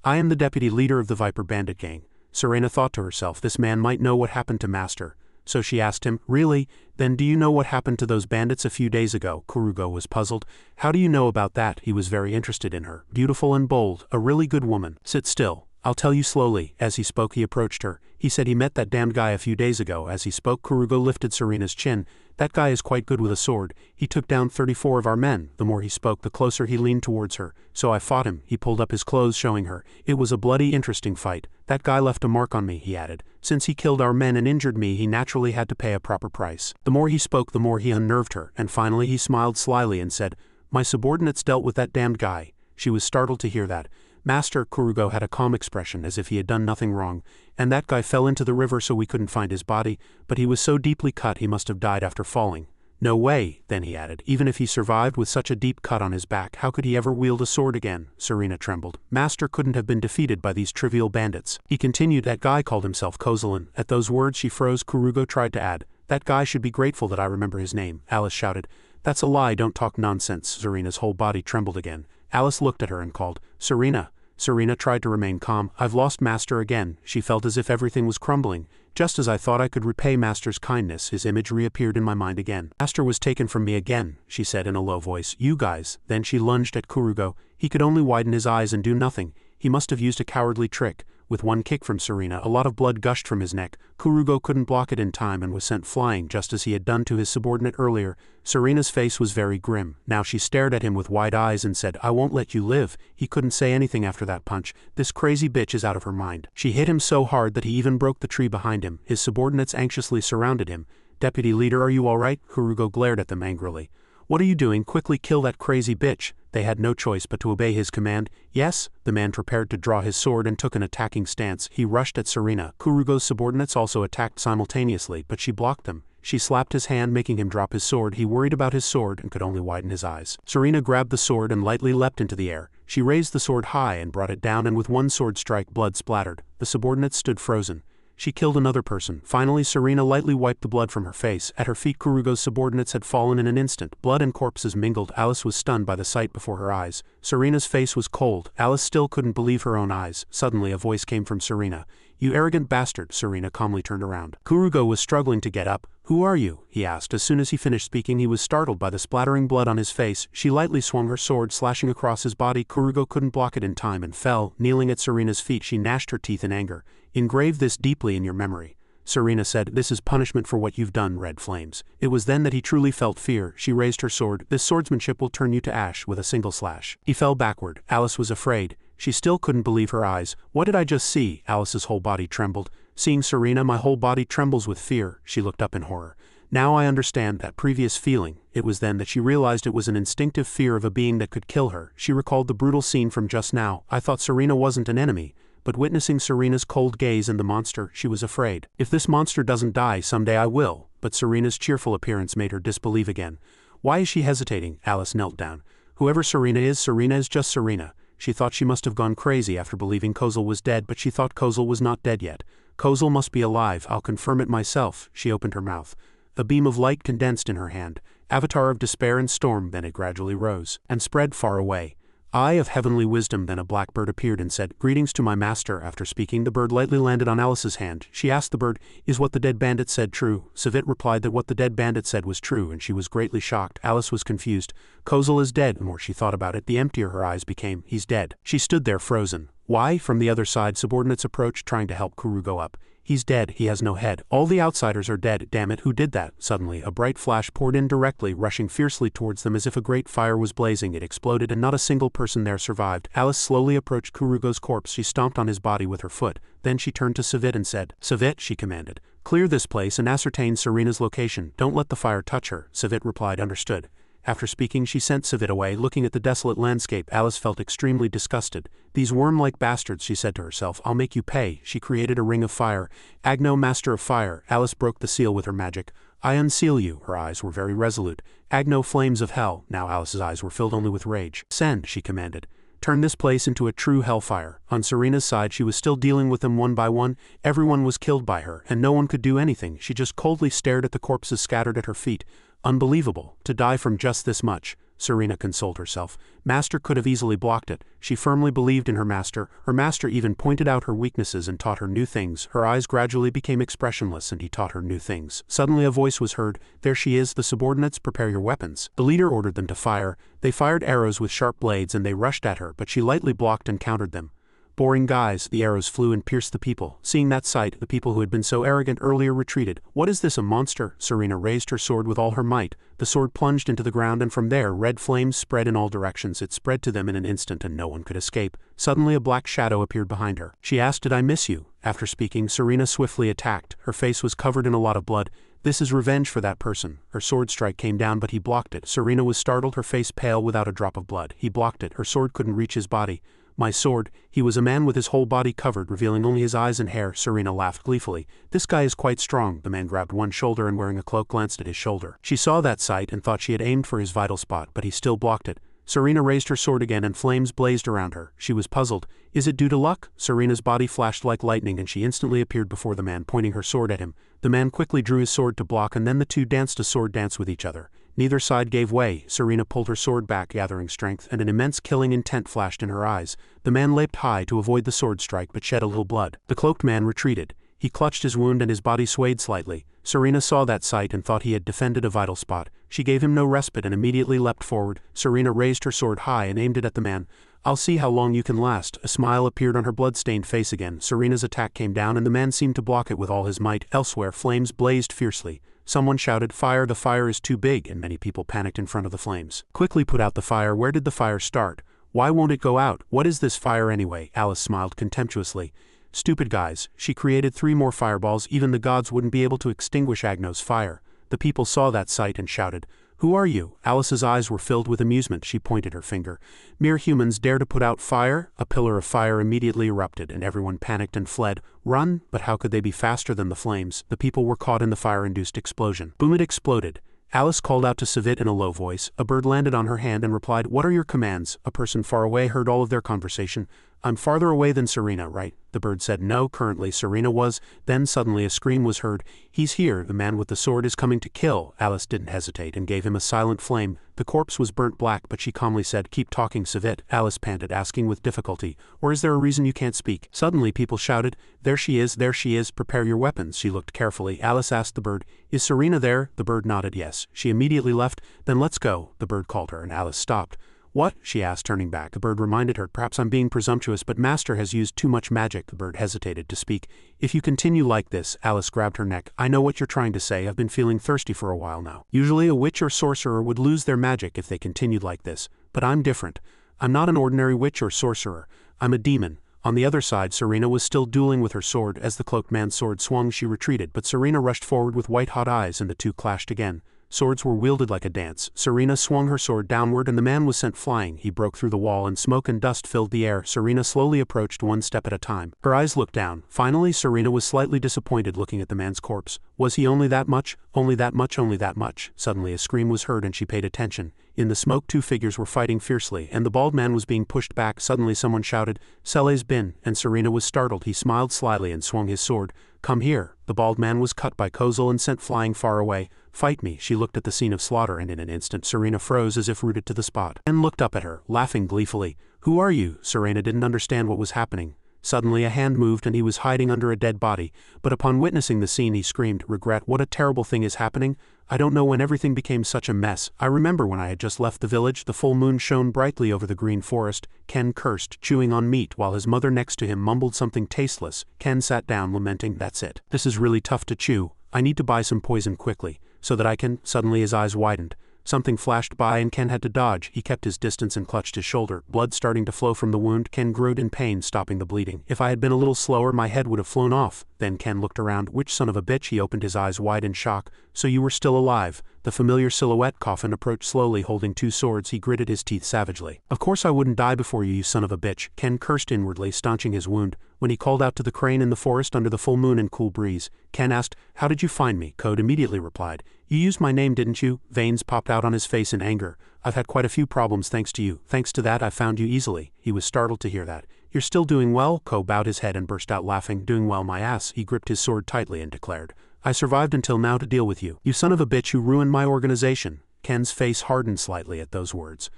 "I am the deputy leader of the Viper bandit gang." Serena thought to herself, this man might know what happened to Master. So she asked him, "Really? Then do you know what happened to those bandits a few days ago?" Kurugo was puzzled. "How do you know about that?" He was very interested in her. Beautiful and bold, a really good woman. "Sit still. I'll tell you slowly." As he spoke he approached her. "He said he met that damned guy a few days ago." As he spoke Kurugo lifted Serena's chin. "That guy is quite good with a sword. He took down 34 of our men." The more he spoke the closer he leaned towards her. "So I fought him." He pulled up his clothes showing her. "It was a bloody interesting fight. That guy left a mark on me," he added. "Since he killed our men and injured me he naturally had to pay a proper price." The more he spoke the more he unnerved her, and finally he smiled slyly and said, "My subordinates dealt with that damned guy." She was startled to hear that. "Master," Kurugo had a calm expression as if he had done nothing wrong, "and that guy fell into the river so we couldn't find his body, but he was so deeply cut he must have died after falling." "No way," then he added, "even if he survived with such a deep cut on his back, how could he ever wield a sword again?" Serena trembled. "Master couldn't have been defeated by these trivial bandits." He continued, "That guy called himself Kozilin." At those words she froze. Kurugo tried to add, "That guy should be grateful that I remember his name." Alice shouted, "That's a lie, don't talk nonsense." Serena's whole body trembled again. Alice looked at her and called, "Serena." Serena tried to remain calm. "I've lost Master again." She felt as if everything was crumbling. "Just as I thought I could repay Master's kindness, his image reappeared in my mind again. Master was taken from me again," she said in a low voice. "You guys." Then she lunged at Kurugo. He could only widen his eyes and do nothing. He must have used a cowardly trick. With one kick from Serena, a lot of blood gushed from his neck. Kurugo couldn't block it in time and was sent flying just as he had done to his subordinate earlier. Serena's face was very grim. Now she stared at him with wide eyes and said, "I won't let you live." He couldn't say anything after that punch. "This crazy bitch is out of her mind." She hit him so hard that he even broke the tree behind him. His subordinates anxiously surrounded him. "Deputy leader, are you all right?" Kurugo glared at them angrily. "What are you doing? Quickly kill that crazy bitch." They had no choice but to obey his command. "Yes." The man prepared to draw his sword and took an attacking stance. He rushed at Serena. Kurugo's subordinates also attacked simultaneously, but she blocked them. She slapped his hand, making him drop his sword. He worried about his sword and could only widen his eyes. Serena grabbed the sword and lightly leapt into the air. She raised the sword high and brought it down, and with one sword strike blood splattered. The subordinates stood frozen. She killed another person. Finally Serena lightly wiped the blood from her face. At her feet Kurugo's subordinates had fallen in an instant. Blood and corpses mingled. Alice was stunned by the sight before her eyes. Serena's face was cold. Alice still couldn't believe her own eyes. Suddenly a voice came from Serena. "You arrogant bastard." Serena calmly turned around. Kurugo was struggling to get up. "Who are you?" he asked. As soon as he finished speaking he was startled by the splattering blood on his face. She lightly swung her sword, slashing across his body. Kurugo couldn't block it in time and fell. Kneeling at Serena's feet she gnashed her teeth in anger. "Engrave this deeply in your memory." Serena said, "This is punishment for what you've done." Red flames. It was then that he truly felt fear. She raised her sword. "This swordsmanship will turn you to ash," with a single slash. He fell backward. Alice was afraid. She still couldn't believe her eyes. "What did I just see?" Alice's whole body trembled. "Seeing Serena, my whole body trembles with fear." She looked up in horror. "Now I understand that previous feeling." It was then that she realized it was an instinctive fear of a being that could kill her. She recalled the brutal scene from just now. "I thought Serena wasn't an enemy." But witnessing Serena's cold gaze and the monster, she was afraid. "If this monster doesn't die, someday I will." But Serena's cheerful appearance made her disbelieve again. "Why is she hesitating?" Alice knelt down. "Whoever Serena is just Serena." She thought she must have gone crazy after believing Kozil was dead, but she thought Kozil was not dead yet. "Kozil must be alive. I'll confirm it myself." She opened her mouth. A beam of light condensed in her hand. Avatar of despair and storm, then it gradually rose and spread far away. "Eye of heavenly wisdom." Then a black bird appeared and said, "Greetings to my master." After speaking, the bird lightly landed on Alice's hand. She asked the bird, "Is what the dead bandit said true?" Savit replied that what the dead bandit said was true, and she was greatly shocked. Alice was confused. Kozil is dead. The more she thought about it, the emptier her eyes became. He's dead. She stood there frozen. "Why?" From the other side, subordinates approached, trying to help Kurugo up. He's dead, he has no head. All the outsiders are dead, damn it, who did that? Suddenly, a bright flash poured in directly, rushing fiercely towards them as if a great fire was blazing. It exploded and not a single person there survived. Alice slowly approached Kurugo's corpse. She stomped on his body with her foot. Then she turned to Savit and said, "Savit," she commanded, "clear this place and ascertain Serena's location. Don't let the fire touch her." Savit replied, "Understood." After speaking, she sent Savit away. Looking at the desolate landscape, Alice felt extremely disgusted. "These worm-like bastards," she said to herself, "I'll make you pay." She created a ring of fire. "Agno, master of fire." Alice broke the seal with her magic. "I unseal you." Her eyes were very resolute. "Agno, flames of hell." Now Alice's eyes were filled only with rage. "Send," she commanded. "Turn this place into a true hellfire." On Serena's side, she was still dealing with them one by one. Everyone was killed by her, and no one could do anything. She just coldly stared at the corpses scattered at her feet. Unbelievable, to die from just this much. Serena consoled herself. Master could have easily blocked it. She firmly believed in her master. Her master even pointed out her weaknesses and taught her new things. Her eyes gradually became expressionless and he taught her new things. Suddenly a voice was heard. "There she is, the subordinates, prepare your weapons." The leader ordered them to fire. They fired arrows with sharp blades and they rushed at her, but she lightly blocked and countered them. Boring guys, the arrows flew and pierced the people. Seeing that sight, the people who had been so arrogant earlier retreated. "What is this, a monster?" Serena raised her sword with all her might. The sword plunged into the ground and from there red flames spread in all directions. It spread to them in an instant and no one could escape. Suddenly a black shadow appeared behind her. She asked, "Did I miss you?" After speaking, Serena swiftly attacked. Her face was covered in a lot of blood. "This is revenge for that person." Her sword strike came down but he blocked it. Serena was startled, her face pale without a drop of blood. He blocked it. Her sword couldn't reach his body. "My sword." He was a man with his whole body covered, revealing only his eyes and hair. Serena laughed gleefully. "This guy is quite strong." The man grabbed one shoulder and wearing a cloak glanced at his shoulder. She saw that sight and thought she had aimed for his vital spot, but he still blocked it. Serena raised her sword again and flames blazed around her. She was puzzled. "Is it due to luck?" Serena's body flashed like lightning and she instantly appeared before the man, pointing her sword at him. The man quickly drew his sword to block and then the two danced a sword dance with each other. Neither side gave way. Serena pulled her sword back, gathering strength, and an immense killing intent flashed in her eyes. The man leaped high to avoid the sword strike but shed a little blood. The cloaked man retreated. He clutched his wound and his body swayed slightly. Serena saw that sight and thought he had defended a vital spot. She gave him no respite and immediately leapt forward. Serena raised her sword high and aimed it at the man. "I'll see how long you can last." A smile appeared on her blood-stained face again. Serena's attack came down and the man seemed to block it with all his might. Elsewhere, flames blazed fiercely. Someone shouted, "Fire, the fire is too big," and many people panicked in front of the flames. "Quickly put out the fire." "Where did the fire start? Why won't it go out? What is this fire anyway?" Alice smiled contemptuously. "Stupid guys." She created 3 more fireballs. Even the gods wouldn't be able to extinguish Agno's fire. The people saw that sight and shouted, "Who are you?" Alice's eyes were filled with amusement. She pointed her finger. "Mere humans dare to put out fire?" A pillar of fire immediately erupted and everyone panicked and fled. Run? But how could they be faster than the flames? The people were caught in the fire-induced explosion. Boom, it exploded. Alice called out to Savit in a low voice. A bird landed on her hand and replied, "What are your commands?" A person far away heard all of their conversation. "I'm farther away than Serena, right?" The bird said no, currently Serena was. Then suddenly a scream was heard. "He's here, the man with the sword is coming to kill." Alice didn't hesitate and gave him a silent flame. The corpse was burnt black but she calmly said, "Keep talking, Savit." Alice panted, asking with difficulty, "Or is there a reason you can't speak?" Suddenly people shouted, "There she is, prepare your weapons." She looked carefully. Alice asked the bird, "Is Serena there?" The bird nodded yes. She immediately left. "Then let's go." The bird called her and Alice stopped. "What?" she asked, turning back. The bird reminded her, "Perhaps I'm being presumptuous, but Master has used too much magic." The bird hesitated to speak. "If you continue like this," Alice grabbed her neck, "I know what you're trying to say. I've been feeling thirsty for a while now. Usually a witch or sorcerer would lose their magic if they continued like this. But I'm different. I'm not an ordinary witch or sorcerer. I'm a demon." On the other side, Serena was still dueling with her sword. As the cloaked man's sword swung, she retreated, but Serena rushed forward with white-hot eyes and the two clashed again. Swords were wielded like a dance. Serena swung her sword downward and the man was sent flying. He broke through the wall and smoke and dust filled the air. Serena slowly approached one step at a time. Her eyes looked down. Finally, Serena was slightly disappointed looking at the man's corpse. Was he only that much? Only that much, only that much. Suddenly a scream was heard and she paid attention. In the smoke 2 figures were fighting fiercely and the bald man was being pushed back. Suddenly someone shouted, "Cele's bin," and Serena was startled. He smiled slyly and swung his sword. "Come here." The bald man was cut by Kozel and sent flying far away. "Fight me." She looked at the scene of slaughter and in an instant Serena froze as if rooted to the spot. And looked up at her, laughing gleefully. "Who are you?" Serena didn't understand what was happening. Suddenly a hand moved and he was hiding under a dead body, but upon witnessing the scene he screamed, "Regret, what a terrible thing is happening. I don't know when everything became such a mess. I remember when I had just left the village, the full moon shone brightly over the green forest." Ken cursed, chewing on meat while his mother next to him mumbled something tasteless. Ken sat down, lamenting, "That's it. This is really tough to chew. I need to buy some poison quickly, so that I can—" Suddenly his eyes widened. Something flashed by and Ken had to dodge. He kept his distance and clutched his shoulder. Blood starting to flow from the wound, Ken groaned in pain, stopping the bleeding. "If I had been a little slower, my head would have flown off." Then Ken looked around. "Which son of a bitch?" He opened his eyes wide in shock. "So you were still alive." The familiar silhouette coffin approached slowly, holding two swords. He gritted his teeth savagely. "Of course I wouldn't die before you, you son of a bitch." Ken cursed inwardly, staunching his wound. When he called out to the crane in the forest under the full moon and cool breeze, Ken asked, "How did you find me?" Code immediately replied, "You used my name, didn't you?" Veins popped out on his face in anger. "I've had quite a few problems thanks to you. Thanks to that I found you easily." He was startled to hear that. "You're still doing well?" Ko bowed his head and burst out laughing. "Doing well, my ass." He gripped his sword tightly and declared, "I survived until now to deal with you. You son of a bitch who ruined my organization." Ken's face hardened slightly at those words.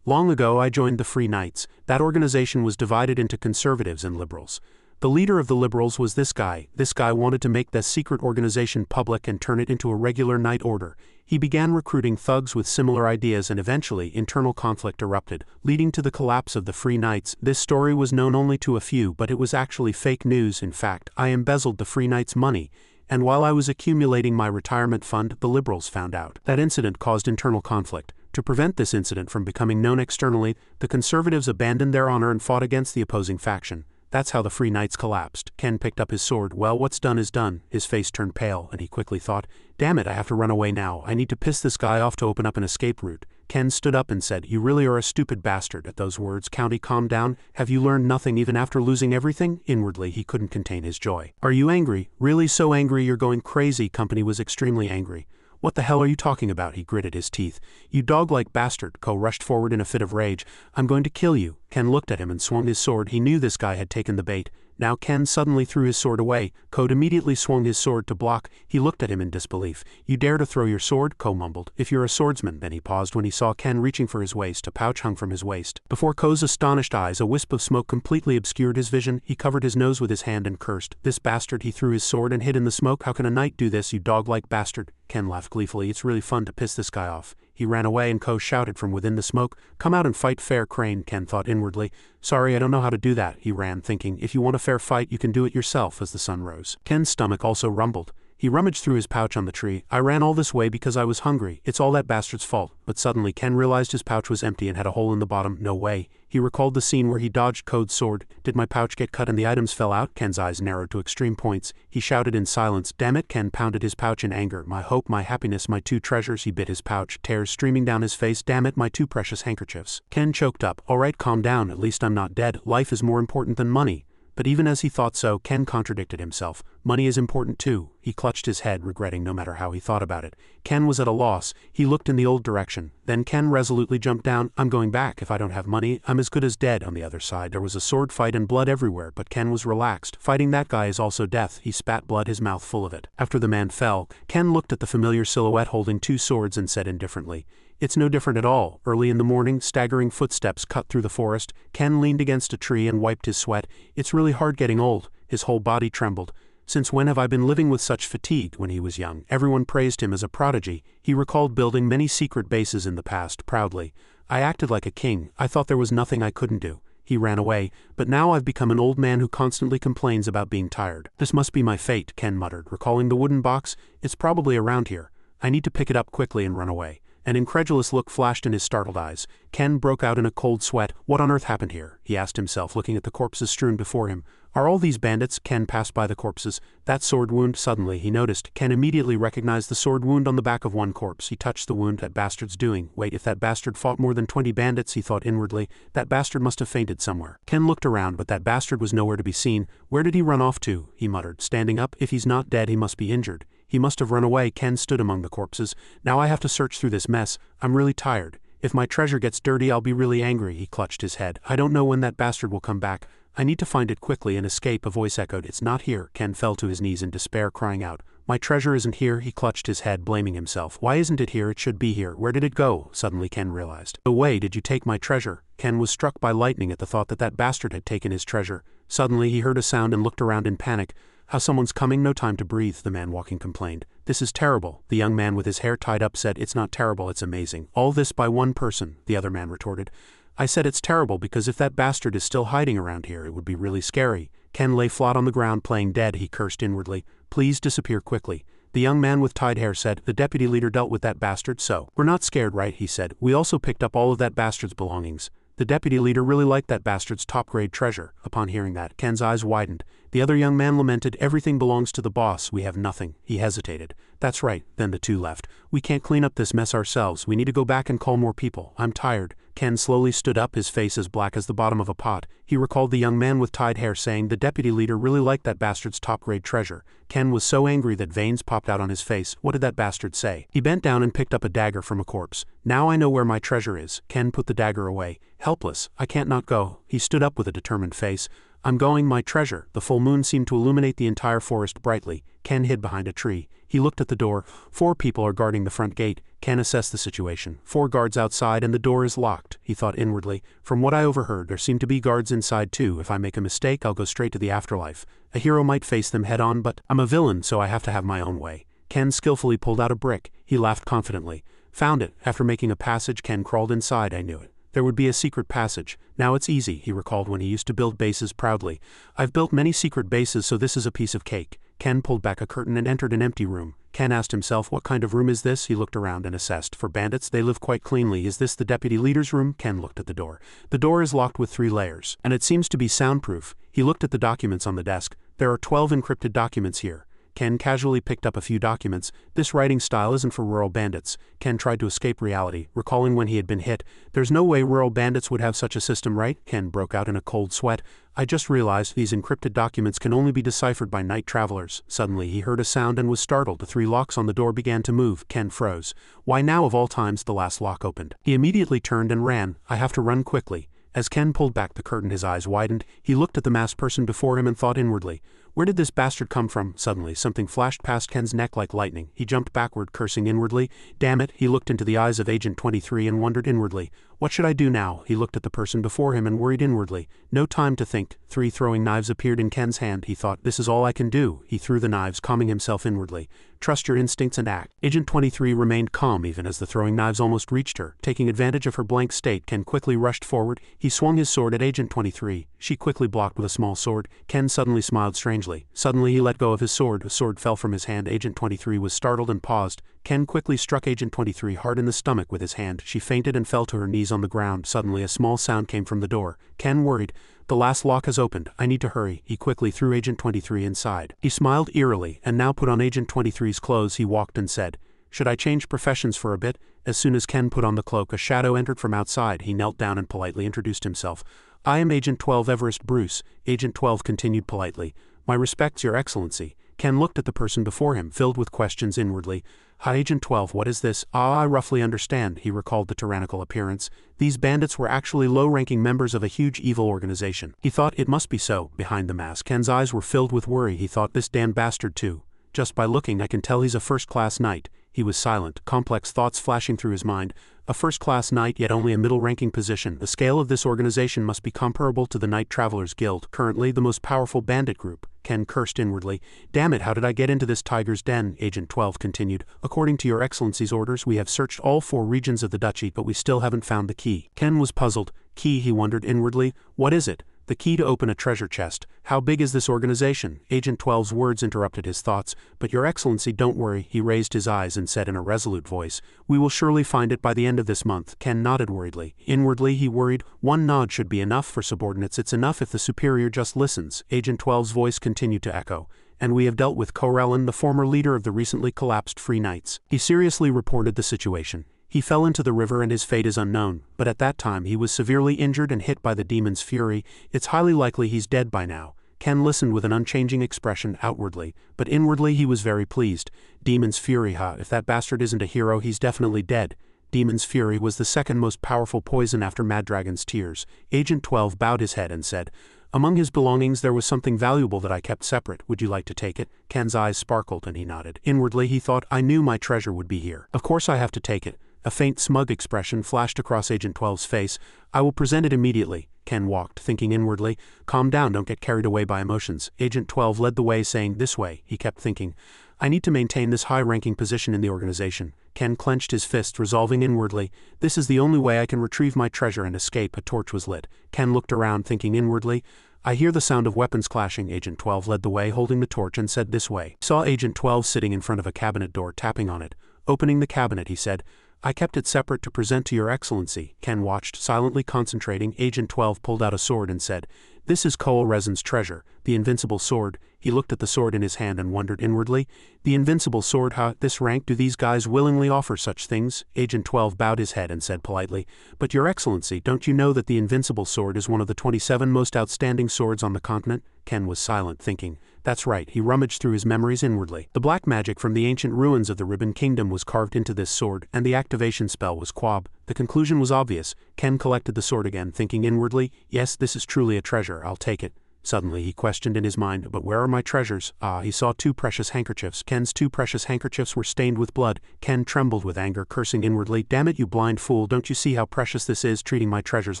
"Long ago I joined the Free Knights. That organization was divided into conservatives and liberals. The leader of the liberals was this guy. This guy wanted to make the secret organization public and turn it into a regular knight order. He began recruiting thugs with similar ideas and eventually internal conflict erupted, leading to the collapse of the Free Knights. This story was known only to a few, but it was actually fake news. In fact, I embezzled the Free Knights' money, and while I was accumulating my retirement fund, the liberals found out. That incident caused internal conflict. To prevent this incident from becoming known externally, the conservatives abandoned their honor and fought against the opposing faction. That's how the Free Knights collapsed." Ken picked up his sword. "Well, what's done is done." His face turned pale, and he quickly thought, "Damn it, I have to run away now. I need to piss this guy off to open up an escape route." Ken stood up and said, "You really are a stupid bastard." At those words, County calmed down. "Have you learned nothing even after losing everything?" Inwardly, he couldn't contain his joy. "Are you angry? Really so angry you're going crazy?" Company was extremely angry. "What the hell are you talking about?" He gritted his teeth. "You dog-like bastard." Ko rushed forward in a fit of rage. "I'm going to kill you." Ken looked at him and swung his sword. He knew this guy had taken the bait. Now Ken suddenly threw his sword away. Code immediately swung his sword to block. He looked at him in disbelief. "You dare to throw your sword?" Ko mumbled. "If you're a swordsman." Then he paused when he saw Ken reaching for his waist. A pouch hung from his waist. Before Ko's astonished eyes, a wisp of smoke completely obscured his vision. He covered his nose with his hand and cursed. "This bastard!" He threw his sword and hid in the smoke. "How can a knight do this, you dog-like bastard?" Ken laughed gleefully. "It's really fun to piss this guy off." He ran away and Ko shouted from within the smoke, "Come out and fight fair, Crane." Ken thought inwardly, "Sorry, I don't know how to do that." He ran, thinking, if you want a fair fight, you can do it yourself. As the sun rose, Ken's stomach also rumbled. He rummaged through his pouch on the tree. "I ran all this way because I was hungry. It's all that bastard's fault." But suddenly Ken realized his pouch was empty and had a hole in the bottom. No way. He recalled the scene where he dodged Code's sword. "Did my pouch get cut and the items fell out?" Ken's eyes narrowed to extreme points. He shouted in silence, "Damn it!" Ken pounded his pouch in anger. "My hope, my happiness, my two treasures." He bit his pouch, tears streaming down his face. "Damn it, my two precious handkerchiefs." Ken choked up. "All right, calm down. At least I'm not dead. Life is more important than money." But even as he thought so, Ken contradicted himself. Money is important too. He clutched his head, regretting no matter how he thought about it. Ken was at a loss. He looked in the old direction. Then Ken resolutely jumped down. "I'm going back. If I don't have money, I'm as good as dead." On the other side, there was a sword fight and blood everywhere, but Ken was relaxed. Fighting that guy is also death. He spat blood, his mouth full of it. After the man fell, Ken looked at the familiar silhouette holding two swords and said indifferently, "It's no different at all." Early in the morning, staggering footsteps cut through the forest. Ken leaned against a tree and wiped his sweat. "It's really hard getting old." His whole body trembled. "Since when have I been living with such fatigue?" When he was young, everyone praised him as a prodigy. He recalled building many secret bases in the past, proudly. "I acted like a king. I thought there was nothing I couldn't do." He ran away, "But now I've become an old man who constantly complains about being tired. This must be my fate," Ken muttered, recalling the wooden box. "It's probably around here. I need to pick it up quickly and run away." An incredulous look flashed in his startled eyes. Ken broke out in a cold sweat. "What on earth happened here?" he asked himself, looking at the corpses strewn before him. "Are all these bandits?" Ken passed by the corpses. That sword wound, suddenly he noticed. Ken immediately recognized the sword wound on the back of one corpse. He touched the wound. "That bastard's doing. Wait, if that bastard fought more than 20 bandits," he thought inwardly, "that bastard must have fainted somewhere." Ken looked around, but that bastard was nowhere to be seen. "Where did he run off to?" he muttered, standing up. "If he's not dead, he must be injured. He must have run away." Ken stood among the corpses. "Now I have to search through this mess. I'm really tired. If my treasure gets dirty, I'll be really angry." He clutched his head. "I don't know when that bastard will come back. I need to find it quickly and escape." A voice echoed, "It's not here." Ken fell to his knees in despair, crying out, My treasure isn't here, he clutched his head, blaming himself. Why isn't it here? It should be here. Where did it go? Suddenly Ken realized. Away, did you take my treasure? Ken was struck by lightning at the thought that that bastard had taken his treasure. Suddenly he heard a sound and looked around in panic. How someone's coming, no time to breathe, the man walking complained. This is terrible. The young man with his hair tied up said, it's not terrible, it's amazing. All this by one person, the other man retorted. I said it's terrible because if that bastard is still hiding around here, it would be really scary. Ken lay flat on the ground playing dead, he cursed inwardly. Please disappear quickly. The young man with tied hair said, the deputy leader dealt with that bastard, so. We're not scared, right? He said. We also picked up all of that bastard's belongings. The deputy leader really liked that bastard's top-grade treasure. Upon hearing that, Ken's eyes widened. The other young man lamented, everything belongs to the boss, we have nothing. He hesitated. That's right, then the two left. We can't clean up this mess ourselves, we need to go back and call more people. I'm tired. Ken slowly stood up, his face as black as the bottom of a pot. He recalled the young man with tied hair saying the deputy leader really liked that bastard's top-grade treasure. Ken was so angry that veins popped out on his face. What did that bastard say? He bent down and picked up a dagger from a corpse. Now I know where my treasure is. Ken put the dagger away. Helpless. I can't not go. He stood up with a determined face. I'm going, my treasure. The full moon seemed to illuminate the entire forest brightly. Ken hid behind a tree. He looked at the door. 4 people are guarding the front gate. Ken assessed the situation. 4 guards outside and the door is locked, he thought inwardly. From what I overheard, there seem to be guards inside too. If I make a mistake, I'll go straight to the afterlife. A hero might face them head on, but I'm a villain, so I have to have my own way. Ken skillfully pulled out a brick. He laughed confidently. Found it. After making a passage, Ken crawled inside. I knew it. There would be a secret passage. Now it's easy, he recalled when he used to build bases proudly. I've built many secret bases, so this is a piece of cake. Ken pulled back a curtain and entered an empty room. Ken asked himself, what kind of room is this? He looked around and assessed. For bandits, they live quite cleanly. Is this the deputy leader's room? Ken looked at the door. The door is locked with 3 layers, and it seems to be soundproof. He looked at the documents on the desk. There are 12 encrypted documents here. Ken casually picked up a few documents. This writing style isn't for rural bandits. Ken tried to escape reality, recalling when he had been hit. There's no way rural bandits would have such a system, right? Ken broke out in a cold sweat. I just realized these encrypted documents can only be deciphered by night travelers. Suddenly he heard a sound and was startled. The 3 locks on the door began to move. Ken froze. Why now of all times the last lock opened? He immediately turned and ran. I have to run quickly. As Ken pulled back the curtain, his eyes widened. He looked at the masked person before him and thought inwardly, where did this bastard come from? Suddenly, something flashed past Ken's neck like lightning. He jumped backward, cursing inwardly. Damn it, he looked into the eyes of Agent 23 and wondered inwardly. What should I do now? He looked at the person before him and worried inwardly. No time to think. 3 throwing knives appeared in Ken's hand. He thought, this is all I can do. He threw the knives, calming himself inwardly. Trust your instincts and act. Agent 23 remained calm even as the throwing knives almost reached her. Taking advantage of her blank state, Ken quickly rushed forward. He swung his sword at Agent 23. She quickly blocked with a small sword. Ken suddenly smiled strangely. Suddenly he let go of his sword. A sword fell from his hand. Agent 23 was startled and paused. Ken quickly struck Agent 23 hard in the stomach with his hand. She fainted and fell to her knees on the ground. Suddenly a small sound came from the door. Ken worried. The last lock has opened. I need to hurry. He quickly threw Agent 23 inside. He smiled eerily and now put on Agent 23's clothes. He walked and said, should I change professions for a bit? As soon as Ken put on the cloak, a shadow entered from outside. He knelt down and politely introduced himself. I am Agent 12 Everest Bruce. Agent 12 continued politely. My respects, Your Excellency. Ken looked at the person before him, filled with questions inwardly. Hi, Agent 12, what is this? I roughly understand, he recalled the tyrannical appearance. These bandits were actually low-ranking members of a huge evil organization. He thought it must be so. Behind the mask, Ken's eyes were filled with worry. He thought, this damn bastard too. Just by looking, I can tell he's a first-class knight. He was silent, complex thoughts flashing through his mind. A first-class knight, yet only a middle-ranking position. The scale of this organization must be comparable to the Night Travelers Guild, currently the most powerful bandit group. Ken cursed inwardly. Damn it, how did I get into this tiger's den? Agent 12 continued. According to Your Excellency's orders, we have searched all 4 regions of the duchy, but we still haven't found the key. Ken was puzzled. Key, he wondered inwardly. What is it? The key to open a treasure chest. How big is this organization? Agent 12's words interrupted his thoughts. But Your Excellency, don't worry. He raised his eyes and said in a resolute voice, we will surely find it by the end of this month. Ken nodded worriedly. Inwardly he worried, 1 nod should be enough for subordinates. It's enough if the superior just listens. Agent 12's voice continued to echo. And we have dealt with Corellin, the former leader of the recently collapsed Free Knights. He seriously reported the situation. He fell into the river and his fate is unknown, but at that time he was severely injured and hit by the demon's fury. It's highly likely he's dead by now. Ken listened with an unchanging expression outwardly, but inwardly he was very pleased. Demon's fury, huh? If that bastard isn't a hero, he's definitely dead. Demon's fury was the second most powerful poison after Mad Dragon's tears. Agent 12 bowed his head and said, Among his belongings there was something valuable that I kept separate. Would you like to take it? Ken's eyes sparkled and he nodded. Inwardly he thought, I knew my treasure would be here. Of course I have to take it. A faint smug expression flashed across Agent 12's face. I will present it immediately. Ken walked, thinking inwardly, calm down, don't get carried away by emotions. Agent 12 led the way, saying, this way. He kept thinking, I need to maintain this high-ranking position in the organization. Ken clenched his fist, resolving inwardly, this is the only way I can retrieve my treasure and escape. A torch was lit. Ken looked around, thinking inwardly, I hear the sound of weapons clashing. Agent 12 led the way, holding the torch, and said, this way. He saw Agent 12 sitting in front of a cabinet door, tapping on it. Opening the cabinet, he said, I kept it separate to present to your excellency. Ken watched, silently concentrating. Agent 12 pulled out a sword and said, this is Kohl Rezin's treasure, the invincible sword. He looked at the sword in his hand and wondered inwardly, the invincible sword, how at this rank do these guys willingly offer such things? Agent 12 bowed his head and said politely, but your excellency, don't you know that the invincible sword is one of the 27 most outstanding swords on the continent? Ken was silent, thinking, that's right. He rummaged through his memories inwardly. The black magic from the ancient ruins of the Ribbon Kingdom was carved into this sword, and the activation spell was Quab. The conclusion was obvious. Ken collected the sword again, thinking inwardly, yes, this is truly a treasure, I'll take it. Suddenly he questioned in his mind, but where are my treasures? He saw 2 precious handkerchiefs. Ken's 2 precious handkerchiefs were stained with blood. Ken trembled with anger, cursing inwardly, damn it, you blind fool, don't you see how precious this is, treating my treasures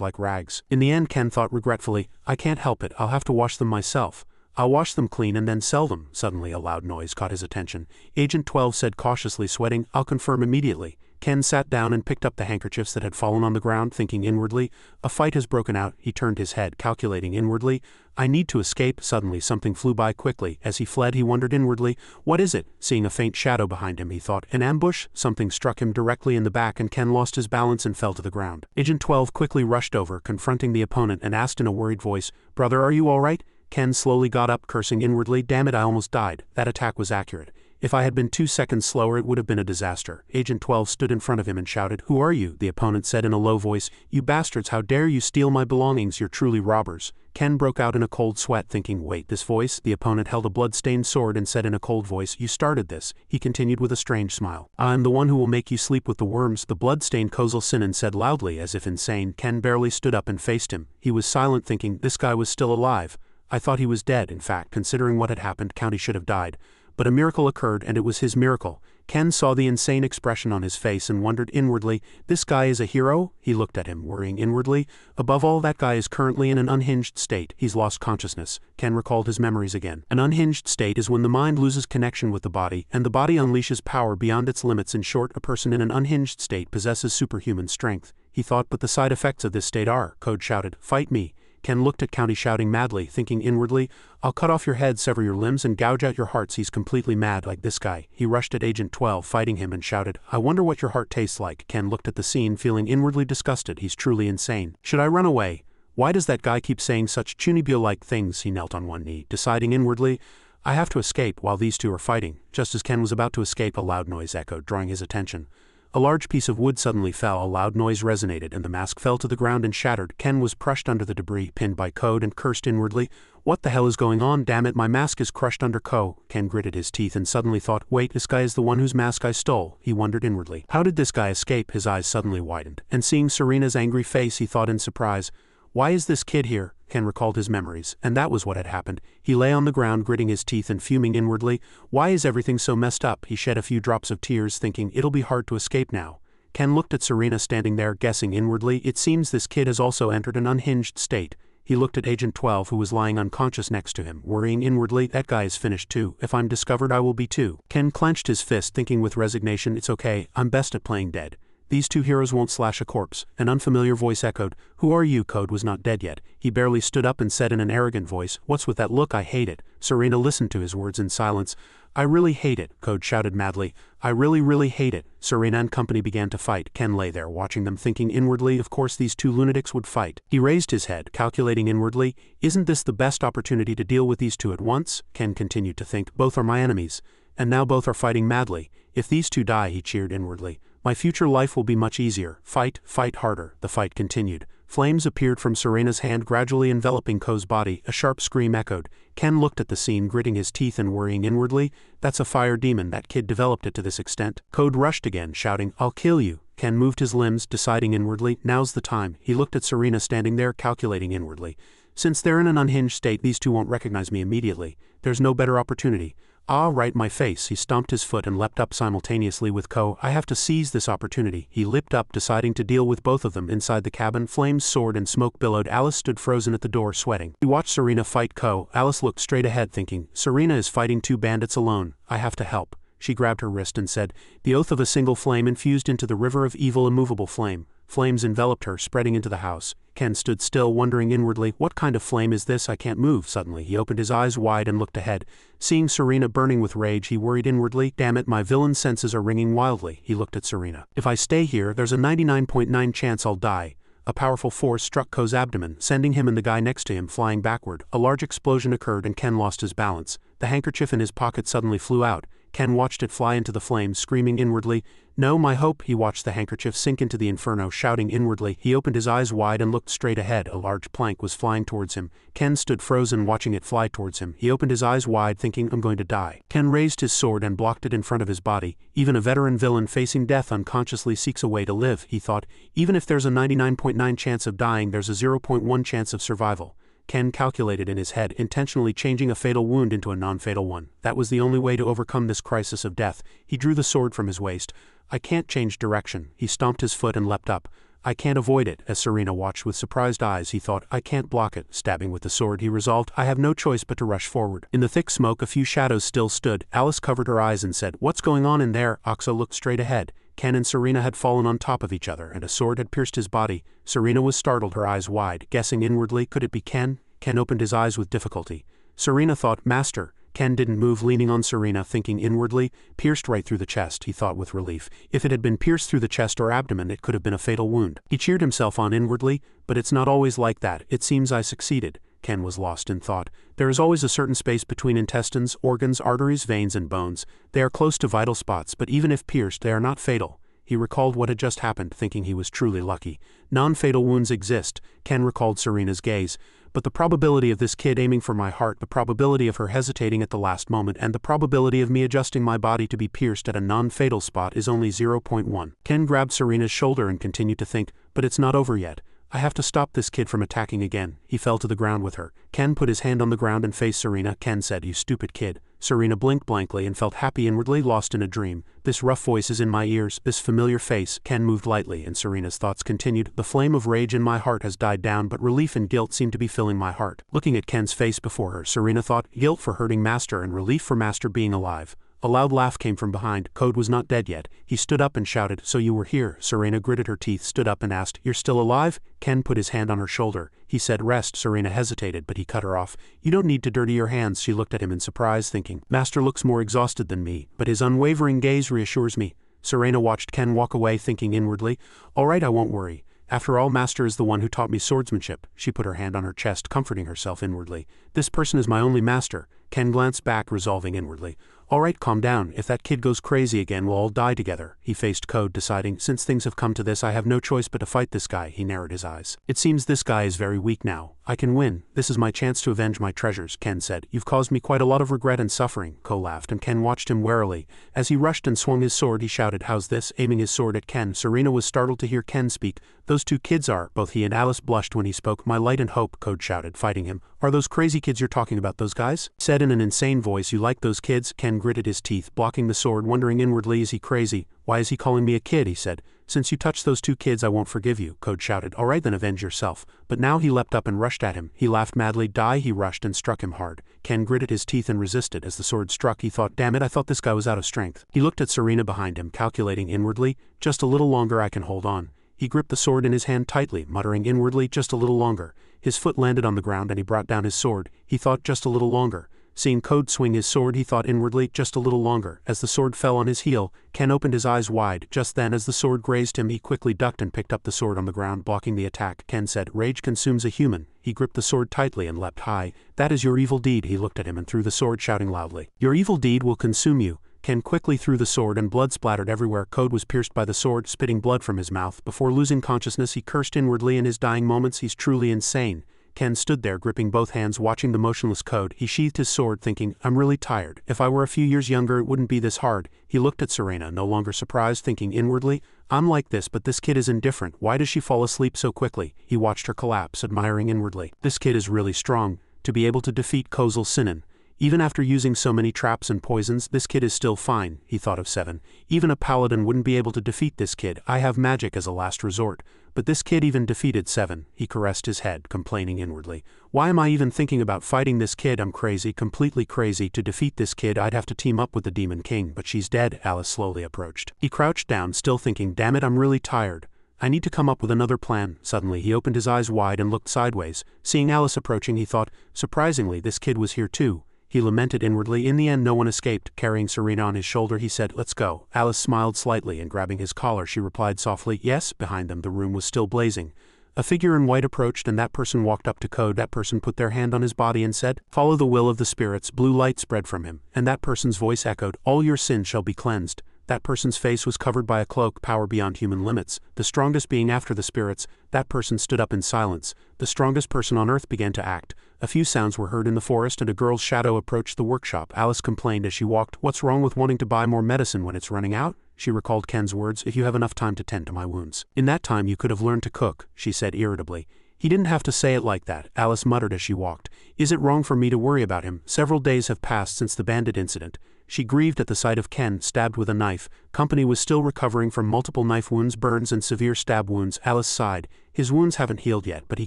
like rags? In the end, Ken thought regretfully, I can't help it, I'll have to wash them myself. I'll wash them clean and then sell them. Suddenly a loud noise caught his attention. Agent 12 said cautiously, sweating, I'll confirm immediately. Ken sat down and picked up the handkerchiefs that had fallen on the ground, thinking inwardly, a fight has broken out. He turned his head, calculating inwardly, I need to escape. Suddenly something flew by quickly. As he fled, he wondered inwardly, what is it? Seeing a faint shadow behind him, he thought, an ambush? Something struck him directly in the back and Ken lost his balance and fell to the ground. Agent 12 quickly rushed over, confronting the opponent, and asked in a worried voice, brother, are you all right? Ken slowly got up, cursing inwardly, damn it, I almost died. That attack was accurate. If I had been 2 seconds slower, it would have been a disaster. Agent 12 stood in front of him and shouted, who are you? The opponent said in a low voice, you bastards, how dare you steal my belongings, you're truly robbers. Ken broke out in a cold sweat, thinking, wait, this voice? The opponent held a blood-stained sword and said in a cold voice, you started this. He continued with a strange smile. I'm the one who will make you sleep with the worms. The blood-stained Kozal Sinan said loudly, as if insane. Ken barely stood up and faced him. He was silent, thinking, this guy was still alive. I thought he was dead. In fact, considering what had happened, County should have died. But a miracle occurred, and it was his miracle. Ken saw the insane expression on his face and wondered inwardly, this guy is a hero? He looked at him, worrying inwardly. Above all, that guy is currently in an unhinged state. He's lost consciousness. Ken recalled his memories again. An unhinged state is when the mind loses connection with the body, and the body unleashes power beyond its limits. In short, a person in an unhinged state possesses superhuman strength. He thought, but the side effects of this state are, Code shouted, fight me. Ken looked at County, shouting madly, thinking inwardly, I'll cut off your head, sever your limbs, and gouge out your hearts. He's completely mad, like this guy. He rushed at Agent 12, fighting him, and shouted, I wonder what your heart tastes like. Ken looked at the scene, feeling inwardly disgusted. He's truly insane. Should I run away? Why does that guy keep saying such Chunibyo-like things? He knelt on one knee, deciding inwardly, I have to escape while these two are fighting. Just as Ken was about to escape, a loud noise echoed, drawing his attention. A large piece of wood suddenly fell, a loud noise resonated, and the mask fell to the ground and shattered. Ken was crushed under the debris, pinned by Code, and cursed inwardly, what the hell is going on? Damn it, my mask is crushed under Ko. Ken gritted his teeth and suddenly thought, wait, this guy is the one whose mask I stole. He wondered inwardly. How did this guy escape? His eyes suddenly widened, and seeing Serena's angry face, he thought in surprise, why is this kid here? Ken recalled his memories, and that was what had happened. He lay on the ground, gritting his teeth and fuming inwardly. Why is everything so messed up? He shed a few drops of tears, thinking, it'll be hard to escape now. Ken looked at Serena standing there, guessing inwardly, it seems this kid has also entered an unhinged state. He looked at Agent 12, who was lying unconscious next to him, worrying inwardly, that guy is finished too. If I'm discovered, I will be too. Ken clenched his fist, thinking with resignation, it's okay, I'm best at playing dead. These two heroes won't slash a corpse. An unfamiliar voice echoed, who are you? Code was not dead yet. He barely stood up and said in an arrogant voice, what's with that look? I hate it. Serena listened to his words in silence. I really hate it, Code shouted madly. I really hate it. Serena and company began to fight. Ken lay there, watching them, thinking inwardly, of course these two lunatics would fight. He raised his head, calculating inwardly, isn't this the best opportunity to deal with these two at once? Ken continued to think, both are my enemies. And now both are fighting madly. If these two die, he cheered inwardly, my future life will be much easier. Fight harder. The fight continued. Flames appeared from Serena's hand, gradually enveloping Ko's body. A sharp scream echoed. Ken looked at the scene, gritting his teeth and worrying inwardly, that's a fire demon, that kid developed it to this extent. Code rushed again, shouting, I'll kill you. Ken moved his limbs, deciding inwardly, now's the time. He looked at Serena standing there, calculating inwardly. Since they're in an unhinged state, these two won't recognize me immediately. There's no better opportunity. Ah, right, my face. He stomped his foot and leapt up simultaneously with Ko. I have to seize this opportunity. He leapt up, deciding to deal with both of them. Inside the cabin, flames soared and smoke billowed. Alice stood frozen at the door, sweating. He watched Serena fight Ko. Alice looked straight ahead, thinking, Serena is fighting two bandits alone. I have to help. She grabbed her wrist and said, the oath of a single flame infused into the river of evil, immovable flame. Flames enveloped her, spreading into the house. Ken stood still, wondering inwardly, what kind of flame is this? I can't move. Suddenly, he opened his eyes wide and looked ahead. Seeing Serena burning with rage, he worried inwardly, damn it, my villain senses are ringing wildly. He looked at Serena. If I stay here, there's a 99.9 chance I'll die. A powerful force struck Ko's abdomen, sending him and the guy next to him flying backward. A large explosion occurred and Ken lost his balance. The handkerchief in his pocket suddenly flew out. Ken watched it fly into the flames, screaming inwardly, no, my hope. He watched the handkerchief sink into the inferno, shouting inwardly. He opened his eyes wide and looked straight ahead. A large plank was flying towards him. Ken stood frozen, watching it fly towards him. He opened his eyes wide, thinking, I'm going to die. Ken raised his sword and blocked it in front of his body. Even a veteran villain facing death unconsciously seeks a way to live, he thought. Even if there's a 99.9 chance of dying, there's a 0.1 chance of survival. Ken calculated in his head, intentionally changing a fatal wound into a non-fatal one. That was the only way to overcome this crisis of death. He drew the sword from his waist. I can't change direction. He stomped his foot and leapt up. I can't avoid it. As Serena watched with surprised eyes, he thought, I can't block it. Stabbing with the sword, he resolved, I have no choice but to rush forward. In the thick smoke, a few shadows still stood. Alice covered her eyes and said, what's going on in there? Oxa looked straight ahead. Ken and Serena had fallen on top of each other, and a sword had pierced his body. Serena was startled, her eyes wide, guessing inwardly, could it be Ken? Ken opened his eyes with difficulty. Serena thought, Master. Ken didn't move, leaning on Serena, thinking inwardly, pierced right through the chest, he thought with relief. If it had been pierced through the chest or abdomen, it could have been a fatal wound. He cheered himself on inwardly, but it's not always like that. It seems I succeeded. Ken was lost in thought. There is always a certain space between intestines, organs, arteries, veins, and bones. They are close to vital spots, but even if pierced, they are not fatal. He recalled what had just happened, thinking he was truly lucky. Non-fatal wounds exist. Ken recalled Serena's gaze. But the probability of this kid aiming for my heart, the probability of her hesitating at the last moment, and the probability of me adjusting my body to be pierced at a non-fatal spot is only 0.1. Ken grabbed Serena's shoulder and continued to think, but it's not over yet. I have to stop this kid from attacking again. He fell to the ground with her. Ken put his hand on the ground and faced Serena. Ken said, you stupid kid. Serena blinked blankly and felt happy inwardly, lost in a dream. This rough voice is in my ears, this familiar face. Ken moved lightly, and Serena's thoughts continued. The flame of rage in my heart has died down, but relief and guilt seem to be filling my heart. Looking at Ken's face before her, Serena thought, guilt for hurting Master and relief for Master being alive. A loud laugh came from behind. Code was not dead yet. He stood up and shouted, so you were here. Serena gritted her teeth, stood up and asked, you're still alive? Ken put his hand on her shoulder. He said rest. Serena hesitated, but he cut her off. You don't need to dirty your hands. She looked at him in surprise, thinking, Master looks more exhausted than me, but his unwavering gaze reassures me. Serena watched Ken walk away, thinking inwardly, all right, I won't worry. After all, Master is the one who taught me swordsmanship. She put her hand on her chest, comforting herself inwardly. This person is my only master. Ken glanced back, resolving inwardly. All right, calm down. If that kid goes crazy again, we'll all die together. He faced Code, deciding, since things have come to this, I have no choice but to fight this guy. He narrowed his eyes. It seems this guy is very weak now. I can win. This is my chance to avenge my treasures, Ken said. You've caused me quite a lot of regret and suffering. Ko laughed, and Ken watched him warily. As he rushed and swung his sword, he shouted, how's this? Aiming his sword at Ken. Serena was startled to hear Ken speak. Those two kids are. Both he and Alice blushed when he spoke. My light and hope, Code shouted, fighting him. Are those crazy kids you're talking about, those guys? Said in an insane voice, you like those kids? Ken gritted his teeth, blocking the sword, wondering inwardly, is he crazy? Why is he calling me a kid? He said. Since you touched those two kids, I won't forgive you, Code shouted. All right then, avenge yourself. But now he leapt up and rushed at him. He laughed madly. Die, he rushed and struck him hard. Ken gritted his teeth and resisted. As the sword struck, he thought, damn it, I thought this guy was out of strength. He looked at Serena behind him, calculating inwardly, just a little longer I can hold on. He gripped the sword in his hand tightly, muttering inwardly, just a little longer. His foot landed on the ground and he brought down his sword. He thought, just a little longer. Seeing Code swing his sword, he thought inwardly, just a little longer. As the sword fell on his heel, Ken opened his eyes wide. Just then, as the sword grazed him, he quickly ducked and picked up the sword on the ground, blocking the attack. Ken said, rage consumes a human. He gripped the sword tightly and leapt high. That is your evil deed. He looked at him and threw the sword, shouting loudly. Your evil deed will consume you. Ken quickly threw the sword and blood splattered everywhere. Code was pierced by the sword, spitting blood from his mouth. Before losing consciousness, he cursed inwardly in his dying moments. He's truly insane. Ken stood there gripping both hands watching the motionless code. He sheathed his sword thinking, I'm really tired. If I were a few years younger it wouldn't be this hard. He looked at Serena, no longer surprised, thinking inwardly, I'm like this but this kid is indifferent. Why does she fall asleep so quickly? He watched her collapse, admiring inwardly. This kid is really strong. To be able to defeat Kozel Sinan. Even after using so many traps and poisons, this kid is still fine, he thought of Seven. Even a paladin wouldn't be able to defeat this kid. I have magic as a last resort. But this kid even defeated Seven. He caressed his head, complaining inwardly. Why am I even thinking about fighting this kid? I'm crazy, completely crazy. To defeat this kid I'd have to team up with the Demon King, but she's dead. Alice slowly approached. He crouched down, still thinking, damn it, I'm really tired. I need to come up with another plan. Suddenly he opened his eyes wide and looked sideways. Seeing Alice approaching he thought, surprisingly this kid was here too. He lamented inwardly. In the end no one escaped. Carrying Serena on his shoulder he said, let's go. Alice smiled slightly and grabbing his collar she replied softly, yes. Behind them the room was still blazing. A figure in white approached and that person walked up to Code. That person put their hand on his body and said, follow the will of the spirits. Blue light spread from him, and that person's voice echoed, all your sins shall be cleansed. That person's face was covered by a cloak, power beyond human limits, the strongest being after the spirits. That person stood up in silence. The strongest person on earth began to act. A few sounds were heard in the forest and a girl's shadow approached the workshop. Alice complained as she walked, what's wrong with wanting to buy more medicine when it's running out? She recalled Ken's words, if you have enough time to tend to my wounds. In that time you could have learned to cook, she said irritably. He didn't have to say it like that, Alice muttered as she walked. Is it wrong for me to worry about him? Several days have passed since the bandit incident. She grieved at the sight of Ken, stabbed with a knife. Company was still recovering from multiple knife wounds, burns and severe stab wounds. Alice sighed. His wounds haven't healed yet, but he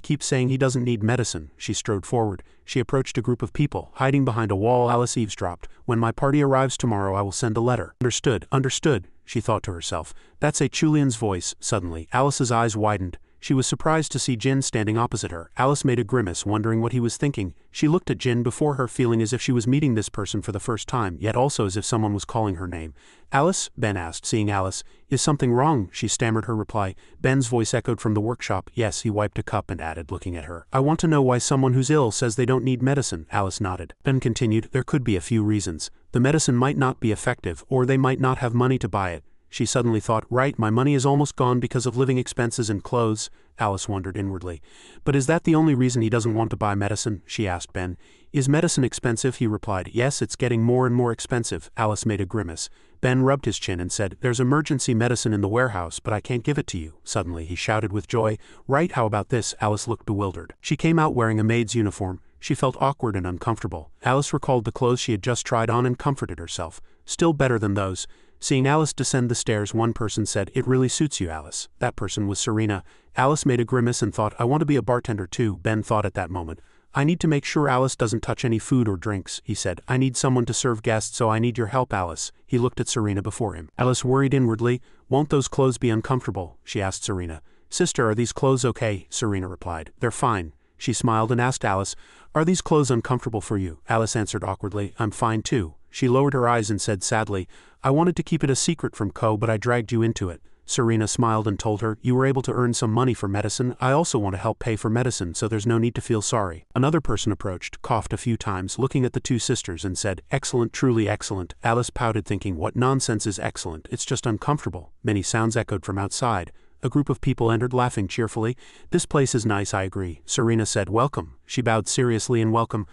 keeps saying he doesn't need medicine. She strode forward. She approached a group of people, hiding behind a wall. Alice eavesdropped. When my party arrives tomorrow I will send a letter. Understood, understood, she thought to herself. That's a Chulian's voice. Suddenly, Alice's eyes widened. She was surprised to see Jin standing opposite her. Alice made a grimace, wondering what he was thinking. She looked at Jin before her, feeling as if she was meeting this person for the first time, yet also as if someone was calling her name. Alice? Ben asked, seeing Alice. Is something wrong? She stammered her reply. Ben's voice echoed from the workshop. Yes, he wiped a cup and added, looking at her. I want to know why someone who's ill says they don't need medicine. Alice nodded. Ben continued, there could be a few reasons. The medicine might not be effective, or they might not have money to buy it. She suddenly thought, right, my money is almost gone because of living expenses and clothes. Alice wondered inwardly. But is that the only reason he doesn't want to buy medicine? She asked Ben. Is medicine expensive? He replied. Yes, it's getting more and more expensive. Alice made a grimace. Ben rubbed his chin and said, there's emergency medicine in the warehouse, but I can't give it to you. Suddenly he shouted with joy. Right, how about this? Alice looked bewildered. She came out wearing a maid's uniform. She felt awkward and uncomfortable. Alice recalled the clothes she had just tried on and comforted herself. Still better than those. Seeing Alice descend the stairs, one person said, it really suits you, Alice. That person was Serena. Alice made a grimace and thought, I want to be a bartender too. Ben thought at that moment. I need to make sure Alice doesn't touch any food or drinks, he said. I need someone to serve guests, so I need your help, Alice. He looked at Serena before him. Alice worried inwardly. Won't those clothes be uncomfortable? She asked Serena. Sister, are these clothes okay? Serena replied. They're fine. She smiled and asked Alice, are these clothes uncomfortable for you? Alice answered awkwardly, I'm fine too. She lowered her eyes and said sadly, I wanted to keep it a secret from Ko, but I dragged you into it. Serena smiled and told her, you were able to earn some money for medicine. I also want to help pay for medicine, so there's no need to feel sorry. Another person approached, coughed a few times, looking at the two sisters and said, excellent, truly excellent. Alice pouted, thinking, what nonsense is excellent? It's just uncomfortable. Many sounds echoed from outside. A group of people entered, laughing cheerfully. This place is nice, I agree. Serena said, welcome. She bowed seriously and welcome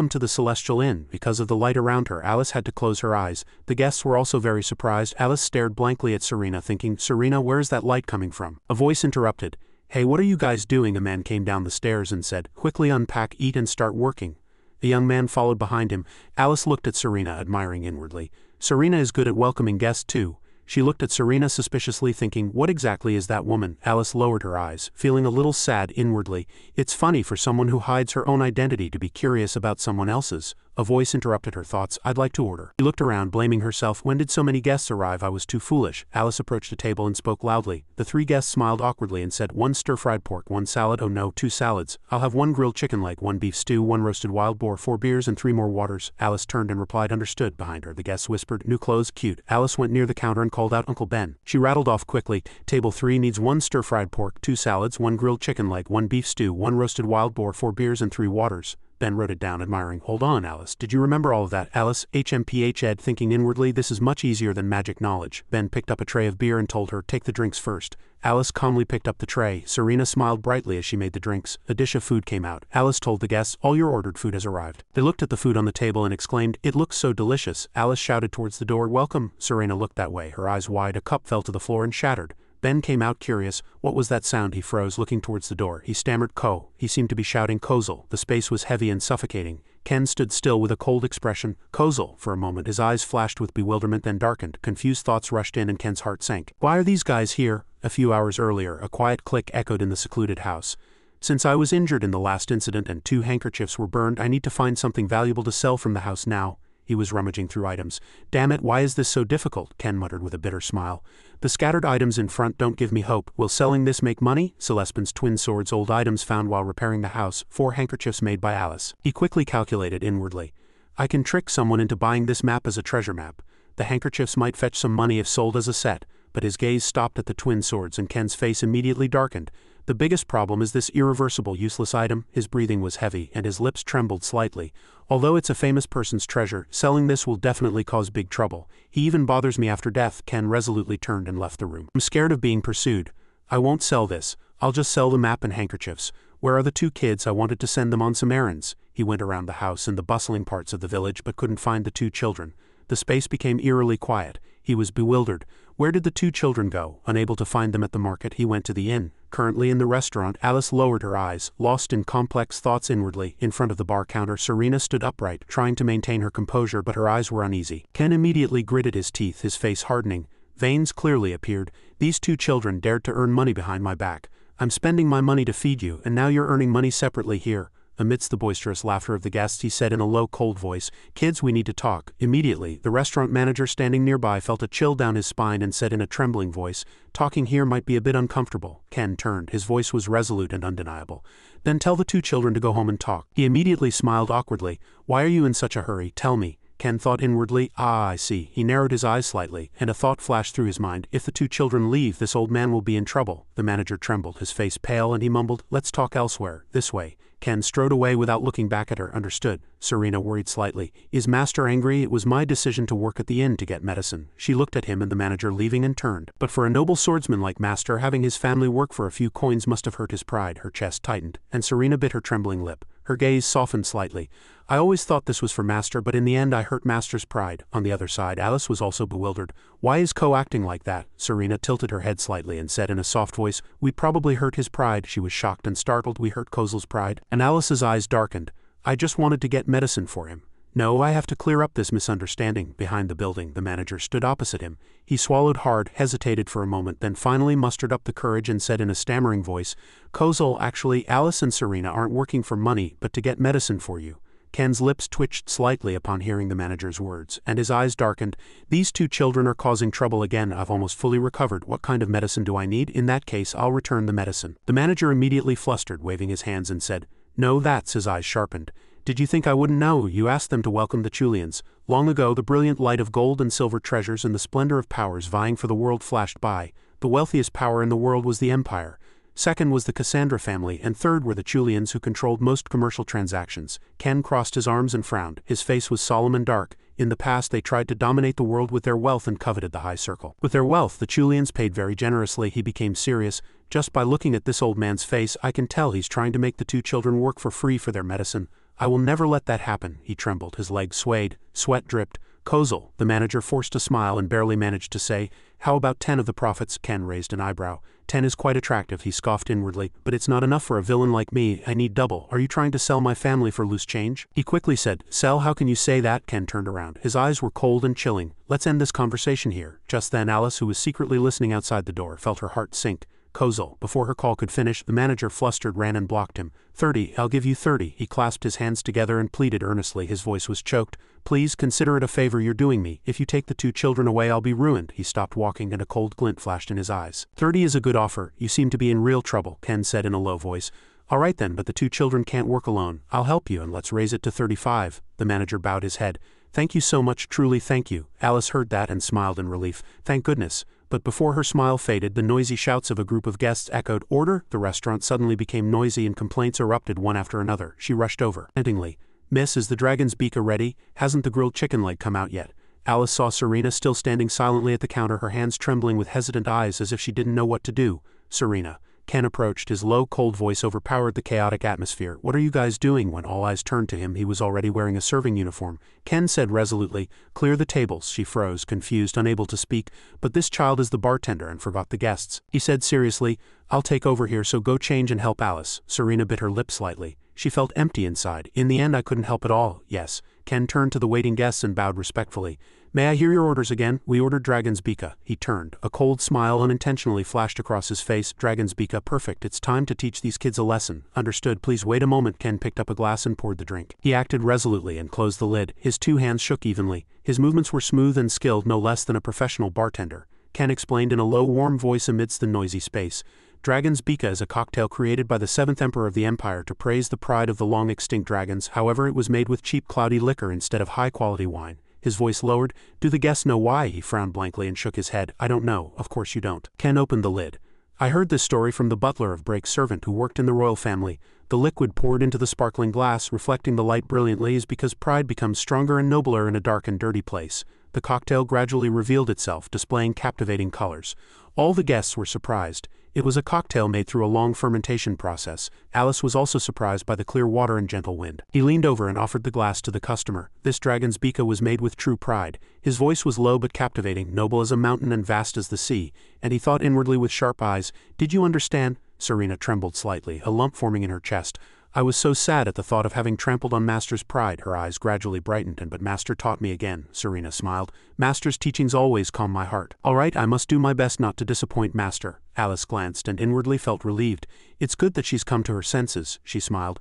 to the Celestial Inn. Because of the light around her, Alice had to close her eyes. The guests were also very surprised. Alice stared blankly at Serena, thinking, Serena, where is that light coming from? A voice interrupted. Hey, what are you guys doing? A man came down the stairs and said, quickly unpack, eat and start working. A young man followed behind him. Alice looked at Serena, admiring inwardly. Serena is good at welcoming guests too. She looked at Serena suspiciously, thinking, what exactly is that woman? Alice lowered her eyes, feeling a little sad inwardly. It's funny for someone who hides her own identity to be curious about someone else's. A voice interrupted her thoughts. I'd like to order. She looked around, blaming herself. When did so many guests arrive? I was too foolish. Alice approached a table and spoke loudly. The three guests smiled awkwardly and said, 1 stir-fried pork, 1 salad. Oh no, 2 salads. I'll have 1 grilled chicken leg, 1 beef stew, 1 roasted wild boar, 4 beers and 3 more waters. Alice turned and replied, understood. Behind her, the guests whispered, new clothes, cute. Alice went near the counter and called out, Uncle Ben. She rattled off quickly. Table 3 needs 1 stir-fried pork, 2 salads, 1 grilled chicken leg, 1 beef stew, 1 roasted wild boar, 4 beers and 3 waters. Ben wrote it down, admiring. Hold on, Alice. Did you remember all of that? Alice, HMPH Ed, thinking inwardly, this is much easier than magic knowledge. Ben picked up a tray of beer and told her, take the drinks first. Alice calmly picked up the tray. Serena smiled brightly as she made the drinks. A dish of food came out. Alice told the guests, all your ordered food has arrived. They looked at the food on the table and exclaimed, it looks so delicious. Alice shouted towards the door, welcome. Serena looked that way, her eyes wide. A cup fell to the floor and shattered. Ben came out curious. What was that sound? He froze, looking towards the door. He stammered, Ko. He seemed to be shouting Kozel. The space was heavy and suffocating. Ken stood still with a cold expression. Kozel. For a moment his eyes flashed with bewilderment, then darkened. Confused thoughts rushed in and Ken's heart sank. Why are these guys here? A few hours earlier, a quiet click echoed in the secluded house. Since I was injured in the last incident and 2 handkerchiefs were burned, I need to find something valuable to sell from the house now. He was rummaging through items. Damn it, why is this so difficult? Ken muttered with a bitter smile. The scattered items in front don't give me hope. Will selling this make money? Celestin's twin swords, old items found while repairing the house, 4 handkerchiefs made by Alice. He quickly calculated inwardly. I can trick someone into buying this map as a treasure map. The handkerchiefs might fetch some money if sold as a set, but his gaze stopped at the twin swords and Ken's face immediately darkened. The biggest problem is this irreversible, useless item. His breathing was heavy and his lips trembled slightly. Although it's a famous person's treasure, selling this will definitely cause big trouble. He even bothers me after death. Ken resolutely turned and left the room. I'm scared of being pursued. I won't sell this. I'll just sell the map and handkerchiefs. Where are the 2 kids? I wanted to send them on some errands. He went around the house and the bustling parts of the village but couldn't find the 2 children. The space became eerily quiet. He was bewildered. Where did the 2 children go? Unable to find them at the market, he went to the inn. Currently in the restaurant, Alice lowered her eyes, lost in complex thoughts inwardly. In front of the bar counter, Serena stood upright, trying to maintain her composure, but her eyes were uneasy. Ken immediately gritted his teeth, his face hardening. Veins clearly appeared. These 2 children dared to earn money behind my back. I'm spending my money to feed you, and now you're earning money separately here. Amidst the boisterous laughter of the guests, he said in a low, cold voice, kids, we need to talk. Immediately, the restaurant manager standing nearby felt a chill down his spine and said in a trembling voice, talking here might be a bit uncomfortable. Ken turned. His voice was resolute and undeniable. Then tell the 2 children to go home and talk. He immediately smiled awkwardly. Why are you in such a hurry? Tell me. Ken thought inwardly, I see. He narrowed his eyes slightly, and a thought flashed through his mind. If the 2 children leave, this old man will be in trouble. The manager trembled, his face pale, and he mumbled, let's talk elsewhere, this way. Ken strode away without looking back at her. Understood. Serena worried slightly. Is Master angry? It was my decision to work at the inn to get medicine. She looked at him and the manager leaving and turned. But for a noble swordsman like Master, having his family work for a few coins must have hurt his pride. Her chest tightened, and Serena bit her trembling lip. Her gaze softened slightly. I always thought this was for Master, but in the end I hurt Master's pride. On the other side, Alice was also bewildered. Why is Ko acting like that? Serena tilted her head slightly and said in a soft voice, we probably hurt his pride. She was shocked and startled. We hurt Kozel's pride. And Alice's eyes darkened. I just wanted to get medicine for him. No, I have to clear up this misunderstanding. Behind the building, the manager stood opposite him. He swallowed hard, hesitated for a moment, then finally mustered up the courage and said in a stammering voice, Kozel, actually, Alice and Serena aren't working for money, but to get medicine for you. Ken's lips twitched slightly upon hearing the manager's words, and his eyes darkened. These 2 children are causing trouble again. I've almost fully recovered. What kind of medicine do I need? In that case, I'll return the medicine. The manager immediately flustered, waving his hands, and said, no, that's. His eyes sharpened. Did you think I wouldn't know? You asked them to welcome the Chulians. Long ago, the brilliant light of gold and silver treasures and the splendor of powers vying for the world flashed by. The wealthiest power in the world was the Empire. Second was the Cassandra family, and third were the Chulians, who controlled most commercial transactions. Ken crossed his arms and frowned. His face was solemn and dark. In the past they tried to dominate the world with their wealth and coveted the high circle. With their wealth, the Chulians paid very generously. He became serious. Just by looking at this old man's face, I can tell he's trying to make the 2 children work for free for their medicine. I will never let that happen. He trembled. His legs swayed. Sweat dripped. Kozel, the manager forced a smile and barely managed to say, how about 10 of the profits? Ken raised an eyebrow. 10 is quite attractive, he scoffed inwardly, but it's not enough for a villain like me. I need double. Are you trying to sell my family for loose change? He quickly said, sell? How can you say that? Ken turned around. His eyes were cold and chilling. Let's end this conversation here. Just then Alice, who was secretly listening outside the door, felt her heart sink. Kozel. Before her call could finish, the manager, flustered, ran and blocked him. 30, I'll give you 30. He clasped his hands together and pleaded earnestly. His voice was choked. Please consider it a favor you're doing me. If you take the 2 children away, I'll be ruined. He stopped walking and a cold glint flashed in his eyes. 30 is a good offer. You seem to be in real trouble, Ken said in a low voice. All right then, but the 2 children can't work alone. I'll help you and let's raise it to 35. The manager bowed his head. Thank you so much, truly thank you. Alice heard that and smiled in relief. Thank goodness. But before her smile faded, the noisy shouts of a group of guests echoed, "Order!" The restaurant suddenly became noisy and complaints erupted one after another. She rushed over. Pantingly, "Miss, is the dragon's beak ready? Hasn't the grilled chicken leg come out yet?" Alice saw Serena still standing silently at the counter, her hands trembling with hesitant eyes as if she didn't know what to do. "Serena." Ken approached, his low, cold voice overpowered the chaotic atmosphere. "What are you guys doing?" When all eyes turned to him, he was already wearing a serving uniform. Ken said resolutely, "Clear the tables." She froze, confused, unable to speak. "But this child is the bartender and forgot the guests." He said seriously, "I'll take over here, so go change and help Alice." Serena bit her lip slightly. She felt empty inside. "In the end I couldn't help at all." "Yes." Ken turned to the waiting guests and bowed respectfully. "May I hear your orders again?" "We ordered Dragon's Beaka." He turned. A cold smile unintentionally flashed across his face. "Dragon's Beaka, perfect. It's time to teach these kids a lesson." "Understood, please wait a moment." Ken picked up a glass and poured the drink. He acted resolutely and closed the lid. His two hands shook evenly. His movements were smooth and skilled, no less than a professional bartender. Ken explained in a low, warm voice amidst the noisy space. Dragon's Beaka is a cocktail created by the 7th Emperor of the Empire to praise the pride of the long-extinct dragons. However, it was made with cheap, cloudy liquor instead of high-quality wine. His voice lowered. "Do the guests know why?" He frowned blankly and shook his head. "I don't know." "Of course you don't." Ken opened the lid. "I heard this story from the butler of Brake's servant who worked in the royal family. The liquid poured into the sparkling glass, reflecting the light brilliantly, is because pride becomes stronger and nobler in a dark and dirty place." The cocktail gradually revealed itself, displaying captivating colors. All the guests were surprised. It was a cocktail made through a long fermentation process. Alice was also surprised by the clear water and gentle wind. He leaned over and offered the glass to the customer. This Dragon's Beaka was made with true pride. His voice was low but captivating, noble as a mountain and vast as the sea, and he thought inwardly with sharp eyes. "Did you understand?" Serena trembled slightly, a lump forming in her chest. "I was so sad at the thought of having trampled on Master's pride." Her eyes gradually brightened. "But Master taught me again." Serena smiled. "Master's teachings always calm my heart." "All right, I must do my best not to disappoint Master." Alice glanced and inwardly felt relieved. "It's good that she's come to her senses," she smiled.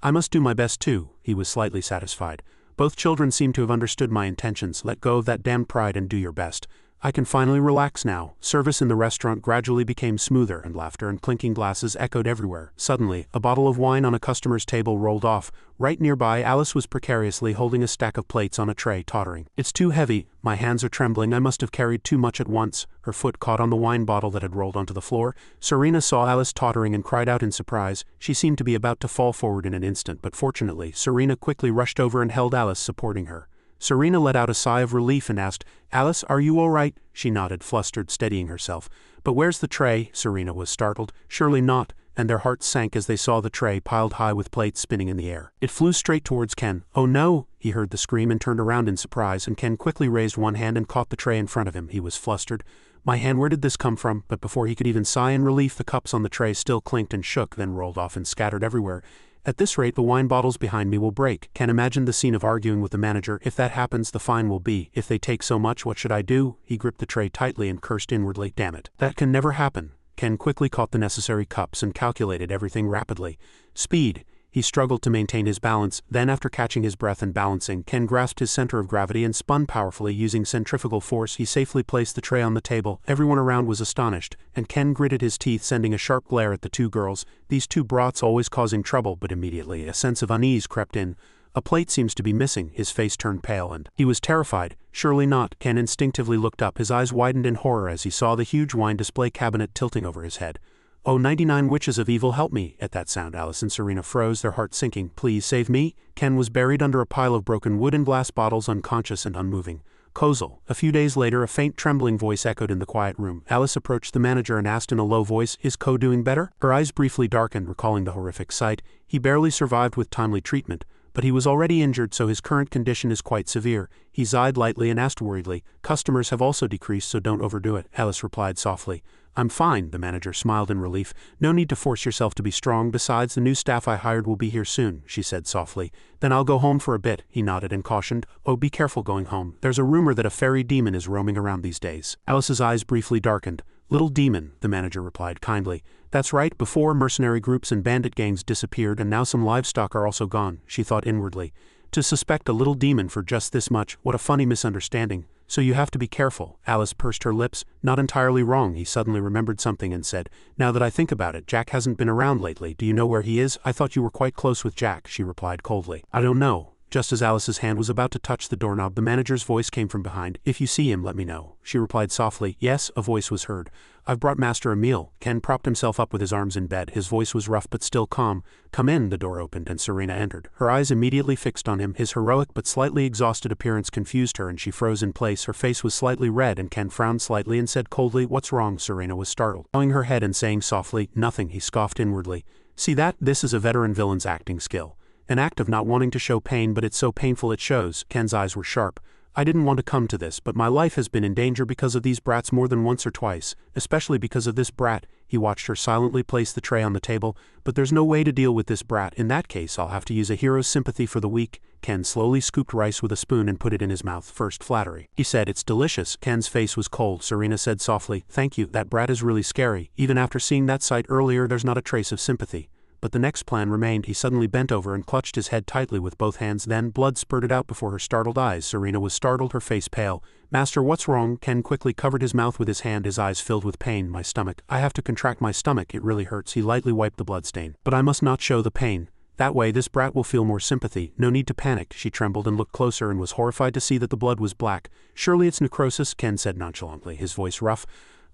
"I must do my best too." He was slightly satisfied. "Both children seem to have understood my intentions. Let go of that damned pride and do your best. I can finally relax now." Service in the restaurant gradually became smoother, and laughter and clinking glasses echoed everywhere. Suddenly, a bottle of wine on a customer's table rolled off. Right nearby, Alice was precariously holding a stack of plates on a tray, tottering. "It's too heavy. My hands are trembling. I must have carried too much at once." Her foot caught on the wine bottle that had rolled onto the floor. Serena saw Alice tottering and cried out in surprise. She seemed to be about to fall forward in an instant, but fortunately, Serena quickly rushed over and held Alice, supporting her. Serena let out a sigh of relief and asked, "Alice, are you all right?" She nodded, flustered, steadying herself. "But where's the tray?" Serena was startled. "Surely not," and their hearts sank as they saw the tray piled high with plates spinning in the air. It flew straight towards Ken. "Oh no!" He heard the scream and turned around in surprise, and Ken quickly raised one hand and caught the tray in front of him. He was flustered. "My hand, where did this come from?" But before he could even sigh in relief, the cups on the tray still clinked and shook, then rolled off and scattered everywhere. "At this rate, the wine bottles behind me will break." Ken imagined the scene of arguing with the manager. "If that happens, the fine will be. If they take so much, what should I do?" He gripped the tray tightly and cursed inwardly. "Damn it. That can never happen." Ken quickly caught the necessary cups and calculated everything rapidly. Speed. He struggled to maintain his balance, then after catching his breath and balancing, Ken grasped his center of gravity and spun powerfully using centrifugal force. He safely placed the tray on the table. Everyone around was astonished, and Ken gritted his teeth, sending a sharp glare at the two girls. These two brats always causing trouble, but immediately a sense of unease crept in. "A plate seems to be missing." His face turned pale and he was terrified. "Surely not." Ken instinctively looked up, his eyes widened in horror as he saw the huge wine display cabinet tilting over his head. "Oh, 99 witches of evil, help me!" At that sound, Alice and Serena froze, their hearts sinking. "Please save me!" Ken was buried under a pile of broken wood and glass bottles, unconscious and unmoving. Kozel. A few days later, a faint trembling voice echoed in the quiet room. Alice approached the manager and asked in a low voice, "Is Ko doing better?" Her eyes briefly darkened, recalling the horrific sight. "He barely survived with timely treatment, but he was already injured, so his current condition is quite severe." He sighed lightly and asked worriedly, "Customers have also decreased, so don't overdo it." Alice replied softly, "I'm fine." The manager smiled in relief. "No need to force yourself to be strong. Besides, the new staff I hired will be here soon," she said softly. "Then I'll go home for a bit." He nodded and cautioned, "Oh, be careful going home. There's a rumor that a fairy demon is roaming around these days." Alice's eyes briefly darkened. "Little demon," the manager replied kindly. "That's right, before mercenary groups and bandit gangs disappeared and now some livestock are also gone," she thought inwardly. To suspect a little demon for just this much, what a funny misunderstanding. "So you have to be careful." Alice pursed her lips. "Not entirely wrong." He suddenly remembered something and said, "Now that I think about it, Jack hasn't been around lately. Do you know where he is?" "I thought you were quite close with Jack," she replied coldly. "I don't know. Just as Alice's hand was about to touch the doorknob, the manager's voice came from behind. "If you see him, let me know." She replied softly. "Yes," a voice was heard. "I've brought Master a meal." Ken propped himself up with his arms in bed. His voice was rough but still calm. "Come in." The door opened and Serena entered. Her eyes immediately fixed on him. His heroic but slightly exhausted appearance confused her and she froze in place. Her face was slightly red and Ken frowned slightly and said coldly, "What's wrong?" Serena was startled. Bowing her head and saying softly, "Nothing," he scoffed inwardly. "See that? This is a veteran villain's acting skill. An act of not wanting to show pain, but it's so painful it shows." Ken's eyes were sharp. "I didn't want to come to this, but my life has been in danger because of these brats more than once or twice, especially because of this brat." He watched her silently place the tray on the table. "But there's no way to deal with this brat. In that case, I'll have to use a hero's sympathy for the weak." Ken slowly scooped rice with a spoon and put it in his mouth. "First flattery," he said. "It's delicious." Ken's face was cold. Serena said softly, "Thank you. That brat is really scary. Even after seeing that sight earlier, there's not a trace of sympathy." But the next plan remained. He suddenly bent over and clutched his head tightly with both hands. Then blood spurted out before her startled eyes. Serena was startled, her face pale. "Master, what's wrong?" Ken quickly covered his mouth with his hand, his eyes filled with pain. "My stomach. I have to contract my stomach. It really hurts." He lightly wiped the bloodstain. "But I must not show the pain. That way this brat will feel more sympathy. No need to panic." She trembled and looked closer and was horrified to see that the blood was black. "Surely it's necrosis," Ken said nonchalantly, his voice rough.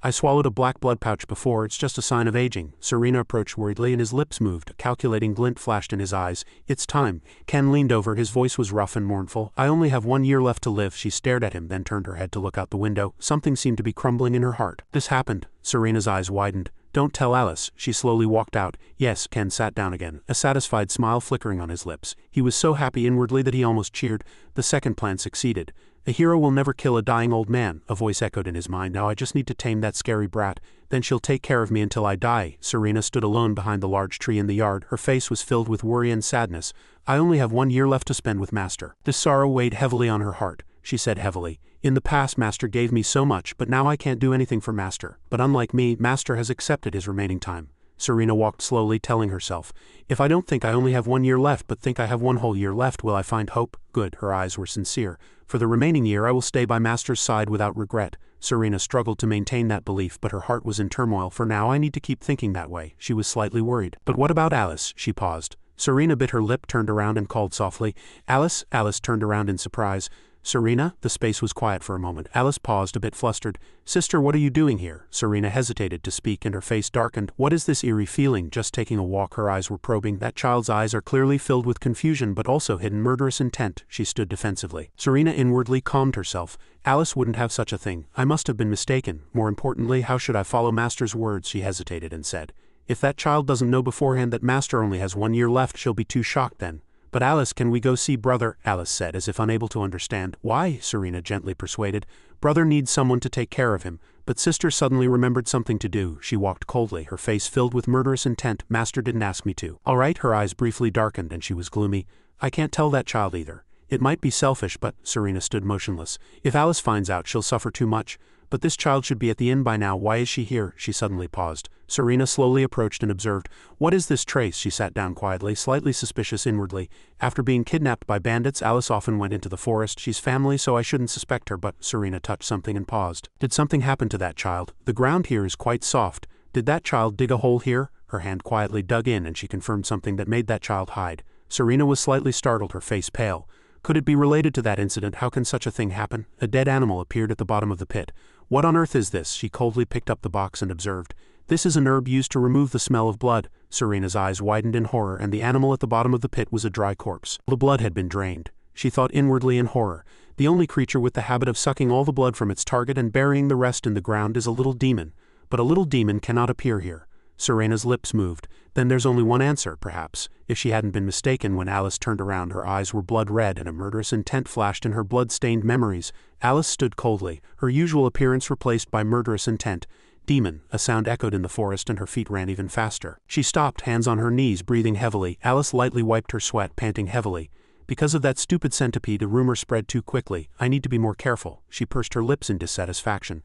"I swallowed a black blood pouch before. It's just a sign of aging." Serena approached worriedly and his lips moved. A calculating glint flashed in his eyes. "It's time." Ken leaned over. His voice was rough and mournful. "I only have 1 year left to live." She stared at him, then turned her head to look out the window. Something seemed to be crumbling in her heart. "This happened." Serena's eyes widened. "Don't tell Alice." She slowly walked out. "Yes." Ken sat down again, a satisfied smile flickering on his lips. He was so happy inwardly that he almost cheered. The second plan succeeded. "A hero will never kill a dying old man," a voice echoed in his mind. "Now I just need to tame that scary brat. Then she'll take care of me until I die." Serena stood alone behind the large tree in the yard. Her face was filled with worry and sadness. "I only have 1 year left to spend with Master." This sorrow weighed heavily on her heart. She said heavily, "In the past Master gave me so much, but now I can't do anything for Master. But unlike me, Master has accepted his remaining time." Serena walked slowly, telling herself, "If I don't think I only have 1 year left but think I have 1 whole year left, will I find hope? Good." Her eyes were sincere. "For the remaining year I will stay by Master's side without regret." Serena struggled to maintain that belief, but her heart was in turmoil. "For now I need to keep thinking that way." She was slightly worried. "But what about Alice?" She paused. Serena bit her lip, turned around and called softly, "Alice?" Alice turned around in surprise. "Serena?" The space was quiet for a moment. Alice paused, a bit flustered. "Sister, what are you doing here?" Serena hesitated to speak and her face darkened. "What is this eerie feeling?" "Just taking a walk." Her eyes were probing. "That child's eyes are clearly filled with confusion but also hidden murderous intent." She stood defensively. Serena inwardly calmed herself. "Alice wouldn't have such a thing. I must have been mistaken. More importantly, how should I follow Master's words?" She hesitated and said, "If that child doesn't know beforehand that Master only has 1 year left, she'll be too shocked then." "But Alice, can we go see Brother?" Alice said, as if unable to understand. "Why?" Serena gently persuaded. "Brother needs someone to take care of him." But Sister suddenly remembered something to do. She walked coldly, her face filled with murderous intent. "Master didn't ask me to." "All right." Her eyes briefly darkened and she was gloomy. "I can't tell that child either. It might be selfish, but—" Serena stood motionless. "If Alice finds out, she'll suffer too much. But this child should be at the inn by now. Why is she here?" She suddenly paused. Serena slowly approached and observed. "What is this trace?" She sat down quietly, slightly suspicious inwardly. "After being kidnapped by bandits, Alice often went into the forest. She's family, so I shouldn't suspect her, but—" Serena touched something and paused. "Did something happen to that child? The ground here is quite soft. Did that child dig a hole here?" Her hand quietly dug in and she confirmed something that made that child hide. Serena was slightly startled, her face pale. "Could it be related to that incident? How can such a thing happen?" A dead animal appeared at the bottom of the pit. "What on earth is this?" She coldly picked up the box and observed. "This is an herb used to remove the smell of blood." Serena's eyes widened in horror and the animal at the bottom of the pit was a dry corpse. The blood had been drained. She thought inwardly in horror. The only creature with the habit of sucking all the blood from its target and burying the rest in the ground is a little demon. But a little demon cannot appear here. Serena's lips moved. Then there's only one answer, perhaps. If she hadn't been mistaken, when Alice turned around, her eyes were blood red and a murderous intent flashed in her blood-stained memories. Alice stood coldly, her usual appearance replaced by murderous intent. "Demon," a sound echoed in the forest and her feet ran even faster. She stopped, hands on her knees, breathing heavily. Alice lightly wiped her sweat, panting heavily. "Because of that stupid centipede, the rumor spread too quickly. I need to be more careful." She pursed her lips in dissatisfaction.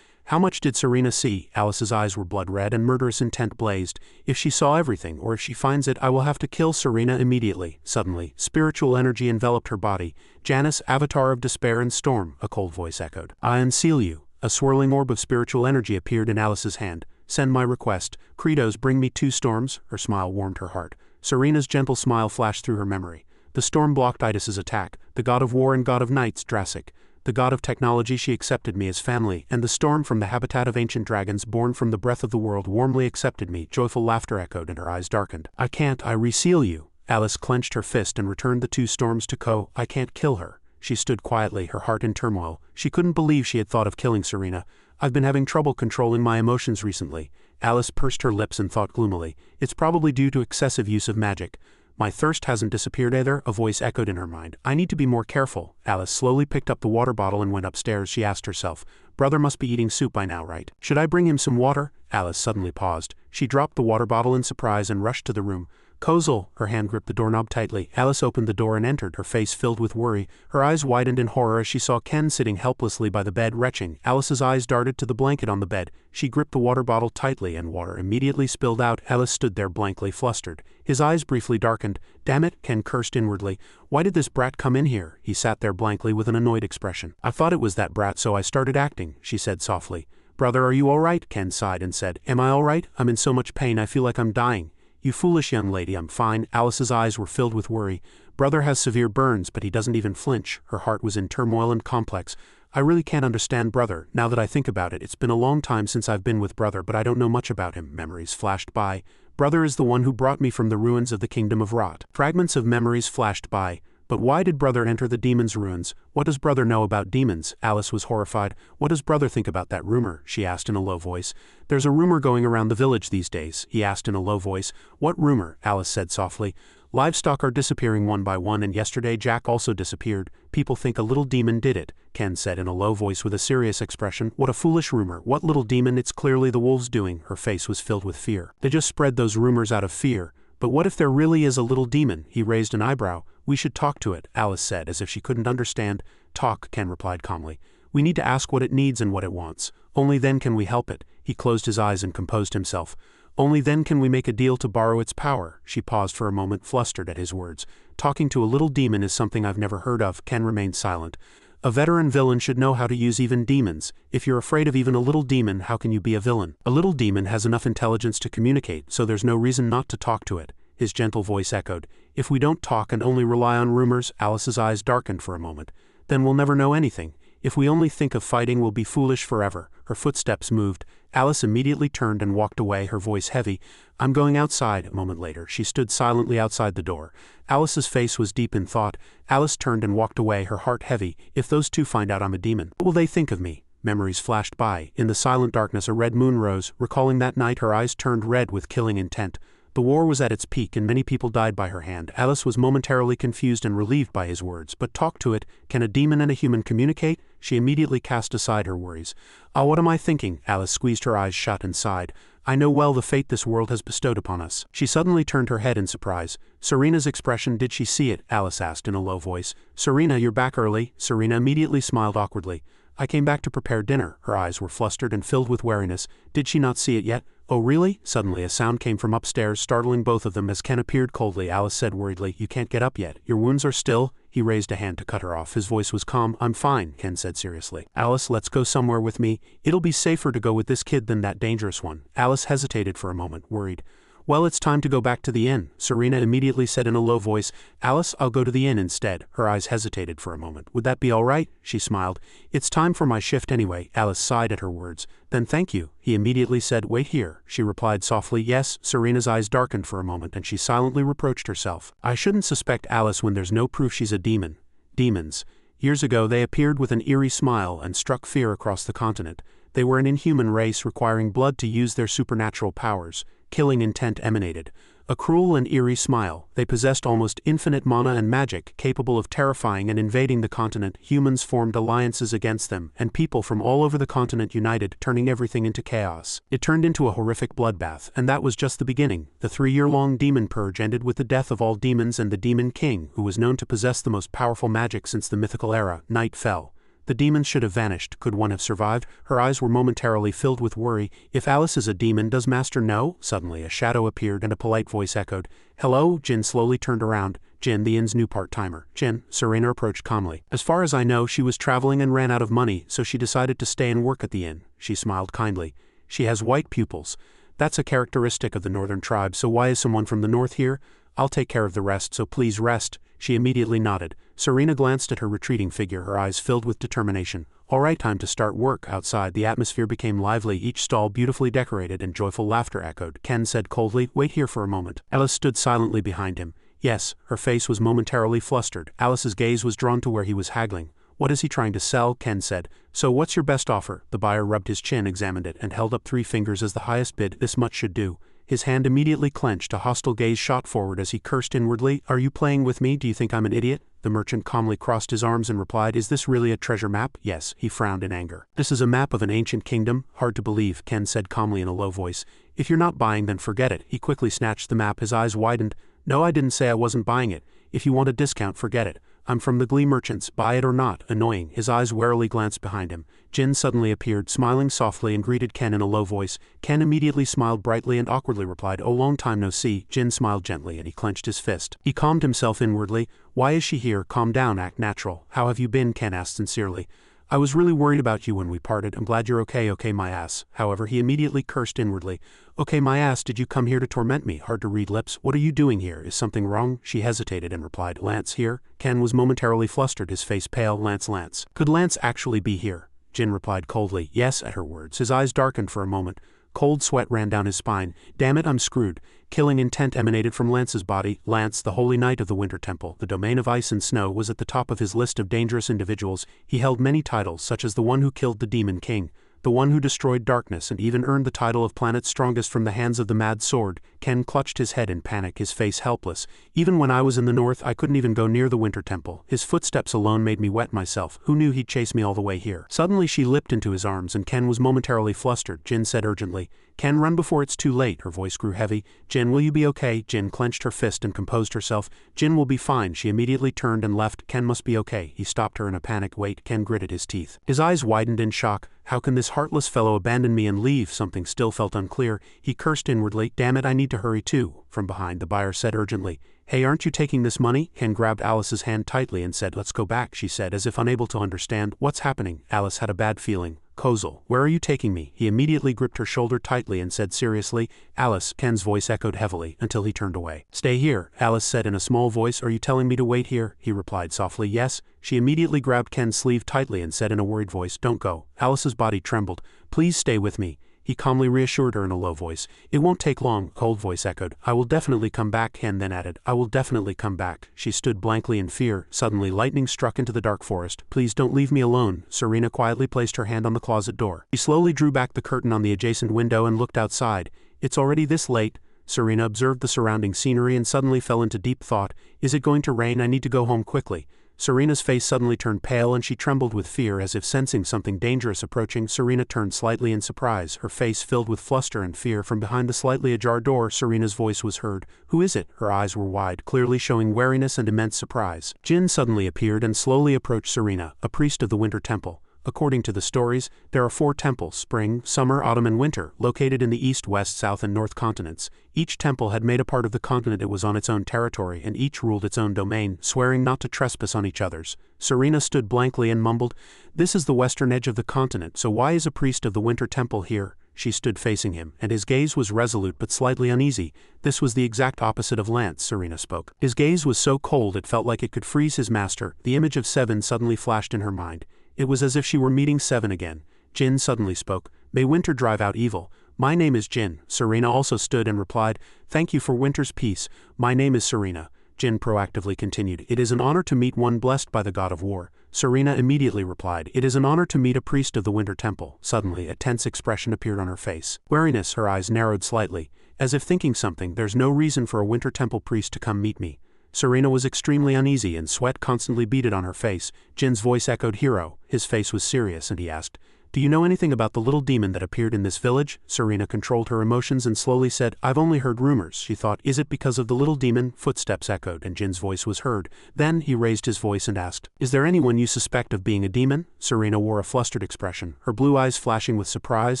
How much did Serena see? Alice's eyes were blood red and murderous intent blazed. "If she saw everything, or if she finds it, I will have to kill Serena immediately." Suddenly, spiritual energy enveloped her body. "Janus, avatar of despair and storm," a cold voice echoed. "I unseal you." A swirling orb of spiritual energy appeared in Alice's hand. "Send my request. Credos, bring me 2 storms." Her smile warmed her heart. Serena's gentle smile flashed through her memory. The storm blocked Idis's attack, the god of war and god of knights, Drassic. The god of technology, she accepted me as family, and the storm from the habitat of ancient dragons born from the breath of the world warmly accepted me. Joyful laughter echoed and her eyes darkened. I can't, I reseal you. Alice clenched her fist and returned the two storms to Ko. I can't kill her. She stood quietly, her heart in turmoil. She couldn't believe she had thought of killing Serena. I've been having trouble controlling my emotions recently. Alice pursed her lips and thought gloomily. It's probably due to excessive use of magic. My thirst hasn't disappeared either, a voice echoed in her mind. I need to be more careful. Alice slowly picked up the water bottle and went upstairs. She asked herself, brother must be eating soup by now, right? Should I bring him some water? Alice suddenly paused. She dropped the water bottle in surprise and rushed to the room. Kozel, her hand gripped the doorknob tightly. Alice opened the door and entered, her face filled with worry. Her eyes widened in horror as she saw Ken sitting helplessly by the bed, retching. Alice's eyes darted to the blanket on the bed. She gripped the water bottle tightly and water immediately spilled out. Alice stood there blankly, flustered. His eyes briefly darkened. Damn it, Ken cursed inwardly. Why did this brat come in here? He sat there blankly with an annoyed expression. I thought it was that brat, so I started acting, she said softly. Brother, are you all right? Ken sighed and said, Am I all right? I'm in so much pain I feel like I'm dying. You foolish young lady, I'm fine. Alice's eyes were filled with worry. Brother has severe burns, but he doesn't even flinch. Her heart was in turmoil and complex. I really can't understand brother. Now that I think about it, it's been a long time since I've been with brother, but I don't know much about him. Memories flashed by. Brother is the one who brought me from the ruins of the kingdom of Rot. Fragments of memories flashed by. But why did brother enter the demon's ruins? What does brother know about demons? Alice was horrified. What does brother think about that rumor? She asked in a low voice. There's a rumor going around the village these days, he asked in a low voice. What rumor? Alice said softly. Livestock are disappearing one by one, and yesterday Jack also disappeared. People think a little demon did it, Ken said in a low voice with a serious expression. What a foolish rumor. What little demon? It's clearly the wolves doing. Her face was filled with fear. They just spread those rumors out of fear. But what if there really is a little demon? He raised an eyebrow. We should talk to it, Alice said, as if she couldn't understand. Talk, Ken replied calmly. We need to ask what it needs and what it wants. Only then can we help it. He closed his eyes and composed himself. Only then can we make a deal to borrow its power. She paused for a moment, flustered at his words. Talking to a little demon is something I've never heard of. Ken remained silent. A veteran villain should know how to use even demons. If you're afraid of even a little demon, how can you be a villain? A little demon has enough intelligence to communicate, so there's no reason not to talk to it. His gentle voice echoed. If we don't talk and only rely on rumors, Alice's eyes darkened for a moment. Then we'll never know anything. If we only think of fighting, we'll be foolish forever. Her footsteps moved. Alice immediately turned and walked away, her voice heavy. I'm going outside. A moment later, she stood silently outside the door. Alice's face was deep in thought. Alice turned and walked away, her heart heavy. If those two find out I'm a demon, what will they think of me? Memories flashed by. In the silent darkness, a red moon rose. Recalling that night, her eyes turned red with killing intent. The war was at its peak and many people died by her hand. Alice was momentarily confused and relieved by his words. But talk to it. Can a demon and a human communicate? She immediately cast aside her worries. Ah, what am I thinking? Alice squeezed her eyes shut and sighed. I know well the fate this world has bestowed upon us. She suddenly turned her head in surprise. Serena's expression, did she see it? Alice asked in a low voice. Serena, you're back early. Serena immediately smiled awkwardly. I came back to prepare dinner. Her eyes were flustered and filled with wariness. Did she not see it yet? Oh really? Suddenly a sound came from upstairs, startling both of them as Ken appeared coldly. Alice said worriedly, You can't get up yet. Your wounds are still... He raised a hand to cut her off. His voice was calm. I'm fine, Ken said seriously. Alice, let's go somewhere with me. It'll be safer to go with this kid than that dangerous one. Alice hesitated for a moment, worried. Well, it's time to go back to the inn, Serena immediately said in a low voice. Alice, I'll go to the inn instead. Her eyes hesitated for a moment. Would that be all right? She smiled. It's time for my shift anyway. Alice sighed at her words. Then thank you. He immediately said, Wait here. She replied softly, Yes. Serena's eyes darkened for a moment and she silently reproached herself. I shouldn't suspect Alice when there's no proof she's a demon. Demons. Years ago they appeared with an eerie smile and struck fear across the continent. They were an inhuman race requiring blood to use their supernatural powers. Killing intent emanated. A cruel and eerie smile. They possessed almost infinite mana and magic, capable of terrifying and invading the continent. Humans formed alliances against them, and people from all over the continent united, turning everything into chaos. It turned into a horrific bloodbath, and that was just the beginning. The 3-year-long demon purge ended with the death of all demons and the demon king, who was known to possess the most powerful magic since the mythical era. Night fell. The demons should have vanished. Could one have survived? Her eyes were momentarily filled with worry. If Alice is a demon, does Master know? Suddenly a shadow appeared and a polite voice echoed. Hello? Jin slowly turned around. Jin, the inn's new part-timer. Jin, Serena approached calmly. As far as I know, she was traveling and ran out of money, so she decided to stay and work at the inn. She smiled kindly. She has white pupils. That's a characteristic of the northern tribe, so why is someone from the north here? I'll take care of the rest, so please rest. She immediately nodded. Serena glanced at her retreating figure, her eyes filled with determination. All right, time to start work. Outside, the atmosphere became lively, each stall beautifully decorated, and joyful laughter echoed. Ken said coldly, "Wait here for a moment." Alice stood silently behind him. Yes, her face was momentarily flustered. Alice's gaze was drawn to where he was haggling. "What is he trying to sell?" Ken said. "So what's your best offer?" The buyer rubbed his chin, examined it, and held up 3 fingers as the highest bid. "This much should do." His hand immediately clenched, a hostile gaze shot forward as he cursed inwardly. "Are you playing with me? Do you think I'm an idiot?" The merchant calmly crossed his arms and replied, "Is this really a treasure map?" "Yes." He frowned in anger. "This is a map of an ancient kingdom?" "Hard to believe," Ken said calmly in a low voice. "If you're not buying, then forget it." He quickly snatched the map, his eyes widened. "No, I didn't say I wasn't buying it. If you want a discount, forget it. I'm from the Glee merchants, buy it or not." Annoying, his eyes warily glanced behind him. Jin suddenly appeared, smiling softly, and greeted Ken in a low voice. Ken immediately smiled brightly and awkwardly replied, "Oh, long time no see." Jin smiled gently and he clenched his fist. He calmed himself inwardly. "Why is she here? Calm down, act natural." "How have you been?" Ken asked sincerely. "I was really worried about you when we parted. I'm glad you're okay." "Okay, my ass." However, he immediately cursed inwardly. "Okay, my ass, did you come here to torment me?" Hard to read lips. "What are you doing here? Is something wrong?" She hesitated and replied, "Lance here?" Ken was momentarily flustered, his face pale. Lance. Could Lance actually be here?" Jin replied coldly. "Yes." At her words, his eyes darkened for a moment. Cold sweat ran down his spine. "Damn it, I'm screwed." Killing intent emanated from Lance's body. Lance, the holy knight of the Winter Temple, the domain of ice and snow, was at the top of his list of dangerous individuals. He held many titles, such as the one who killed the Demon King, the one who destroyed darkness, and even earned the title of planet's strongest from the hands of the Mad Sword. Ken clutched his head in panic, his face helpless. "Even when I was in the north, I couldn't even go near the Winter Temple. His footsteps alone made me wet myself. Who knew he'd chase me all the way here?" Suddenly she leapt into his arms, and Ken was momentarily flustered. Jin said urgently, "Ken, run before it's too late." Her voice grew heavy. "Jin, will you be okay?" Jin clenched her fist and composed herself. "Jin will be fine." She immediately turned and left. "Ken must be okay." He stopped her in a panic. "Wait." Ken gritted his teeth. His eyes widened in shock. How can this heartless fellow abandon me and leave? Something still felt unclear. He cursed inwardly. "Damn it, I need to hurry too." From behind, the buyer said urgently, "Hey, aren't you taking this money?" Ken grabbed Alice's hand tightly and said, "Let's go back," she said, as if unable to understand. "What's happening?" Alice had a bad feeling. "Kozel, where are you taking me?" He immediately gripped her shoulder tightly and said seriously, "Alice." Ken's voice echoed heavily, until he turned away. "Stay here," Alice said in a small voice. "Are you telling me to wait here?" He replied softly, "Yes." She immediately grabbed Ken's sleeve tightly and said in a worried voice, "Don't go." Alice's body trembled. "Please stay with me." He calmly reassured her in a low voice. "It won't take long." Cold voice echoed, "I will definitely come back." Ken then added, "I will definitely come back." She stood blankly in fear. Suddenly lightning struck into the dark forest. "Please don't leave me alone." Serena quietly placed her hand on the closet door. She slowly drew back the curtain on the adjacent window and looked outside. "It's already this late." Serena observed the surrounding scenery and suddenly fell into deep thought. "Is it going to rain? I need to go home quickly." Serena's face suddenly turned pale and she trembled with fear as if sensing something dangerous approaching. Serena turned slightly in surprise, her face filled with fluster and fear. From behind the slightly ajar door, Serena's voice was heard. "Who is it?" Her eyes were wide, clearly showing wariness and immense surprise. Jin suddenly appeared and slowly approached Serena, a priest of the Winter Temple. According to the stories, there are 4 temples, spring, summer, autumn and winter, located in the east, west, south and north continents. Each temple had made a part of the continent it was on its own territory, and each ruled its own domain, swearing not to trespass on each other's. Serena stood blankly and mumbled, "This is the western edge of the continent, so why is a priest of the Winter Temple here?" She stood facing him, and his gaze was resolute but slightly uneasy. "This was the exact opposite of Lance," Serena spoke. "His gaze was so cold it felt like it could freeze his master." The image of Seven suddenly flashed in her mind. It was as if she were meeting Seven again. Jin suddenly spoke, "May winter drive out evil." "My name is Jin." Serena also stood and replied, "Thank you for winter's peace. My name is Serena." Jin proactively continued, "It is an honor to meet one blessed by the god of war." Serena immediately replied, "It is an honor to meet a priest of the Winter Temple." Suddenly, a tense expression appeared on her face. Wariness, her eyes narrowed slightly. As if thinking something, "There's no reason for a Winter Temple priest to come meet me." Serena was extremely uneasy and sweat constantly beaded on her face. Jin's voice echoed, "Hero." His face was serious and he asked, "Do you know anything about the little demon that appeared in this village?" Serena controlled her emotions and slowly said, "I've only heard rumors." She thought, "Is it because of the little demon?" Footsteps echoed and Jin's voice was heard. Then he raised his voice and asked, "Is there anyone you suspect of being a demon?" Serena wore a flustered expression, her blue eyes flashing with surprise,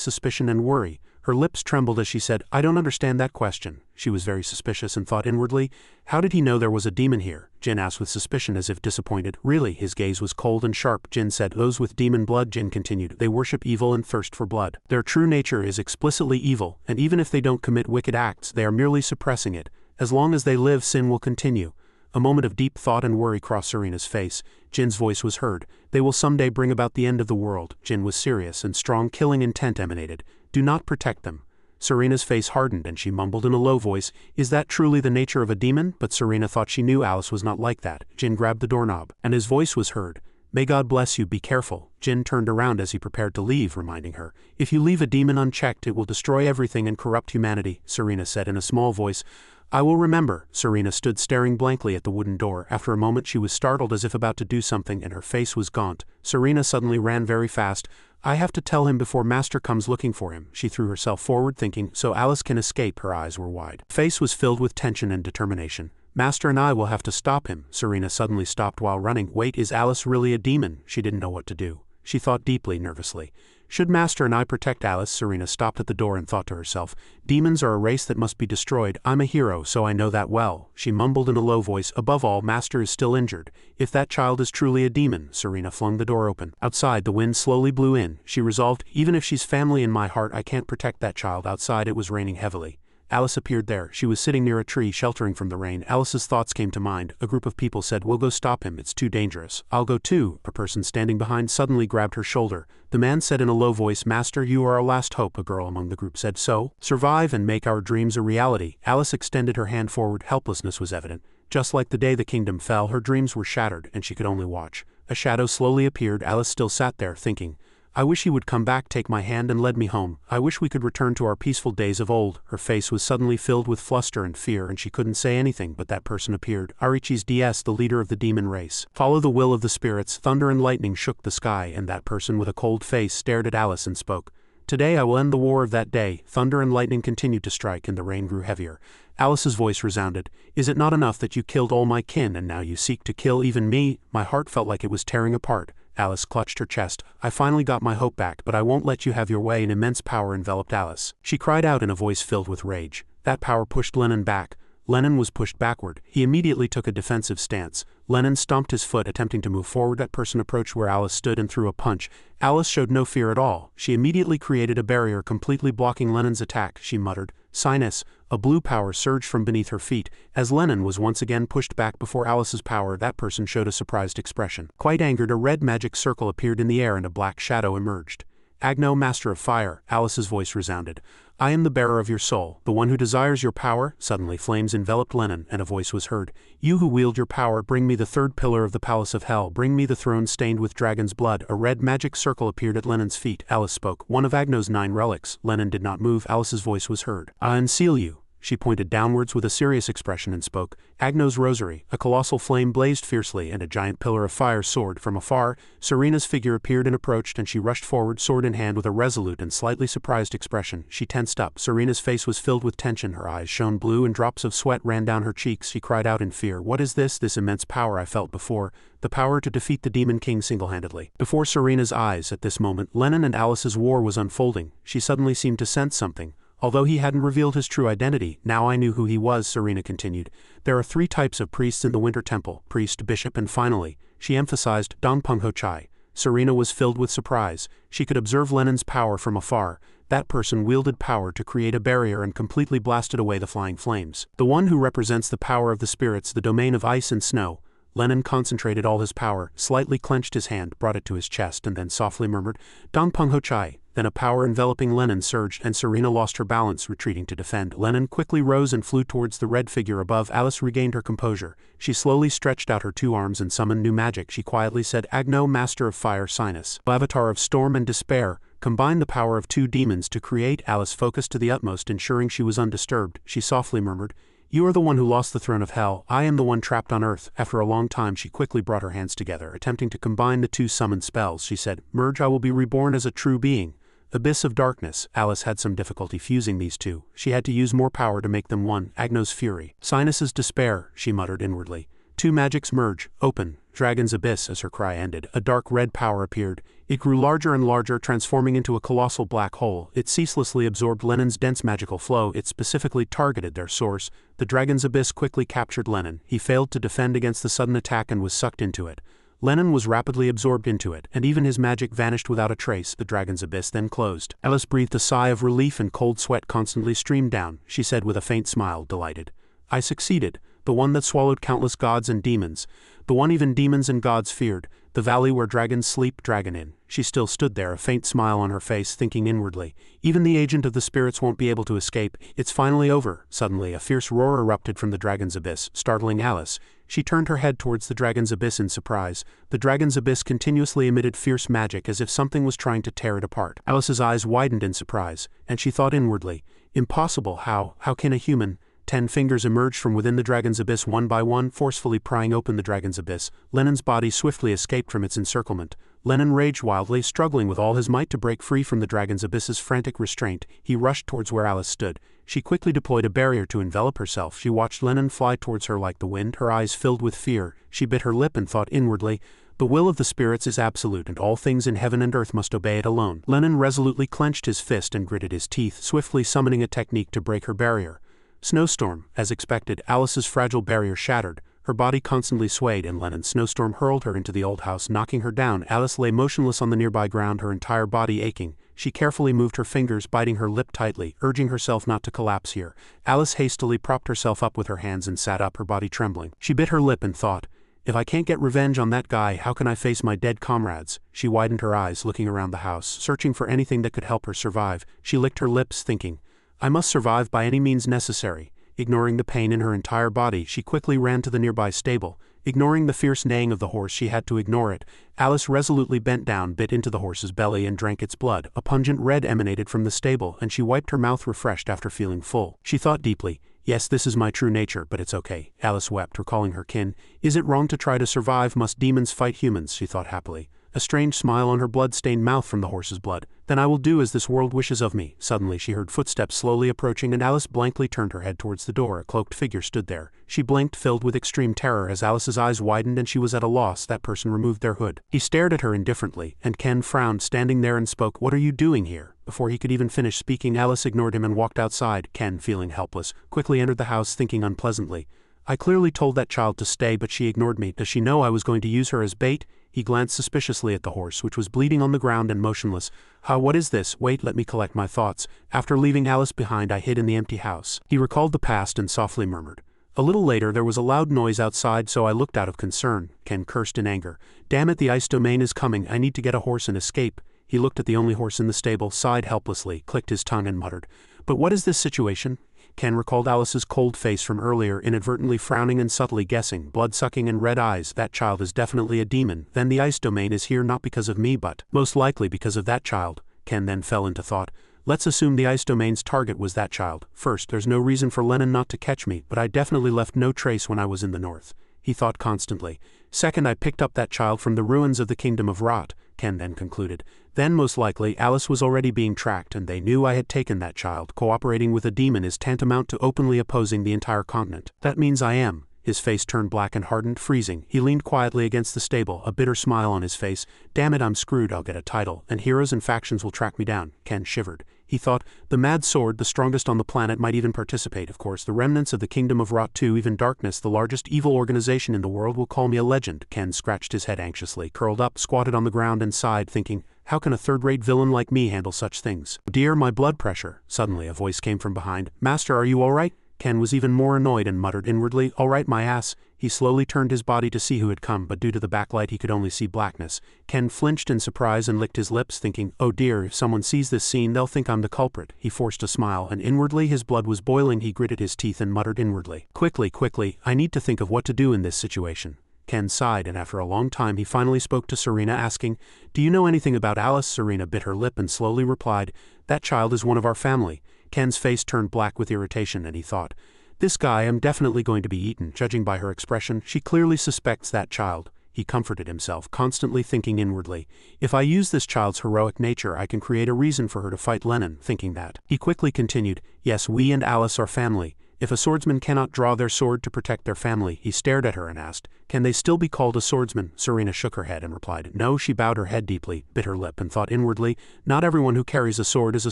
suspicion and worry. Her lips trembled as she said, "I don't understand that question." She was very suspicious and thought inwardly, "How did he know there was a demon here?" Jin asked with suspicion as if disappointed. "Really?" His gaze was cold and sharp. Jin said, "Those with demon blood," Jin continued, "they worship evil and thirst for blood. Their true nature is explicitly evil, and even if they don't commit wicked acts, they are merely suppressing it. As long as they live, sin will continue. A moment of deep thought and worry crossed Serena's face. Jin's voice was heard. They will someday bring about the end of the world. Jin was serious, and strong killing intent emanated. Do not protect them. Serena's face hardened, and she mumbled in a low voice, "Is that truly the nature of a demon?" But Serena thought she knew Alice was not like that. Jin grabbed the doorknob, and his voice was heard. "May God bless you, be careful." Jin turned around as he prepared to leave, reminding her, "If you leave a demon unchecked, it will destroy everything and corrupt humanity," Serena said in a small voice. "I will remember." Serena stood staring blankly at the wooden door. After a moment she was startled as if about to do something, and her face was gaunt. Serena suddenly ran very fast. "I have to tell him before Master comes looking for him." She threw herself forward, thinking, "So Alice can escape." Her eyes were wide. Her face was filled with tension and determination. "Master and I will have to stop him." Serena suddenly stopped while running. "Wait, is Alice really a demon?" She didn't know what to do. She thought deeply, nervously. "Should Master and I protect Alice?" Serena stopped at the door and thought to herself, "Demons are a race that must be destroyed. I'm a hero, so I know that well." She mumbled in a low voice, "Above all, Master is still injured. If that child is truly a demon." Serena flung the door open. Outside, the wind slowly blew in. She resolved, "Even if she's family in my heart, I can't protect that child." Outside, it was raining heavily. Alice appeared there. She was sitting near a tree, sheltering from the rain. Alice's thoughts came to mind. A group of people said, "We'll go stop him. It's too dangerous." "I'll go too." A person standing behind suddenly grabbed her shoulder. The man said in a low voice, "Master, you are our last hope." A girl among the group said, "So? Survive and make our dreams a reality." Alice extended her hand forward. Helplessness was evident. Just like the day the kingdom fell, her dreams were shattered, and she could only watch. A shadow slowly appeared. Alice still sat there, thinking, "I wish he would come back, take my hand and lead me home. I wish we could return to our peaceful days of old." Her face was suddenly filled with fluster and fear, and she couldn't say anything, but that person appeared. Arichis DS, the leader of the demon race. "Follow the will of the spirits." Thunder and lightning shook the sky, and that person with a cold face stared at Alice and spoke. "Today I will end the war of that day." Thunder and lightning continued to strike, and the rain grew heavier. Alice's voice resounded. "Is it not enough that you killed all my kin, and now you seek to kill even me?" My heart felt like it was tearing apart. Alice clutched her chest. "I finally got my hope back, but I won't let you have your way." An immense power enveloped Alice. She cried out in a voice filled with rage. That power pushed Lennon back. Lennon was pushed backward. He immediately took a defensive stance. Lennon stomped his foot, attempting to move forward. That person approached where Alice stood and threw a punch. Alice showed no fear at all. She immediately created a barrier, completely blocking Lennon's attack. She muttered, "Sinus." A blue power surged from beneath her feet. As Lennon was once again pushed back before Alice's power, that person showed a surprised expression. Quite angered, a red magic circle appeared in the air and a black shadow emerged. "Agno, Master of Fire." Alice's voice resounded. "I am the bearer of your soul, the one who desires your power." Suddenly flames enveloped Lennon, and a voice was heard. "You who wield your power, bring me the third pillar of the Palace of Hell. Bring me the throne stained with dragon's blood." A red magic circle appeared at Lennon's feet. Alice spoke. "One of Agno's 9 relics." Lennon did not move. Alice's voice was heard. "I unseal you." She pointed downwards with a serious expression and spoke. "Agno's rosary." A colossal flame blazed fiercely, and a giant pillar of fire soared. From afar, Serena's figure appeared and approached, and she rushed forward, sword in hand, with a resolute and slightly surprised expression. She tensed up. Serena's face was filled with tension. Her eyes shone blue, and drops of sweat ran down her cheeks. She cried out in fear, "What is this? This immense power I felt before. The power to defeat the Demon King single-handedly." Before Serena's eyes, at this moment, Lennon and Alice's war was unfolding. She suddenly seemed to sense something. "Although he hadn't revealed his true identity, now I knew who he was," Serena continued. "There are 3 types of priests in the Winter Temple: priest, bishop, and finally," she emphasized, "Dongpung Ho Chai." Serena was filled with surprise. She could observe Lennon's power from afar. That person wielded power to create a barrier and completely blasted away the flying flames. The one who represents the power of the spirits, the domain of ice and snow. Lennon concentrated all his power, slightly clenched his hand, brought it to his chest, and then softly murmured, "Dongpung Ho Chai." Then a power enveloping Lennon surged, and Serena lost her balance, retreating to defend. Lennon quickly rose and flew towards the red figure above. Alice regained her composure. She slowly stretched out her 2 arms and summoned new magic. She quietly said, "Agno, Master of Fire, Sinus." Avatar of Storm and Despair. Combine the power of 2 demons to create. Alice focused to the utmost, ensuring she was undisturbed. She softly murmured, "You are the one who lost the throne of hell. I am the one trapped on earth." After a long time she quickly brought her hands together, attempting to combine the 2 summoned spells. She said, "Merge, I will be reborn as a true being." Abyss of Darkness. Alice had some difficulty fusing these 2. She had to use more power to make them one. Agno's Fury. Sinus's Despair, she muttered inwardly. 2 magics merge. Open. Dragon's Abyss. As her cry ended, a dark red power appeared. It grew larger and larger, transforming into a colossal black hole. It ceaselessly absorbed Lennon's dense magical flow. It specifically targeted their source. The Dragon's Abyss quickly captured Lennon. He failed to defend against the sudden attack and was sucked into it. Lennon was rapidly absorbed into it, and even his magic vanished without a trace. The Dragon's Abyss then closed. Alice breathed a sigh of relief, and cold sweat constantly streamed down. She said with a faint smile, delighted, I succeeded, the one that swallowed countless gods and demons, the one even demons and gods feared, the valley where dragons sleep, dragon inn. She still stood there, a faint smile on her face, thinking inwardly, even the agent of the spirits won't be able to escape. It's finally over. Suddenly, a fierce roar erupted from the dragon's abyss, startling Alice. She turned her head towards the dragon's abyss in surprise. The dragon's abyss continuously emitted fierce magic as if something was trying to tear it apart. Alice's eyes widened in surprise, and she thought inwardly, impossible, how can a human? 10 fingers emerged from within the dragon's abyss one by one, forcefully prying open the dragon's abyss. Lennon's body swiftly escaped from its encirclement. Lennon raged wildly, struggling with all his might to break free from the dragon's abyss's frantic restraint. He rushed towards where Alice stood. She quickly deployed a barrier to envelop herself. She watched Lennon fly towards her like the wind, her eyes filled with fear. She bit her lip and thought inwardly, the will of the spirits is absolute, and all things in heaven and earth must obey it alone. Lennon resolutely clenched his fist and gritted his teeth, swiftly summoning a technique to break her barrier. Snowstorm. As expected, Alice's fragile barrier shattered. Her body constantly swayed, and Lennon's snowstorm hurled her into the old house, knocking her down. Alice lay motionless on the nearby ground, her entire body aching. She carefully moved her fingers, biting her lip tightly, urging herself not to collapse here. Alice hastily propped herself up with her hands and sat up, her body trembling. She bit her lip and thought, if I can't get revenge on that guy, how can I face my dead comrades? She widened her eyes, looking around the house, searching for anything that could help her survive. She licked her lips, thinking, I must survive by any means necessary. Ignoring the pain in her entire body, she quickly ran to the nearby stable. Ignoring the fierce neighing of the horse, she had to ignore it. Alice resolutely bent down, bit into the horse's belly and drank its blood. A pungent red emanated from the stable, and she wiped her mouth refreshed after feeling full. She thought deeply, yes, this is my true nature, but it's okay. Alice wept, recalling her kin. Is it wrong to try to survive? Must demons fight humans? She thought happily. A strange smile on her blood-stained mouth from the horse's blood. Then I will do as this world wishes of me. Suddenly she heard footsteps slowly approaching, and Alice blankly turned her head towards the door. A cloaked figure stood there. She blinked, filled with extreme terror, as Alice's eyes widened and she was at a loss. That person removed their hood. He stared at her indifferently, and Ken frowned, standing there, and spoke, What are you doing here? Before he could even finish speaking, Alice ignored him and walked outside. Ken, feeling helpless, quickly entered the house, thinking unpleasantly, I clearly told that child to stay, but she ignored me. Does she know I was going to use her as bait? He glanced suspiciously at the horse, which was bleeding on the ground and motionless. What is this? Wait, let me collect my thoughts. After leaving Alice behind, I hid in the empty house. He recalled the past and softly murmured. A little later, there was a loud noise outside, so I looked out of concern. Ken cursed in anger. Damn it, the ice domain is coming. I need to get a horse and escape. He looked at the only horse in the stable, sighed helplessly, clicked his tongue and muttered, But what is this situation? Ken recalled Alice's cold face from earlier, inadvertently frowning and subtly guessing, blood-sucking and red eyes. That child is definitely a demon. Then the ice domain is here not because of me but most likely because of that child. Ken then fell into thought. Let's assume the ice domain's target was that child. First, there's no reason for Lennon not to catch me, but I definitely left no trace when I was in the north. He thought constantly. Second, I picked up that child from the ruins of the Kingdom of Rot, Ken then concluded. Then most likely Alice was already being tracked and they knew I had taken that child. Cooperating with a demon is tantamount to openly opposing the entire continent. That means I am. His face turned black and hardened, freezing. He leaned quietly against the stable, a bitter smile on his face. Damn it, I'm screwed. I'll get a title, and heroes and factions will track me down. Ken shivered. He thought, the Mad Sword, the strongest on the planet, might even participate. Of course, the remnants of the Kingdom of Rot too, even Darkness, the largest evil organization in the world, will call me a legend. Ken scratched his head anxiously, curled up, squatted on the ground and sighed, thinking, how can a third-rate villain like me handle such things? Dear, my blood pressure. Suddenly a voice came from behind. Master, are you all right? Ken was even more annoyed and muttered inwardly, all right, my ass. He slowly turned his body to see who had come, but due to the backlight he could only see blackness. Ken flinched in surprise and licked his lips, thinking, oh dear, if someone sees this scene they'll think I'm the culprit. He forced a smile, and inwardly his blood was boiling. He gritted his teeth and muttered inwardly, quickly, I need to think of what to do in this situation. Ken sighed, and after a long time he finally spoke to Serena, asking, do you know anything about Alice? Serena bit her lip and slowly replied, that child is one of our family. Ken's face turned black with irritation, and he thought, this guy, I'm definitely going to be eaten. Judging by her expression, she clearly suspects that child. He comforted himself, constantly thinking inwardly, if I use this child's heroic nature I can create a reason for her to fight Lennon. Thinking that, he quickly continued, yes, we and Alice are family. If a swordsman cannot draw their sword to protect their family, he stared at her and asked, can they still be called a swordsman? Serena shook her head and replied, no. She bowed her head deeply, bit her lip, and thought inwardly, not everyone who carries a sword is a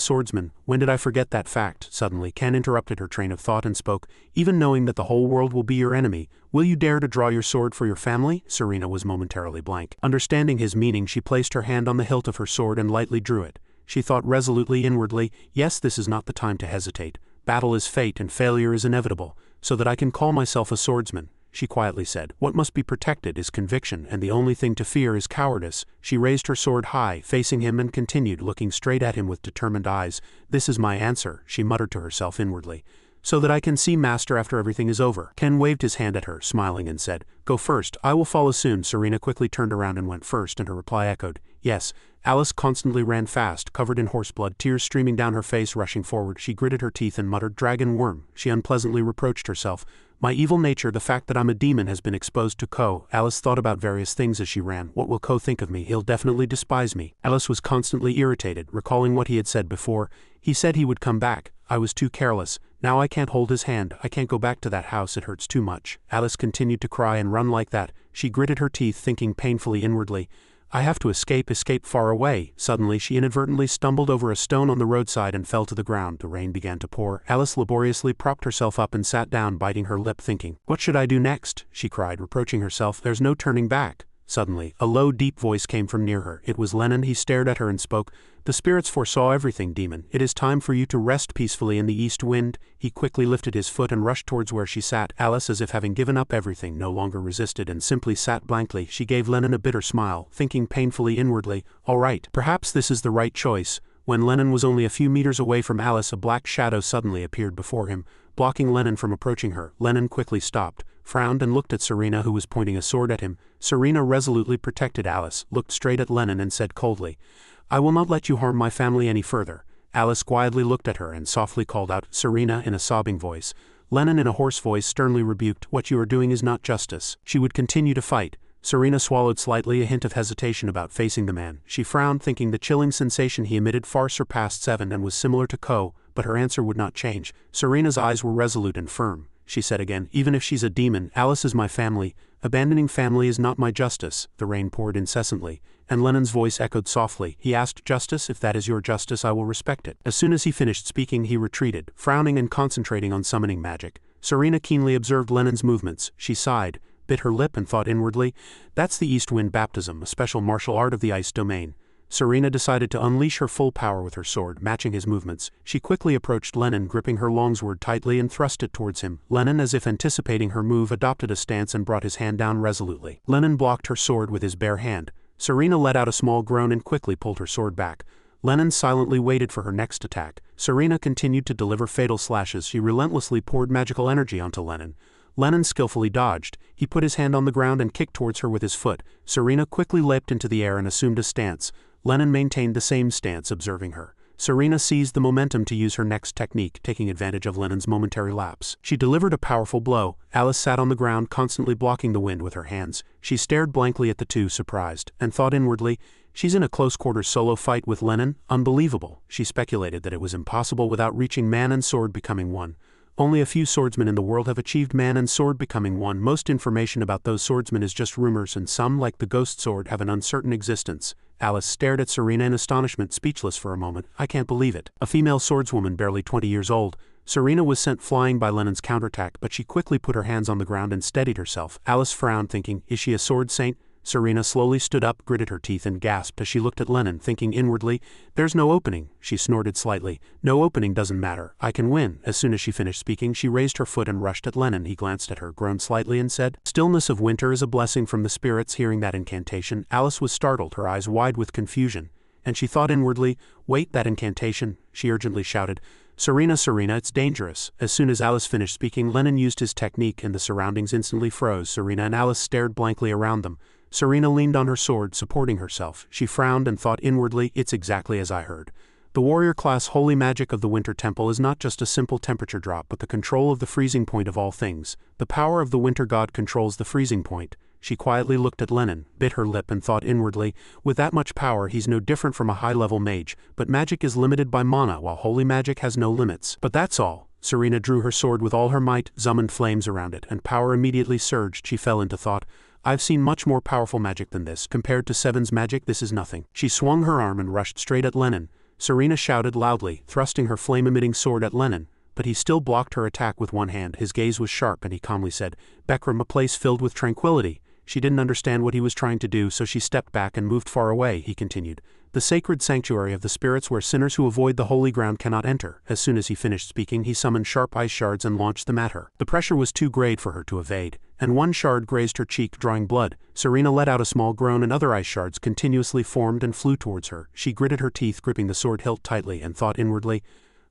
swordsman. When did I forget that fact? Suddenly Ken interrupted her train of thought and spoke, even knowing that the whole world will be your enemy, will you dare to draw your sword for your family? Serena was momentarily blank. Understanding his meaning, she placed her hand on the hilt of her sword and lightly drew it. She thought resolutely inwardly, yes, this is not the time to hesitate. Battle is fate and failure is inevitable. "So that I can call myself a swordsman," she quietly said. "What must be protected is conviction, and the only thing to fear is cowardice." She raised her sword high, facing him, and continued, looking straight at him with determined eyes. "This is my answer," she muttered to herself inwardly. "So that I can see Master after everything is over." Ken waved his hand at her, smiling, and said, "Go first, I will follow soon." Serena quickly turned around and went first, and her reply echoed, "Yes." Alice constantly ran fast, covered in horseblood, tears streaming down her face. Rushing forward, she gritted her teeth and muttered, "Dragon worm." She unpleasantly reproached herself. "My evil nature, the fact that I'm a demon, has been exposed to Ko." Alice thought about various things as she ran. What will Ko think of me? He'll definitely despise me. Alice was constantly irritated, recalling what he had said before. He said he would come back. I was too careless. Now I can't hold his hand. I can't go back to that house. It hurts too much. Alice continued to cry and run like that. She gritted her teeth, thinking painfully inwardly, "I have to escape far away." Suddenly she inadvertently stumbled over a stone on the roadside and fell to the ground. The rain began to pour. Alice laboriously propped herself up and sat down, biting her lip, thinking, "What should I do next?" she cried, reproaching herself. "There's no turning back." Suddenly, a low, deep voice came from near her. It was Lennon. He stared at her and spoke. "The spirits foresaw everything, demon. It is time for you to rest peacefully in the east wind." He quickly lifted his foot and rushed towards where she sat. Alice, as if having given up everything, no longer resisted and simply sat blankly. She gave Lennon a bitter smile, thinking painfully inwardly, "All right, perhaps this is the right choice." When Lennon was only a few meters away from Alice, a black shadow suddenly appeared before him, blocking Lennon from approaching her. Lennon quickly stopped, frowned, and looked at Serena, who was pointing a sword at him. Serena resolutely protected Alice, looked straight at Lennon, and said coldly, "I will not let you harm my family any further." Alice quietly looked at her and softly called out, "Serena," in a sobbing voice. Lennon, in a hoarse voice, sternly rebuked, "What you are doing is not justice." She would continue to fight. Serena swallowed slightly, a hint of hesitation about facing the man. She frowned, thinking the chilling sensation he emitted far surpassed Seven and was similar to Ko, but her answer would not change. Serena's eyes were resolute and firm. She said again, "Even if she's a demon, Alice is my family. Abandoning family is not my justice." The rain poured incessantly, and Lennon's voice echoed softly. He asked, "Justice? If that is your justice, I will respect it." As soon as he finished speaking, he retreated, frowning and concentrating on summoning magic. Serena keenly observed Lennon's movements. She sighed, bit her lip, and thought inwardly, "That's the East Wind Baptism, a special martial art of the ice domain." Serena decided to unleash her full power with her sword, matching his movements. She quickly approached Lennon, gripping her longsword tightly, and thrust it towards him. Lennon, as if anticipating her move, adopted a stance and brought his hand down resolutely. Lennon blocked her sword with his bare hand. Serena let out a small groan and quickly pulled her sword back. Lennon silently waited for her next attack. Serena continued to deliver fatal slashes. She relentlessly poured magical energy onto Lennon. Lennon skillfully dodged. He put his hand on the ground and kicked towards her with his foot. Serena quickly leapt into the air and assumed a stance. Lennon maintained the same stance, observing her. Serena seized the momentum to use her next technique, taking advantage of Lennon's momentary lapse. She delivered a powerful blow. Alice sat on the ground, constantly blocking the wind with her hands. She stared blankly at the two, surprised, and thought inwardly, "She's in a close-quarters solo fight with Lennon? Unbelievable." She speculated that it was impossible without reaching man and sword becoming one. Only a few swordsmen in the world have achieved man and sword becoming one. Most information about those swordsmen is just rumors, and some, like the ghost sword, have an uncertain existence. Alice stared at Serena in astonishment, speechless for a moment. "I can't believe it." A female swordswoman, barely 20 years old. Serena was sent flying by Lennon's counterattack, but she quickly put her hands on the ground and steadied herself. Alice frowned, thinking, "Is she a sword saint?" Serena slowly stood up, gritted her teeth, and gasped as she looked at Lennon, thinking inwardly, "There's no opening." She snorted slightly. "No opening doesn't matter. I can win." As soon as she finished speaking, she raised her foot and rushed at Lennon. He glanced at her, groaned slightly, and said, "Stillness of winter is a blessing from the spirits." Hearing that incantation, Alice was startled, her eyes wide with confusion, and she thought inwardly, "Wait, that incantation?" She urgently shouted, "Serena, Serena, it's dangerous." As soon as Alice finished speaking, Lennon used his technique, and the surroundings instantly froze. Serena and Alice stared blankly around them. Serena leaned on her sword, supporting herself. She frowned and thought inwardly, "It's exactly as I heard." The warrior class holy magic of the Winter Temple is not just a simple temperature drop, but the control of the freezing point of all things. The power of the winter god controls the freezing point. She quietly looked at Lennon, bit her lip, and thought inwardly, "With that much power, he's no different from a high-level mage, but magic is limited by mana, while holy magic has no limits." But that's all. Serena drew her sword with all her might, summoned flames around it, and power immediately surged. She fell into thought. "I've seen much more powerful magic than this. Compared to Seven's magic, this is nothing." She swung her arm and rushed straight at Lennon. Serena shouted loudly, thrusting her flame-emitting sword at Lennon, but he still blocked her attack with one hand. His gaze was sharp, and he calmly said, "Bekram, a place filled with tranquility." She didn't understand what he was trying to do, so she stepped back and moved far away. He continued, The sacred sanctuary of the spirits where sinners who avoid the holy ground cannot enter. As soon as he finished speaking, he summoned sharp ice shards and launched them at her. The pressure was too great for her to evade, and one shard grazed her cheek, drawing blood. Serena let out a small groan, and other ice shards continuously formed and flew towards her. She gritted her teeth, gripping the sword hilt tightly, and thought inwardly,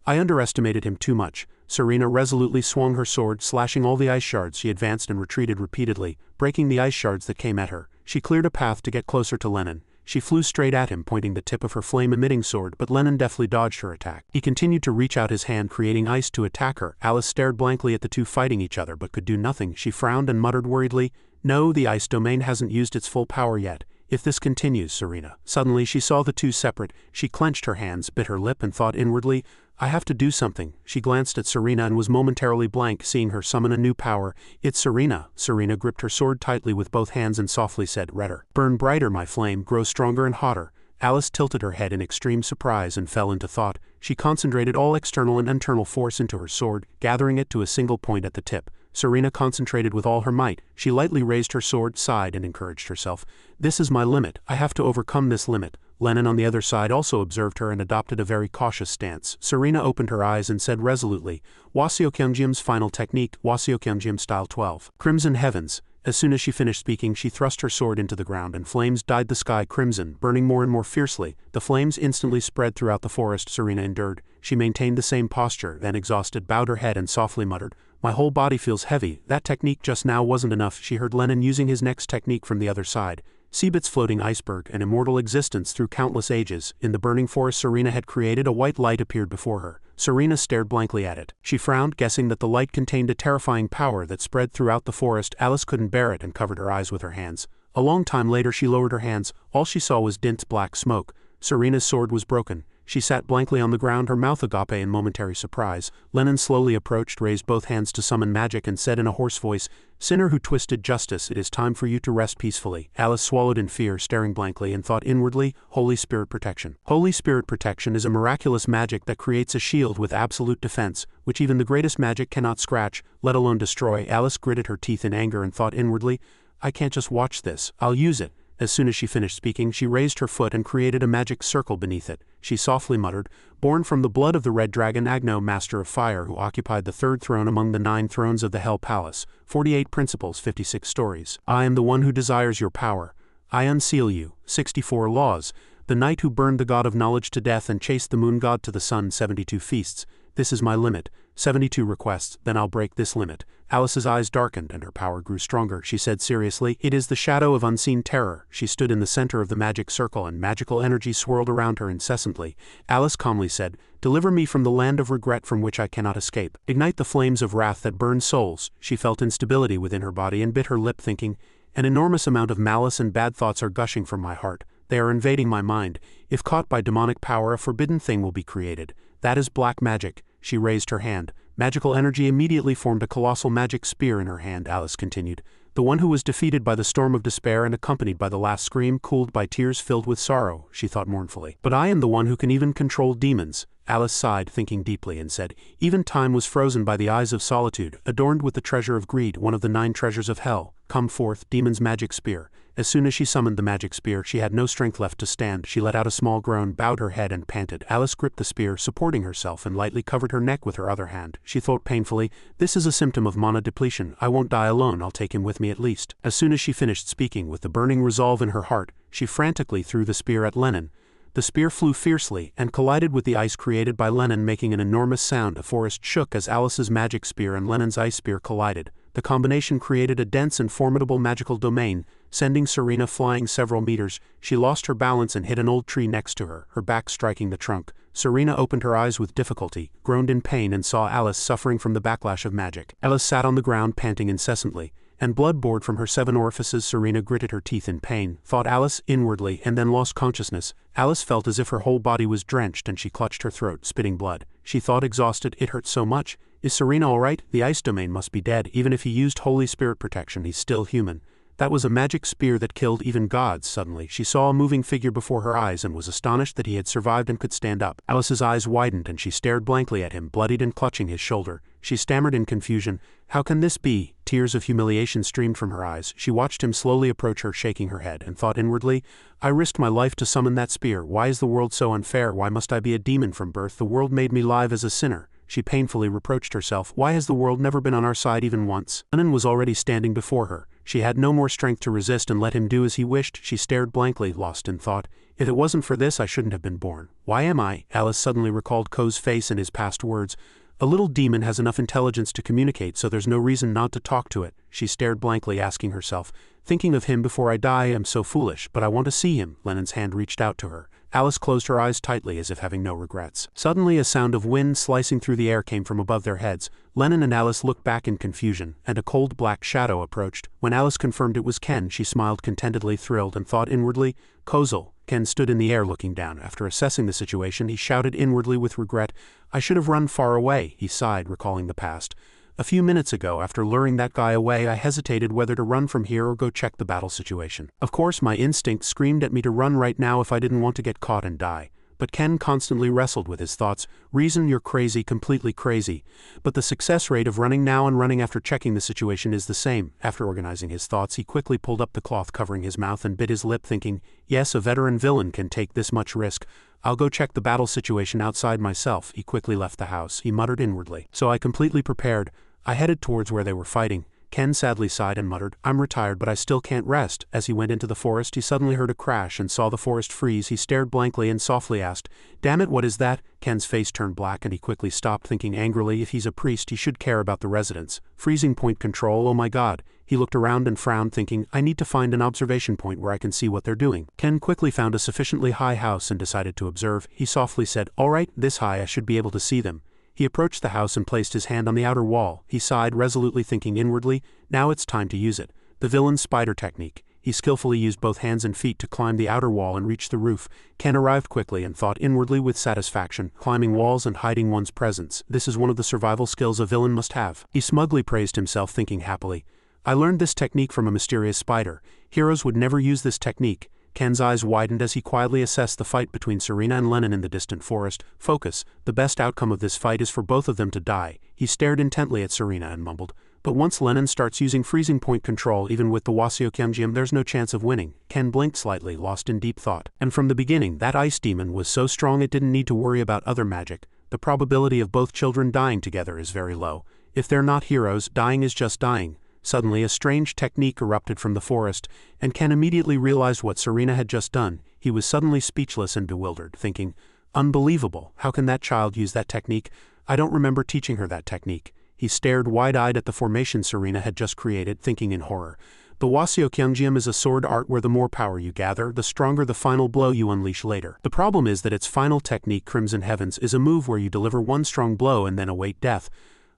I underestimated him too much. Serena resolutely swung her sword, slashing all the ice shards. She advanced and retreated repeatedly, breaking the ice shards that came at her. She cleared a path to get closer to Lennon. She flew straight at him, pointing the tip of her flame-emitting sword, but Lennon deftly dodged her attack. He continued to reach out his hand, creating ice to attack her. Alice stared blankly at the two fighting each other, but could do nothing. She frowned and muttered worriedly, No, the ice domain hasn't used its full power yet. If this continues, Serena. Suddenly she saw the two separate. She clenched her hands, bit her lip, and thought inwardly, I have to do something. She glanced at Serena and was momentarily blank, seeing her summon a new power. It's Serena. Serena gripped her sword tightly with both hands and softly said, Redder. Burn brighter, my flame, grow stronger and hotter. Alice tilted her head in extreme surprise and fell into thought. She concentrated all external and internal force into her sword, gathering it to a single point at the tip. Serena concentrated with all her might. She lightly raised her sword, sighed, and encouraged herself. This is my limit. I have to overcome this limit. Lennon on the other side also observed her and adopted a very cautious stance. Serena opened her eyes and said resolutely, Waseokyeongjim's final technique, Waseokyeongjim style 12. Crimson heavens. As soon as she finished speaking, she thrust her sword into the ground, and flames dyed the sky crimson, burning more and more fiercely. The flames instantly spread throughout the forest. Serena endured. She maintained the same posture, then exhausted, bowed her head and softly muttered, My whole body feels heavy. That technique just now wasn't enough. She heard Lennon using his next technique from the other side. Seabit's floating iceberg, an immortal existence through countless ages. In the burning forest Serena had created, a white light appeared before her. Serena stared blankly at it. She frowned, guessing that the light contained a terrifying power that spread throughout the forest. Alice couldn't bear it and covered her eyes with her hands. A long time later she lowered her hands. All she saw was dense black smoke. Serena's sword was broken. She sat blankly on the ground, her mouth agape in momentary surprise. Lennon slowly approached, raised both hands to summon magic, and said in a hoarse voice, Sinner who twisted justice, it is time for you to rest peacefully. Alice swallowed in fear, staring blankly, and thought inwardly, Holy Spirit Protection. Holy Spirit Protection is a miraculous magic that creates a shield with absolute defense, which even the greatest magic cannot scratch, let alone destroy. Alice gritted her teeth in anger and thought inwardly, I can't just watch this, I'll use it. As soon as she finished speaking, she raised her foot and created a magic circle beneath it. She softly muttered, Born from the blood of the red dragon Agno, master of fire, who occupied the third throne among the 9 thrones of the Hell Palace, 48 principles, 56 stories. I am the one who desires your power. I unseal you. 64 laws. The knight who burned the god of knowledge to death and chased the moon god to the sun. 72 feasts. This is my limit. 72 requests, then I'll break this limit. Alice's eyes darkened and her power grew stronger. She said seriously, It is the shadow of unseen terror. She stood in the center of the magic circle and magical energy swirled around her incessantly. Alice calmly said, Deliver me from the land of regret from which I cannot escape. Ignite the flames of wrath that burn souls. She felt instability within her body and bit her lip, thinking, An enormous amount of malice and bad thoughts are gushing from my heart. They are invading my mind. If caught by demonic power, a forbidden thing will be created. That is black magic. She raised her hand. Magical energy immediately formed a colossal magic spear in her hand. Alice continued. The one who was defeated by the storm of despair and accompanied by the last scream, cooled by tears filled with sorrow, she thought mournfully. But I am the one who can even control demons. Alice sighed, thinking deeply, and said, Even time was frozen by the eyes of solitude, adorned with the treasure of greed, one of the 9 treasures of hell. Come forth, demon's magic spear. As soon as she summoned the magic spear, she had no strength left to stand. She let out a small groan, bowed her head, and panted. Alice gripped the spear, supporting herself, and lightly covered her neck with her other hand. She thought painfully, This is a symptom of mana depletion. I won't die alone, I'll take him with me at least. As soon as she finished speaking, with the burning resolve in her heart, she frantically threw the spear at Lennon. The spear flew fiercely and collided with the ice created by Lennon, making an enormous sound. A forest shook as Alice's magic spear and Lennon's ice spear collided. The combination created a dense and formidable magical domain, sending Serena flying several meters. She lost her balance and hit an old tree next to her, her back striking the trunk. Serena opened her eyes with difficulty, groaned in pain, and saw Alice suffering from the backlash of magic. Alice sat on the ground panting incessantly, and blood poured from her 7 orifices. Serena gritted her teeth in pain, thought Alice inwardly, and then lost consciousness. Alice felt as if her whole body was drenched and she clutched her throat, spitting blood. She thought exhausted, It hurt so much. Is Serena all right? The ice domain must be dead. Even if he used Holy Spirit Protection, he's still human. That was a magic spear that killed even gods. Suddenly, she saw a moving figure before her eyes and was astonished that he had survived and could stand up. Alice's eyes widened and she stared blankly at him, bloodied and clutching his shoulder. She stammered in confusion, How can this be? Tears of humiliation streamed from her eyes. She watched him slowly approach her, shaking her head, and thought inwardly, I risked my life to summon that spear. Why is the world so unfair? Why must I be a demon from birth? The world made me live as a sinner. She painfully reproached herself. Why has the world never been on our side even once? Lennon was already standing before her. She had no more strength to resist and let him do as he wished. She stared blankly, lost in thought. If it wasn't for this, I shouldn't have been born. Why am I? Alice suddenly recalled Ko's face and his past words. A little demon has enough intelligence to communicate, so there's no reason not to talk to it. She stared blankly, asking herself, thinking of him before I die, I'm so foolish, but I want to see him. Lennon's hand reached out to her. Alice closed her eyes tightly as if having no regrets. Suddenly a sound of wind slicing through the air came from above their heads. Lennon and Alice looked back in confusion, and a cold black shadow approached. When Alice confirmed it was Ken, she smiled contentedly, thrilled, and thought inwardly, Kozel. Ken stood in the air looking down. After assessing the situation, he shouted inwardly with regret, I should have run far away. He sighed, recalling the past. A few minutes ago, after luring that guy away, I hesitated whether to run from here or go check the battle situation. Of course, my instinct screamed at me to run right now if I didn't want to get caught and die. But Ken constantly wrestled with his thoughts. Reason, you're crazy, completely crazy. But the success rate of running now and running after checking the situation is the same. After organizing his thoughts, he quickly pulled up the cloth covering his mouth and bit his lip, thinking, yes, a veteran villain can take this much risk. I'll go check the battle situation outside myself. He quickly left the house. He muttered inwardly. So I completely prepared. I headed towards where they were fighting. Ken sadly sighed and muttered, I'm retired but I still can't rest. As he went into the forest, he suddenly heard a crash and saw the forest freeze. He stared blankly and softly asked, damn it, what is that? Ken's face turned black and he quickly stopped, thinking angrily, if he's a priest he should care about the residents. Freezing point control, oh my god. He looked around and frowned, thinking, I need to find an observation point where I can see what they're doing. Ken quickly found a sufficiently high house and decided to observe. He softly said, all right, this high I should be able to see them. He approached the house and placed his hand on the outer wall. He sighed, resolutely thinking inwardly, now it's time to use it. The villain's spider technique. He skillfully used both hands and feet to climb the outer wall and reach the roof. Ken arrived quickly and thought inwardly with satisfaction, climbing walls and hiding one's presence. This is one of the survival skills a villain must have. He smugly praised himself, thinking happily, I learned this technique from a mysterious spider. Heroes would never use this technique. Ken's eyes widened as he quietly assessed the fight between Serena and Lennon in the distant forest. Focus. The best outcome of this fight is for both of them to die. He stared intently at Serena and mumbled, but once Lennon starts using freezing point control, even with the Wasiokyunjium, there's no chance of winning. Ken blinked slightly, lost in deep thought. And from the beginning, that ice demon was so strong it didn't need to worry about other magic. The probability of both children dying together is very low. If they're not heroes, dying is just dying. Suddenly a strange technique erupted from the forest, and Ken immediately realized what Serena had just done. He was suddenly speechless and bewildered, thinking, unbelievable, how can that child use that technique? I don't remember teaching her that technique. He stared wide-eyed at the formation Serena had just created, thinking in horror. The Wasiokyunjium is a sword art where the more power you gather, the stronger the final blow you unleash later. The problem is that its final technique, Crimson Heavens, is a move where you deliver one strong blow and then await death.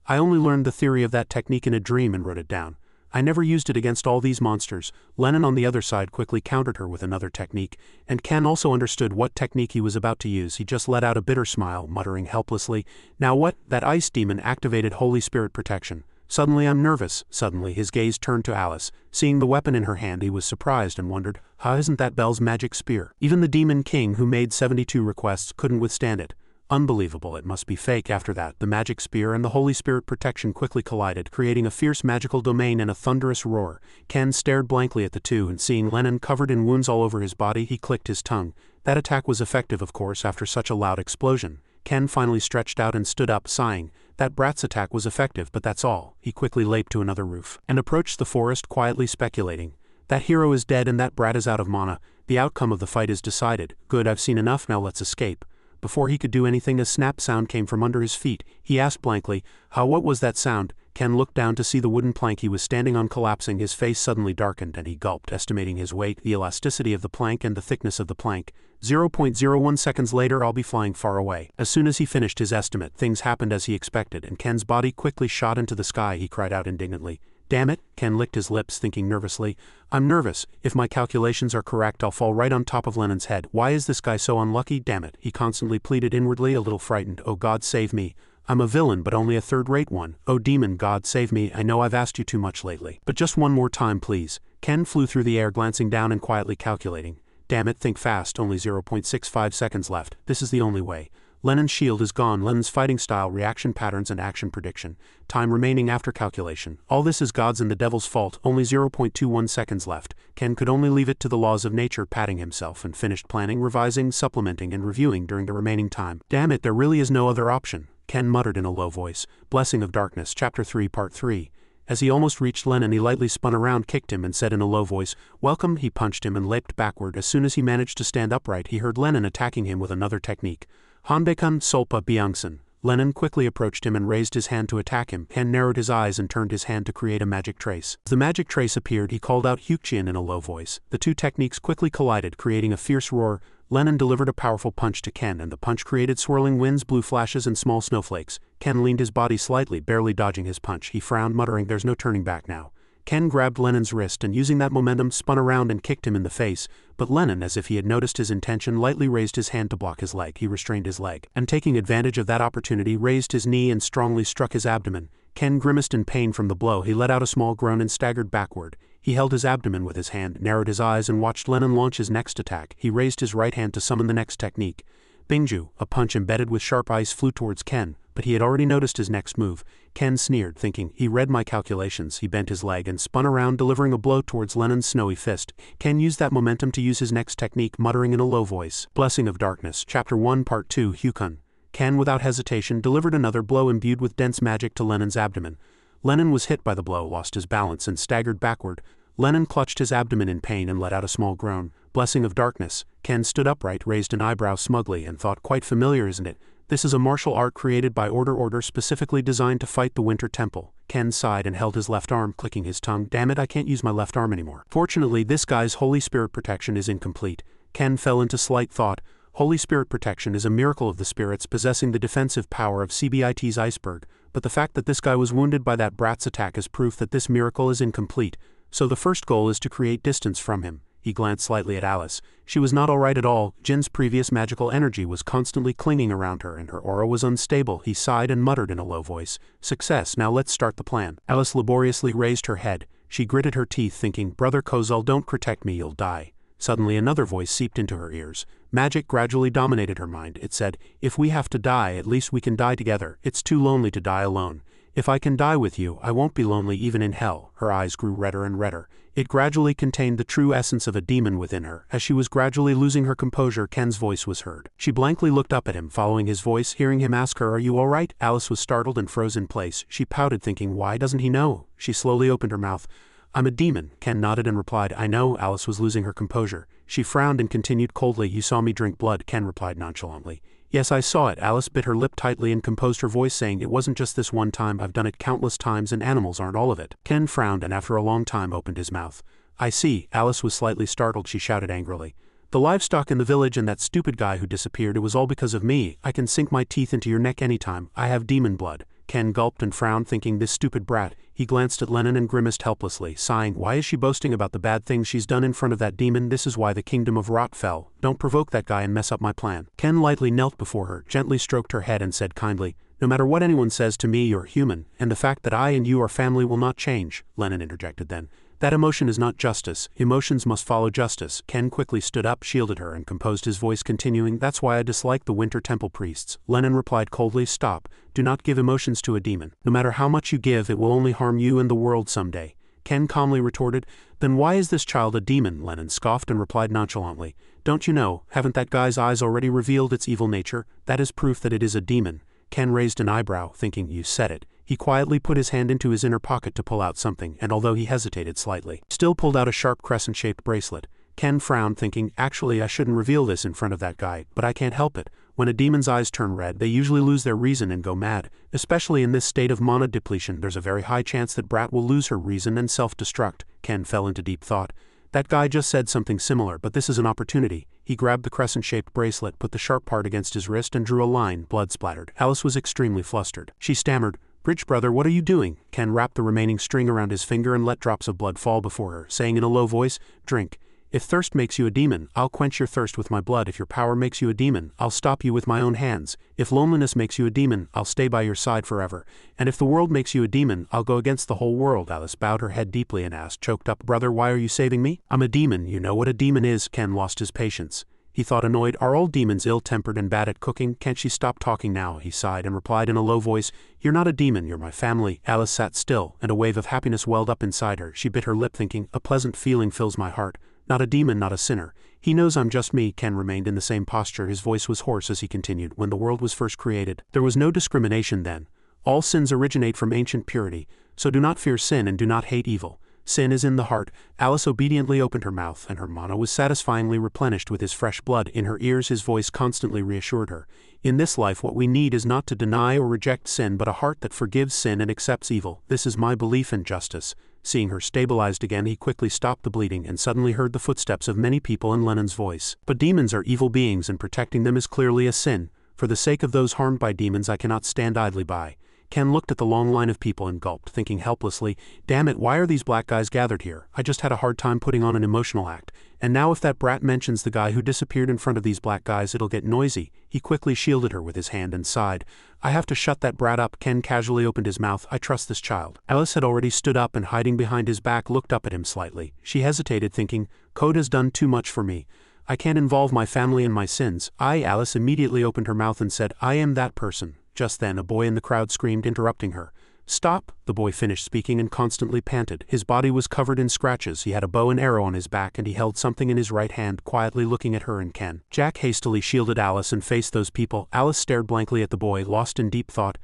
I only learned the theory of that technique in a dream and wrote it down. I never used it against all these monsters. Lennon on the other side quickly countered her with another technique, and Ken also understood what technique he was about to use. He just let out a bitter smile, muttering helplessly, now what? That ice demon activated Holy Spirit protection. Suddenly I'm nervous. Suddenly his gaze turned to Alice. Seeing the weapon in her hand, he was surprised and wondered, how isn't that Belle's magic spear? Even the Demon King, who made 72 requests, couldn't withstand it. Unbelievable, it must be fake. After that, the magic spear and the Holy Spirit protection quickly collided, creating a fierce magical domain and a thunderous roar. Ken stared blankly at the two, and seeing Lennon covered in wounds all over his body, he clicked his tongue. That attack was effective, of course, after such a loud explosion. Ken finally stretched out and stood up, sighing. That brat's attack was effective, but that's all. He quickly leaped to another roof, and approached the forest, quietly speculating. That hero is dead and that brat is out of mana. The outcome of the fight is decided. Good, I've seen enough, now let's escape. Before he could do anything, a snap sound came from under his feet. He asked blankly, what was that sound? Ken looked down to see the wooden plank he was standing on collapsing. His face suddenly darkened and he gulped, estimating his weight, the elasticity of the plank and the thickness of the plank. 0.01 seconds later, I'll be flying far away. As soon as he finished his estimate, things happened as he expected, and Ken's body quickly shot into the sky. He cried out indignantly, damn it. Ken licked his lips, thinking nervously, I'm nervous. If my calculations are correct, I'll fall right on top of Lennon's head. Why is this guy so unlucky? Damn it. He constantly pleaded inwardly, a little frightened. Oh God, save me. I'm a villain, but only a third-rate one. Oh demon God, save me. I know I've asked you too much lately, but just one more time, please. Ken flew through the air, glancing down and quietly calculating. Damn it, think fast, only 0.65 seconds left. This is the only way. Lennon's shield is gone. Lennon's fighting style, reaction patterns and action prediction. Time remaining after calculation. All this is God's and the devil's fault. Only 0.21 seconds left. Ken could only leave it to the laws of nature, patting himself, and finished planning, revising, supplementing, and reviewing during the remaining time. Damn it, there really is no other option, Ken muttered in a low voice. Blessing of Darkness, Chapter 3, Part 3. As he almost reached Lennon, he lightly spun around, kicked him, and said in a low voice, "Welcome." He punched him and leaped backward. As soon as he managed to stand upright, he heard Lennon attacking him with another technique. Hanbekun Solpa Byungsan. Lennon quickly approached him and raised his hand to attack him. Ken narrowed his eyes and turned his hand to create a magic trace. As the magic trace appeared, he called out Hyukjian in a low voice. The two techniques quickly collided, creating a fierce roar. Lennon delivered a powerful punch to Ken, and the punch created swirling winds, blue flashes, and small snowflakes. Ken leaned his body slightly, barely dodging his punch. He frowned, muttering, "There's no turning back now." Ken grabbed Lennon's wrist and, using that momentum, spun around and kicked him in the face, but Lennon, as if he had noticed his intention, lightly raised his hand to block his leg. He restrained his leg, and taking advantage of that opportunity, raised his knee and strongly struck his abdomen. Ken grimaced in pain from the blow. He let out a small groan and staggered backward. He held his abdomen with his hand, narrowed his eyes, and watched Lennon launch his next attack. He raised his right hand to summon the next technique. Bingju, a punch embedded with sharp ice, flew towards Ken, but he had already noticed his next move. Ken sneered, thinking, "He read my calculations." He bent his leg and spun around, delivering a blow towards Lennon's snowy fist. Ken used that momentum to use his next technique, muttering in a low voice. Blessing of Darkness, Chapter 1, Part 2, Hyukun. Ken, without hesitation, delivered another blow imbued with dense magic to Lennon's abdomen. Lennon was hit by the blow, lost his balance, and staggered backward. Lennon clutched his abdomen in pain and let out a small groan. Blessing of Darkness. Ken stood upright, raised an eyebrow smugly, and thought, "Quite familiar, isn't it? This is a martial art created by Order, specifically designed to fight the Winter Temple." Ken sighed and held his left arm, clicking his tongue. "Damn it, I can't use my left arm anymore. Fortunately, this guy's Holy Spirit protection is incomplete." Ken fell into slight thought. Holy Spirit protection is a miracle of the spirits possessing the defensive power of CBIT's iceberg, but the fact that this guy was wounded by that brat's attack is proof that this miracle is incomplete. So the first goal is to create distance from him. He glanced slightly at Alice. She was not alright at all. Jin's previous magical energy was constantly clinging around her, and her aura was unstable. He sighed and muttered in a low voice, "Success, now let's start the plan." Alice laboriously raised her head. She gritted her teeth, thinking, "Brother Kozal, don't protect me, you'll die." Suddenly another voice seeped into her ears. Magic gradually dominated her mind. It said, "If we have to die, at least we can die together. It's too lonely to die alone. If I can die with you, I won't be lonely even in hell." Her eyes grew redder and redder. It gradually contained the true essence of a demon within her. As she was gradually losing her composure, Ken's voice was heard. She blankly looked up at him, following his voice, hearing him ask her, "Are you all right?" Alice was startled and froze in place. She pouted, thinking, "Why doesn't he know?" She slowly opened her mouth. "I'm a demon." Ken nodded and replied, "I know." Alice was losing her composure. She frowned and continued coldly, "You saw me drink blood." Ken replied nonchalantly, "Yes, I saw it." Alice bit her lip tightly and composed her voice, saying, "It wasn't just this one time. I've done it countless times, and animals aren't all of it." Ken frowned and after a long time opened his mouth. "I see." Alice was slightly startled. She shouted angrily, "The livestock in the village and that stupid guy who disappeared, it was all because of me. I can sink my teeth into your neck anytime. I have demon blood." Ken gulped and frowned, thinking, "This stupid brat." He glanced at Lennon and grimaced helplessly, sighing, "Why is she boasting about the bad things she's done in front of that demon? This is why the kingdom of Rot fell. Don't provoke that guy and mess up my plan." Ken lightly knelt before her, gently stroked her head and said kindly, "No matter what anyone says to me, you're human, and the fact that I and you are family will not change." Lennon interjected then, "That emotion is not justice. Emotions must follow justice." Ken quickly stood up, shielded her, and composed his voice, continuing, "That's why I dislike the Winter Temple priests." Lennon replied coldly, "Stop. Do not give emotions to a demon. No matter how much you give, it will only harm you and the world someday." Ken calmly retorted, "Then why is this child a demon?" Lennon scoffed and replied nonchalantly, "Don't you know? Haven't that guy's eyes already revealed its evil nature? That is proof that it is a demon." Ken raised an eyebrow, thinking, "You said it." He quietly put his hand into his inner pocket to pull out something, and although he hesitated slightly, still pulled out a sharp crescent-shaped bracelet. Ken frowned, thinking, "Actually, I shouldn't reveal this in front of that guy, but I can't help it. When a demon's eyes turn red, they usually lose their reason and go mad. Especially in this state of mana depletion, there's a very high chance that Brat will lose her reason and self-destruct." Ken fell into deep thought. That guy just said something similar, but this is an opportunity. He grabbed the crescent-shaped bracelet, put the sharp part against his wrist, and drew a line. Blood splattered. Alice was extremely flustered. She stammered, "Bridge brother, what are you doing?" Ken wrapped the remaining string around his finger and let drops of blood fall before her, saying in a low voice, "Drink. If thirst makes you a demon, I'll quench your thirst with my blood. If your power makes you a demon, I'll stop you with my own hands. If loneliness makes you a demon, I'll stay by your side forever. And if the world makes you a demon, I'll go against the whole world." Alice bowed her head deeply and asked, choked up, "Brother, why are you saving me?" "I'm a demon. You know what a demon is." Ken lost his patience. he thought annoyed. Are all demons ill-tempered and bad at cooking? Can't she stop talking now? He sighed and replied in a low voice, You're not a demon, you're my family. Alice sat still, and a wave of happiness welled up inside her. She bit her lip thinking, a pleasant feeling fills my heart. Not a demon, not a sinner. He knows I'm just me. Ken remained in the same posture. His voice was hoarse as he continued. When the world was first created, there was no discrimination then. All sins originate from ancient purity, so do not fear sin and do not hate evil. Sin is in the heart. Alice obediently opened her mouth, and her mana was satisfyingly replenished with his fresh blood. In her ears his voice constantly reassured her. In this life what we need is not to deny or reject sin but a heart that forgives sin and accepts evil. This is my belief in justice. Seeing her stabilized again, he quickly stopped the bleeding and suddenly heard the footsteps of many people in Lennon's voice. But demons are evil beings and protecting them is clearly a sin. For the sake of those harmed by demons I cannot stand idly by. Ken looked at the long line of people and gulped, thinking helplessly, damn it, why are these black guys gathered here? I just had a hard time putting on an emotional act. And now if that brat mentions the guy who disappeared in front of these black guys it'll get noisy. He quickly shielded her with his hand and sighed. I have to shut that brat up. Ken casually opened his mouth. I trust this child. Alice had already stood up and hiding behind his back looked up at him slightly. She hesitated thinking, Code has done too much for me. I can't involve my family in my sins. Alice immediately opened her mouth and said, I am that person. Just then a boy in the crowd screamed, interrupting her. Stop! The boy finished speaking and constantly panted. His body was covered in scratches. He had a bow and arrow on his back and he held something in his right hand, quietly looking at her and Ken. Jack hastily shielded Alice and faced those people. Alice stared blankly at the boy, lost in deep thought.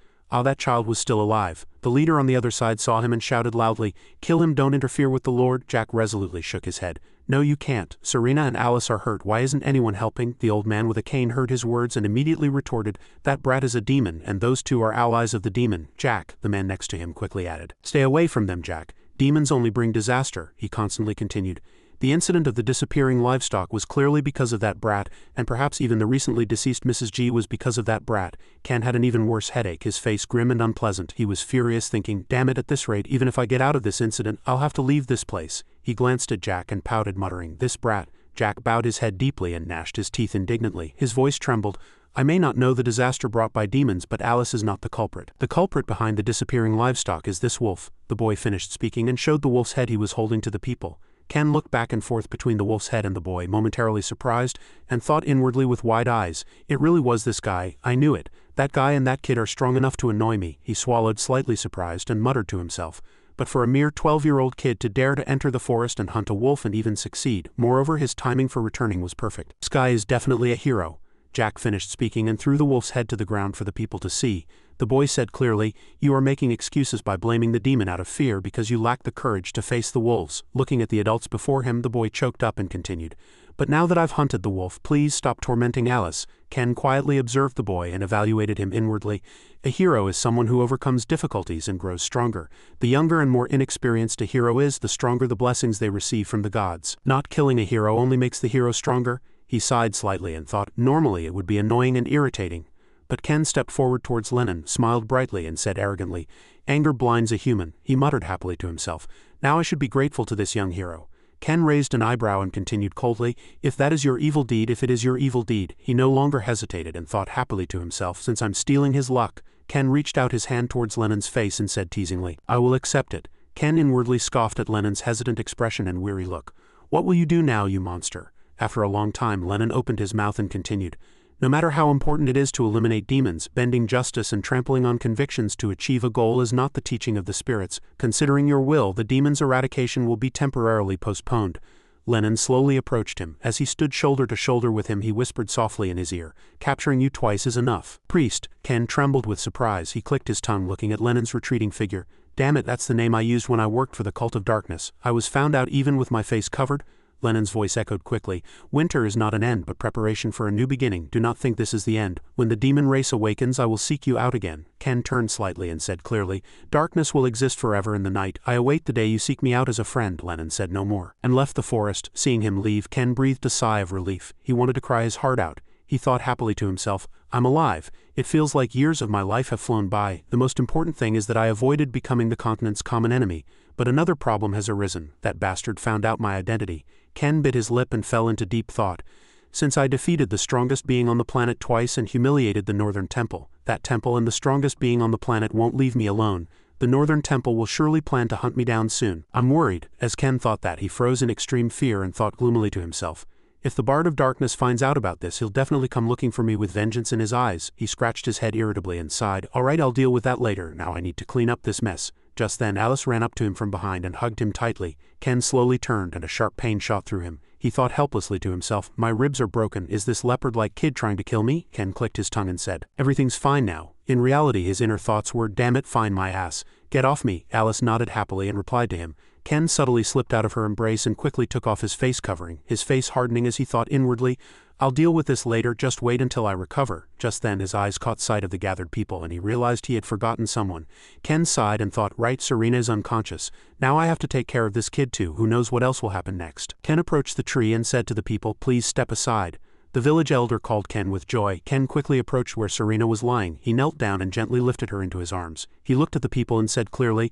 That child was still alive. The leader on the other side saw him and shouted loudly, Kill him, don't interfere with the Lord. Jack resolutely shook his head. No, you can't. Serena and Alice are hurt. Why isn't anyone helping? The old man with a cane heard his words and immediately retorted, That brat is a demon, and those two are allies of the demon. Jack, the man next to him quickly added. Stay away from them, Jack. Demons only bring disaster, he constantly continued. The incident of the disappearing livestock was clearly because of that brat, and perhaps even the recently deceased Mrs. G was because of that brat. Ken had an even worse headache, his face grim and unpleasant. He was furious, thinking, damn it, at this rate, even if I get out of this incident, I'll have to leave this place. He glanced at Jack and pouted, muttering, This brat. Jack bowed his head deeply and gnashed his teeth indignantly. His voice trembled. I may not know the disaster brought by demons, but Alice is not the culprit. The culprit behind the disappearing livestock is this wolf. The boy finished speaking and showed the wolf's head he was holding to the people. Ken looked back and forth between the wolf's head and the boy, momentarily surprised, and thought inwardly with wide eyes, It really was this guy. I knew it. That guy and that kid are strong enough to annoy me. He swallowed, slightly surprised, and muttered to himself. But for a mere 12-year-old kid to dare to enter the forest and hunt a wolf and even succeed, moreover his timing for returning was perfect. This guy is definitely a hero. Jack finished speaking and threw the wolf's head to the ground for the people to see. The boy said clearly, You are making excuses by blaming the demon out of fear because you lack the courage to face the wolves. Looking at the adults before him, the boy choked up and continued, But now that I've hunted the wolf, please stop tormenting Alice. Ken quietly observed the boy and evaluated him inwardly. A hero is someone who overcomes difficulties and grows stronger. The younger and more inexperienced a hero is, the stronger the blessings they receive from the gods. Not killing a hero only makes the hero stronger. He sighed slightly and thought, normally it would be annoying and irritating. But Ken stepped forward towards Lennon, smiled brightly and said arrogantly, Anger blinds a human. He muttered happily to himself. Now I should be grateful to this young hero. Ken raised an eyebrow and continued coldly, If that is your evil deed, if it is your evil deed. He no longer hesitated and thought happily to himself, Since I'm stealing his luck. Ken reached out his hand towards Lennon's face and said teasingly, I will accept it. Ken inwardly scoffed at Lennon's hesitant expression and weary look. What will you do now, you monster? After a long time, Lennon opened his mouth and continued, No matter how important it is to eliminate demons, bending justice and trampling on convictions to achieve a goal is not the teaching of the spirits. Considering your will, the demon's eradication will be temporarily postponed. Lennon slowly approached him. As he stood shoulder to shoulder with him, he whispered softly in his ear, Capturing you twice is enough. Priest. Ken trembled with surprise. He clicked his tongue, looking at Lennon's retreating figure. Damn it, that's the name I used when I worked for the Cult of Darkness. I was found out even with my face covered? Lennon's voice echoed quickly. Winter is not an end but preparation for a new beginning. Do not think this is the end. When the demon race awakens, I will seek you out again. Ken turned slightly and said clearly, Darkness will exist forever in the night. I await the day you seek me out as a friend. Lennon said no more, and left the forest. Seeing him leave, Ken breathed a sigh of relief. He wanted to cry his heart out. He thought happily to himself, I'm alive. It feels like years of my life have flown by. The most important thing is that I avoided becoming the continent's common enemy. But another problem has arisen. That bastard found out my identity. Ken bit his lip and fell into deep thought. Since I defeated the strongest being on the planet twice and humiliated the Northern Temple, that temple and the strongest being on the planet won't leave me alone. The Northern Temple will surely plan to hunt me down soon. I'm worried. As Ken thought that, he froze in extreme fear and thought gloomily to himself, If the Bard of Darkness finds out about this, he'll definitely come looking for me with vengeance in his eyes. He scratched his head irritably and sighed. All right, I'll deal with that later. Now I need to clean up this mess. Just then Alice ran up to him from behind and hugged him tightly. Ken slowly turned and a sharp pain shot through him. He thought helplessly to himself, my ribs are broken. Is this leopard-like kid trying to kill me? Ken clicked his tongue and said, everything's fine now. In reality, his inner thoughts were, damn it, fine my ass. Get off me. Alice nodded happily and replied to him. Ken subtly slipped out of her embrace and quickly took off his face covering, his face hardening as he thought inwardly, I'll deal with this later, just wait until I recover. Just then his eyes caught sight of the gathered people and he realized he had forgotten someone. Ken sighed and thought, right, Serena is unconscious. Now I have to take care of this kid too, who knows what else will happen next. Ken approached the tree and said to the people, please step aside. The village elder called Ken with joy. Ken quickly approached where Serena was lying. He knelt down and gently lifted her into his arms. He looked at the people and said clearly,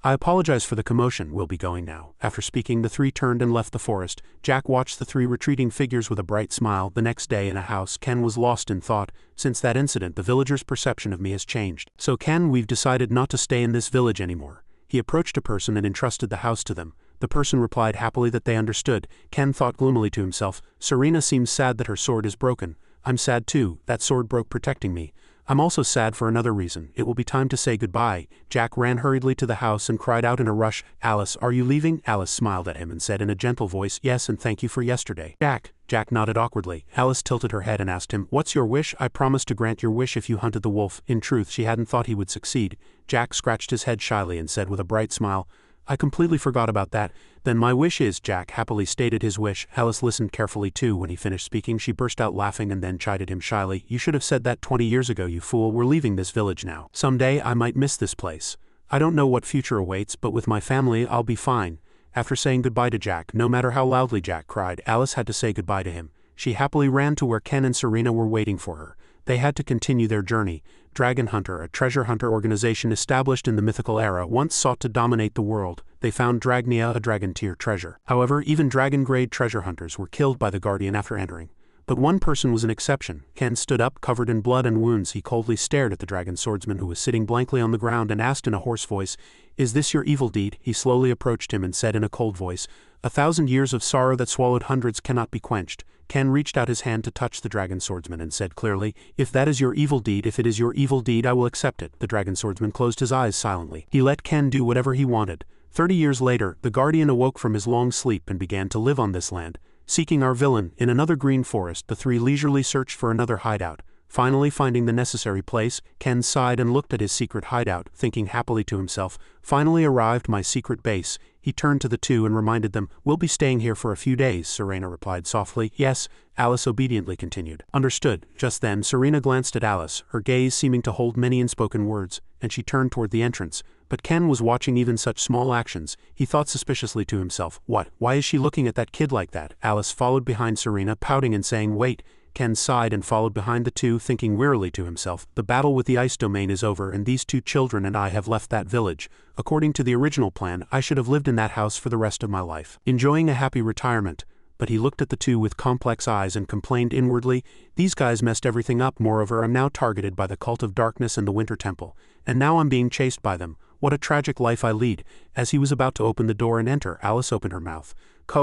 I apologize for the commotion, we'll be going now. After speaking, the three turned and left the forest. Jack watched the three retreating figures with a bright smile. The next day in a house, Ken was lost in thought. Since that incident, the villagers' perception of me has changed. So Ken, we've decided not to stay in this village anymore. He approached a person and entrusted the house to them. The person replied happily that they understood. Ken thought gloomily to himself, Serena seems sad that her sword is broken. I'm sad too, that sword broke protecting me. I'm also sad for another reason. It will be time to say goodbye. Jack ran hurriedly to the house and cried out in a rush, Alice, are you leaving? Alice smiled at him and said in a gentle voice, yes, and thank you for yesterday. Jack nodded awkwardly. Alice tilted her head and asked him, what's your wish? I promised to grant your wish if you hunted the wolf. In truth, she hadn't thought he would succeed. Jack scratched his head shyly and said with a bright smile, I completely forgot about that. Then my wish is, Jack happily stated his wish. Alice listened carefully too. When he finished speaking, she burst out laughing and then chided him shyly. You should have said that 20 years ago, you fool. We're leaving this village now. Someday I might miss this place. I don't know what future awaits, but with my family I'll be fine. After saying goodbye to Jack, no matter how loudly Jack cried, Alice had to say goodbye to him. She happily ran to where Ken and Serena were waiting for her. They had to continue their journey. Dragon Hunter, a treasure hunter organization established in the mythical era, once sought to dominate the world. They found Dragnia, a dragon-tier treasure. However, even dragon-grade treasure hunters were killed by the Guardian after entering. But one person was an exception. Ken stood up, covered in blood and wounds. He coldly stared at the dragon swordsman who was sitting blankly on the ground and asked in a hoarse voice, Is this your evil deed? He slowly approached him and said in a cold voice, 1,000 years of sorrow that swallowed hundreds cannot be quenched. Ken reached out his hand to touch the dragon swordsman and said clearly, If that is your evil deed, if it is your evil deed, I will accept it. The dragon swordsman closed his eyes silently. He let Ken do whatever he wanted. 30 years later, the Guardian awoke from his long sleep and began to live on this land. Seeking our villain, in another green forest, the three leisurely searched for another hideout. Finally finding the necessary place, Ken sighed and looked at his secret hideout, thinking happily to himself, finally arrived my secret base. He turned to the two and reminded them, We'll be staying here for a few days, Serena replied softly. Yes, Alice obediently continued. Understood. Just then, Serena glanced at Alice, her gaze seeming to hold many unspoken words, and she turned toward the entrance. But Ken was watching even such small actions. He thought suspiciously to himself, What? Why is she looking at that kid like that? Alice followed behind Serena, pouting and saying, Wait. Ken sighed and followed behind the two, thinking wearily to himself, the battle with the ice domain is over and these two children and I have left that village. According to the original plan, I should have lived in that house for the rest of my life, enjoying a happy retirement. But he looked at the two with complex eyes and complained inwardly, These guys messed everything up. Moreover, I'm now targeted by the Cult of Darkness and the Winter Temple, and now I'm being chased by them. What a tragic life I lead. As he was about to open the door and enter, Alice opened her mouth.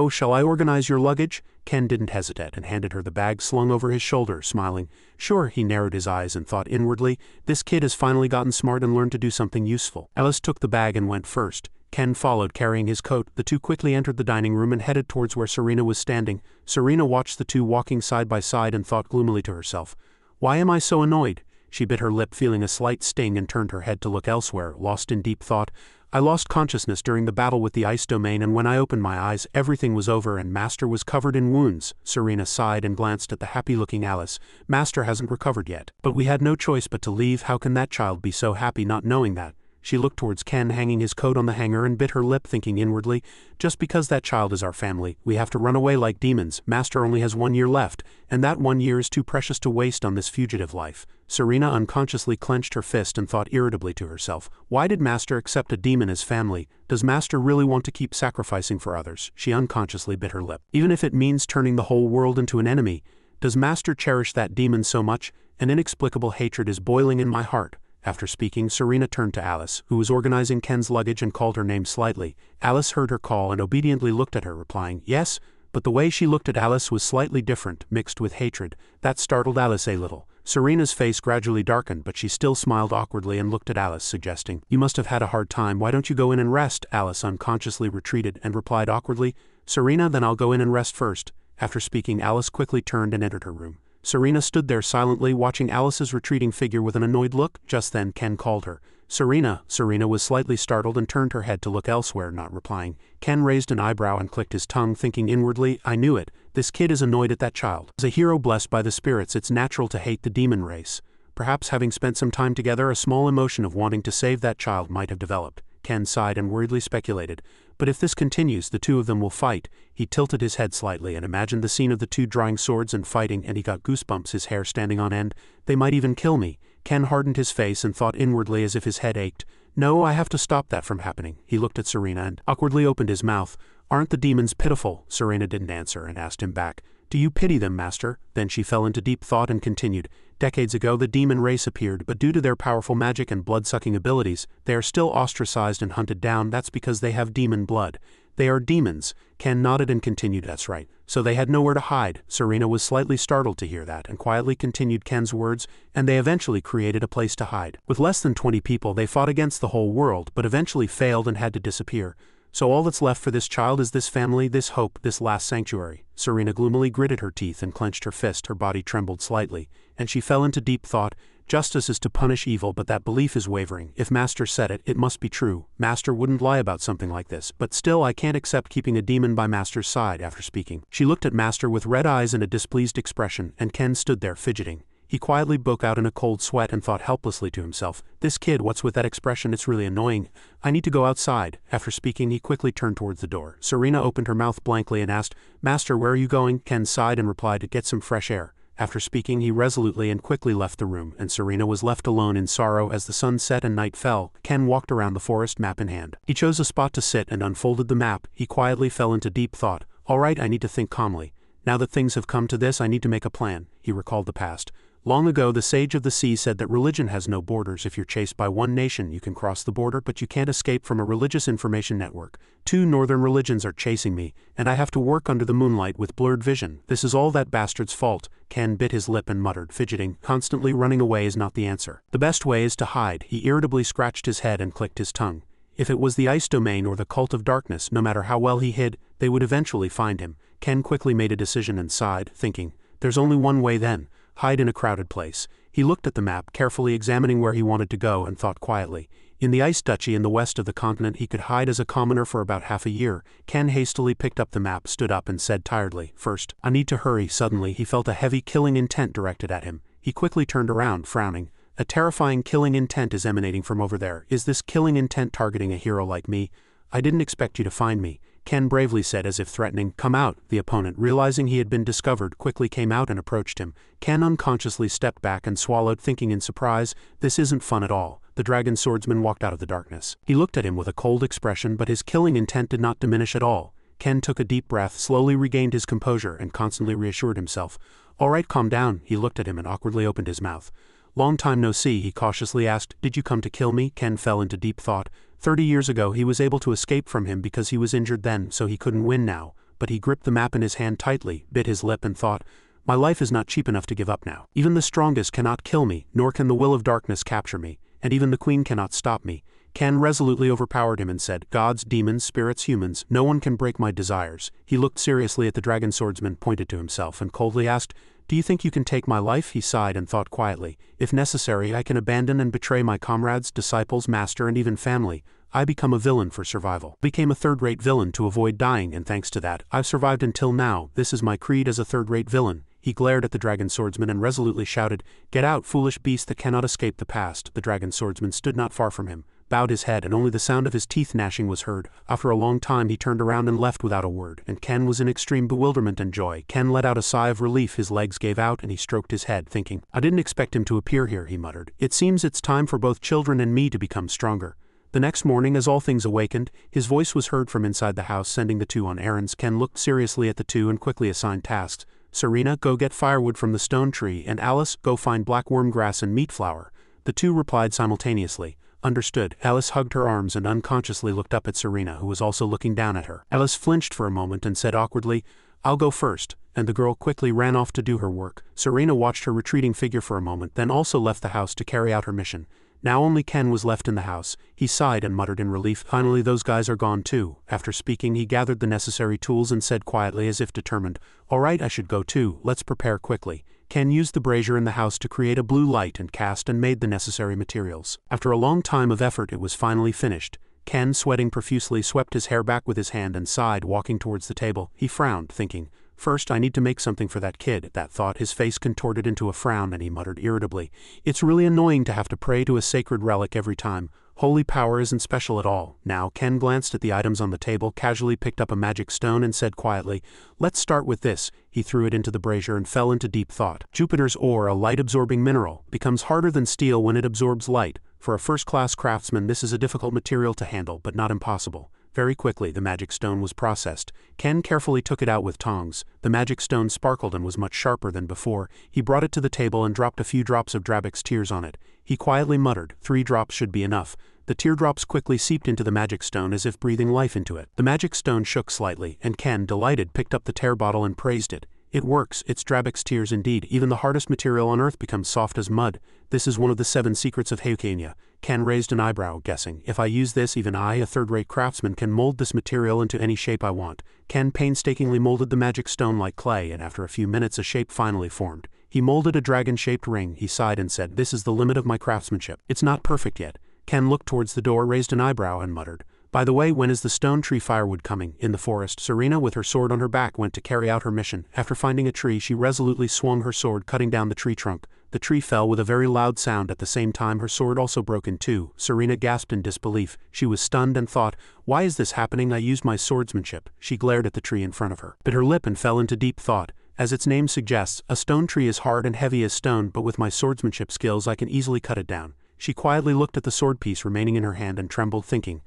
Shall I organize your luggage? Ken didn't hesitate and handed her the bag slung over his shoulder, smiling. Sure, he narrowed his eyes and thought inwardly, this kid has finally gotten smart and learned to do something useful. Alice took the bag and went first. Ken followed, carrying his coat. The two quickly entered the dining room and headed towards where Serena was standing. Serena watched the two walking side by side and thought gloomily to herself, Why am I so annoyed? She bit her lip, feeling a slight sting, and turned her head to look elsewhere, lost in deep thought. I lost consciousness during the battle with the ice domain, and when I opened my eyes, everything was over and Master was covered in wounds. Serena sighed and glanced at the happy-looking Alice. Master hasn't recovered yet. But we had no choice but to leave. How can that child be so happy not knowing that? She looked towards Ken hanging his coat on the hanger and bit her lip, thinking inwardly, just because that child is our family, we have to run away like demons. Master only has 1 year left, and that 1 year is too precious to waste on this fugitive life. Serena unconsciously clenched her fist and thought irritably to herself, why did Master accept a demon as family? Does Master really want to keep sacrificing for others? She unconsciously bit her lip. Even if it means turning the whole world into an enemy, does Master cherish that demon so much? An inexplicable hatred is boiling in my heart. After speaking, Serena turned to Alice, who was organizing Ken's luggage, and called her name slightly. Alice heard her call and obediently looked at her, replying, Yes, but the way she looked at Alice was slightly different, mixed with hatred. That startled Alice a little. Serena's face gradually darkened, but she still smiled awkwardly and looked at Alice, suggesting, "You must have had a hard time, why don't you go in and rest?" Alice unconsciously retreated and replied awkwardly, "Serena, then I'll go in and rest first." After speaking, Alice quickly turned and entered her room. Serena stood there silently, watching Alice's retreating figure with an annoyed look. Just then Ken called her. "Serena." Serena was slightly startled and turned her head to look elsewhere, not replying. Ken raised an eyebrow and clicked his tongue, thinking inwardly, "I knew it. This kid is annoyed at that child. As a hero blessed by the spirits, it's natural to hate the demon race. Perhaps having spent some time together, a small emotion of wanting to save that child might have developed." Ken sighed and worriedly speculated, "But if this continues, the two of them will fight." He tilted his head slightly and imagined the scene of the two drawing swords and fighting, and he got goosebumps, his hair standing on end. "They might even kill me." Ken hardened his face and thought inwardly as if his head ached. "No, I have to stop that from happening." He looked at Serena and awkwardly opened his mouth. "Aren't the demons pitiful?" Serena didn't answer and asked him back, "Do you pity them, master?" Then she fell into deep thought and continued, "Decades ago the demon race appeared, but due to their powerful magic and blood-sucking abilities, they are still ostracized and hunted down. That's because they have demon blood. They are demons." Ken nodded and continued, "That's right. So they had nowhere to hide." Serena was slightly startled to hear that and quietly continued Ken's words, "And they eventually created a place to hide. With less than 20 people they fought against the whole world, but eventually failed and had to disappear. So all that's left for this child is this family, this hope, this last sanctuary." Serena gloomily gritted her teeth and clenched her fist. Her body trembled slightly, and she fell into deep thought. "Justice is to punish evil, but that belief is wavering. If Master said it, it must be true. Master wouldn't lie about something like this, but still I can't accept keeping a demon by Master's side." After speaking, she looked at Master with red eyes and a displeased expression, and Ken stood there fidgeting. He quietly broke out in a cold sweat and thought helplessly to himself, "This kid, what's with that expression? It's really annoying. I need to go outside." After speaking, he quickly turned towards the door. Serena opened her mouth blankly and asked, "Master, where are you going?" Ken sighed and replied, "To get some fresh air." After speaking, he resolutely and quickly left the room, and Serena was left alone in sorrow as the sun set and night fell. Ken walked around the forest, map in hand. He chose a spot to sit and unfolded the map. He quietly fell into deep thought. "All right, I need to think calmly. Now that things have come to this, I need to make a plan." He recalled the past. Long ago, the sage of the sea said that religion has no borders. If you're chased by one nation, you can cross the border, but you can't escape from a religious information network. 2 northern religions are chasing me, and I have to work under the moonlight with blurred vision. This is all that bastard's fault." Ken bit his lip and muttered, fidgeting, "Constantly running away is not the answer. The best way is to hide." He irritably scratched his head and clicked his tongue. If it was the ice domain or the cult of darkness, no matter how well he hid, they would eventually find him. Ken quickly made a decision and sighed, thinking, "There's only one way then. Hide in a crowded place." He looked at the map, carefully examining where he wanted to go, and thought quietly. In the ice duchy in the west of the continent he could hide as a commoner for about half a year. Ken hastily picked up the map, stood up and said tiredly, "First, I need to hurry." Suddenly he felt a heavy killing intent directed at him. He quickly turned around, frowning. "A terrifying killing intent is emanating from over there. Is this killing intent targeting a hero like me? I didn't expect you to find me." Ken bravely said, as if threatening, "Come out." The opponent, realizing he had been discovered, quickly came out and approached him. Ken unconsciously stepped back and swallowed, thinking in surprise, "This isn't fun at all." The dragon swordsman walked out of the darkness. He looked at him with a cold expression, but his killing intent did not diminish at all. Ken took a deep breath, slowly regained his composure, and constantly reassured himself. "All right, calm down." He looked at him and awkwardly opened his mouth. "Long time no see," he cautiously asked. "Did you come to kill me?" Ken fell into deep thought. 30 years ago he was able to escape from him because he was injured then, so he couldn't win now. But he gripped the map in his hand tightly, bit his lip and thought, "My life is not cheap enough to give up now. Even the strongest cannot kill me, nor can the will of darkness capture me, and even the queen cannot stop me." Ken resolutely overpowered him and said, "Gods, demons, spirits, humans, no one can break my desires." He looked seriously at the dragon swordsman, pointed to himself, and coldly asked, "Do you think you can take my life?" He sighed and thought quietly, "If necessary, I can abandon and betray my comrades, disciples, master, and even family. I become a villain for survival. Became a third-rate villain to avoid dying, and thanks to that, I've survived until now. This is my creed as a third-rate villain." He glared at the dragon swordsman and resolutely shouted, "Get out, foolish beast that cannot escape the past." The dragon swordsman stood not far from him, bowed his head, and only the sound of his teeth gnashing was heard. After a long time he turned around and left without a word, and Ken was in extreme bewilderment and joy. Ken let out a sigh of relief, his legs gave out, and he stroked his head, thinking, "I didn't expect him to appear here," he muttered. "It seems it's time for both children and me to become stronger." The next morning, as all things awakened, his voice was heard from inside the house, sending the two on errands. Ken looked seriously at the two and quickly assigned tasks. "Serena, go get firewood from the stone tree, and Alice, go find black worm grass and meat flour." The two replied simultaneously, "Understood." Alice hugged her arms and unconsciously looked up at Serena, who was also looking down at her. Alice flinched for a moment and said awkwardly, "I'll go first," and the girl quickly ran off to do her work. Serena watched her retreating figure for a moment, then also left the house to carry out her mission. Now only Ken was left in the house. He sighed and muttered in relief, "Finally those guys are gone too." After speaking, he gathered the necessary tools and said quietly as if determined, "All right, I should go too, let's prepare quickly." Ken used the brazier in the house to create a blue light and cast and made the necessary materials. After a long time of effort, it was finally finished. Ken, sweating profusely, swept his hair back with his hand and sighed, walking towards the table. He frowned, thinking, "First, I need to make something for that kid." At that thought, his face contorted into a frown and he muttered irritably, "It's really annoying to have to pray to a sacred relic every time. Holy power isn't special at all." Now, Ken glanced at the items on the table, casually picked up a magic stone and said quietly, "Let's start with this." He threw it into the brazier and fell into deep thought. Jupiter's ore, a light-absorbing mineral, becomes harder than steel when it absorbs light. For a first-class craftsman, this is a difficult material to handle, but not impossible. Very quickly, the magic stone was processed. Ken carefully took it out with tongs. The magic stone sparkled and was much sharper than before. He brought it to the table and dropped a few drops of Drabik's tears on it. He quietly muttered, 3 drops should be enough. The teardrops quickly seeped into the magic stone as if breathing life into it. The magic stone shook slightly, and Ken, delighted, picked up the tear bottle and praised it. "It works, it's Drabik's tears indeed. Even the hardest material on earth becomes soft as mud. This is one of the 7 secrets of Heukania." Ken raised an eyebrow, guessing, "If I use this, even I, a third-rate craftsman, can mold this material into any shape I want." Ken painstakingly molded the magic stone like clay, and after a few minutes a shape finally formed. He molded a dragon-shaped ring. He sighed and said, "This is the limit of my craftsmanship. It's not perfect yet." Ken looked towards the door, raised an eyebrow, and muttered, "By the way, when is the stone tree firewood coming?" In the forest, Serena, with her sword on her back, went to carry out her mission. After finding a tree, she resolutely swung her sword, cutting down the tree trunk. The tree fell with a very loud sound. At the same time, her sword also broke in two. Serena gasped in disbelief. She was stunned and thought, "Why is this happening? I used my swordsmanship." She glared at the tree in front of her, bit her lip and fell into deep thought. As its name suggests, a stone tree is hard and heavy as stone, but with my swordsmanship skills I can easily cut it down. She quietly looked at the sword piece remaining in her hand and trembled, thinking,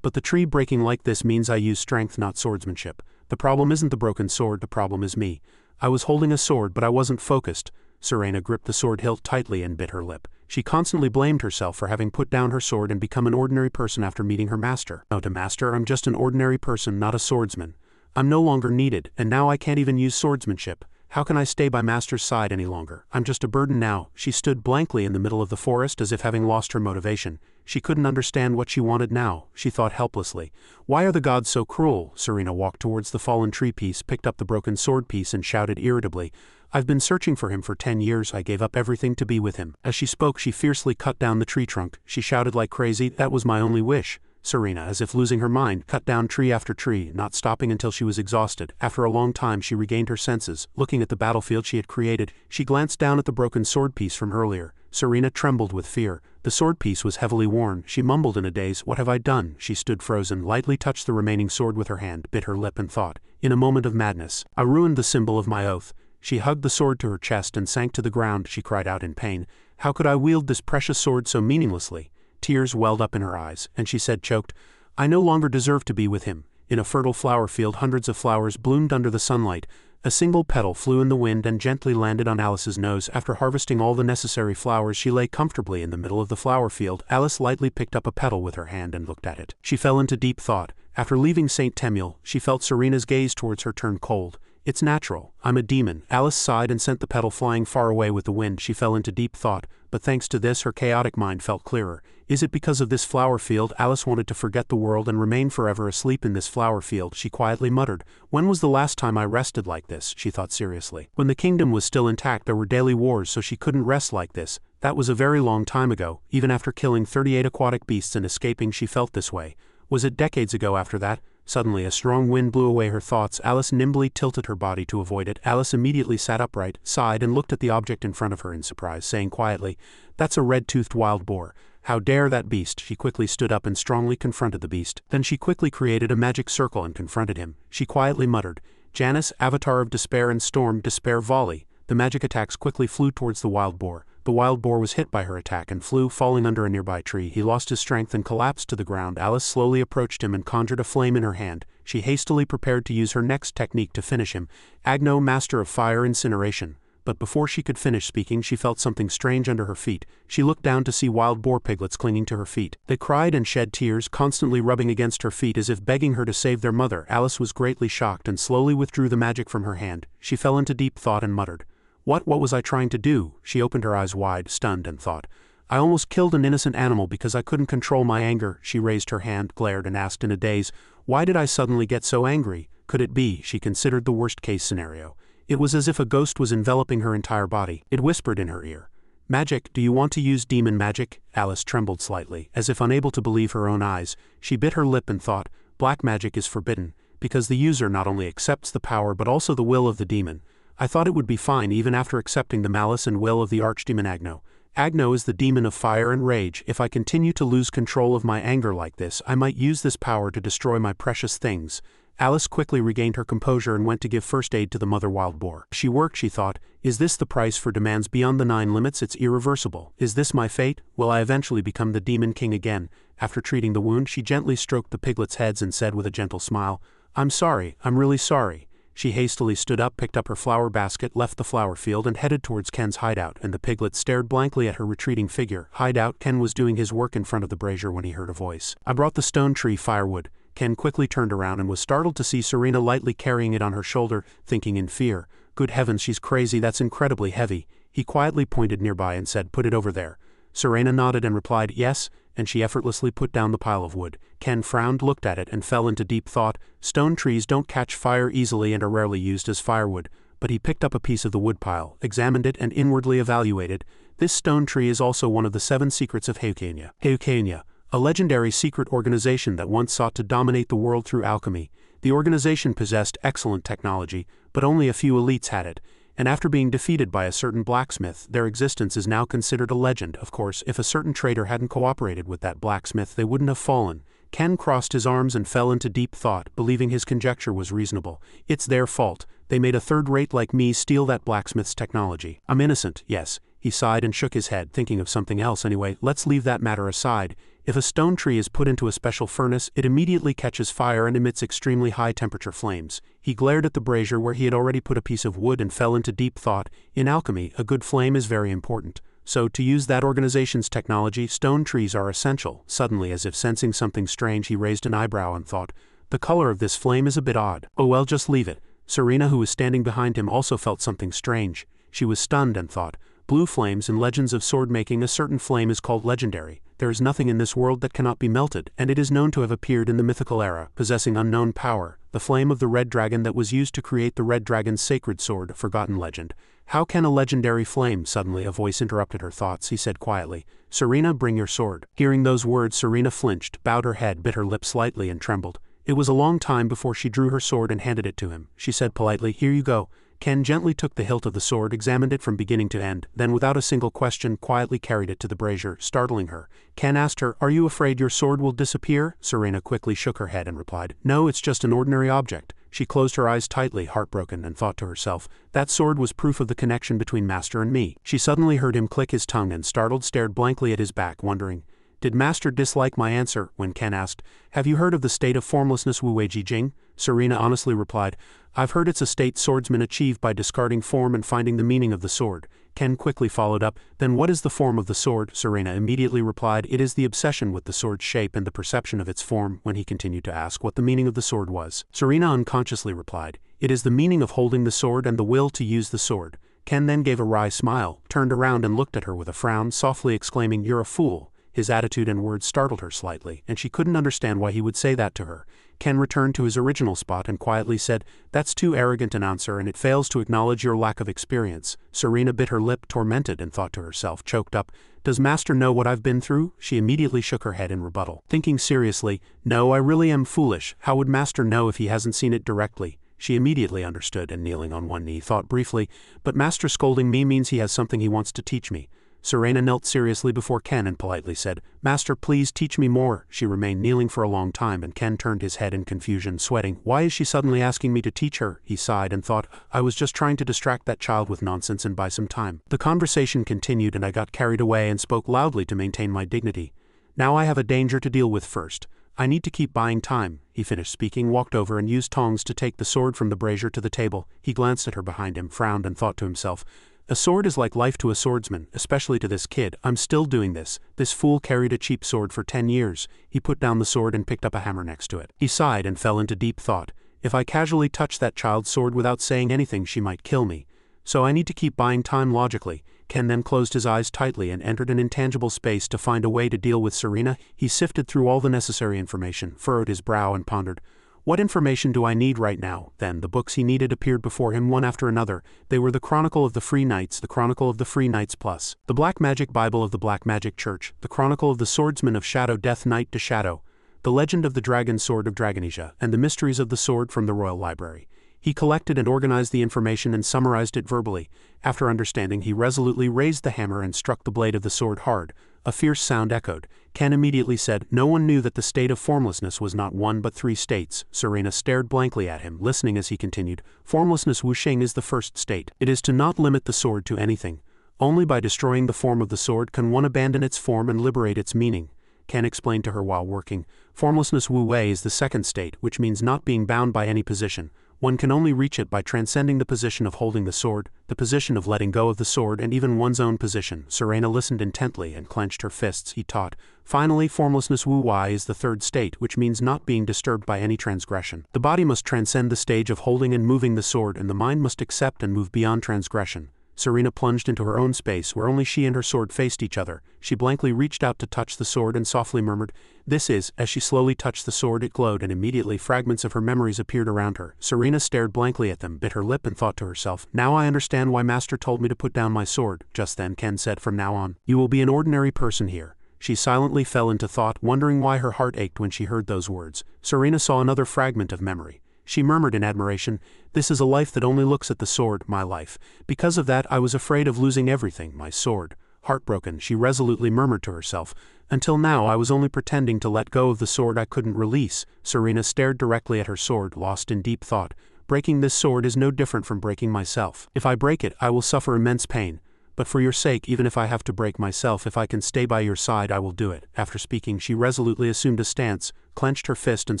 "But the tree breaking like this means I use strength, not swordsmanship. The problem isn't the broken sword, the problem is me. I was holding a sword, but I wasn't focused." Serena gripped the sword hilt tightly and bit her lip. She constantly blamed herself for having put down her sword and become an ordinary person after meeting her master. "No, to master, I'm just an ordinary person, not a swordsman. I'm no longer needed, and now I can't even use swordsmanship. How can I stay by master's side any longer? I'm just a burden now." She stood blankly in the middle of the forest as if having lost her motivation. She couldn't understand what she wanted now. She thought helplessly, "Why are the gods so cruel?" Serena walked towards the fallen tree piece, picked up the broken sword piece and shouted irritably, "I've been searching for him for 10 years. I gave up everything to be with him." As she spoke, she fiercely cut down the tree trunk. She shouted like crazy, "That was my only wish." Serena, as if losing her mind, cut down tree after tree, not stopping until she was exhausted. After a long time she regained her senses. Looking at the battlefield she had created, she glanced down at the broken sword piece from earlier. Serena trembled with fear. The sword piece was heavily worn. She mumbled in a daze, "What have I done?" She stood frozen, lightly touched the remaining sword with her hand, bit her lip and thought, in a moment of madness, "I ruined the symbol of my oath." She hugged the sword to her chest and sank to the ground. She cried out in pain, "How could I wield this precious sword so meaninglessly?" Tears welled up in her eyes, and she said, choked, "I no longer deserve to be with him." In a fertile flower field, hundreds of flowers bloomed under the sunlight. A single petal flew in the wind and gently landed on Alice's nose. After harvesting all the necessary flowers, she lay comfortably in the middle of the flower field. Alice lightly picked up a petal with her hand and looked at it. She fell into deep thought. After leaving St. Temuel, she felt Serena's gaze towards her turn cold. "It's natural. I'm a demon." Alice sighed and sent the petal flying far away with the wind. She fell into deep thought, but thanks to this her chaotic mind felt clearer. Is it because of this flower field? Alice wanted to forget the world and remain forever asleep in this flower field. She quietly muttered, "When was the last time I rested like this?" She thought seriously. When the kingdom was still intact there were daily wars, so she couldn't rest like this. That was a very long time ago. Even after killing 38 aquatic beasts and escaping she felt this way. Was it decades ago after that? Suddenly a strong wind blew away her thoughts. Alice nimbly tilted her body to avoid it. Alice immediately sat upright, sighed and looked at the object in front of her in surprise, saying quietly, "That's a red-toothed wild boar. How dare that beast?" She quickly stood up and strongly confronted the beast. Then she quickly created a magic circle and confronted him. She quietly muttered, "Janus, avatar of despair and storm, despair volley." The magic attacks quickly flew towards the wild boar. The wild boar was hit by her attack and flew, falling under a nearby tree. He lost his strength and collapsed to the ground. Alice slowly approached him and conjured a flame in her hand. She hastily prepared to use her next technique to finish him. Agno, master of fire incineration. but before she could finish speaking she felt something strange under her feet. She looked down to see wild boar piglets clinging to her feet. They cried and shed tears, constantly rubbing against her feet as if begging her to save their mother. Alice was greatly shocked and slowly withdrew the magic from her hand. She fell into deep thought and muttered, What was I trying to do?" She opened her eyes wide, stunned, and thought, "I almost killed an innocent animal because I couldn't control my anger." She raised her hand, glared, and asked in a daze, "Why did I suddenly get so angry? Could it be?" She considered the worst-case scenario. It was as if a ghost was enveloping her entire body. It whispered in her ear, "Magic, do you want to use demon magic?" Alice trembled slightly, as if unable to believe her own eyes. She bit her lip and thought, "Black magic is forbidden, because the user not only accepts the power but also the will of the demon. I thought it would be fine even after accepting the malice and will of the archdemon Agno. Agno is the demon of fire and rage. If I continue to lose control of my anger like this, I might use this power to destroy my precious things." Alice quickly regained her composure and went to give first aid to the mother wild boar. She worked, she thought. Is this the price for demands beyond the 9 limits? It's irreversible. Is this my fate? Will I eventually become the demon king again? After treating the wound, she gently stroked the piglets' heads and said with a gentle smile, "I'm sorry, I'm really sorry." She hastily stood up, picked up her flower basket, left the flower field, and headed towards Ken's hideout, and the piglets stared blankly at her retreating figure. Hideout. Ken was doing his work in front of the brazier when he heard a voice. "I brought the stone tree firewood." Ken quickly turned around and was startled to see Serena lightly carrying it on her shoulder, thinking in fear, "Good heavens, she's crazy, that's incredibly heavy." He quietly pointed nearby and said, "Put it over there." Serena nodded and replied, "Yes," and she effortlessly put down the pile of wood. Ken frowned, looked at it, and fell into deep thought. Stone trees don't catch fire easily and are rarely used as firewood, but he picked up a piece of the wood pile, examined it, and inwardly evaluated. This stone tree is also one of the 7 secrets of Heukania. Heukania, a legendary secret organization that once sought to dominate the world through alchemy. The organization possessed excellent technology, but only a few elites had it, and after being defeated by a certain blacksmith, their existence is now considered a legend. Of course, if a certain traitor hadn't cooperated with that blacksmith, they wouldn't have fallen. Ken crossed his arms and fell into deep thought, believing his conjecture was reasonable. It's their fault. They made a third-rate like me steal that blacksmith's technology. I'm innocent, yes. He sighed and shook his head, thinking of something else anyway. Let's leave that matter aside. If a stone tree is put into a special furnace, it immediately catches fire and emits extremely high-temperature flames. He glared at the brazier where he had already put a piece of wood and fell into deep thought. In alchemy, a good flame is very important. So, to use that organization's technology, stone trees are essential. Suddenly, as if sensing something strange, he raised an eyebrow and thought, "The color of this flame is a bit odd." "Oh well, just leave it." Serena, who was standing behind him, also felt something strange. She was stunned and thought, "Blue flames in legends of sword making, a certain flame is called legendary. There is nothing in this world that cannot be melted, and it is known to have appeared in the mythical era, possessing unknown power. The flame of the red dragon that was used to create the red dragon's sacred sword, a forgotten legend." "How can a legendary flame?" Suddenly a voice interrupted her thoughts. He said quietly, "Serena, bring your sword." Hearing those words, Serena flinched, bowed her head, bit her lip slightly, and trembled. It was a long time before she drew her sword and handed it to him. She said politely, "Here you go." Ken gently took the hilt of the sword, examined it from beginning to end, then without a single question quietly carried it to the brazier, startling her. Ken asked her, "Are you afraid your sword will disappear?" Serena quickly shook her head and replied, "No, it's just an ordinary object." She closed her eyes tightly, heartbroken, and thought to herself, "That sword was proof of the connection between Master and me." She suddenly heard him click his tongue and startled stared blankly at his back, wondering, "Did Master dislike my answer?" When Ken asked, "Have you heard of the state of formlessness Wu Wei Ji Jing?" Serena honestly replied, "I've heard it's a state swordsmen achieve by discarding form and finding the meaning of the sword." Ken quickly followed up, "Then what is the form of the sword?" Serena immediately replied, "It is the obsession with the sword's shape and the perception of its form." When he continued to ask what the meaning of the sword was, Serena unconsciously replied, "It is the meaning of holding the sword and the will to use the sword." Ken then gave a wry smile, turned around and looked at her with a frown, softly exclaiming, "You're a fool." His attitude and words startled her slightly, and she couldn't understand why he would say that to her. Ken returned to his original spot and quietly said, "That's too arrogant an answer, and it fails to acknowledge your lack of experience." Serena bit her lip, tormented, and thought to herself, choked up, "Does Master know what I've been through?" She immediately shook her head in rebuttal, thinking seriously, "No, I really am foolish. How would Master know if he hasn't seen it directly?" She immediately understood and, kneeling on one knee, thought briefly, "But Master scolding me means he has something he wants to teach me." Serena knelt seriously before Ken and politely said, "Master, please teach me more." She remained kneeling for a long time, and Ken turned his head in confusion, sweating. "Why is she suddenly asking me to teach her?" He sighed and thought, "I was just trying to distract that child with nonsense and buy some time." The conversation continued and I got carried away and spoke loudly to maintain my dignity. "Now I have a danger to deal with first. I need to keep buying time." He finished speaking, walked over and used tongs to take the sword from the brazier to the table. He glanced at her behind him, frowned, and thought to himself, A sword is like life to a swordsman, especially to this kid. I'm still doing this. This fool carried a cheap sword for 10 years. He put down the sword and picked up a hammer next to it. He sighed and fell into deep thought. If I casually touch that child's sword without saying anything, she might kill me. So I need to keep buying time logically. Ken then closed his eyes tightly and entered an intangible space to find a way to deal with Serena. He sifted through all the necessary information, furrowed his brow and pondered. What information do I need right now? Then the books he needed appeared before him one after another. They were the Chronicle of the Free Knights, the Chronicle of the Free Knights Plus, the Black Magic Bible of the Black Magic Church, the Chronicle of the Swordsman of Shadow Death Knight to Shadow, the Legend of the Dragon Sword of Dragonesia, and the Mysteries of the Sword from the Royal Library. He collected and organized the information and summarized it verbally. After understanding, he resolutely raised the hammer and struck the blade of the sword hard. A fierce sound echoed. Ken immediately said, "No one knew that the state of formlessness was not one but 3 states." Serena stared blankly at him, listening as he continued. Formlessness wuxing is the first state. It is to not limit the sword to anything. Only by destroying the form of the sword can one abandon its form and liberate its meaning. Ken explained to her while working. Formlessness wu wei is the second state, which means not being bound by any position. One can only reach it by transcending the position of holding the sword, the position of letting go of the sword, and even one's own position. Serena listened intently and clenched her fists. He taught. Finally, formlessness wu wei is the third state, which means not being disturbed by any transgression. The body must transcend the stage of holding and moving the sword, and the mind must accept and move beyond transgression. Serena plunged into her own space where only she and her sword faced each other. She blankly reached out to touch the sword and softly murmured, "This is." As she slowly touched the sword, it glowed, and immediately fragments of her memories appeared around her. Serena stared blankly at them, bit her lip, and thought to herself, "Now I understand why Master told me to put down my sword." Just then Ken said, "From now on, you will be an ordinary person here." She silently fell into thought, wondering why her heart ached when she heard those words. Serena saw another fragment of memory. She murmured in admiration, "This is a life that only looks at the sword, my life. Because of that I was afraid of losing everything, my sword." Heartbroken, she resolutely murmured to herself, "Until now I was only pretending to let go of the sword I couldn't release." Serena stared directly at her sword, lost in deep thought. "Breaking this sword is no different from breaking myself. If I break it, I will suffer immense pain. But for your sake, even if I have to break myself, if I can stay by your side, I will do it." After speaking, she resolutely assumed a stance, clenched her fist and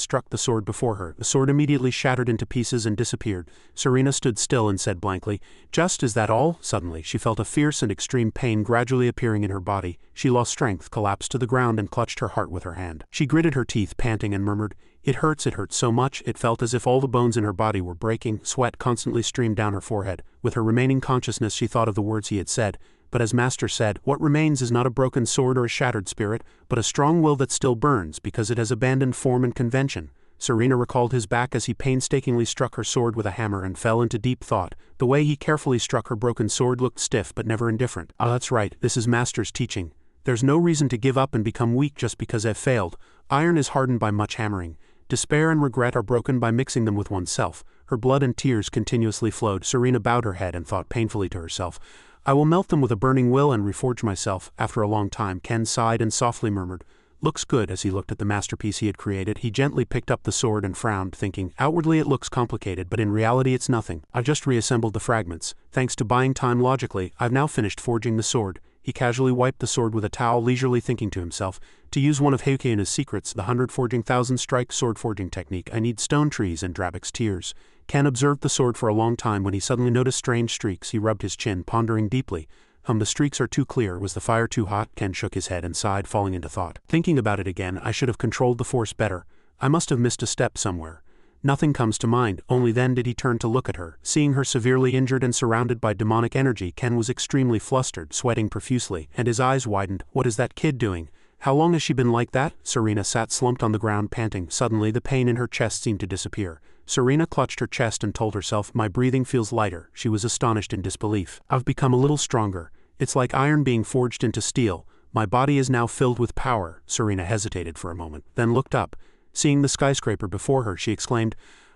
struck the sword before her. The sword immediately shattered into pieces and disappeared. Serena stood still and said blankly, "Just is that all?" Suddenly, she felt a fierce and extreme pain gradually appearing in her body. She lost strength, collapsed to the ground, and clutched her heart with her hand. She gritted her teeth, panting, and murmured, it hurts so much." It felt as if all the bones in her body were breaking. Sweat constantly streamed down her forehead. With her remaining consciousness, she thought of the words he had said. But as Master said, what remains is not a broken sword or a shattered spirit, but a strong will that still burns because it has abandoned form and convention. Serena recalled his back as he painstakingly struck her sword with a hammer and fell into deep thought. The way he carefully struck her broken sword looked stiff but never indifferent. "Ah, that's right, this is Master's teaching. There's no reason to give up and become weak just because I've failed. Iron is hardened by much hammering. Despair and regret are broken by mixing them with oneself." Her blood and tears continuously flowed. Serena bowed her head and thought painfully to herself, "I will melt them with a burning will and reforge myself." After a long time, Ken sighed and softly murmured, "Looks good." As he looked at the masterpiece he had created, he gently picked up the sword and frowned, thinking, "Outwardly it looks complicated, but in reality it's nothing. I've just reassembled the fragments. Thanks to buying time logically, I've now finished forging the sword." He casually wiped the sword with a towel, leisurely thinking to himself, "To use one of Heikeuna's secrets, the 100 forging 1000 strike sword forging technique, I need stone trees and Drabik's tears." Ken observed the sword for a long time when he suddenly noticed strange streaks. He rubbed his chin, pondering deeply. The streaks are too clear. Was the fire too hot?" Ken shook his head and sighed, falling into thought. "Thinking about it again, I should have controlled the force better. I must have missed a step somewhere. Nothing comes to mind." Only then did he turn to look at her. Seeing her severely injured and surrounded by demonic energy, Ken was extremely flustered, sweating profusely, and his eyes widened. "What is that kid doing? How long has she been like that?" Serena sat slumped on the ground, panting. Suddenly, the pain in her chest seemed to disappear. Serena clutched her chest and told herself, "My breathing feels lighter." She was astonished in disbelief. "I've become a little stronger. It's like iron being forged into steel. My body is now filled with power." Serena hesitated for a moment, then looked up. Seeing the skyscraper before her, she exclaimed,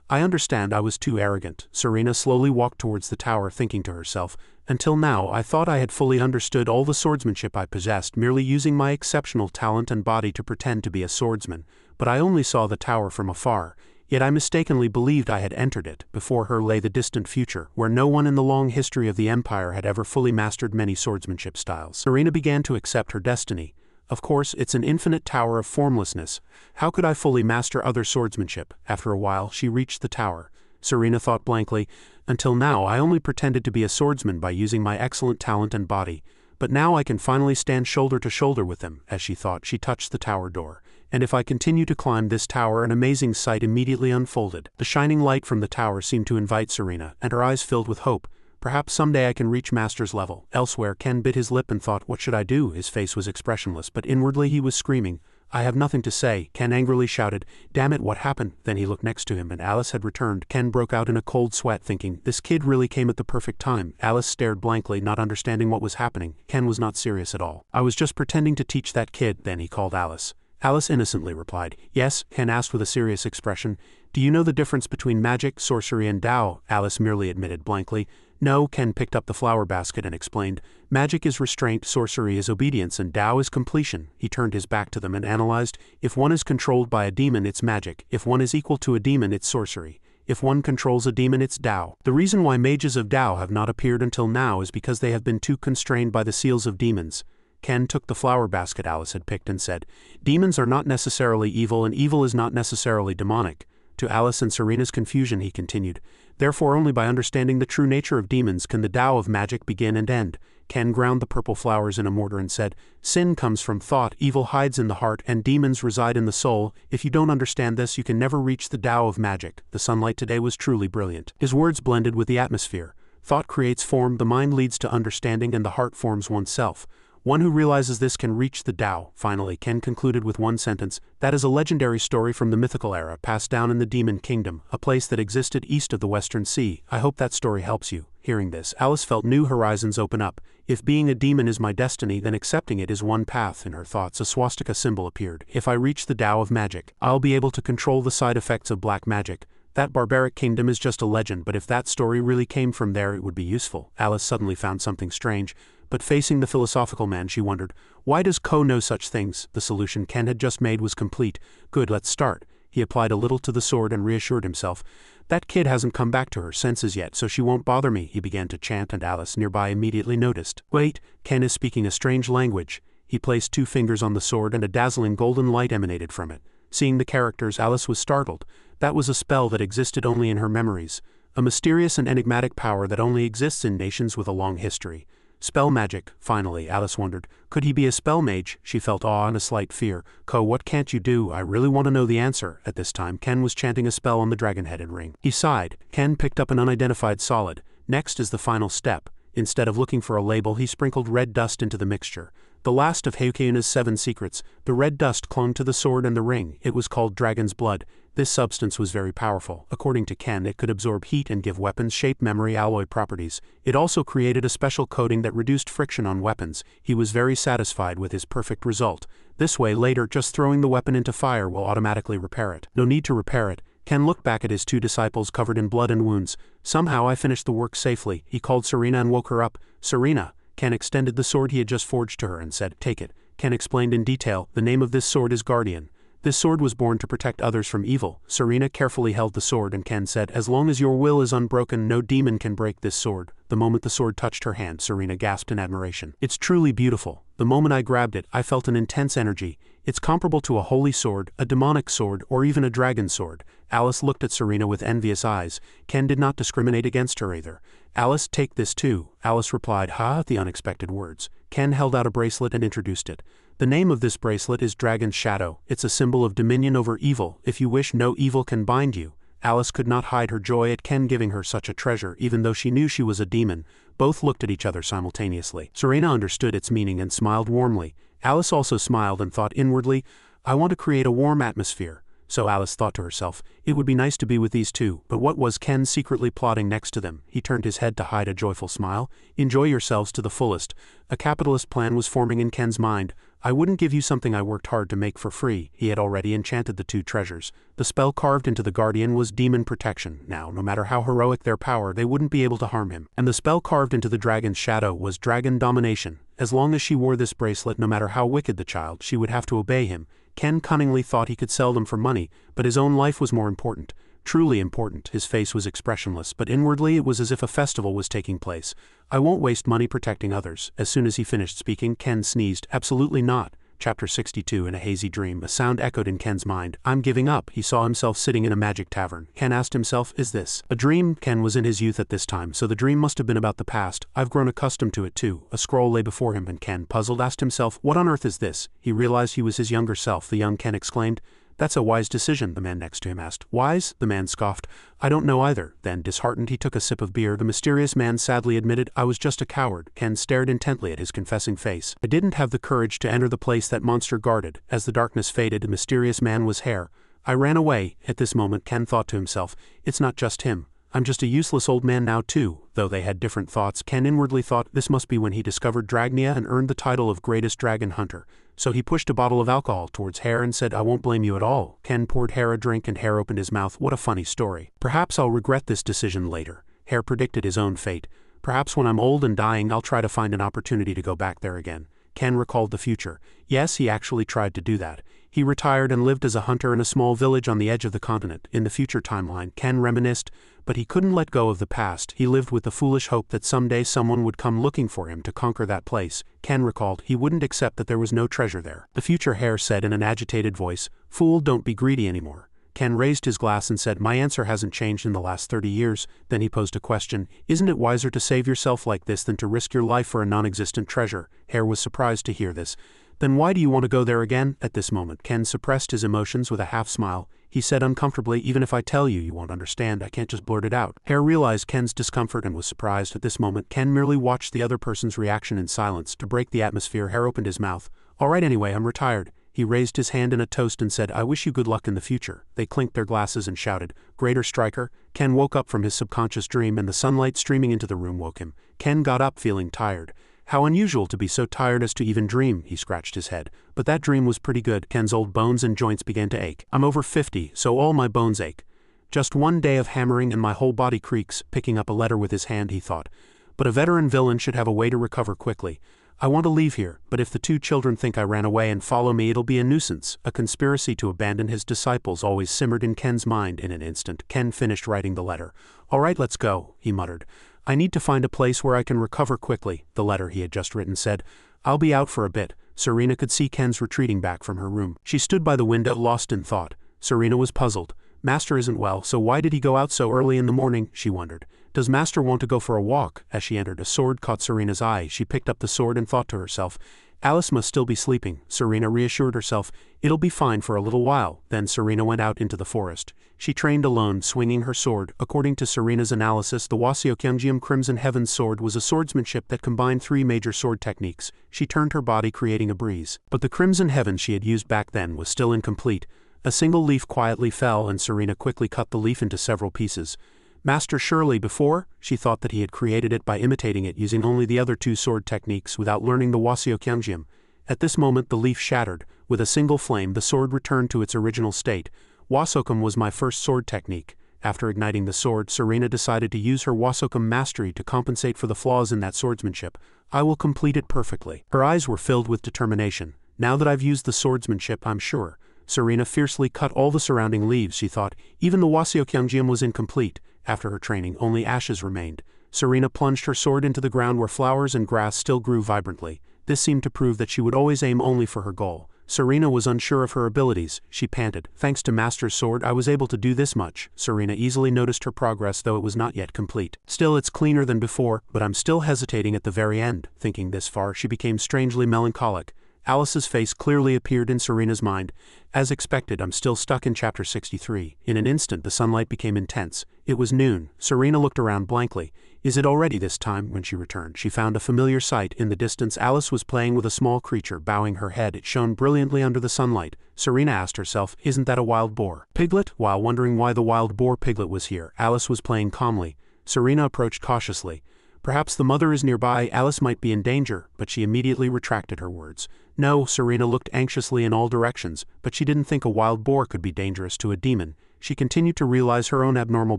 "I understand I was too arrogant." Serena slowly walked towards the tower, thinking to herself, "Until now I thought I had fully understood all the swordsmanship I possessed, merely using my exceptional talent and body to pretend to be a swordsman. But I only saw the tower from afar. Yet I mistakenly believed I had entered it." Before her lay the distant future, where no one in the long history of the Empire had ever fully mastered many swordsmanship styles. Serena began to accept her destiny. "Of course, it's an infinite tower of formlessness. How could I fully master other swordsmanship?" After a while, she reached the tower. Serena thought blankly. Until now I only pretended to be a swordsman by using my excellent talent and body. But now I can finally stand shoulder to shoulder with them. As she thought, she touched the tower door. And if I continue to climb this tower, an amazing sight immediately unfolded. The shining light from the tower seemed to invite Serena, and her eyes filled with hope. Perhaps someday I can reach master's level. Elsewhere, Ken bit his lip and thought, what should I do? His face was expressionless, but inwardly he was screaming. I have nothing to say. Ken angrily shouted, damn it, what happened? Then he looked next to him and Alice had returned. Ken broke out in a cold sweat, thinking, this kid really came at the perfect time. Alice stared blankly, not understanding what was happening. Ken was not serious at all. I was just pretending to teach that kid. Then he called Alice. Alice innocently replied, yes. Ken asked with a serious expression, do you know the difference between magic, sorcery, and Tao? Alice merely admitted blankly, no. Ken picked up the flower basket and explained, magic is restraint, sorcery is obedience, and Tao is completion. He turned his back to them and analyzed, if one is controlled by a demon it's magic, if one is equal to a demon it's sorcery, if one controls a demon it's Tao. The reason why mages of Tao have not appeared until now is because they have been too constrained by the seals of demons. Ken took the flower basket Alice had picked and said, demons are not necessarily evil and evil is not necessarily demonic. To Alice and Serena's confusion he continued, therefore only by understanding the true nature of demons can the Tao of magic begin and end. Ken ground the purple flowers in a mortar and said, sin comes from thought, evil hides in the heart, and demons reside in the soul. If you don't understand this, you can never reach the Tao of magic. The sunlight today was truly brilliant. His words blended with the atmosphere. Thought creates form, the mind leads to understanding, and the heart forms oneself. One who realizes this can reach the Tao. Finally, Ken concluded with one sentence, that is a legendary story from the mythical era, passed down in the Demon Kingdom, a place that existed east of the Western Sea. I hope that story helps you. Hearing this, Alice felt new horizons open up. If being a demon is my destiny, then accepting it is one path. In her thoughts, a swastika symbol appeared. If I reach the Tao of magic, I'll be able to control the side effects of black magic. That barbaric kingdom is just a legend, but if that story really came from there, it would be useful. Alice suddenly found something strange. But facing the philosophical man, she wondered, why does Ko know such things? The solution Ken had just made was complete. Good, let's start. He applied a little to the sword and reassured himself. That kid hasn't come back to her senses yet, so she won't bother me. He began to chant and Alice nearby immediately noticed. Wait, Ken is speaking a strange language. He placed 2 fingers on the sword and a dazzling golden light emanated from it. Seeing the characters, Alice was startled. That was a spell that existed only in her memories. A mysterious and enigmatic power that only exists in nations with a long history. Spell magic, finally, Alice wondered. Could he be a spell mage? She felt awe and a slight fear. Ko, what can't you do? I really want to know the answer. At this time, Ken was chanting a spell on the dragon-headed ring. He sighed. Ken picked up an unidentified solid. Next is the final step. Instead of looking for a label, he sprinkled red dust into the mixture. The last of Heukeuna's 7 secrets. The red dust clung to the sword and the ring. It was called dragon's blood. This substance was very powerful. According to Ken, it could absorb heat and give weapons shape memory alloy properties. It also created a special coating that reduced friction on weapons. He was very satisfied with his perfect result. This way, later, just throwing the weapon into fire will automatically repair it. No need to repair it. Ken looked back at his 2 disciples covered in blood and wounds. Somehow I finished the work safely. He called Serena and woke her up. Serena. Ken extended the sword he had just forged to her and said, take it. Ken explained in detail, the name of this sword is Guardian. This sword was born to protect others from evil. Serena carefully held the sword and Ken said, as long as your will is unbroken, no demon can break this sword. The moment the sword touched her hand, Serena gasped in admiration. It's truly beautiful. The moment I grabbed it, I felt an intense energy. It's comparable to a holy sword, a demonic sword, or even a dragon sword. Alice looked at Serena with envious eyes. Ken did not discriminate against her either. Alice, take this too. Alice replied, at the unexpected words. Ken held out a bracelet and introduced it. The name of this bracelet is Dragon's Shadow. It's a symbol of dominion over evil. If you wish, no evil can bind you. Alice could not hide her joy at Ken giving her such a treasure, even though she knew she was a demon. Both looked at each other simultaneously. Serena understood its meaning and smiled warmly. Alice also smiled and thought inwardly, I want to create a warm atmosphere. So Alice thought to herself, it would be nice to be with these two, but what was Ken secretly plotting next to them? He turned his head to hide a joyful smile. Enjoy yourselves to the fullest. A capitalist plan was forming in Ken's mind. I wouldn't give you something I worked hard to make for free. He had already enchanted the 2 treasures. The spell carved into the Guardian was demon protection. Now, no matter how heroic their power, they wouldn't be able to harm him. And the spell carved into the Dragon's Shadow was dragon domination. As long as she wore this bracelet, no matter how wicked the child, she would have to obey him. Ken cunningly thought he could sell them for money, but his own life was more important. Truly important. His face was expressionless, but inwardly it was as if a festival was taking place. I won't waste money protecting others. As soon as he finished speaking, Ken sneezed. Absolutely not. Chapter 62. In a hazy dream, a sound echoed in Ken's mind. I'm giving up. He saw himself sitting in a magic tavern. Ken asked himself, is this a dream? Ken was in his youth at this time, so the dream must have been about the past. I've grown accustomed to it too. A scroll lay before him, and Ken, puzzled, asked himself, what on earth is this? He realized he was his younger self. The young Ken exclaimed, that's a wise decision, the man next to him asked. Wise? The man scoffed. I don't know either. Then, disheartened, he took a sip of beer. The mysterious man sadly admitted, I was just a coward. Ken stared intently at his confessing face. I didn't have the courage to enter the place that monster guarded. As the darkness faded, the mysterious man was hair. I ran away. At this moment, Ken thought to himself, it's not just him. I'm just a useless old man now too. Though they had different thoughts, Ken inwardly thought this must be when he discovered Dragnia and earned the title of greatest dragon hunter. So he pushed a bottle of alcohol towards Hare and said, I won't blame you at all. Ken poured Hare a drink and Hare opened his mouth. What a funny story. Perhaps I'll regret this decision later. Hare predicted his own fate. Perhaps when I'm old and dying I'll try to find an opportunity to go back there again. Ken recalled the future. Yes, he actually tried to do that. He retired and lived as a hunter in a small village on the edge of the continent. In the future timeline, Ken reminisced, but he couldn't let go of the past. He lived with the foolish hope that someday someone would come looking for him to conquer that place. Ken recalled he wouldn't accept that there was no treasure there. The future Hare said in an agitated voice, Fool, don't be greedy anymore. Ken raised his glass and said, my answer hasn't changed in the last 30 years. Then he posed a question, isn't it wiser to save yourself like this than to risk your life for a non-existent treasure? Hare was surprised to hear this. Then why do you want to go there again? At this moment, Ken suppressed his emotions with a half-smile. He said uncomfortably, even if I tell you, you won't understand. I can't just blurt it out. Hare realized Ken's discomfort and was surprised. At this moment, Ken merely watched the other person's reaction in silence. To break the atmosphere, Hare opened his mouth. All right, anyway, I'm retired. He raised his hand in a toast and said, I wish you good luck in the future. They clinked their glasses and shouted, Greater Striker. Ken woke up from his subconscious dream and the sunlight streaming into the room woke him. Ken got up feeling tired. How unusual to be so tired as to even dream, he scratched his head. But that dream was pretty good. Ken's old bones and joints began to ache. I'm over 50, so all my bones ache. Just one day of hammering and my whole body creaks. Picking up a letter with his hand, he thought. But a veteran villain should have a way to recover quickly. I want to leave here, but if the two children think I ran away and follow me, it'll be a nuisance. A conspiracy to abandon his disciples always simmered in Ken's mind. In an instant, Ken finished writing the letter. All right, let's go, he muttered. I need to find a place where I can recover quickly, the letter he had just written said. I'll be out for a bit. Serena could see Ken's retreating back from her room. She stood by the window, lost in thought. Serena was puzzled. Master isn't well, so why did he go out so early in the morning, she wondered. Does Master want to go for a walk? As she entered, a sword caught Serena's eye. She picked up the sword and thought to herself, Alice must still be sleeping. Serena reassured herself, it'll be fine for a little while. Then Serena went out into the forest. She trained alone, swinging her sword. According to Serena's analysis, the Wasiokyungium Crimson Heaven's sword was a swordsmanship that combined 3 major sword techniques. She turned her body, creating a breeze. But the Crimson Heaven she had used back then was still incomplete. A single leaf quietly fell, and Serena quickly cut the leaf into several pieces. Master surely before? She thought that he had created it by imitating it using only the other 2 sword techniques without learning the Wasiokyungium. At this moment the leaf shattered. With a single flame the sword returned to its original state. Wasokum was my first sword technique. After igniting the sword, Serena decided to use her Wasokum mastery to compensate for the flaws in that swordsmanship. I will complete it perfectly. Her eyes were filled with determination. Now that I've used the swordsmanship, I'm sure. Serena fiercely cut all the surrounding leaves, she thought. Even the Wasiokyungium was incomplete. After her training, only ashes remained. Serena plunged her sword into the ground where flowers and grass still grew vibrantly. This seemed to prove that she would always aim only for her goal. Serena was unsure of her abilities. She panted. Thanks to Master's sword, I was able to do this much. Serena easily noticed her progress, though it was not yet complete. Still, it's cleaner than before, but I'm still hesitating at the very end. Thinking this far, she became strangely melancholic. Alice's face clearly appeared in Serena's mind. As expected, I'm still stuck in chapter 63. In an instant, the sunlight became intense. It was noon. Serena looked around blankly. Is it already this time? When she returned, she found a familiar sight. In the distance, Alice was playing with a small creature, bowing her head. It shone brilliantly under the sunlight. Serena asked herself, isn't that a wild boar? Piglet? While wondering why the wild boar Piglet was here, Alice was playing calmly. Serena approached cautiously. Perhaps the mother is nearby. Alice might be in danger, but she immediately retracted her words. No, Serena looked anxiously in all directions, but she didn't think a wild boar could be dangerous to a demon. She continued to realize her own abnormal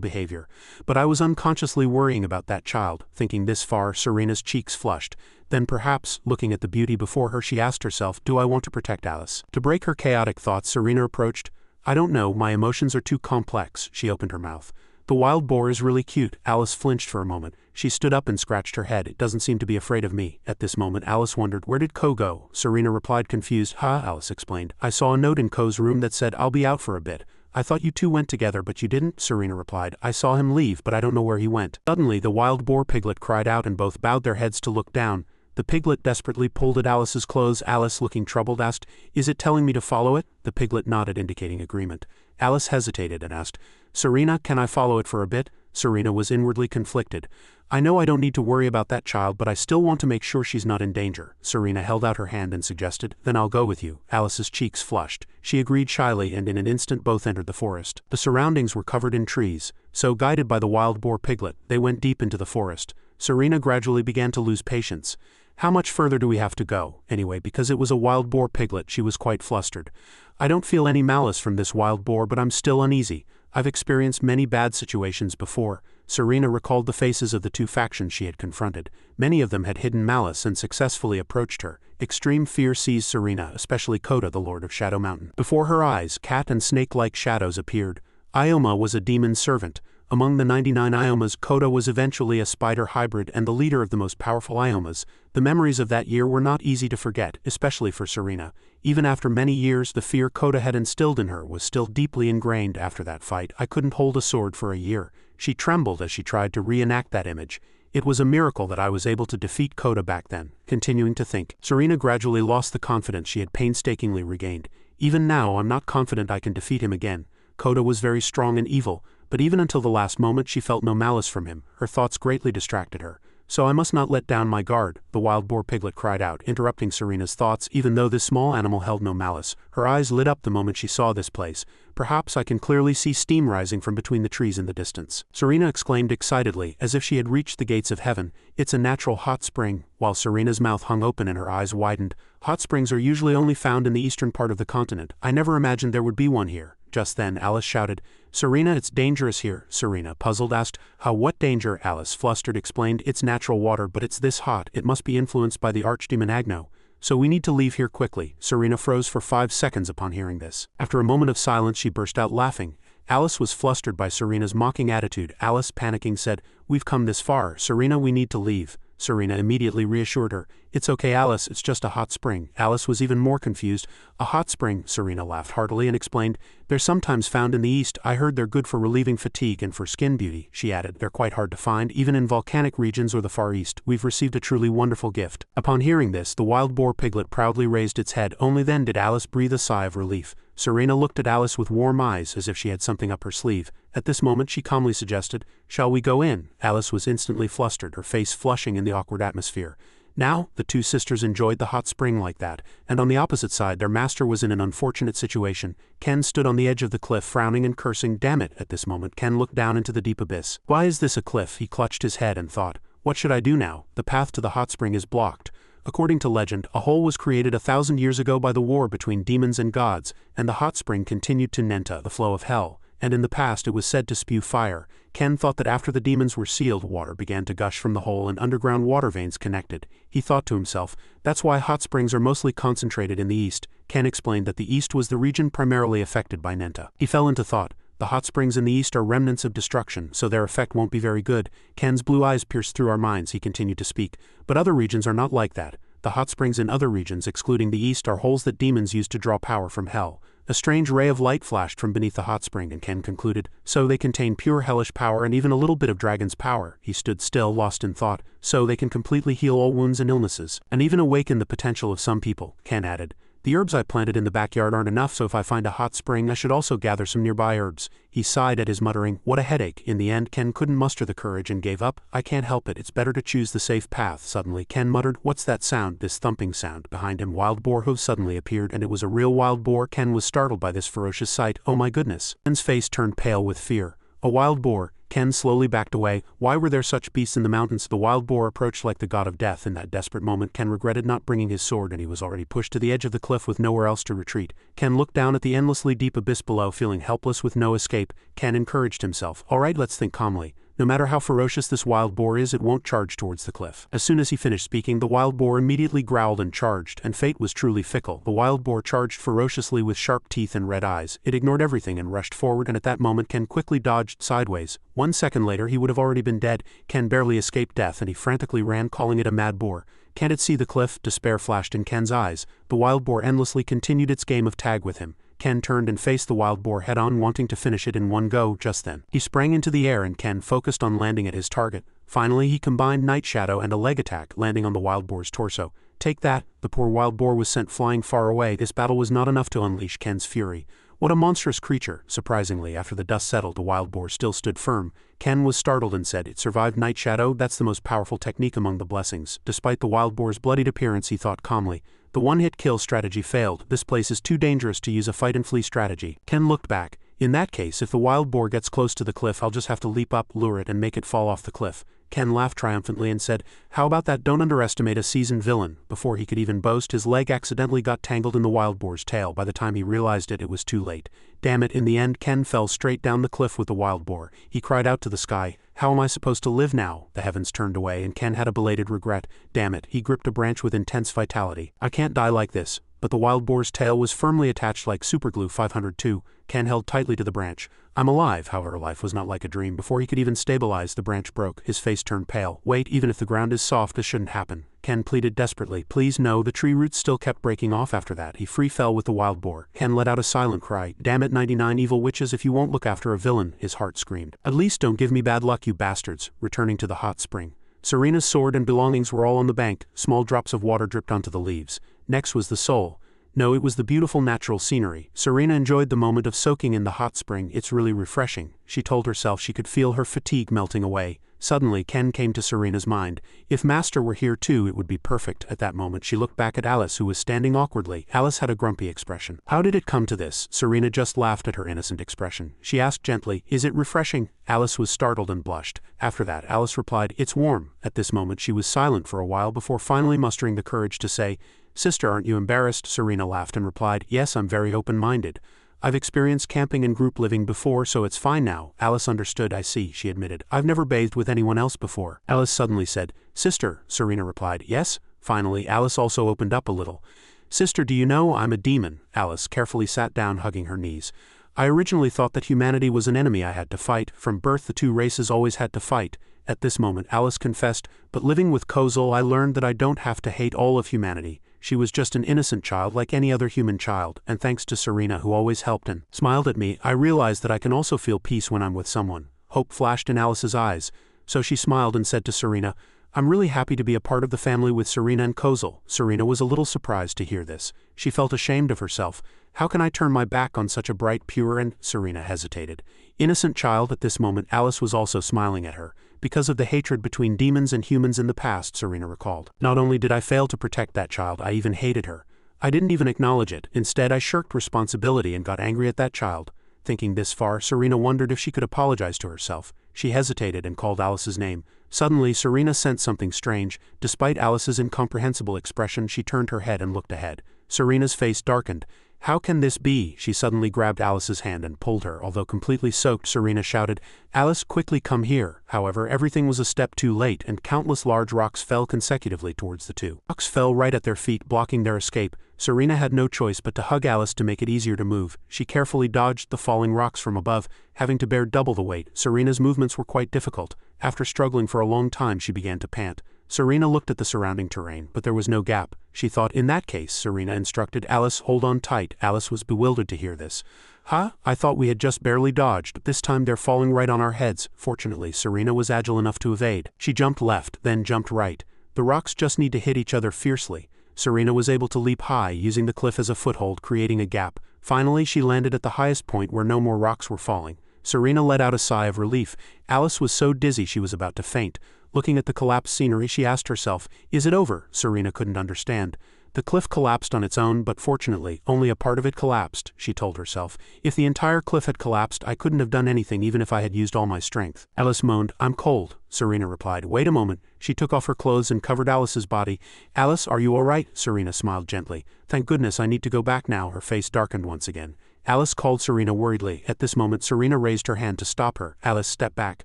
behavior. But I was unconsciously worrying about that child. Thinking this far, Serena's cheeks flushed. Then perhaps, looking at the beauty before her, she asked herself, do I want to protect Alice? To break her chaotic thoughts, Serena approached. I don't know, my emotions are too complex. She opened her mouth. The wild boar is really cute. Alice flinched for a moment. She stood up and scratched her head. It doesn't seem to be afraid of me. At this moment Alice wondered, where did Ko go? Serena replied confused. Alice explained. I saw a note in Ko's room that said, I'll be out for a bit. I thought you two went together but you didn't, Serena replied. I saw him leave but I don't know where he went. Suddenly the wild boar piglet cried out and both bowed their heads to look down. The piglet desperately pulled at Alice's clothes. Alice, looking troubled, asked, Is it telling me to follow it? The piglet nodded, indicating agreement. Alice hesitated and asked, Serena, can I follow it for a bit? Serena was inwardly conflicted. I know I don't need to worry about that child, but I still want to make sure she's not in danger. Serena held out her hand and suggested, Then I'll go with you. Alice's cheeks flushed. She agreed shyly, and in an instant both entered the forest. The surroundings were covered in trees, so guided by the wild boar piglet, they went deep into the forest. Serena gradually began to lose patience. How much further do we have to go? Anyway, because it was a wild boar piglet, she was quite flustered. I don't feel any malice from this wild boar, but I'm still uneasy. I've experienced many bad situations before. Serena recalled the faces of the two factions she had confronted. Many of them had hidden malice and successfully approached her. Extreme fear seized Serena, especially Kota, the Lord of Shadow Mountain. Before her eyes, cat and snake-like shadows appeared. Ioma was a demon servant. Among the 99 Iomas, Kota was eventually a spider hybrid and the leader of the most powerful Iomas. The memories of that year were not easy to forget, especially for Serena. Even after many years, the fear Kota had instilled in her was still deeply ingrained after that fight. I couldn't hold a sword for a year. She trembled as she tried to reenact that image. It was a miracle that I was able to defeat Kota back then. Continuing to think, Serena gradually lost the confidence she had painstakingly regained. Even now, I'm not confident I can defeat him again. Kota was very strong and evil, but even until the last moment she felt no malice from him. Her thoughts greatly distracted her. So I must not let down my guard, the wild boar piglet cried out, interrupting Serena's thoughts. Even though this small animal held no malice, her eyes lit up the moment she saw this place. Perhaps I can clearly see steam rising from between the trees in the distance. Serena exclaimed excitedly, as if she had reached the gates of heaven. It's a natural hot spring. While Serena's mouth hung open and her eyes widened. Hot springs are usually only found in the eastern part of the continent. I never imagined there would be one here. Just then Alice shouted, Serena, it's dangerous here. Serena, puzzled, asked, How, what danger? Alice, flustered, explained, It's natural water, but it's this hot. It must be influenced by the archdemon Agno. So we need to leave here quickly. Serena froze for 5 seconds upon hearing this. After a moment of silence she burst out laughing. Alice was flustered by Serena's mocking attitude. Alice, panicking, said, We've come this far. Serena, we need to leave. Serena immediately reassured her. It's okay, Alice, it's just a hot spring. Alice was even more confused. A hot spring? Serena laughed heartily and explained, They're sometimes found in the east. I heard they're good for relieving fatigue and for skin beauty. She added, They're quite hard to find, even in volcanic regions or the Far East. We've received a truly wonderful gift. Upon hearing this, the wild boar piglet proudly raised its head. Only then did Alice breathe a sigh of relief. Serena looked at Alice with warm eyes as if she had something up her sleeve. At this moment she calmly suggested, Shall we go in? Alice was instantly flustered, her face flushing in the awkward atmosphere. Now, the two sisters enjoyed the hot spring like that, and on the opposite side their master was in an unfortunate situation. Ken stood on the edge of the cliff frowning and cursing. Damn it, at this moment Ken looked down into the deep abyss. Why is this a cliff? He clutched his head and thought, What should I do now? The path to the hot spring is blocked. According to legend, a hole was created 1,000 years ago by the war between demons and gods, and the hot spring continued to Nenta, the flow of hell, and in the past it was said to spew fire. Ken thought that after the demons were sealed, water began to gush from the hole and underground water veins connected. He thought to himself, That's why hot springs are mostly concentrated in the east. Ken explained that the east was the region primarily affected by Nenta. He fell into thought. The hot springs in the east are remnants of destruction, so their effect won't be very good. Ken's blue eyes pierced through our minds. He continued to speak. But other regions are not like that. The hot springs in other regions, excluding the east, are holes that demons use to draw power from hell. A strange ray of light flashed from beneath the hot spring, and Ken concluded, So they contain pure hellish power and even a little bit of dragon's power. He stood still, lost in thought. So they can completely heal all wounds and illnesses, and even awaken the potential of some people, Ken added. The herbs I planted in the backyard aren't enough, so if I find a hot spring I should also gather some nearby herbs. He sighed at his muttering, What a headache. In the end Ken couldn't muster the courage and gave up. I can't help it, it's better to choose the safe path. Suddenly Ken muttered, What's that sound? This thumping sound. Behind him wild boar hooves suddenly appeared, and it was a real wild boar. Ken was startled by this ferocious sight. Oh my goodness. Ken's face turned pale with fear. A wild boar. Ken slowly backed away. Why were there such beasts in the mountains? The wild boar approached like the god of death. In that desperate moment Ken regretted not bringing his sword, and he was already pushed to the edge of the cliff with nowhere else to retreat. Ken looked down at the endlessly deep abyss below, feeling helpless with no escape. Ken encouraged himself. Alright, let's think calmly. No matter how ferocious this wild boar is, it won't charge towards the cliff. As soon as he finished speaking, the wild boar immediately growled and charged, and fate was truly fickle. The wild boar charged ferociously with sharp teeth and red eyes. It ignored everything and rushed forward, and at that moment Ken quickly dodged sideways. 1 second later he would have already been dead. Ken barely escaped death, and he frantically ran, calling it a mad boar. Can't it see the cliff? Despair flashed in Ken's eyes. The wild boar endlessly continued its game of tag with him. Ken turned and faced the wild boar head-on, wanting to finish it in one go. Just then, he sprang into the air and Ken focused on landing at his target. Finally, he combined Night Shadow and a leg attack, landing on the wild boar's torso. Take that! The poor wild boar was sent flying far away. This battle was not enough to unleash Ken's fury. What a monstrous creature! Surprisingly, after the dust settled, the wild boar still stood firm. Ken was startled and said, "It survived Night Shadow? That's the most powerful technique among the blessings." Despite the wild boar's bloodied appearance, he thought calmly, "The one-hit kill strategy failed. This place is too dangerous to use a fight-and-flee strategy." Ken looked back. "In that case, if the wild boar gets close to the cliff, I'll just have to leap up, lure it, and make it fall off the cliff." Ken laughed triumphantly and said, "How about that? Don't underestimate a seasoned villain." Before he could even boast, his leg accidentally got tangled in the wild boar's tail. By the time he realized it, it was too late. Damn it! In the end, Ken fell straight down the cliff with the wild boar. He cried out to the sky, "How am I supposed to live now?" The heavens turned away, and Ken had a belated regret. Damn it! He gripped a branch with intense vitality. "I can't die like this." But the wild boar's tail was firmly attached like superglue. 502. Ken held tightly to the branch. "I'm alive." However, life was not like a dream. Before he could even stabilize, the branch broke. His face turned pale. "Wait, even if the ground is soft, this shouldn't happen." Ken pleaded desperately. "Please, no." The tree roots still kept breaking off. After that, he free fell with the wild boar. Ken let out a silent cry. "Damn it, 99 evil witches, if you won't look after a villain," his heart screamed. "At least don't give me bad luck, you bastards." Returning to the hot spring, Serena's sword and belongings were all on the bank. Small drops of water dripped onto the leaves. Next was the soul. No, it was the beautiful natural scenery. Serena enjoyed the moment of soaking in the hot spring. "It's really refreshing." She told herself. She could feel her fatigue melting away. Suddenly, Ken came to Serena's mind. If Master were here too, it would be perfect. At that moment, she looked back at Alice, who was standing awkwardly. Alice had a grumpy expression. "How did it come to this?" Serena just laughed at her innocent expression. She asked gently, "Is it refreshing?" Alice was startled and blushed. After that, Alice replied, "It's warm." At this moment, she was silent for a while before finally mustering the courage to say, "Sister, aren't you embarrassed?" Serena laughed and replied, "Yes, I'm very open-minded. I've experienced camping and group living before, so it's fine now." Alice understood. "I see," she admitted. "I've never bathed with anyone else before." Alice suddenly said, "Sister," Serena replied, "Yes?" Finally, Alice also opened up a little. "Sister, do you know, I'm a demon." Alice carefully sat down, hugging her knees. "I originally thought that humanity was an enemy I had to fight. From birth, the two races always had to fight." At this moment, Alice confessed, "But living with Kozel, I learned that I don't have to hate all of humanity." She was just an innocent child like any other human child, and thanks to Serena, who always helped and smiled at me, I realized that I can also feel peace when I'm with someone. Hope flashed in Alice's eyes, so she smiled and said to Serena, "I'm really happy to be a part of the family with Serena and Kozel." Serena was a little surprised to hear this. She felt ashamed of herself. "How can I turn my back on such a bright, pure and—" Serena hesitated. Innocent child. At this moment, Alice was also smiling at her. "Because of the hatred between demons and humans in the past," Serena recalled. "Not only did I fail to protect that child, I even hated her. I didn't even acknowledge it. Instead, I shirked responsibility and got angry at that child." Thinking this far, Serena wondered if she could apologize to herself. She hesitated and called Alice's name. Suddenly, Serena sensed something strange. Despite Alice's incomprehensible expression, she turned her head and looked ahead. Serena's face darkened. "How can this be?" She suddenly grabbed Alice's hand and pulled her. Although completely soaked, Serena shouted, "Alice, quickly come here." However, everything was a step too late, and countless large rocks fell consecutively towards the two. Rocks fell right at their feet, blocking their escape. Serena had no choice but to hug Alice to make it easier to move. She carefully dodged the falling rocks from above, having to bear double the weight. Serena's movements were quite difficult. After struggling for a long time, she began to pant. Serena looked at the surrounding terrain, but there was no gap. She thought, in that case, Serena instructed, "Alice, hold on tight." Alice was bewildered to hear this. "Huh? I thought we had just barely dodged. This time they're falling right on our heads." Fortunately, Serena was agile enough to evade. She jumped left, then jumped right. The rocks just need to hit each other fiercely. Serena was able to leap high, using the cliff as a foothold, creating a gap. Finally, she landed at the highest point where no more rocks were falling. Serena let out a sigh of relief. Alice was so dizzy she was about to faint. Looking at the collapsed scenery, she asked herself, "Is it over?" Serena couldn't understand. The cliff collapsed on its own, but fortunately, only a part of it collapsed, she told herself. "If the entire cliff had collapsed, I couldn't have done anything even if I had used all my strength." Alice moaned, "I'm cold." Serena replied, "Wait a moment." She took off her clothes and covered Alice's body. "Alice, are you all right?" Serena smiled gently. "Thank goodness, I need to go back now." Her face darkened once again. Alice called Serena worriedly. At this moment, Serena raised her hand to stop her. Alice stepped back.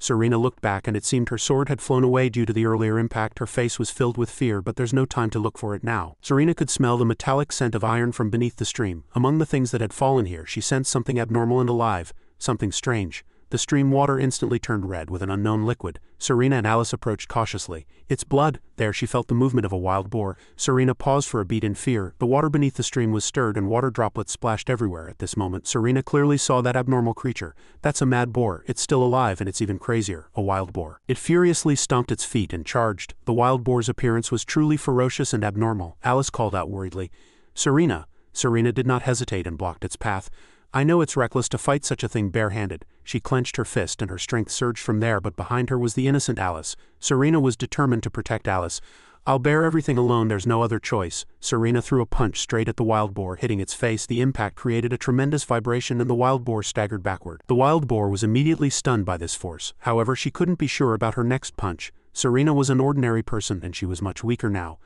Serena looked back and it seemed her sword had flown away due to the earlier impact. Her face was filled with fear, but there's no time to look for it now. Serena could smell the metallic scent of iron from beneath the stream. Among the things that had fallen here, she sensed something abnormal and alive, something strange. The stream water instantly turned red with an unknown liquid. Serena and Alice approached cautiously. It's blood. There she felt the movement of a wild boar. Serena paused for a beat in fear. The water beneath the stream was stirred and water droplets splashed everywhere. At this moment, Serena clearly saw that abnormal creature. That's a mad boar. It's still alive and it's even crazier. A wild boar. It furiously stomped its feet and charged. The wild boar's appearance was truly ferocious and abnormal. Alice called out worriedly, "Serena!" Serena did not hesitate and blocked its path. "I know it's reckless to fight such a thing barehanded." She clenched her fist and her strength surged from there, but behind her was the innocent Alice. Serena was determined to protect Alice. "I'll bear everything alone, there's no other choice." Serena threw a punch straight at the wild boar, hitting its face. The impact created a tremendous vibration and the wild boar staggered backward. The wild boar was immediately stunned by this force. However, she couldn't be sure about her next punch. Serena was an ordinary person and she was much weaker now.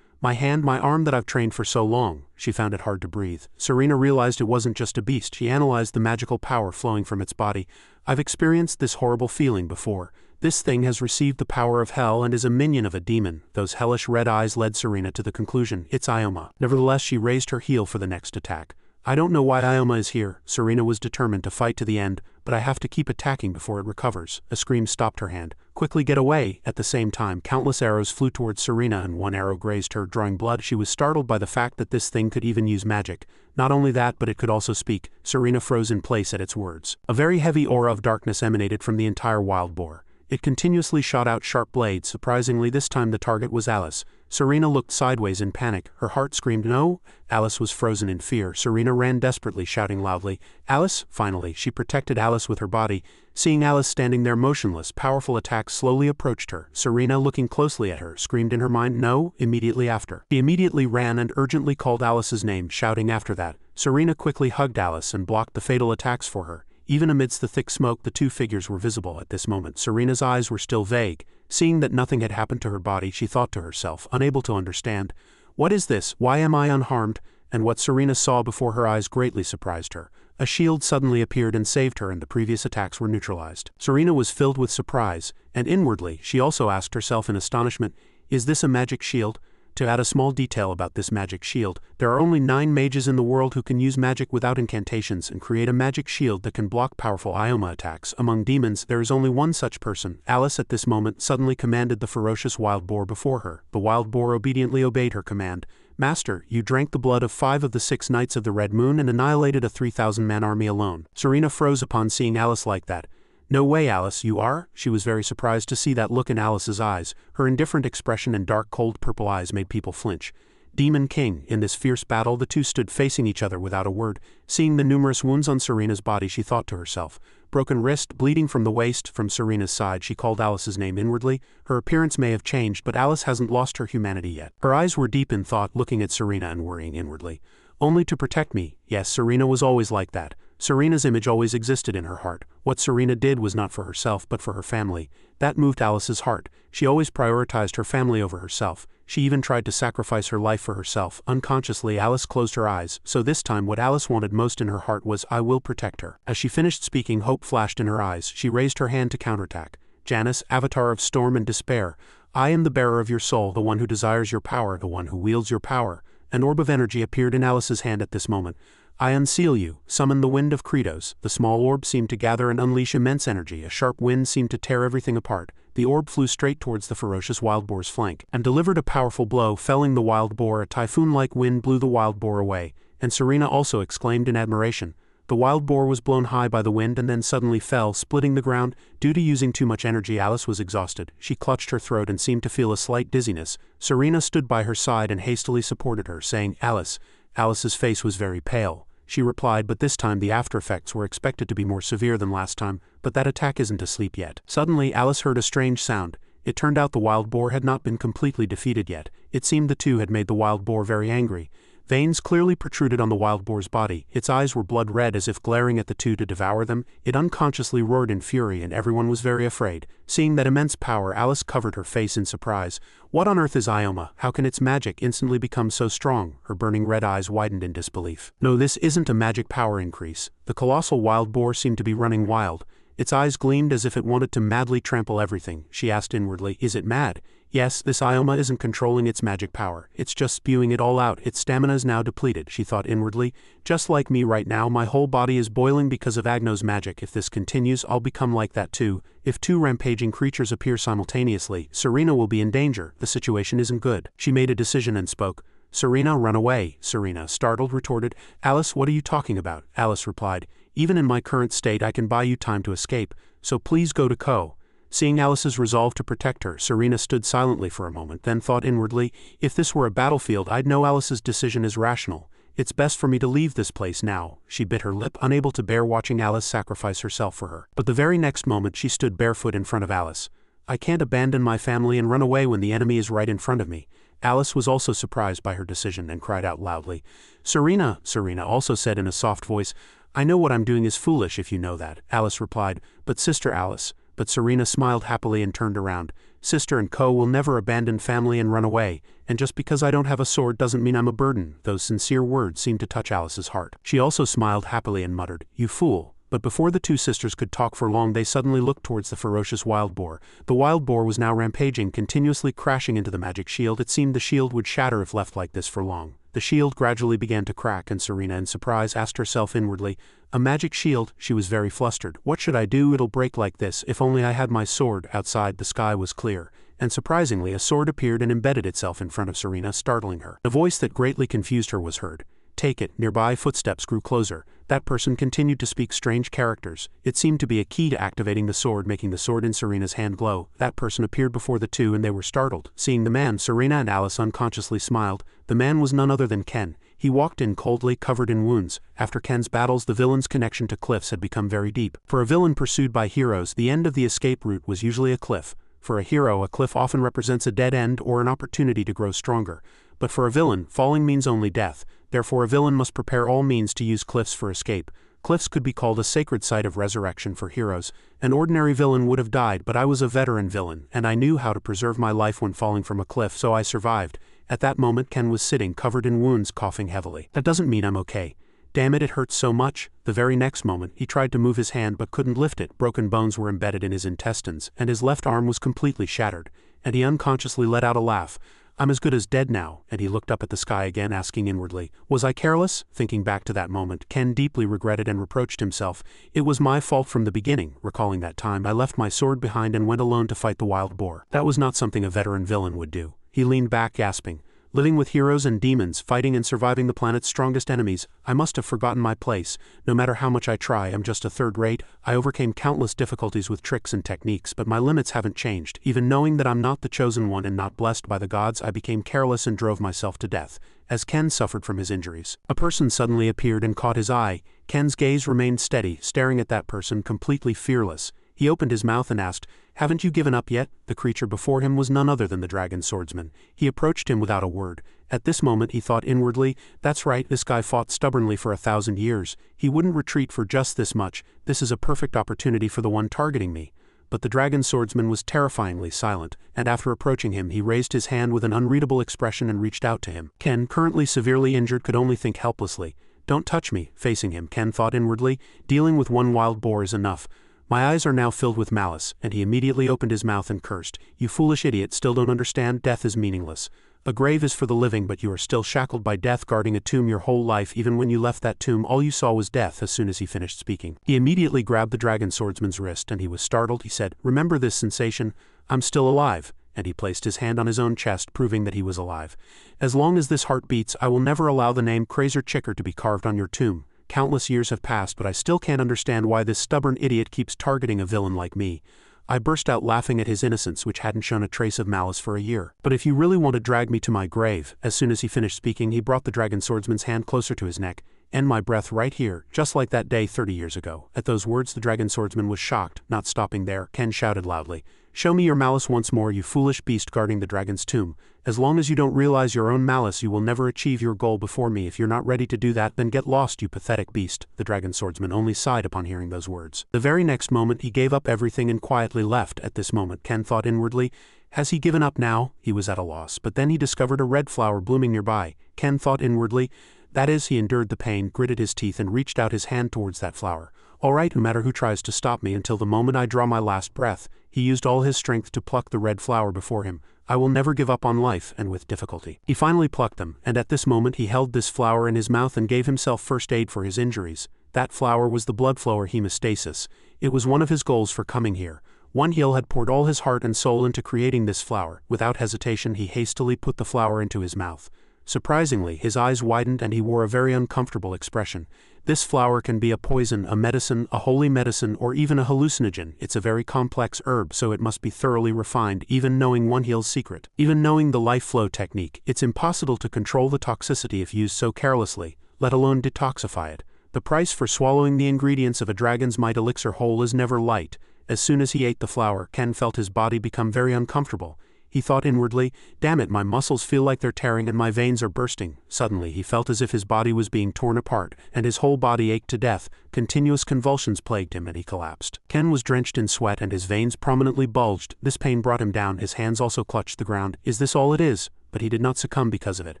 My arm that I've trained for so long." She found it hard to breathe. Serena realized it wasn't just a beast. She analyzed the magical power flowing from its body. "I've experienced this horrible feeling before. This thing has received the power of hell and is a minion of a demon." Those hellish red eyes led Serena to the conclusion, it's Ioma. Nevertheless, she raised her heel for the next attack. "I don't know why Ioma is here." Serena was determined to fight to the end, "but I have to keep attacking before it recovers." A scream stopped her hand. "Quickly get away!" At the same time, countless arrows flew towards Serena and one arrow grazed her, drawing blood. She was startled by the fact that this thing could even use magic. Not only that, but it could also speak. Serena froze in place at its words. A very heavy aura of darkness emanated from the entire wild boar. It continuously shot out sharp blades. Surprisingly, this time the target was Alice. Serena looked sideways in panic. Her heart screamed no. Alice was frozen in fear. Serena ran desperately, shouting loudly, "Alice!" Finally, she protected Alice with her body. Seeing Alice standing there motionless, powerful attacks slowly approached her. Serena, looking closely at her, screamed in her mind, "No!" immediately after. She immediately ran and urgently called Alice's name, shouting after that. Serena quickly hugged Alice and blocked the fatal attacks for her. Even amidst the thick smoke, the two figures were visible. At this moment, Serena's eyes were still vague. Seeing that nothing had happened to her body, she thought to herself, unable to understand, "What is this? Why am I unharmed?" And what Serena saw before her eyes greatly surprised her. A shield suddenly appeared and saved her, and the previous attacks were neutralized. Serena was filled with surprise, and inwardly, she also asked herself in astonishment, "Is this a magic shield?" To add a small detail about this magic shield, there are only 9 mages in the world who can use magic without incantations and create a magic shield that can block powerful Ioma attacks. Among demons, there is only one such person. Alice at this moment suddenly commanded the ferocious wild boar before her. The wild boar obediently obeyed her command. "Master, you drank the blood of 5 of the 6 Knights of the Red Moon and annihilated a 3,000-man army alone." Serena froze upon seeing Alice like that. "No way, Alice, you are?" She was very surprised to see that look in Alice's eyes. Her indifferent expression and dark, cold purple eyes made people flinch. Demon King. In this fierce battle, the two stood facing each other without a word. Seeing the numerous wounds on Serena's body, she thought to herself, "Broken wrist, bleeding from the waist." From Serena's side, she called Alice's name inwardly. Her appearance may have changed, but Alice hasn't lost her humanity yet. Her eyes were deep in thought, looking at Serena and worrying inwardly. "Only to protect me." Yes, Serena was always like that. Serena's image always existed in her heart. What Serena did was not for herself, but for her family. That moved Alice's heart. She always prioritized her family over herself. She even tried to sacrifice her life for herself. Unconsciously, Alice closed her eyes, so this time what Alice wanted most in her heart was, "I will protect her." As she finished speaking, hope flashed in her eyes. She raised her hand to counterattack. "Janus, avatar of storm and despair, I am the bearer of your soul, the one who desires your power, the one who wields your power." An orb of energy appeared in Alice's hand at this moment. "I unseal you. Summon the wind of Kratos." The small orb seemed to gather and unleash immense energy. A sharp wind seemed to tear everything apart. The orb flew straight towards the ferocious wild boar's flank, and delivered a powerful blow, felling the wild boar. A typhoon-like wind blew the wild boar away, and Serena also exclaimed in admiration. The wild boar was blown high by the wind and then suddenly fell, splitting the ground. Due to using too much energy, Alice was exhausted. She clutched her throat and seemed to feel a slight dizziness. Serena stood by her side and hastily supported her, saying, "Alice." Alice's face was very pale. She replied, but this time the after-effects were expected to be more severe than last time, "But that attack isn't asleep yet." Suddenly, Alice heard a strange sound. It turned out the wild boar had not been completely defeated yet. It seemed the two had made the wild boar very angry. Veins clearly protruded on the wild boar's body. Its eyes were blood red, as if glaring at the two to devour them. It unconsciously roared in fury, and everyone was very afraid. Seeing that immense power, Alice covered her face in surprise. "What on earth is Ioma? How can its magic instantly become so strong?" Her burning red eyes widened in disbelief. "No, this isn't a magic power increase." The colossal wild boar seemed to be running wild. Its eyes gleamed as if it wanted to madly trample everything. She asked inwardly, is it mad? Yes, this Ioma isn't controlling its magic power. It's just spewing it all out. Its stamina is now depleted, she thought inwardly. Just like me right now, my whole body is boiling because of Agno's magic. If this continues, I'll become like that too. If two rampaging creatures appear simultaneously, Serena will be in danger. The situation isn't good. She made a decision and spoke. Serena, run away. Serena, startled, retorted. Alice, what are you talking about? Alice replied. Even in my current state I can buy you time to escape, so please go to Ko. Seeing Alice's resolve to protect her, Serena stood silently for a moment, then thought inwardly, if this were a battlefield I'd know Alice's decision is rational. It's best for me to leave this place now. She bit her lip, unable to bear watching Alice sacrifice herself for her. But the very next moment she stood barefoot in front of Alice. I can't abandon my family and run away when the enemy is right in front of me. Alice was also surprised by her decision and cried out loudly. Serena, Serena also said in a soft voice, I know what I'm doing is foolish if you know that. Alice replied, but Sister Alice. But Serena smiled happily and turned around. Sister and Ko will never abandon family and run away, and just because I don't have a sword doesn't mean I'm a burden. Those sincere words seemed to touch Alice's heart. She also smiled happily and muttered, you fool. But before the two sisters could talk for long they suddenly looked towards the ferocious wild boar. The wild boar was now rampaging, continuously crashing into the magic shield. It seemed the shield would shatter if left like this for long. The shield gradually began to crack and Serena in surprise asked herself inwardly, a magic shield? She was very flustered. What should I do? It'll break like this. If only I had my sword. Outside the sky was clear, and surprisingly a sword appeared and embedded itself in front of Serena, startling her. A voice that greatly confused her was heard. Take it. Nearby footsteps grew closer. That person continued to speak strange characters. It seemed to be a key to activating the sword, making the sword in Serena's hand glow. That person appeared before the two and they were startled. Seeing the man, Serena and Alice unconsciously smiled. The man was none other than Ken. He walked in coldly, covered in wounds. After Ken's battles, the villain's connection to cliffs had become very deep. For a villain pursued by heroes, the end of the escape route was usually a cliff. For a hero, a cliff often represents a dead end or an opportunity to grow stronger. But for a villain, falling means only death. Therefore a villain must prepare all means to use cliffs for escape. Cliffs could be called a sacred site of resurrection for heroes. An ordinary villain would have died, but I was a veteran villain, and I knew how to preserve my life when falling from a cliff, so I survived. At that moment Ken was sitting, covered in wounds, coughing heavily. That doesn't mean I'm okay. Damn it, it hurts so much. The very next moment, he tried to move his hand but couldn't lift it. Broken bones were embedded in his intestines, and his left arm was completely shattered. And he unconsciously let out a laugh. I'm as good as dead now, and he looked up at the sky again, asking inwardly, was I careless? Thinking back to that moment, Ken deeply regretted and reproached himself. It was my fault from the beginning. Recalling that time, I left my sword behind and went alone to fight the wild boar. That was not something a veteran villain would do. He leaned back, gasping. Living with heroes and demons, fighting and surviving the planet's strongest enemies, I must have forgotten my place. No matter how much I try, I'm just a third rate. I overcame countless difficulties with tricks and techniques, but my limits haven't changed. Even knowing that I'm not the chosen one and not blessed by the gods, I became careless and drove myself to death. As Ken suffered from his injuries, a person suddenly appeared and caught his eye. Ken's gaze remained steady, staring at that person, completely fearless. He opened his mouth and asked, haven't you given up yet? The creature before him was none other than the dragon swordsman. He approached him without a word. At this moment he thought inwardly, that's right, this guy fought stubbornly for 1,000 years. He wouldn't retreat for just this much. This is a perfect opportunity for the one targeting me. But the dragon swordsman was terrifyingly silent, and after approaching him he raised his hand with an unreadable expression and reached out to him. Ken, currently severely injured, could only think helplessly. Don't touch me. Facing him, Ken thought inwardly, dealing with one wild boar is enough. My eyes are now filled with malice, and he immediately opened his mouth and cursed. You foolish idiot, still don't understand? Death is meaningless. A grave is for the living, but you are still shackled by death, guarding a tomb your whole life. Even when you left that tomb, all you saw was death. As soon as he finished speaking, he immediately grabbed the dragon swordsman's wrist, and he was startled. He said, remember this sensation? I'm still alive. And he placed his hand on his own chest, proving that he was alive. As long as this heart beats, I will never allow the name Krazer Chicker to be carved on your tomb. Countless years have passed, but I still can't understand why this stubborn idiot keeps targeting a villain like me. I burst out laughing at his innocence, which hadn't shown a trace of malice for a year. But if you really want to drag me to my grave, as soon as he finished speaking, he brought the dragon swordsman's hand closer to his neck. End my breath right here, just like that day 30 years ago. At those words, the dragon swordsman was shocked. Not stopping there, Ken shouted loudly, show me your malice once more, you foolish beast guarding the dragon's tomb. As long as you don't realize your own malice, you will never achieve your goal before me. If you're not ready to do that, then get lost, you pathetic beast. The dragon swordsman only sighed upon hearing those words. The very next moment he gave up everything and quietly left. At this moment Ken thought inwardly, has he given up now? He was at a loss, but then he discovered a red flower blooming nearby. Ken thought inwardly, that is, he endured the pain, gritted his teeth and reached out his hand towards that flower. Alright, no matter who tries to stop me until the moment I draw my last breath. He used all his strength to pluck the red flower before him. I will never give up on life, and with difficulty. He finally plucked them, and at this moment he held this flower in his mouth and gave himself first aid for his injuries. That flower was the blood flower hemostasis. It was one of his goals for coming here. One heel had poured all his heart and soul into creating this flower. Without hesitation he hastily put the flower into his mouth. Surprisingly, his eyes widened and he wore a very uncomfortable expression. This flower can be a poison, a medicine, a holy medicine, or even a hallucinogen. It's a very complex herb, so it must be thoroughly refined, even knowing one heel's secret. Even knowing the life flow technique, it's impossible to control the toxicity if used so carelessly, let alone detoxify it. The price for swallowing the ingredients of a dragon's might elixir whole is never light. As soon as he ate the flower, Ken felt his body become very uncomfortable. He thought inwardly, damn it, my muscles feel like they're tearing and my veins are bursting. Suddenly he felt as if his body was being torn apart, and his whole body ached to death. Continuous convulsions plagued him and he collapsed. Ken was drenched in sweat and his veins prominently bulged. This pain brought him down, his hands also clutched the ground. Is this all it is? But he did not succumb because of it.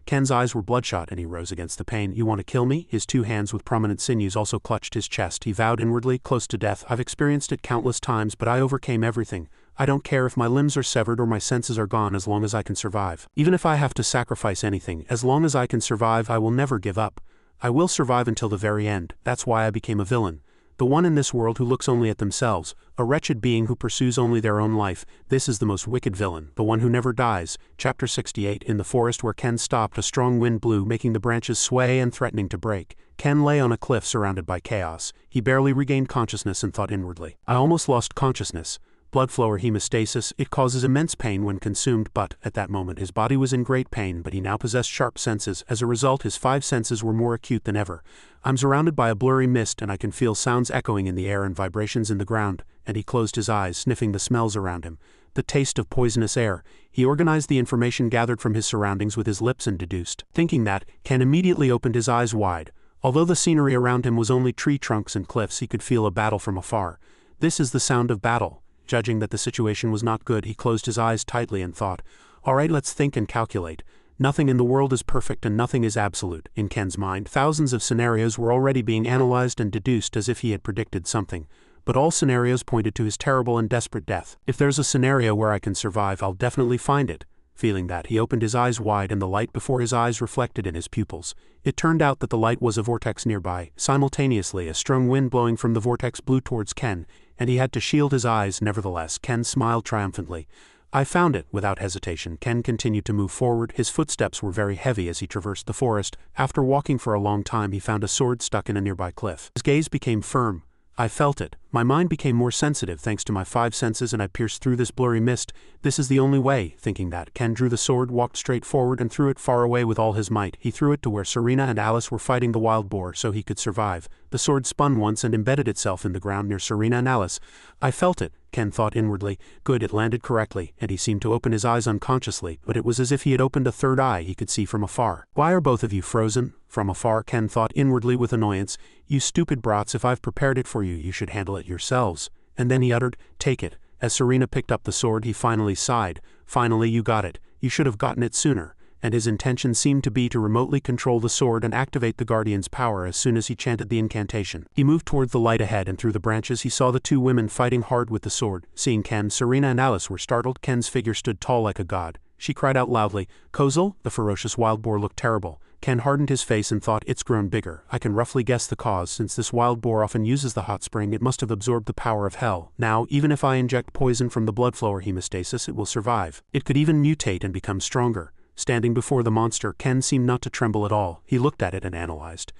Ken's eyes were bloodshot and he rose against the pain. You want to kill me? His two hands with prominent sinews also clutched his chest. He vowed inwardly, close to death. I've experienced it countless times, but I overcame everything. I don't care if my limbs are severed or my senses are gone as long as I can survive. Even if I have to sacrifice anything, as long as I can survive, I will never give up. I will survive until the very end. That's why I became a villain. The one in this world who looks only at themselves, a wretched being who pursues only their own life. This is the most wicked villain, the one who never dies. Chapter 68. In the forest where Ken stopped, a strong wind blew, making the branches sway and threatening to break. Ken lay on a cliff surrounded by chaos. He barely regained consciousness and thought inwardly. I almost lost consciousness. Blood flow or hemostasis, it causes immense pain when consumed, but, at that moment his body was in great pain, but he now possessed sharp senses. As a result, his 5 senses were more acute than ever. I'm surrounded by a blurry mist and I can feel sounds echoing in the air and vibrations in the ground, and he closed his eyes, sniffing the smells around him. The taste of poisonous air. He organized the information gathered from his surroundings with his lips and deduced. Thinking that, Ken immediately opened his eyes wide. Although the scenery around him was only tree trunks and cliffs, he could feel a battle from afar. This is the sound of battle. Judging that the situation was not good, he closed his eyes tightly and thought, alright, let's think and calculate. Nothing in the world is perfect and nothing is absolute. In Ken's mind, thousands of scenarios were already being analyzed and deduced as if he had predicted something. But all scenarios pointed to his terrible and desperate death. If there's a scenario where I can survive, I'll definitely find it. Feeling that, he opened his eyes wide and the light before his eyes reflected in his pupils. It turned out that the light was a vortex nearby. Simultaneously, a strong wind blowing from the vortex blew towards Ken, and he had to shield his eyes. Nevertheless, Ken smiled triumphantly. I found it. Without hesitation, Ken continued to move forward. His footsteps were very heavy as he traversed the forest. After walking for a long time, he found a sword stuck in a nearby cliff. His gaze became firm. I felt it. My mind became more sensitive thanks to my 5 senses and I pierced through this blurry mist. This is the only way. Thinking that, Ken drew the sword, walked straight forward and threw it far away with all his might. He threw it to where Serena and Alice were fighting the wild boar so he could survive. The sword spun once and embedded itself in the ground near Serena and Alice. I felt it, Ken thought inwardly. Good, it landed correctly, and he seemed to open his eyes unconsciously, but it was as if he had opened a third eye he could see from afar. Why are both of you frozen? From afar, Ken thought inwardly with annoyance. You stupid brats, if I've prepared it for you, you should handle it yourselves. And then he uttered, take it. As Serena picked up the sword, he finally sighed. Finally, you got it. You should have gotten it sooner. And his intention seemed to be to remotely control the sword and activate the Guardian's power as soon as he chanted the incantation. He moved toward the light ahead and through the branches he saw the 2 women fighting hard with the sword. Seeing Ken, Serena and Alice were startled. Ken's figure stood tall like a god. She cried out loudly, Kozel? The ferocious wild boar looked terrible. Ken hardened his face and thought, it's grown bigger. I can roughly guess the cause. Since this wild boar often uses the hot spring, it must have absorbed the power of hell. Now, even if I inject poison from the blood flow or hemostasis, it will survive. It could even mutate and become stronger. Standing before the monster, Ken seemed not to tremble at all. He looked at it and analyzed.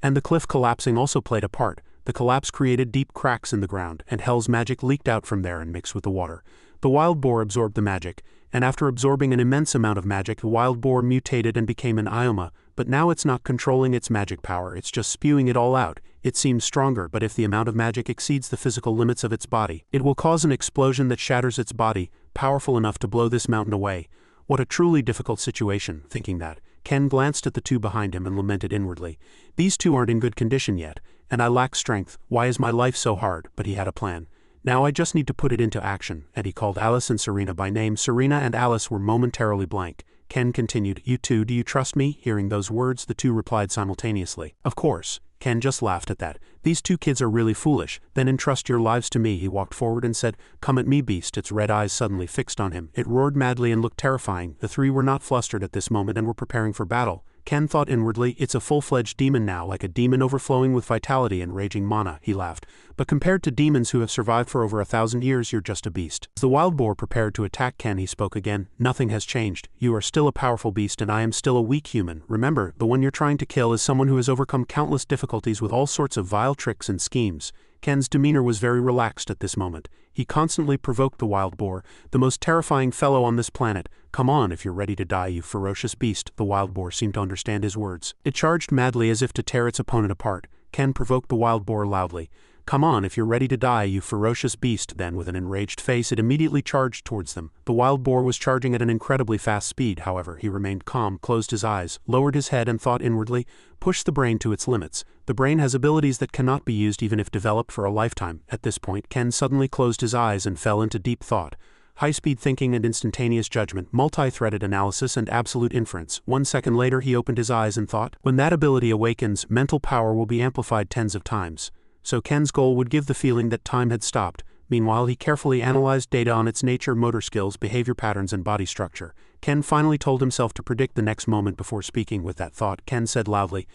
And the cliff collapsing also played a part. The collapse created deep cracks in the ground, and hell's magic leaked out from there and mixed with the water. The wild boar absorbed the magic, and after absorbing an immense amount of magic, the wild boar mutated and became an Ioma, but now it's not controlling its magic power, it's just spewing it all out. It seems stronger, but if the amount of magic exceeds the physical limits of its body, it will cause an explosion that shatters its body, powerful enough to blow this mountain away. What a truly difficult situation. Thinking that, Ken glanced at the 2 behind him and lamented inwardly. These 2 aren't in good condition yet, and I lack strength. Why is my life so hard? But he had a plan. Now I just need to put it into action, and he called Alice and Serena by name. Serena and Alice were momentarily blank. Ken continued, you 2, do you trust me? Hearing those words, the 2 replied simultaneously. Of course. Ken just laughed at that. These two kids are really foolish. Then entrust your lives to me. He walked forward and said, "Come at me, beast." Its red eyes suddenly fixed on him. It roared madly and looked terrifying. The three were not flustered at this moment and were preparing for battle. Ken thought inwardly, it's a full-fledged demon now, like a demon overflowing with vitality and raging mana. He laughed. But compared to demons who have survived for over 1,000 years, you're just a beast. As the wild boar prepared to attack Ken, he spoke again. Nothing has changed. You are still a powerful beast and I am still a weak human. Remember, the one you're trying to kill is someone who has overcome countless difficulties with all sorts of vile tricks and schemes. Ken's demeanor was very relaxed at this moment. He constantly provoked the wild boar, the most terrifying fellow on this planet. Come on if you're ready to die, you ferocious beast. The wild boar seemed to understand his words. It charged madly as if to tear its opponent apart. Ken provoked the wild boar loudly. Come on if you're ready to die, you ferocious beast. Then with an enraged face it immediately charged towards them. The wild boar was charging at an incredibly fast speed. However, he remained calm, closed his eyes, lowered his head and thought inwardly, push the brain to its limits. The brain has abilities that cannot be used even if developed for a lifetime. At this point, Ken suddenly closed his eyes and fell into deep thought. High-speed thinking and instantaneous judgment, multi-threaded analysis and absolute inference. 1 second later he opened his eyes and thought, when that ability awakens, mental power will be amplified tens of times. So Ken's goal would give the feeling that time had stopped. Meanwhile, he carefully analyzed data on its nature, motor skills, behavior patterns, and body structure. Ken finally told himself to predict the next moment before speaking. With that thought, Ken said loudly,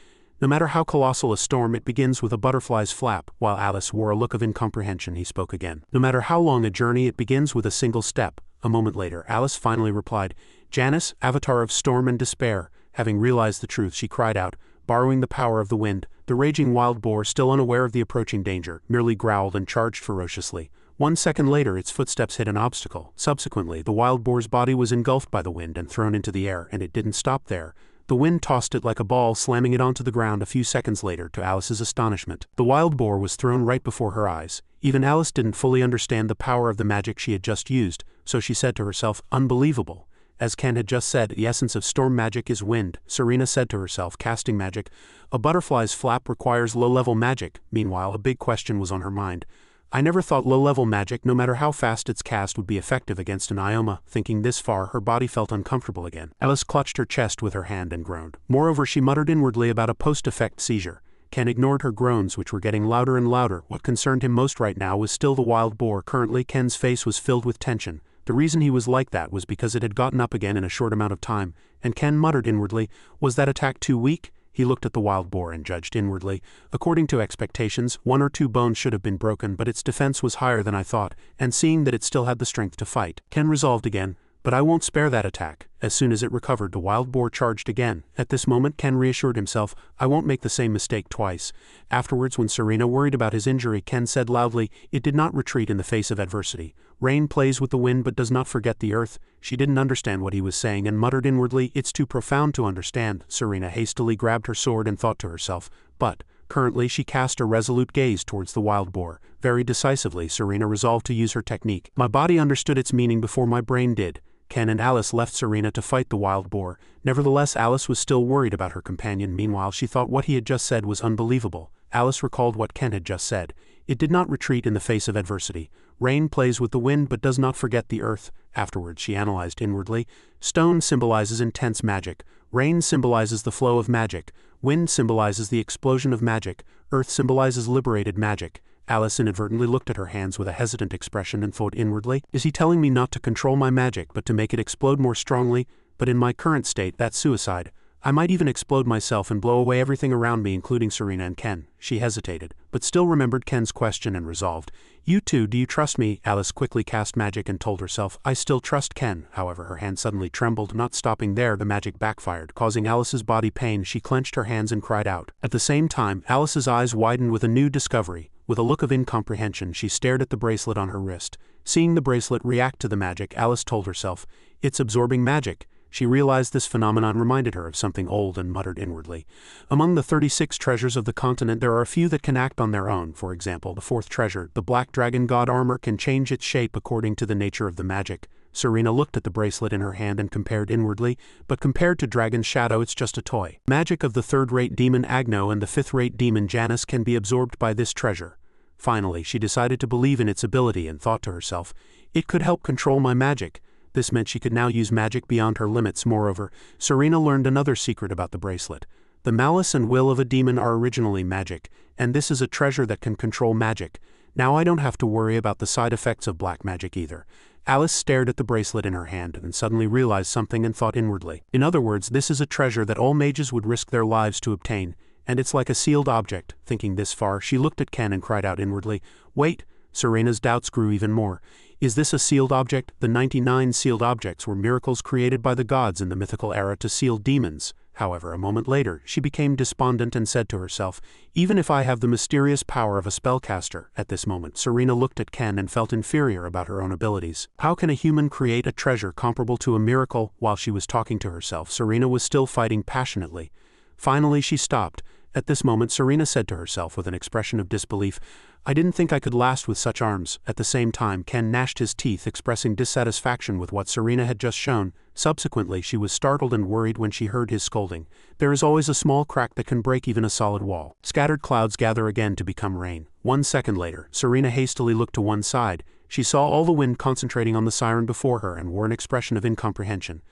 no matter how colossal a storm, it begins with a butterfly's flap. While Alice wore a look of incomprehension, he spoke again. No matter how long a journey, it begins with a single step. A moment later, Alice finally replied, Janice, avatar of storm and despair. Having realized the truth, she cried out, borrowing the power of the wind. The raging wild boar, still unaware of the approaching danger, merely growled and charged ferociously. 1 second later, its footsteps hit an obstacle. Subsequently, the wild boar's body was engulfed by the wind and thrown into the air, and it didn't stop there. The wind tossed it like a ball, slamming it onto the ground a few seconds later, to Alice's astonishment. The wild boar was thrown right before her eyes. Even Alice didn't fully understand the power of the magic she had just used, so she said to herself, unbelievable. As Ken had just said, the essence of storm magic is wind. Serena said to herself, casting magic. A butterfly's flap requires low-level magic. Meanwhile, a big question was on her mind. I never thought low-level magic, no matter how fast it's cast, would be effective against an Ioma. Thinking this far, her body felt uncomfortable again. Alice clutched her chest with her hand and groaned. Moreover, she muttered inwardly about a post-effect seizure. Ken ignored her groans, which were getting louder and louder. What concerned him most right now was still the wild boar. Currently, Ken's face was filled with tension. The reason he was like that was because it had gotten up again in a short amount of time, and Ken muttered inwardly, was that attack too weak? He looked at the wild boar and judged inwardly. According to expectations, 1 or 2 bones should have been broken, but its defense was higher than I thought, and seeing that it still had the strength to fight, Ken resolved again, but I won't spare that attack. As soon as it recovered, the wild boar charged again. At this moment, Ken reassured himself, I won't make the same mistake twice. Afterwards, when Serena worried about his injury, Ken said loudly, it did not retreat in the face of adversity. Rain plays with the wind but does not forget the earth. She didn't understand what he was saying and muttered inwardly, it's too profound to understand. Serena hastily grabbed her sword and thought to herself, but currently she cast a resolute gaze towards the wild boar. Very decisively, Serena resolved to use her technique. My body understood its meaning before my brain did. Ken and Alice left Serena to fight the wild boar. Nevertheless, Alice was still worried about her companion. Meanwhile, she thought what he had just said was unbelievable. Alice recalled what Ken had just said. It did not retreat in the face of adversity. Rain plays with the wind but does not forget the earth. Afterwards, she analyzed inwardly. Stone symbolizes intense magic. Rain symbolizes the flow of magic. Wind symbolizes the explosion of magic. Earth symbolizes liberated magic. Alice inadvertently looked at her hands with a hesitant expression and thought inwardly, is he telling me not to control my magic but to make it explode more strongly? But in my current state, that's suicide. I might even explode myself and blow away everything around me, including Serena and Ken. She hesitated, but still remembered Ken's question and resolved. You two, do you trust me? Alice quickly cast magic and told herself, I still trust Ken. However, her hand suddenly trembled. Not stopping there, the magic backfired, causing Alice's body pain. She clenched her hands and cried out. At the same time, Alice's eyes widened with a new discovery. With a look of incomprehension, she stared at the bracelet on her wrist. Seeing the bracelet react to the magic, Alice told herself, it's absorbing magic. She realized this phenomenon reminded her of something old and muttered inwardly. Among the 36 treasures of the continent, there are a few that can act on their own. For example, the 4th treasure, the Black Dragon God armor, can change its shape according to the nature of the magic. Serena looked at the bracelet in her hand and compared inwardly, but compared to Dragon's Shadow, it's just a toy. Magic of the 3rd-rate demon Agno and the 5th-rate demon Janus can be absorbed by this treasure. Finally, she decided to believe in its ability and thought to herself, it could help control my magic. This meant she could now use magic beyond her limits. Moreover, Serena learned another secret about the bracelet. The malice and will of a demon are originally magic, and this is a treasure that can control magic. Now I don't have to worry about the side effects of black magic either. Alice stared at the bracelet in her hand and suddenly realized something and thought inwardly. In other words, this is a treasure that all mages would risk their lives to obtain, and it's like a sealed object. Thinking this far, she looked at Ken and cried out inwardly, "Wait!" Serena's doubts grew even more. Is this a sealed object? The 99 sealed objects were miracles created by the gods in the mythical era to seal demons. However, a moment later, she became despondent and said to herself, "Even if I have the mysterious power of a spellcaster." At this moment, Serena looked at Ken and felt inferior about her own abilities. How can a human create a treasure comparable to a miracle? While she was talking to herself, Serena was still fighting passionately. Finally, she stopped. At this moment, Serena said to herself with an expression of disbelief, "I didn't think I could last with such arms." At the same time, Ken gnashed his teeth, expressing dissatisfaction with what Serena had just shown. Subsequently, she was startled and worried when she heard his scolding. There is always a small crack that can break even a solid wall. Scattered clouds gather again to become rain. 1 second later, Serena hastily looked to one side. She saw all the wind concentrating on the siren before her and wore an expression of incomprehension.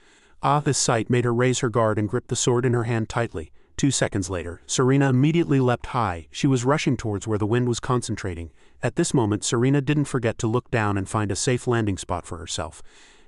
This sight made her raise her guard and grip the sword in her hand tightly. 2 seconds later, Serena immediately leapt high. She was rushing towards where the wind was concentrating. At this moment, Serena didn't forget to look down and find a safe landing spot for herself.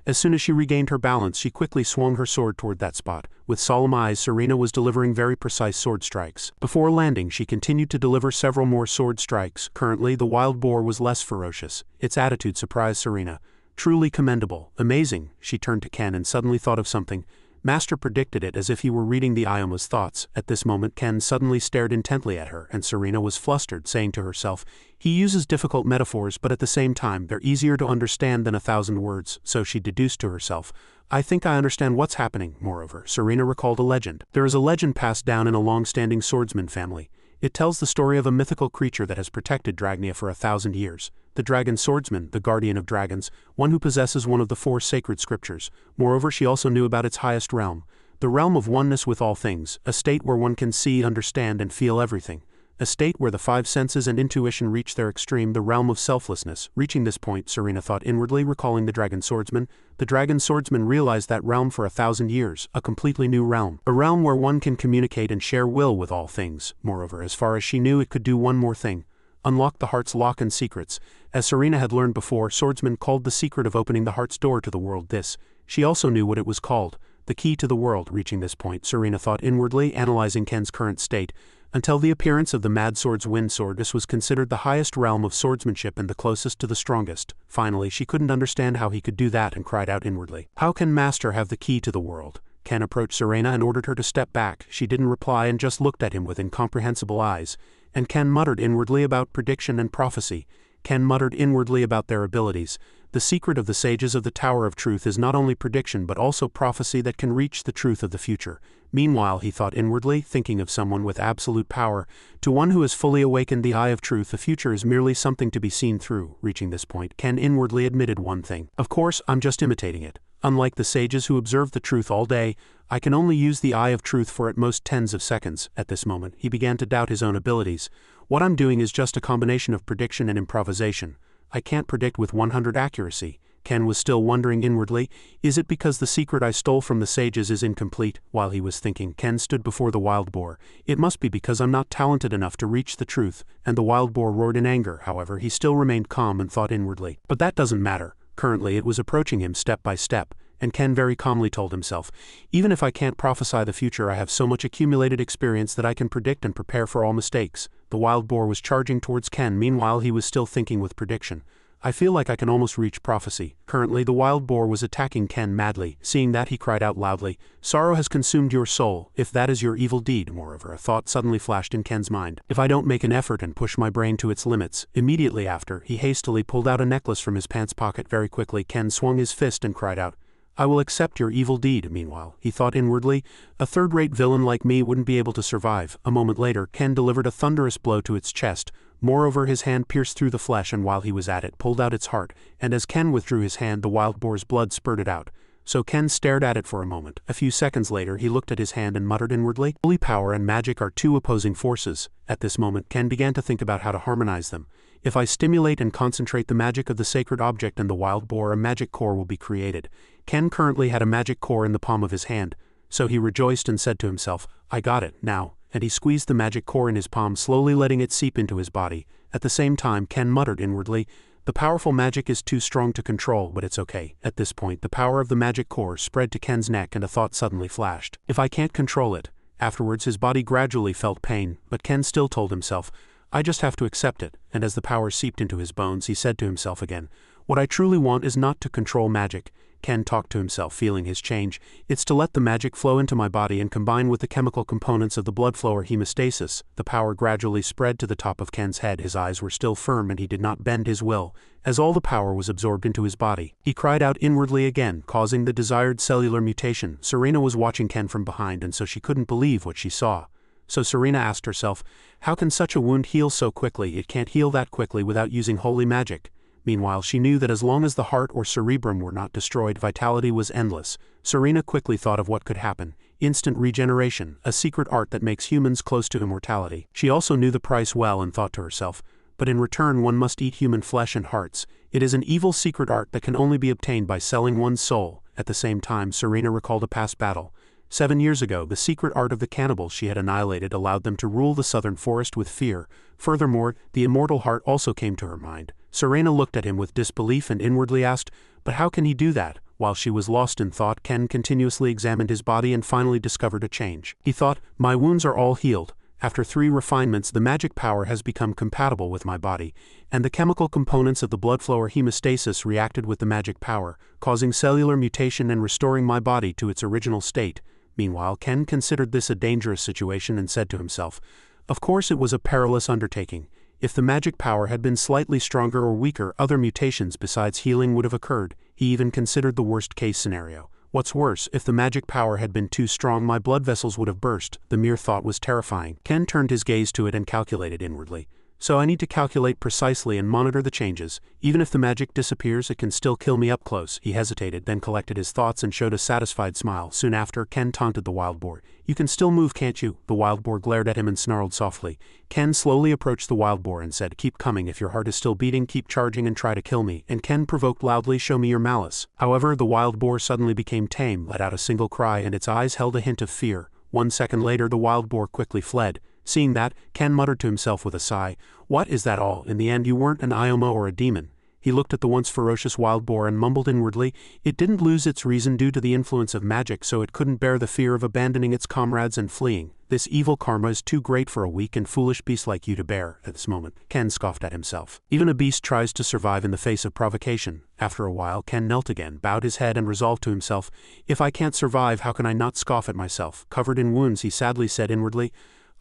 As soon as she regained her balance, she quickly swung her sword toward that spot. With solemn eyes, Serena was delivering very precise sword strikes. Before landing, she continued to deliver several more sword strikes. Currently, the wild boar was less ferocious. Its attitude surprised Serena. Truly commendable. Amazing. She turned to Ken and suddenly thought of something. Master predicted it, as if he were reading the Ioma's thoughts. At this moment, Ken suddenly stared intently at her, and Serena was flustered, saying to herself, "He uses difficult metaphors, but at the same time, they're easier to understand than 1,000 words." So she deduced to herself, "I think I understand what's happening." Moreover, Serena recalled a legend. There is a legend passed down in a long-standing swordsman family. It tells the story of a mythical creature that has protected Dragnia for 1,000 years. The dragon swordsman, the guardian of dragons, one who possesses one of the 4 sacred scriptures. Moreover, she also knew about its highest realm, the realm of oneness with all things, a state where one can see, understand, and feel everything. A state where the 5 senses and intuition reach their extreme, the realm of selflessness. Reaching this point, Serena thought inwardly, recalling the dragon swordsman. The dragon swordsman realized that realm for 1,000 years, a completely new realm. A realm where one can communicate and share will with all things. Moreover, as far as she knew, it could do one more thing. Unlock the heart's lock and secrets. As Serena had learned before, swordsmen called the secret of opening the heart's door to the world this. She also knew what it was called, the key to the world. Reaching this point, Serena thought inwardly, analyzing Ken's current state. Until the appearance of the Mad Sword's wind sword, this was considered the highest realm of swordsmanship and the closest to the strongest. Finally, she couldn't understand how he could do that and cried out inwardly, "How can Master have the key to the world?" Ken approached Serena and ordered her to step back. She didn't reply and just looked at him with incomprehensible eyes. And Ken muttered inwardly about prediction and prophecy. Ken muttered inwardly about their abilities. The secret of the sages of the Tower of Truth is not only prediction but also prophecy that can reach the truth of the future. Meanwhile, he thought inwardly, thinking of someone with absolute power. To one who has fully awakened the eye of truth, the future is merely something to be seen through. Reaching this point, Ken inwardly admitted one thing. Of course, I'm just imitating it. Unlike the sages who observe the truth all day, I can only use the eye of truth for at most tens of seconds. At this moment, he began to doubt his own abilities. What I'm doing is just a combination of prediction and improvisation. I can't predict with 100 accuracy. Ken was still wondering inwardly, is it because the secret I stole from the sages is incomplete? While he was thinking, Ken stood before the wild boar. It must be because I'm not talented enough to reach the truth, and the wild boar roared in anger. However, he still remained calm and thought inwardly. But that doesn't matter. Currently, it was approaching him step by step, and Ken very calmly told himself, even if I can't prophesy the future, I have so much accumulated experience that I can predict and prepare for all mistakes. The wild boar was charging towards Ken, meanwhile he was still thinking with prediction. I feel like I can almost reach prophecy. Currently, the wild boar was attacking Ken madly. Seeing that, he cried out loudly, "Sorrow has consumed your soul, if that is your evil deed." Moreover, a thought suddenly flashed in Ken's mind. If I don't make an effort and push my brain to its limits. Immediately after, he hastily pulled out a necklace from his pants pocket. Very quickly, Ken swung his fist and cried out, "I will accept your evil deed." Meanwhile, he thought inwardly, a third-rate villain like me wouldn't be able to survive. A moment later, Ken delivered a thunderous blow to its chest. Moreover, his hand pierced through the flesh and while he was at it, pulled out its heart, and as Ken withdrew his hand, the wild boar's blood spurted out. So Ken stared at it for a moment. A few seconds later, he looked at his hand and muttered inwardly, "Holy power and magic are 2 opposing forces." At this moment, Ken began to think about how to harmonize them. If I stimulate and concentrate the magic of the sacred object and the wild boar, a magic core will be created. Ken currently had a magic core in the palm of his hand. So he rejoiced and said to himself, I got it, now, and he squeezed the magic core in his palm, slowly letting it seep into his body. At the same time, Ken muttered inwardly, the powerful magic is too strong to control, but it's okay. At this point, the power of the magic core spread to Ken's neck and a thought suddenly flashed. If I can't control it. Afterwards his body gradually felt pain, but Ken still told himself, I just have to accept it, and as the power seeped into his bones he said to himself again, what I truly want is not to control magic. Ken talked to himself, feeling his change. It's to let the magic flow into my body and combine with the chemical components of the blood flow or hemostasis. The power gradually spread to the top of Ken's head. His eyes were still firm and he did not bend his will, as all the power was absorbed into his body. He cried out inwardly again, causing the desired cellular mutation. Serena was watching Ken from behind, and so she couldn't believe what she saw. So Serena asked herself, how can such a wound heal so quickly? It can't heal that quickly without using holy magic. Meanwhile, she knew that as long as the heart or cerebrum were not destroyed, vitality was endless. Serena quickly thought of what could happen. Instant regeneration, a secret art that makes humans close to immortality. She also knew the price well and thought to herself, but in return one must eat human flesh and hearts. It is an evil secret art that can only be obtained by selling one's soul. At the same time, Serena recalled a past battle. 7 years ago, the secret art of the cannibals she had annihilated allowed them to rule the southern forest with fear. Furthermore, the immortal heart also came to her mind. Serena looked at him with disbelief and inwardly asked, but how can he do that? While she was lost in thought, Ken continuously examined his body and finally discovered a change. He thought, my wounds are all healed. After 3 refinements, the magic power has become compatible with my body, and the chemical components of the blood flow or hemostasis reacted with the magic power, causing cellular mutation and restoring my body to its original state. Meanwhile, Ken considered this a dangerous situation and said to himself, of course it was a perilous undertaking. If the magic power had been slightly stronger or weaker, other mutations besides healing would have occurred. He even considered the worst-case scenario. What's worse, if the magic power had been too strong, my blood vessels would have burst. The mere thought was terrifying. Ken turned his gaze to it and calculated inwardly. So I need to calculate precisely and monitor the changes. Even if the magic disappears, it can still kill me up close. He hesitated, then collected his thoughts and showed a satisfied smile. Soon after, Ken taunted the wild boar. You can still move, can't you? The wild boar glared at him and snarled softly. Ken slowly approached the wild boar and said, keep coming. If your heart is still beating, keep charging and try to kill me. And Ken provoked loudly, show me your malice. However, the wild boar suddenly became tame, let out a single cry, and its eyes held a hint of fear. 1 second later, the wild boar quickly fled. Seeing that, Ken muttered to himself with a sigh, what is that all? In the end you weren't an Ioma or a demon. He looked at the once ferocious wild boar and mumbled inwardly, it didn't lose its reason due to the influence of magic, so it couldn't bear the fear of abandoning its comrades and fleeing. This evil karma is too great for a weak and foolish beast like you to bear. At this moment, Ken scoffed at himself. Even a beast tries to survive in the face of provocation. After a while, Ken knelt again, bowed his head and resolved to himself, if I can't survive, how can I not scoff at myself? Covered in wounds, he sadly said inwardly,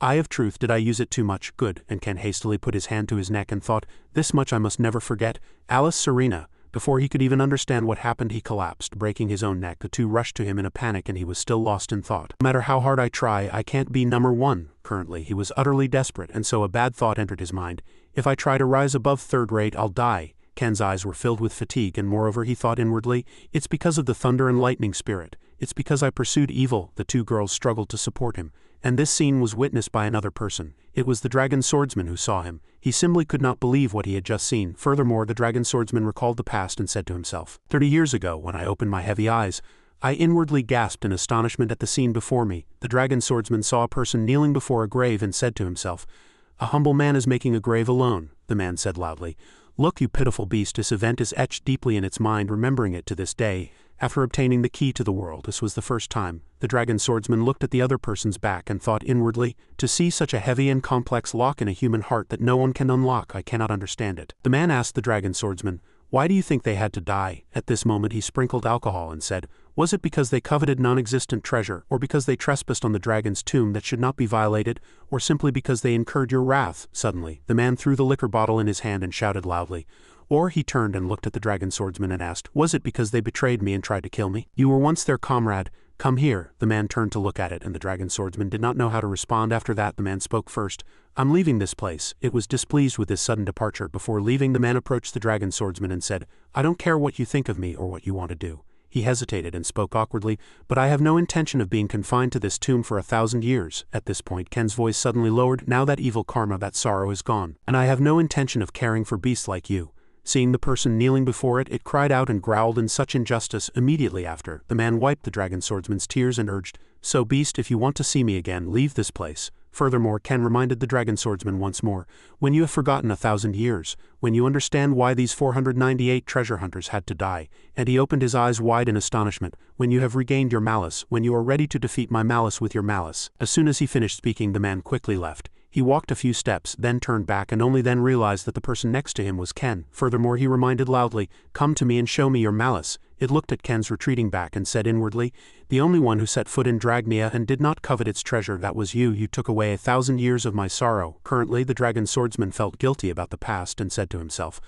Eye of truth, did I use it too much? Good. And Ken hastily put his hand to his neck and thought, this much I must never forget. Alice Serena. Before he could even understand what happened, he collapsed, breaking his own neck. The two rushed to him in a panic and he was still lost in thought. No matter how hard I try, I can't be number 1. Currently, he was utterly desperate, and so a bad thought entered his mind. If I try to rise above 3rd rate, I'll die. Ken's eyes were filled with fatigue, and moreover he thought inwardly, it's because of the thunder and lightning spirit. It's because I pursued evil. The 2 girls struggled to support him. And this scene was witnessed by another person. It was the dragon swordsman who saw him. He simply could not believe what he had just seen. Furthermore, the dragon swordsman recalled the past and said to himself, 30 years ago, when I opened my heavy eyes, I inwardly gasped in astonishment at the scene before me. The dragon swordsman saw a person kneeling before a grave and said to himself, a humble man is making a grave alone. The man said loudly, look, you pitiful beast. This event is etched deeply in its mind, remembering it to this day. After obtaining the key to the world, this was the first time. The dragon swordsman looked at the other person's back and thought inwardly, to see such a heavy and complex lock in a human heart that no one can unlock, I cannot understand it. The man asked the dragon swordsman, why do you think they had to die? At this moment he sprinkled alcohol and said, was it because they coveted non-existent treasure, or because they trespassed on the dragon's tomb that should not be violated, or simply because they incurred your wrath? Suddenly, the man threw the liquor bottle in his hand and shouted loudly. Or he turned and looked at the dragon swordsman and asked, was it because they betrayed me and tried to kill me? You were once their comrade. Come here. The man turned to look at it, and the dragon swordsman did not know how to respond. After that, the man spoke first. I'm leaving this place. It was displeased with his sudden departure. Before leaving, the man approached the dragon swordsman and said, I don't care what you think of me or what you want to do. He hesitated and spoke awkwardly, but I have no intention of being confined to this tomb for 1,000 years. At this point, Ken's voice suddenly lowered. Now that evil karma, that sorrow is gone, and I have no intention of caring for beasts like you. Seeing the person kneeling before it, it cried out and growled in such injustice. Immediately after, the man wiped the dragon swordsman's tears and urged, "So beast, if you want to see me again, leave this place." Furthermore, Ken reminded the dragon swordsman once more, "When you have forgotten 1,000 years, when you understand why these 498 treasure hunters had to die," and he opened his eyes wide in astonishment, "when you have regained your malice, when you are ready to defeat my malice with your malice." As soon as he finished speaking, the man quickly left. He walked a few steps, then turned back and only then realized that the person next to him was Ken. Furthermore, he reminded loudly, "Come to me and show me your malice." It looked at Ken's retreating back and said inwardly, "The only one who set foot in Dragmia and did not covet its treasure, that was you. You took away 1,000 years of my sorrow." Currently, the dragon swordsman felt guilty about the past and said to himself,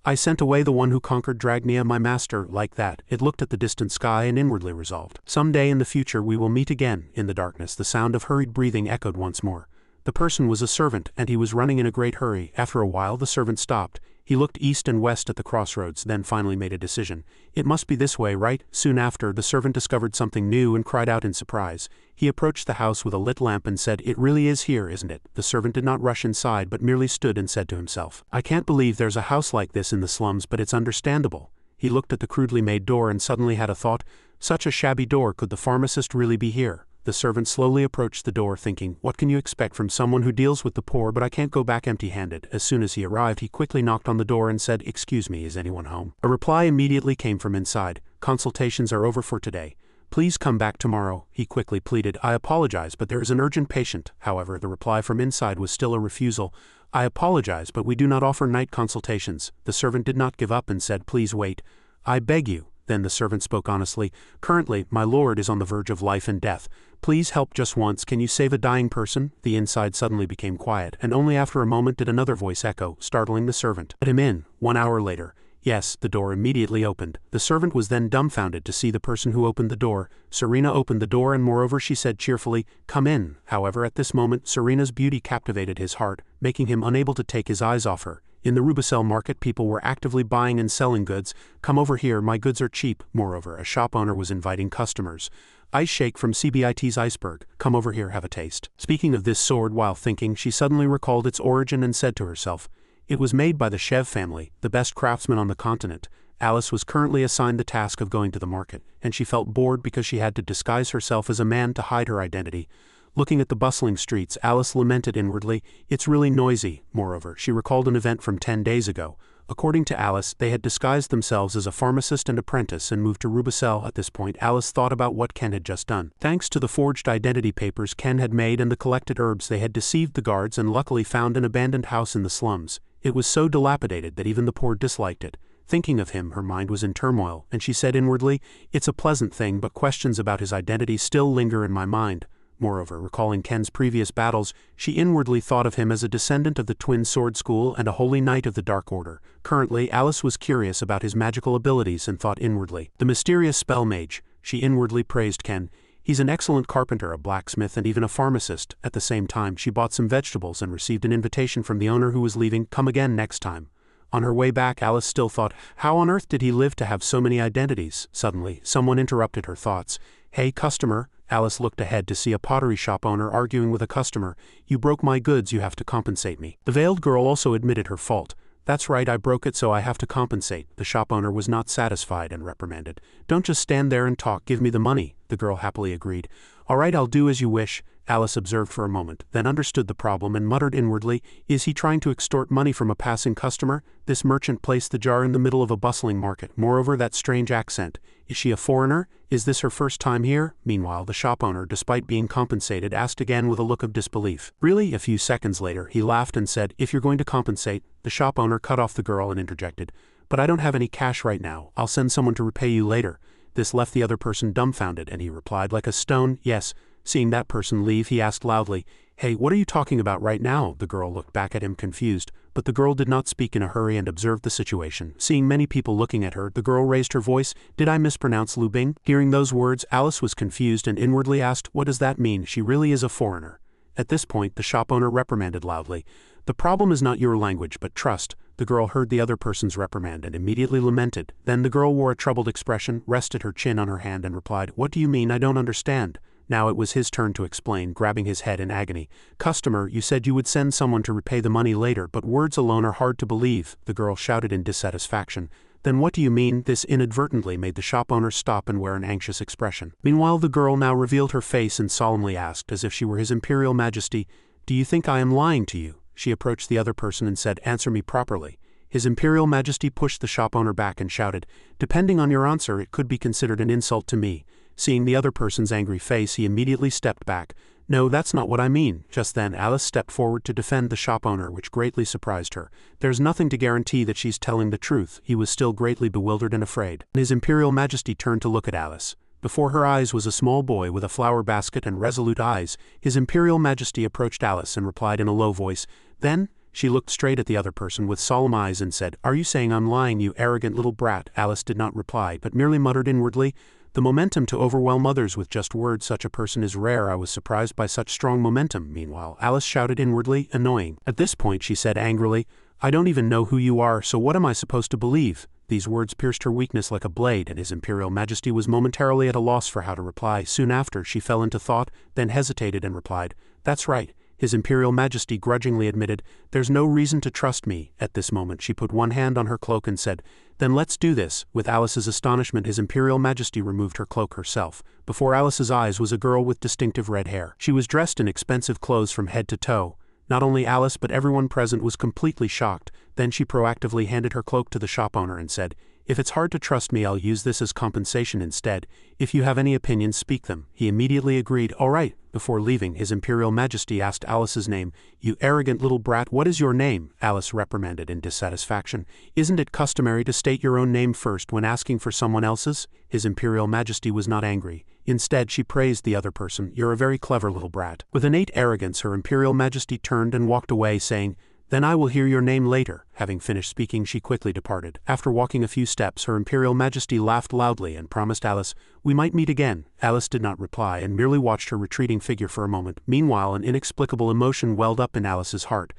"I sent away the one who conquered Dragmia, my master, like that." It looked at the distant sky and inwardly resolved, "Someday in the future we will meet again." In the darkness, the sound of hurried breathing echoed once more. The person was a servant, and he was running in a great hurry. After a while, the servant stopped. He looked east and west at the crossroads, then finally made a decision. "It must be this way, right?" Soon after, the servant discovered something new and cried out in surprise. He approached the house with a lit lamp and said, "It really is here, isn't it?" The servant did not rush inside but merely stood and said to himself, "I can't believe there's a house like this in the slums, but it's understandable." He looked at the crudely made door and suddenly had a thought, "Such a shabby door, could the pharmacist really be here?" The servant slowly approached the door thinking, "What can you expect from someone who deals with the poor, but I can't go back empty-handed." As soon as he arrived, he quickly knocked on the door and said, "Excuse me, is anyone home?" A reply immediately came from inside, "Consultations are over for today. Please come back tomorrow." He quickly pleaded, "I apologize, but there is an urgent patient." However, the reply from inside was still a refusal. "I apologize, but we do not offer night consultations." The servant did not give up and said, "Please wait. I beg you." Then the servant spoke honestly, "Currently, my lord is on the verge of life and death. Please help just once. Can you save a dying person?" The inside suddenly became quiet, and only after a moment did another voice echo, startling the servant. "Let him in." 1 hour later. Yes, the door immediately opened. The servant was then dumbfounded to see the person who opened the door. Serena opened the door and moreover she said cheerfully, "Come in." However, at this moment, Serena's beauty captivated his heart, making him unable to take his eyes off her. In the Rubicel market, people were actively buying and selling goods. "Come over here, my goods are cheap." Moreover, a shop owner was inviting customers. "Ice shake from CBIT's iceberg. Come over here, have a taste." Speaking of this sword while thinking, she suddenly recalled its origin and said to herself, "It was made by the Chev family, the best craftsmen on the continent." Alice was currently assigned the task of going to the market, and she felt bored because she had to disguise herself as a man to hide her identity. Looking at the bustling streets, Alice lamented inwardly, "It's really noisy." Moreover, she recalled an event from 10 days ago. According to Alice, they had disguised themselves as a pharmacist and apprentice and moved to Rubicel. At this point, Alice thought about what Ken had just done. Thanks to the forged identity papers Ken had made and the collected herbs, they had deceived the guards and luckily found an abandoned house in the slums. It was so dilapidated that even the poor disliked it. Thinking of him, her mind was in turmoil, and she said inwardly, "It's a pleasant thing, but questions about his identity still linger in my mind." Moreover, recalling Ken's previous battles, she inwardly thought of him as a descendant of the Twin Sword School and a holy knight of the Dark Order. Currently, Alice was curious about his magical abilities and thought inwardly, "The mysterious spell mage." She inwardly praised Ken. "He's an excellent carpenter, a blacksmith, and even a pharmacist." At the same time, she bought some vegetables and received an invitation from the owner who was leaving, "Come again next time." On her way back, Alice still thought, how on earth did he live to have so many identities? Suddenly, someone interrupted her thoughts. "Hey, customer." Alice looked ahead to see a pottery shop owner arguing with a customer. "You broke my goods, you have to compensate me." The veiled girl also admitted her fault. "That's right, I broke it, so I have to compensate." The shop owner was not satisfied and reprimanded. "Don't just stand there and talk, give me the money." The girl happily agreed. "All right, I'll do as you wish." Alice observed for a moment, then understood the problem and muttered inwardly, "Is he trying to extort money from a passing customer?" This merchant placed the jar in the middle of a bustling market. Moreover, that strange accent. Is she a foreigner? Is this her first time here? Meanwhile, the shop owner, despite being compensated, asked again with a look of disbelief. "Really?" A few seconds later, he laughed and said, "If you're going to compensate." The shop owner cut off the girl and interjected, "But I don't have any cash right now. I'll send someone to repay you later." This left the other person dumbfounded, and he replied like a stone, "Yes." Seeing that person leave, he asked loudly, "Hey, what are you talking about right now?" The girl looked back at him confused, but the girl did not speak in a hurry and observed the situation. Seeing many people looking at her, the girl raised her voice, "Did I mispronounce Lu Bing?" Hearing those words, Alice was confused and inwardly asked, "What does that mean? She really is a foreigner." At this point, the shop owner reprimanded loudly, "The problem is not your language, but trust." The girl heard the other person's reprimand and immediately lamented. Then the girl wore a troubled expression, rested her chin on her hand and replied, "What do you mean? I don't understand." Now it was his turn to explain, grabbing his head in agony. "Customer, you said you would send someone to repay the money later, but words alone are hard to believe," the girl shouted in dissatisfaction. "Then what do you mean?" This inadvertently made the shop owner stop and wear an anxious expression. Meanwhile the girl now revealed her face and solemnly asked, as if she were His Imperial Majesty, "Do you think I am lying to you?" She approached the other person and said, "Answer me properly." His Imperial Majesty pushed the shop owner back and shouted, "Depending on your answer, it could be considered an insult to me." Seeing the other person's angry face, he immediately stepped back. "No, that's not what I mean." Just then Alice stepped forward to defend the shop owner, which greatly surprised her. "There's nothing to guarantee that she's telling the truth." He was still greatly bewildered and afraid. His Imperial Majesty turned to look at Alice. Before her eyes was a small boy with a flower basket and resolute eyes. His Imperial Majesty approached Alice and replied in a low voice, "Then?" She looked straight at the other person with solemn eyes and said, "Are you saying I'm lying, you arrogant little brat?" Alice did not reply, but merely muttered inwardly, "The momentum to overwhelm others with just words, such a person is rare. I was surprised by such strong momentum." Meanwhile, Alice shouted inwardly, "Annoying." At this point she said angrily, "I don't even know who you are, so what am I supposed to believe?" These words pierced her weakness like a blade, and His Imperial Majesty was momentarily at a loss for how to reply. Soon after, she fell into thought, then hesitated and replied, "That's right." His Imperial Majesty grudgingly admitted, "There's no reason to trust me." At this moment she put one hand on her cloak and said, "Then let's do this." With Alice's astonishment, His Imperial Majesty removed her cloak herself. Before Alice's eyes was a girl with distinctive red hair. She was dressed in expensive clothes from head to toe. Not only Alice but everyone present was completely shocked. Then she proactively handed her cloak to the shop owner and said, "If it's hard to trust me, I'll use this as compensation instead. If you have any opinions, speak them." He immediately agreed, "All right." Before leaving, His Imperial Majesty asked Alice's name. "You arrogant little brat, what is your name?" Alice reprimanded in dissatisfaction. "Isn't it customary to state your own name first when asking for someone else's?" His Imperial Majesty was not angry. Instead, she praised the other person. "You're a very clever little brat." With innate arrogance, Her Imperial Majesty turned and walked away, saying, "Then I will hear your name later." Having finished speaking, she quickly departed. After walking a few steps, Her Imperial Majesty laughed loudly and promised Alice, "We might meet again." Alice did not reply and merely watched her retreating figure for a moment. Meanwhile, an inexplicable emotion welled up in Alice's heart.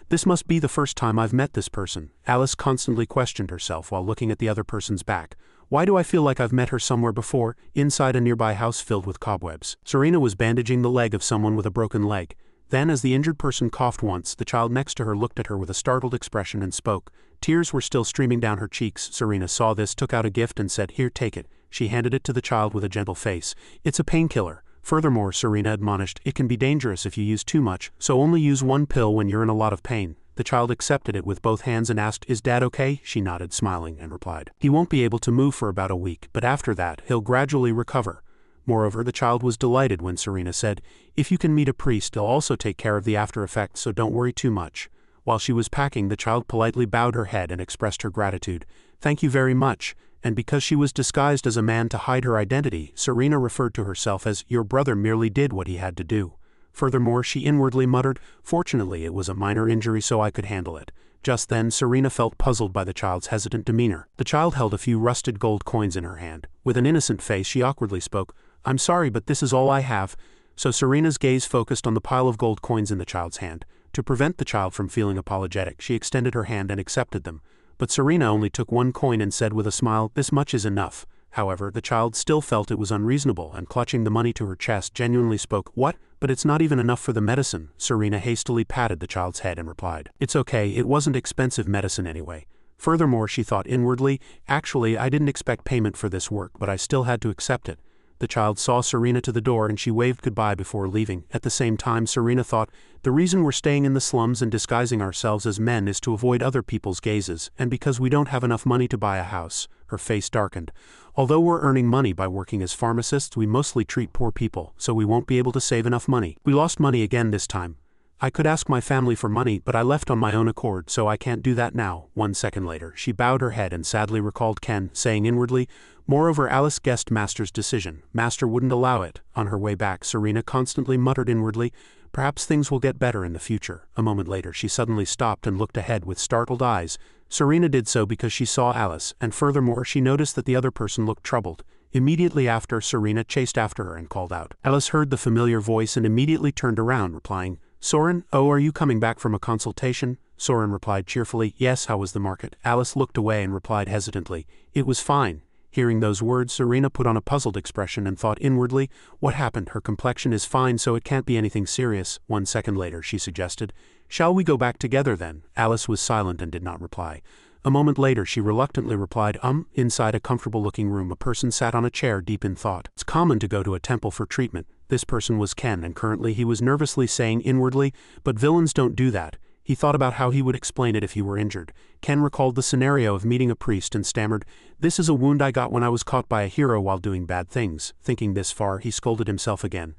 "This must be the first time I've met this person," Alice constantly questioned herself while looking at the other person's back. "Why do I feel like I've met her somewhere before?" Inside a nearby house filled with cobwebs, Serena was bandaging the leg of someone with a broken leg. Then, as the injured person coughed once, the child next to her looked at her with a startled expression and spoke. Tears were still streaming down her cheeks. Serena saw this, took out a gift and said, "Here, take it." She handed it to the child with a gentle face. "It's a painkiller." Furthermore, Serena admonished, "It can be dangerous if you use too much, so only use one pill when you're in a lot of pain." The child accepted it with both hands and asked, "Is Dad okay?" She nodded, smiling, and replied, "He won't be able to move for about a week, but after that, he'll gradually recover." Moreover, the child was delighted when Serena said, "If you can meet a priest, they'll also take care of the after effects, so don't worry too much." While she was packing, the child politely bowed her head and expressed her gratitude. "Thank you very much." And because she was disguised as a man to hide her identity, Serena referred to herself as, "Your brother merely did what he had to do." Furthermore, she inwardly muttered, "Fortunately, it was a minor injury, so I could handle it." Just then, Serena felt puzzled by the child's hesitant demeanor. The child held a few rusted gold coins in her hand. With an innocent face, she awkwardly spoke, "I'm sorry, but this is all I have." So Serena's gaze focused on the pile of gold coins in the child's hand. To prevent the child from feeling apologetic, she extended her hand and accepted them. But Serena only took one coin and said with a smile, "This much is enough." However, the child still felt it was unreasonable and clutching the money to her chest genuinely spoke, "What? But it's not even enough for the medicine." Serena hastily patted the child's head and replied, "It's okay, it wasn't expensive medicine anyway." Furthermore, she thought inwardly, "Actually, I didn't expect payment for this work, but I still had to accept it." The child saw Serena to the door and she waved goodbye before leaving. At the same time, Serena thought, "The reason we're staying in the slums and disguising ourselves as men is to avoid other people's gazes, and because we don't have enough money to buy a house." Her face darkened. "Although we're earning money by working as pharmacists, we mostly treat poor people, so we won't be able to save enough money. We lost money again this time. I could ask my family for money, but I left on my own accord, so I can't do that now." 1 second later, she bowed her head and sadly recalled Ken, saying inwardly, "Moreover, Alice guessed Master's decision. Master wouldn't allow it." On her way back, Serena constantly muttered inwardly, "Perhaps things will get better in the future." A moment later, she suddenly stopped and looked ahead with startled eyes. Serena did so because she saw Alice, and furthermore, she noticed that the other person looked troubled. Immediately after, Serena chased after her and called out. Alice heard the familiar voice and immediately turned around, replying, "Soren, oh, are you coming back from a consultation?" Soren replied cheerfully, "Yes, how was the market?" Alice looked away and replied hesitantly, "It was fine." Hearing those words, Serena put on a puzzled expression and thought inwardly, what happened? Her complexion is fine, so it can't be anything serious. 1 second later, she suggested. Shall we go back together then? Alice was silent and did not reply. A moment later, she reluctantly replied, Inside a comfortable-looking room, a person sat on a chair deep in thought. It's common to go to a temple for treatment. This person was Ken, and currently he was nervously saying inwardly, but villains don't do that. He thought about how he would explain it if he were injured. Ken recalled the scenario of meeting a priest and stammered, "This is a wound I got when I was caught by a hero while doing bad things." Thinking this far, he scolded himself again.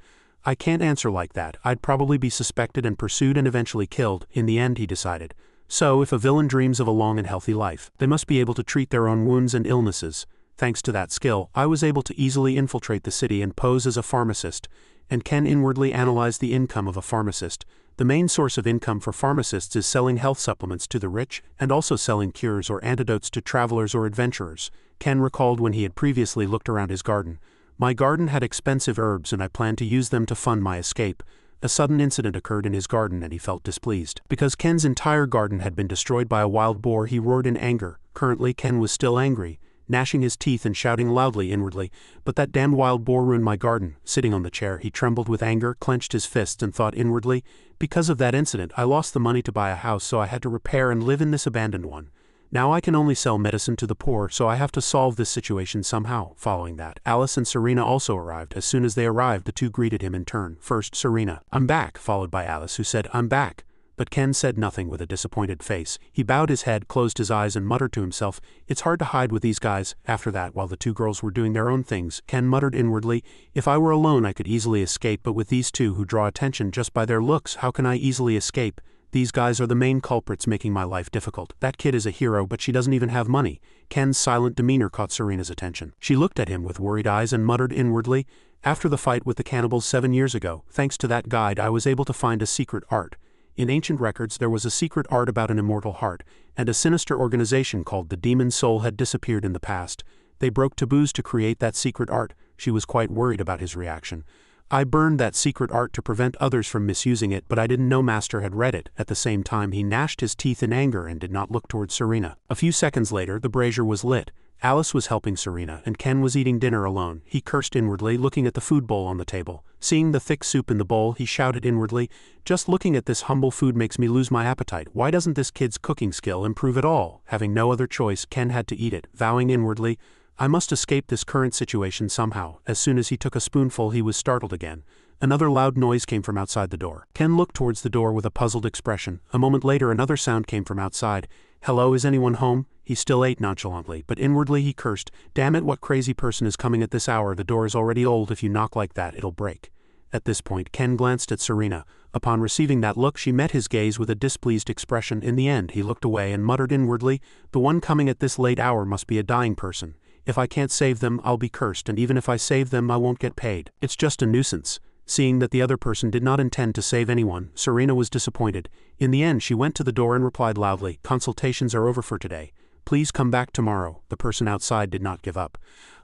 "I can't answer like that. I'd probably be suspected and pursued and eventually killed." In the end, he decided. So, if a villain dreams of a long and healthy life, they must be able to treat their own wounds and illnesses. Thanks to that skill, I was able to easily infiltrate the city and pose as a pharmacist. And Ken inwardly analyzed the income of a pharmacist. The main source of income for pharmacists is selling health supplements to the rich, and also selling cures or antidotes to travelers or adventurers. Ken recalled when he had previously looked around his garden. My garden had expensive herbs and I planned to use them to fund my escape. A sudden incident occurred in his garden and he felt displeased. Because Ken's entire garden had been destroyed by a wild boar, he roared in anger. Currently, Ken was still angry, gnashing his teeth and shouting loudly inwardly, "But that damned wild boar ruined my garden." Sitting on the chair, he trembled with anger, clenched his fists and thought inwardly, "Because of that incident, I lost the money to buy a house, so I had to repair and live in this abandoned one. Now I can only sell medicine to the poor, so I have to solve this situation somehow." Following that, Alice and Serena also arrived. As soon as they arrived, the two greeted him in turn. First, Serena, "I'm back," followed by Alice, who said, "I'm back." But Ken said nothing with a disappointed face. He bowed his head, closed his eyes and muttered to himself, "It's hard to hide with these guys." After that, while the two girls were doing their own things, Ken muttered inwardly, "If I were alone I could easily escape, but with these two who draw attention just by their looks, how can I easily escape? These guys are the main culprits making my life difficult. That kid is a hero, but she doesn't even have money." Ken's silent demeanor caught Serena's attention. She looked at him with worried eyes and muttered inwardly, "After the fight with the cannibals 7 years ago, thanks to that guide I was able to find a secret art. In ancient records there was a secret art about an immortal heart, and a sinister organization called the Demon Soul had disappeared in the past. They broke taboos to create that secret art." She was quite worried about his reaction. "I burned that secret art to prevent others from misusing it, but I didn't know Master had read it." At the same time, he gnashed his teeth in anger and did not look towards Serena. A few seconds later, the brazier was lit. Alice was helping Serena, and Ken was eating dinner alone. He cursed inwardly, looking at the food bowl on the table. Seeing the thick soup in the bowl, he shouted inwardly, "Just looking at this humble food makes me lose my appetite. Why doesn't this kid's cooking skill improve at all?" Having no other choice, Ken had to eat it, vowing inwardly, "I must escape this current situation somehow." As soon as he took a spoonful, he was startled again. Another loud noise came from outside the door. Ken looked towards the door with a puzzled expression. A moment later, another sound came from outside. "Hello, is anyone home?" He still ate nonchalantly, but inwardly he cursed, "Damn it, what crazy person is coming at this hour? The door is already old. If you knock like that, it'll break." At this point, Ken glanced at Serena. Upon receiving that look, she met his gaze with a displeased expression. In the end, he looked away and muttered inwardly, "The one coming at this late hour must be a dying person. If I can't save them, I'll be cursed, and even if I save them, I won't get paid. It's just a nuisance." Seeing that the other person did not intend to save anyone, Serena was disappointed. In the end, she went to the door and replied loudly, "Consultations are over for today. Please come back tomorrow." The person outside did not give up.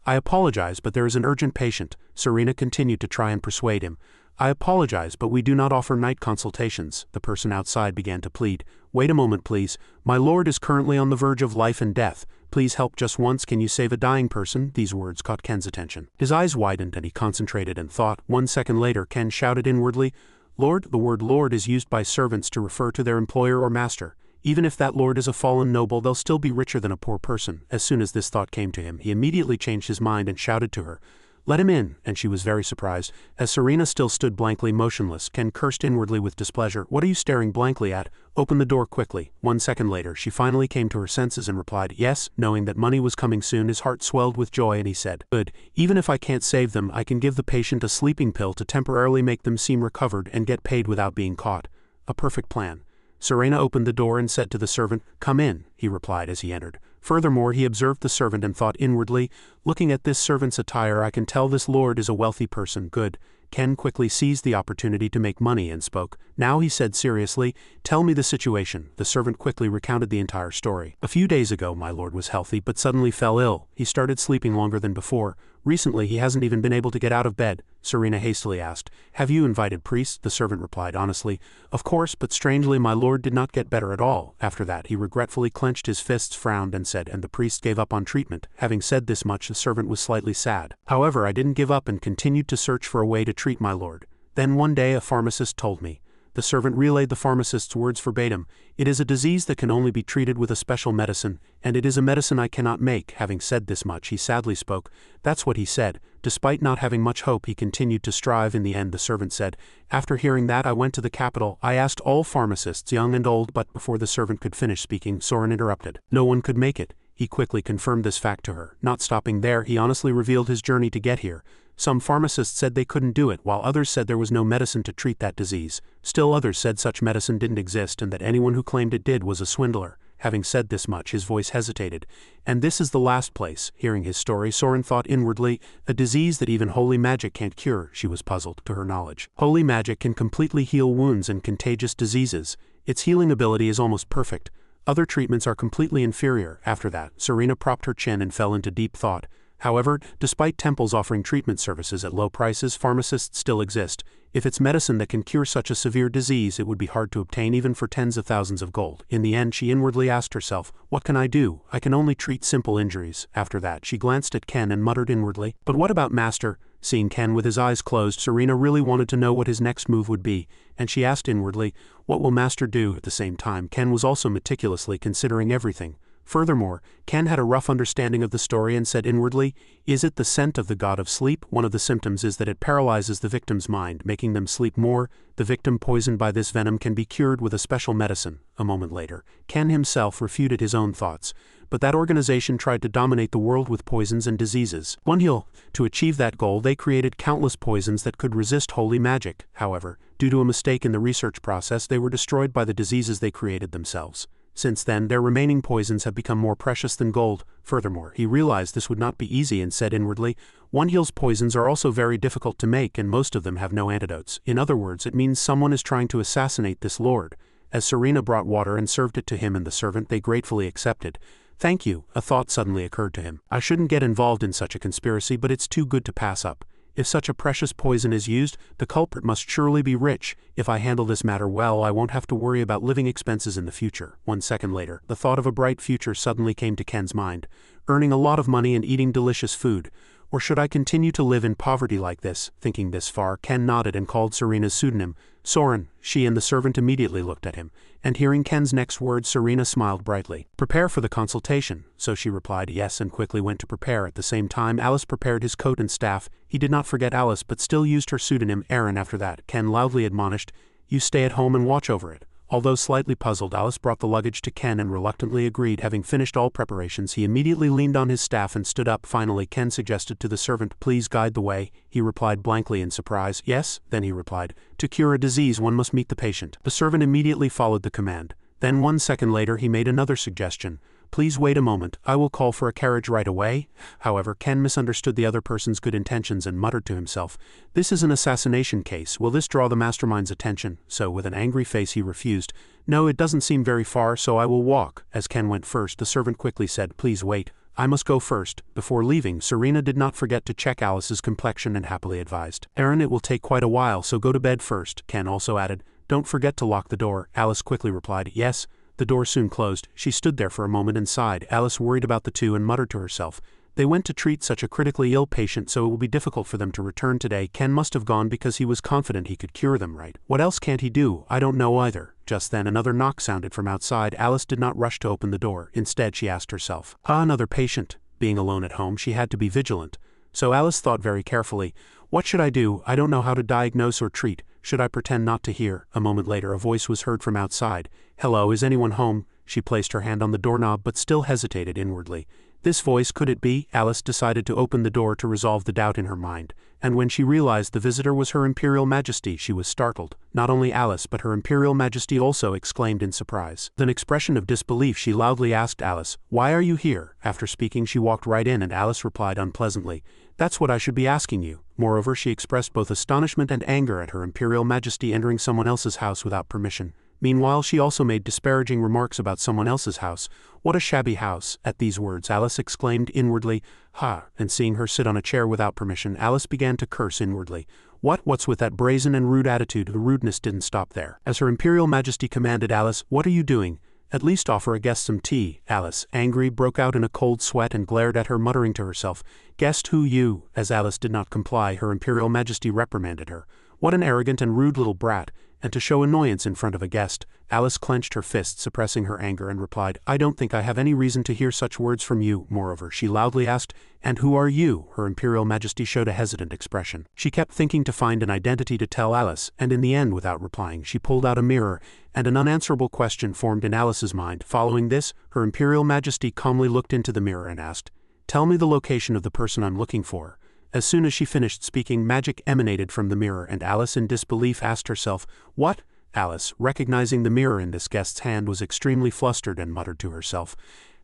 "I apologize, but there is an urgent patient." Serena continued to try and persuade him. "I apologize, but we do not offer night consultations." The person outside began to plead. "Wait a moment, please. My lord is currently on the verge of life and death. Please help just once. Can you save a dying person?" These words caught Ken's attention. His eyes widened and he concentrated and thought. 1 second later, Ken shouted inwardly, "Lord." The word lord is used by servants to refer to their employer or master. Even if that lord is a fallen noble, they'll still be richer than a poor person. As soon as this thought came to him, he immediately changed his mind and shouted to her, "Let him in," and she was very surprised. As Serena still stood blankly motionless, Ken cursed inwardly with displeasure. "What are you staring blankly at? Open the door quickly." 1 second later, she finally came to her senses and replied, "Yes." Knowing that money was coming soon, his heart swelled with joy and he said, "Good. Even if I can't save them, I can give the patient a sleeping pill to temporarily make them seem recovered and get paid without being caught. A perfect plan." Serena opened the door and said to the servant, "Come in," he replied as he entered. Furthermore, he observed the servant and thought inwardly, "Looking at this servant's attire, I can tell this lord is a wealthy person. Good." Ken quickly seized the opportunity to make money and spoke. "Now," he said seriously, "tell me the situation." The servant quickly recounted the entire story. "A few days ago, my lord was healthy but suddenly fell ill. He started sleeping longer than before. Recently he hasn't even been able to get out of bed, Serena hastily asked. Have you invited priests? The servant replied honestly. Of course, but strangely my lord did not get better at all. After that he regretfully clenched his fists, frowned and said, and the priest gave up on treatment. Having said this much, the servant was slightly sad. However, I didn't give up and continued to search for a way to treat my lord. Then one day a pharmacist told me. The servant relayed the pharmacist's words verbatim. It is a disease that can only be treated with a special medicine, and it is a medicine I cannot make. Having said this much, he sadly spoke. That's what he said. Despite not having much hope, he continued to strive. In the end, the servant said, after hearing that, I went to the capital. I asked all pharmacists, young and old, but before the servant could finish speaking, Soren interrupted. No one could make it. He quickly confirmed this fact to her. Not stopping there, he honestly revealed his journey to get here. Some pharmacists said they couldn't do it, while others said there was no medicine to treat that disease. Still others said such medicine didn't exist and that anyone who claimed it did was a swindler. Having said this much, his voice hesitated. And this is the last place. Hearing his story, Soren thought inwardly, a disease that even holy magic can't cure. She was puzzled. To her knowledge, holy magic can completely heal wounds and contagious diseases. Its healing ability is almost perfect. Other treatments are completely inferior. After that, Serena propped her chin and fell into deep thought. However, despite temples offering treatment services at low prices, pharmacists still exist. If it's medicine that can cure such a severe disease, it would be hard to obtain even for tens of thousands of gold. In the end, she inwardly asked herself, what can I do? I can only treat simple injuries. After that, she glanced at Ken and muttered inwardly, but what about Master? Seeing Ken with his eyes closed, Serena really wanted to know what his next move would be, and she asked inwardly, what will Master do? At the same time, Ken was also meticulously considering everything. Furthermore, Ken had a rough understanding of the story and said inwardly, is it the scent of the god of sleep? One of the symptoms is that it paralyzes the victim's mind, making them sleep more. The victim poisoned by this venom can be cured with a special medicine. A moment later, Ken himself refuted his own thoughts. But that organization tried to dominate the world with poisons and diseases. To achieve that goal, they created countless poisons that could resist holy magic. However, due to a mistake in the research process, they were destroyed by the diseases they created themselves. Since then, their remaining poisons have become more precious than gold. Furthermore, he realized this would not be easy and said inwardly, One Heal's poisons are also very difficult to make and most of them have no antidotes. In other words, it means someone is trying to assassinate this lord. As Serena brought water and served it to him and the servant, they gratefully accepted. Thank you, a thought suddenly occurred to him. I shouldn't get involved in such a conspiracy, but it's too good to pass up. If such a precious poison is used, the culprit must surely be rich. If I handle this matter well, I won't have to worry about living expenses in the future. 1 second later, the thought of a bright future suddenly came to Ken's mind. Earning a lot of money and eating delicious food. Or should I continue to live in poverty like this? Thinking this far, Ken nodded and called Serena's pseudonym, Soren. She and the servant immediately looked at him, and hearing Ken's next words, Serena smiled brightly. Prepare for the consultation. So she replied yes and quickly went to prepare. At the same time, Alice prepared his coat and staff. He did not forget Alice but still used her pseudonym, Aaron. After that, Ken loudly admonished, you stay at home and watch over it. Although slightly puzzled, Alice brought the luggage to Ken and reluctantly agreed. Having finished all preparations, he immediately leaned on his staff and stood up. Finally, Ken suggested to the servant, please guide the way. He replied blankly in surprise, yes. Then he replied, to cure a disease one must meet the patient. The servant immediately followed the command. Then 1 second later he made another suggestion. Please wait a moment, I will call for a carriage right away. However, Ken misunderstood the other person's good intentions and muttered to himself, this is an assassination case, will this draw the mastermind's attention? So with an angry face he refused, no, it doesn't seem very far, so I will walk. As Ken went first, the servant quickly said, please wait, I must go first. Before leaving, Serena did not forget to check Alice's complexion and happily advised, Aaron, it will take quite a while, so go to bed first. Ken also added, don't forget to lock the door. Alice quickly replied, yes. The door soon closed. She stood there for a moment and sighed. Alice worried about the two and muttered to herself, they went to treat such a critically ill patient, so it will be difficult for them to return today. Ken must have gone because he was confident he could cure them, right? What else can't he do? I don't know either. Just then another knock sounded from outside. Alice did not rush to open the door. Instead, she asked herself, another patient. Being alone at home, she had to be vigilant. So Alice thought very carefully, what should I do? I don't know how to diagnose or treat. Should I pretend not to hear? A moment later a voice was heard from outside. Hello, is anyone home? She placed her hand on the doorknob but still hesitated inwardly. This voice, could it be? Alice decided to open the door to resolve the doubt in her mind, and when she realized the visitor was Her Imperial Majesty, she was startled. Not only Alice but Her Imperial Majesty also exclaimed in surprise. With an expression of disbelief she loudly asked Alice, why are you here? After speaking she walked right in and Alice replied unpleasantly, that's what I should be asking you. Moreover, she expressed both astonishment and anger at Her Imperial Majesty entering someone else's house without permission. Meanwhile, she also made disparaging remarks about someone else's house. What a shabby house. At these words, Alice exclaimed inwardly, "Ha!" and seeing her sit on a chair without permission, Alice began to curse inwardly. What's with that brazen and rude attitude? The rudeness didn't stop there. As Her Imperial Majesty commanded Alice, "What are you doing? At least offer a guest some tea." Alice, angry, broke out in a cold sweat and glared at her, muttering to herself, "Guest who, you?" As Alice did not comply, Her Imperial Majesty reprimanded her. What an arrogant and rude little brat, and to show annoyance in front of a guest. Alice clenched her fist, suppressing her anger, and replied, "I don't think I have any reason to hear such words from you." Moreover, she loudly asked, "And who are you?" Her Imperial Majesty showed a hesitant expression. She kept thinking to find an identity to tell Alice, and in the end, without replying, she pulled out a mirror, and an unanswerable question formed in Alice's mind. Following this, Her Imperial Majesty calmly looked into the mirror and asked, "Tell me the location of the person I'm looking for." As soon as she finished speaking, magic emanated from the mirror, and Alice, in disbelief, asked herself, "What?" Alice, recognizing the mirror in this guest's hand, was extremely flustered and muttered to herself,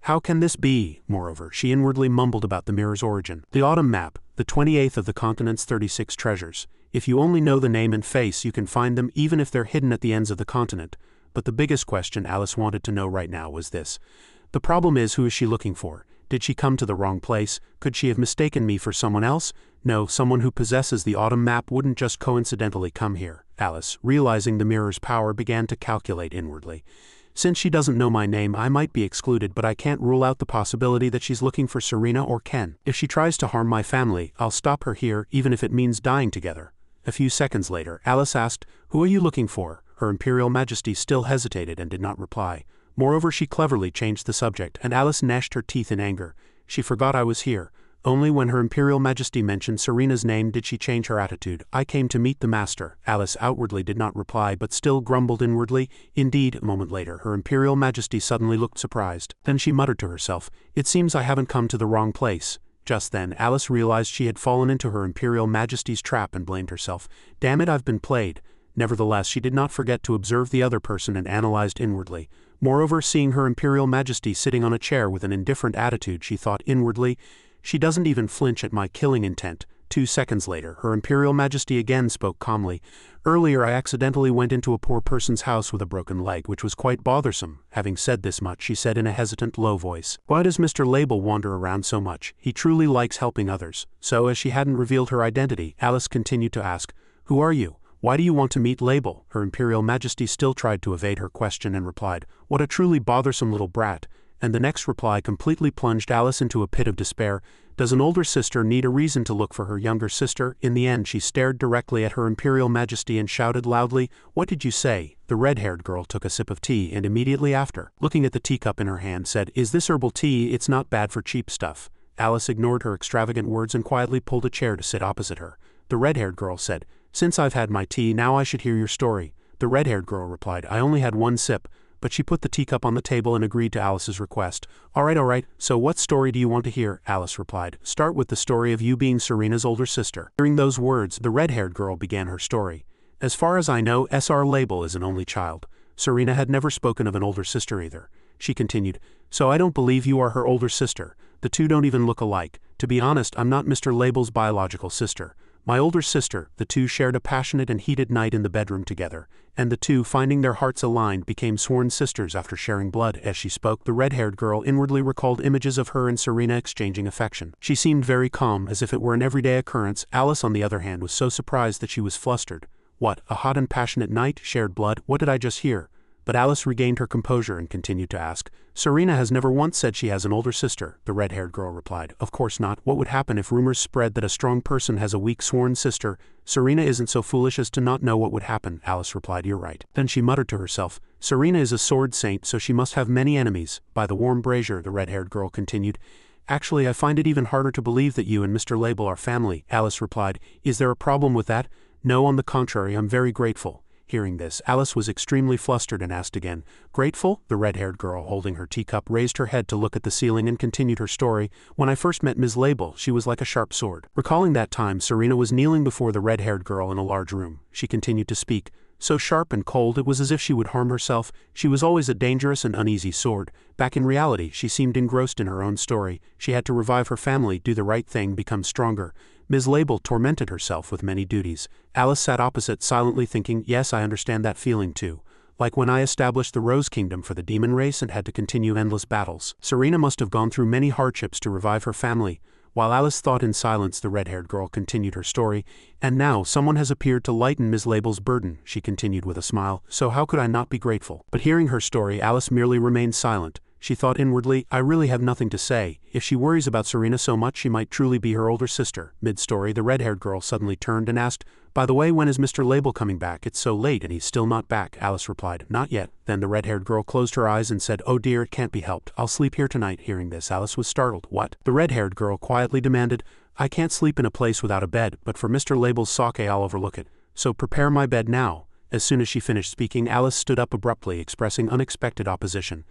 "How can this be?" Moreover, she inwardly mumbled about the mirror's origin. The Autumn Map, the 28th of the continent's 36 treasures. If you only know the name and face, you can find them even if they're hidden at the ends of the continent. But the biggest question Alice wanted to know right now was this. The problem is, who is she looking for? Did she come to the wrong place? Could she have mistaken me for someone else? No, someone who possesses the Autumn Map wouldn't just coincidentally come here. Alice, realizing the mirror's power, began to calculate inwardly. Since she doesn't know my name, I might be excluded, but I can't rule out the possibility that she's looking for Serena or Ken. If she tries to harm my family, I'll stop her here, even if it means dying together. A few seconds later, Alice asked, "Who are you looking for?" Her Imperial Majesty still hesitated and did not reply. Moreover, she cleverly changed the subject, and Alice gnashed her teeth in anger. She forgot I was here. Only when Her Imperial Majesty mentioned Serena's name did she change her attitude. "I came to meet the master." Alice outwardly did not reply, but still grumbled inwardly. Indeed, a moment later, Her Imperial Majesty suddenly looked surprised. Then she muttered to herself, "It seems I haven't come to the wrong place." Just then, Alice realized she had fallen into Her Imperial Majesty's trap and blamed herself. "Damn it, I've been played." Nevertheless, she did not forget to observe the other person and analyzed inwardly. Moreover, seeing Her Imperial Majesty sitting on a chair with an indifferent attitude, she thought inwardly, "She doesn't even flinch at my killing intent." 2 seconds later, Her Imperial Majesty again spoke calmly. "Earlier I accidentally went into a poor person's house with a broken leg, which was quite bothersome." Having said this much, she said in a hesitant, low voice, "Why does Mr. Label wander around so much? He truly likes helping others." So, as she hadn't revealed her identity, Alice continued to ask, "Who are you? Why do you want to meet Label?" Her Imperial Majesty still tried to evade her question and replied, "What a truly bothersome little brat." And the next reply completely plunged Alice into a pit of despair. Does an older sister need a reason to look for her younger sister? In the end, she stared directly at Her Imperial Majesty and shouted loudly, "What did you say?" The red-haired girl took a sip of tea and immediately after, looking at the teacup in her hand, said, "Is this herbal tea? It's not bad for cheap stuff." Alice ignored her extravagant words and quietly pulled a chair to sit opposite her. The red-haired girl said, "Since I've had my tea, now I should hear your story." The red-haired girl replied, "I only had one sip," but she put the teacup on the table and agreed to Alice's request. All right, so what story do you want to hear?" Alice replied. "Start with the story of you being Serena's older sister." Hearing those words, the red-haired girl began her story. "As far as I know, Sr. Label is an only child." Serena had never spoken of an older sister either. She continued, "So I don't believe you are her older sister. The two don't even look alike. To be honest, I'm not Mr. Label's biological sister. My older sister." The two shared a passionate and heated night in the bedroom together, and the two, finding their hearts aligned, became sworn sisters after sharing blood. As she spoke, the red-haired girl inwardly recalled images of her and Serena exchanging affection. She seemed very calm, as if it were an everyday occurrence. Alice, on the other hand, was so surprised that she was flustered. What, a hot and passionate night, shared blood? What did I just hear? But Alice regained her composure and continued to ask, "Serena has never once said she has an older sister." The red-haired girl replied, "Of course not. What would happen if rumors spread that a strong person has a weak sworn sister? Serena isn't so foolish as to not know what would happen." Alice replied, "You're right." Then she muttered to herself, "Serena is a sword saint, so she must have many enemies." By the warm brazier, the red-haired girl continued, "Actually, I find it even harder to believe that you and Mr. Label are family." Alice replied, "Is there a problem with that?" "No, on the contrary, I'm very grateful." Hearing this, Alice was extremely flustered and asked again, "Grateful?" The red-haired girl, holding her teacup, raised her head to look at the ceiling and continued her story. "When I first met Ms. Label, she was like a sharp sword." Recalling that time, Serena was kneeling before the red-haired girl in a large room. She continued to speak. "So sharp and cold it was as if she would harm herself. She was always a dangerous and uneasy sword. Back in reality, she seemed engrossed in her own story. She had to revive her family, do the right thing, become stronger. Ms. Label tormented herself with many duties." Alice sat opposite, silently thinking, "Yes, I understand that feeling too." like when I established the Rose Kingdom for the demon race and had to continue endless battles. Serena must have gone through many hardships to revive her family. While Alice thought in silence, the red-haired girl continued her story. And now someone has appeared to lighten Ms. Label's burden, she continued with a smile, so how could I not be grateful? But hearing her story, Alice merely remained silent. She thought inwardly, I really have nothing to say. If she worries about Serena so much, she might truly be her older sister. Mid-story, the red-haired girl suddenly turned and asked, by the way, when is Mr. Label coming back? It's so late and he's still not back. Alice replied, not yet. Then the red-haired girl closed her eyes and said, oh dear, it can't be helped. I'll sleep here tonight. Hearing this, Alice was startled. What? The red-haired girl quietly demanded, I can't sleep in a place without a bed, but for Mr. Label's sake I'll overlook it. So prepare my bed now. As soon as she finished speaking, Alice stood up abruptly, expressing unexpected opposition.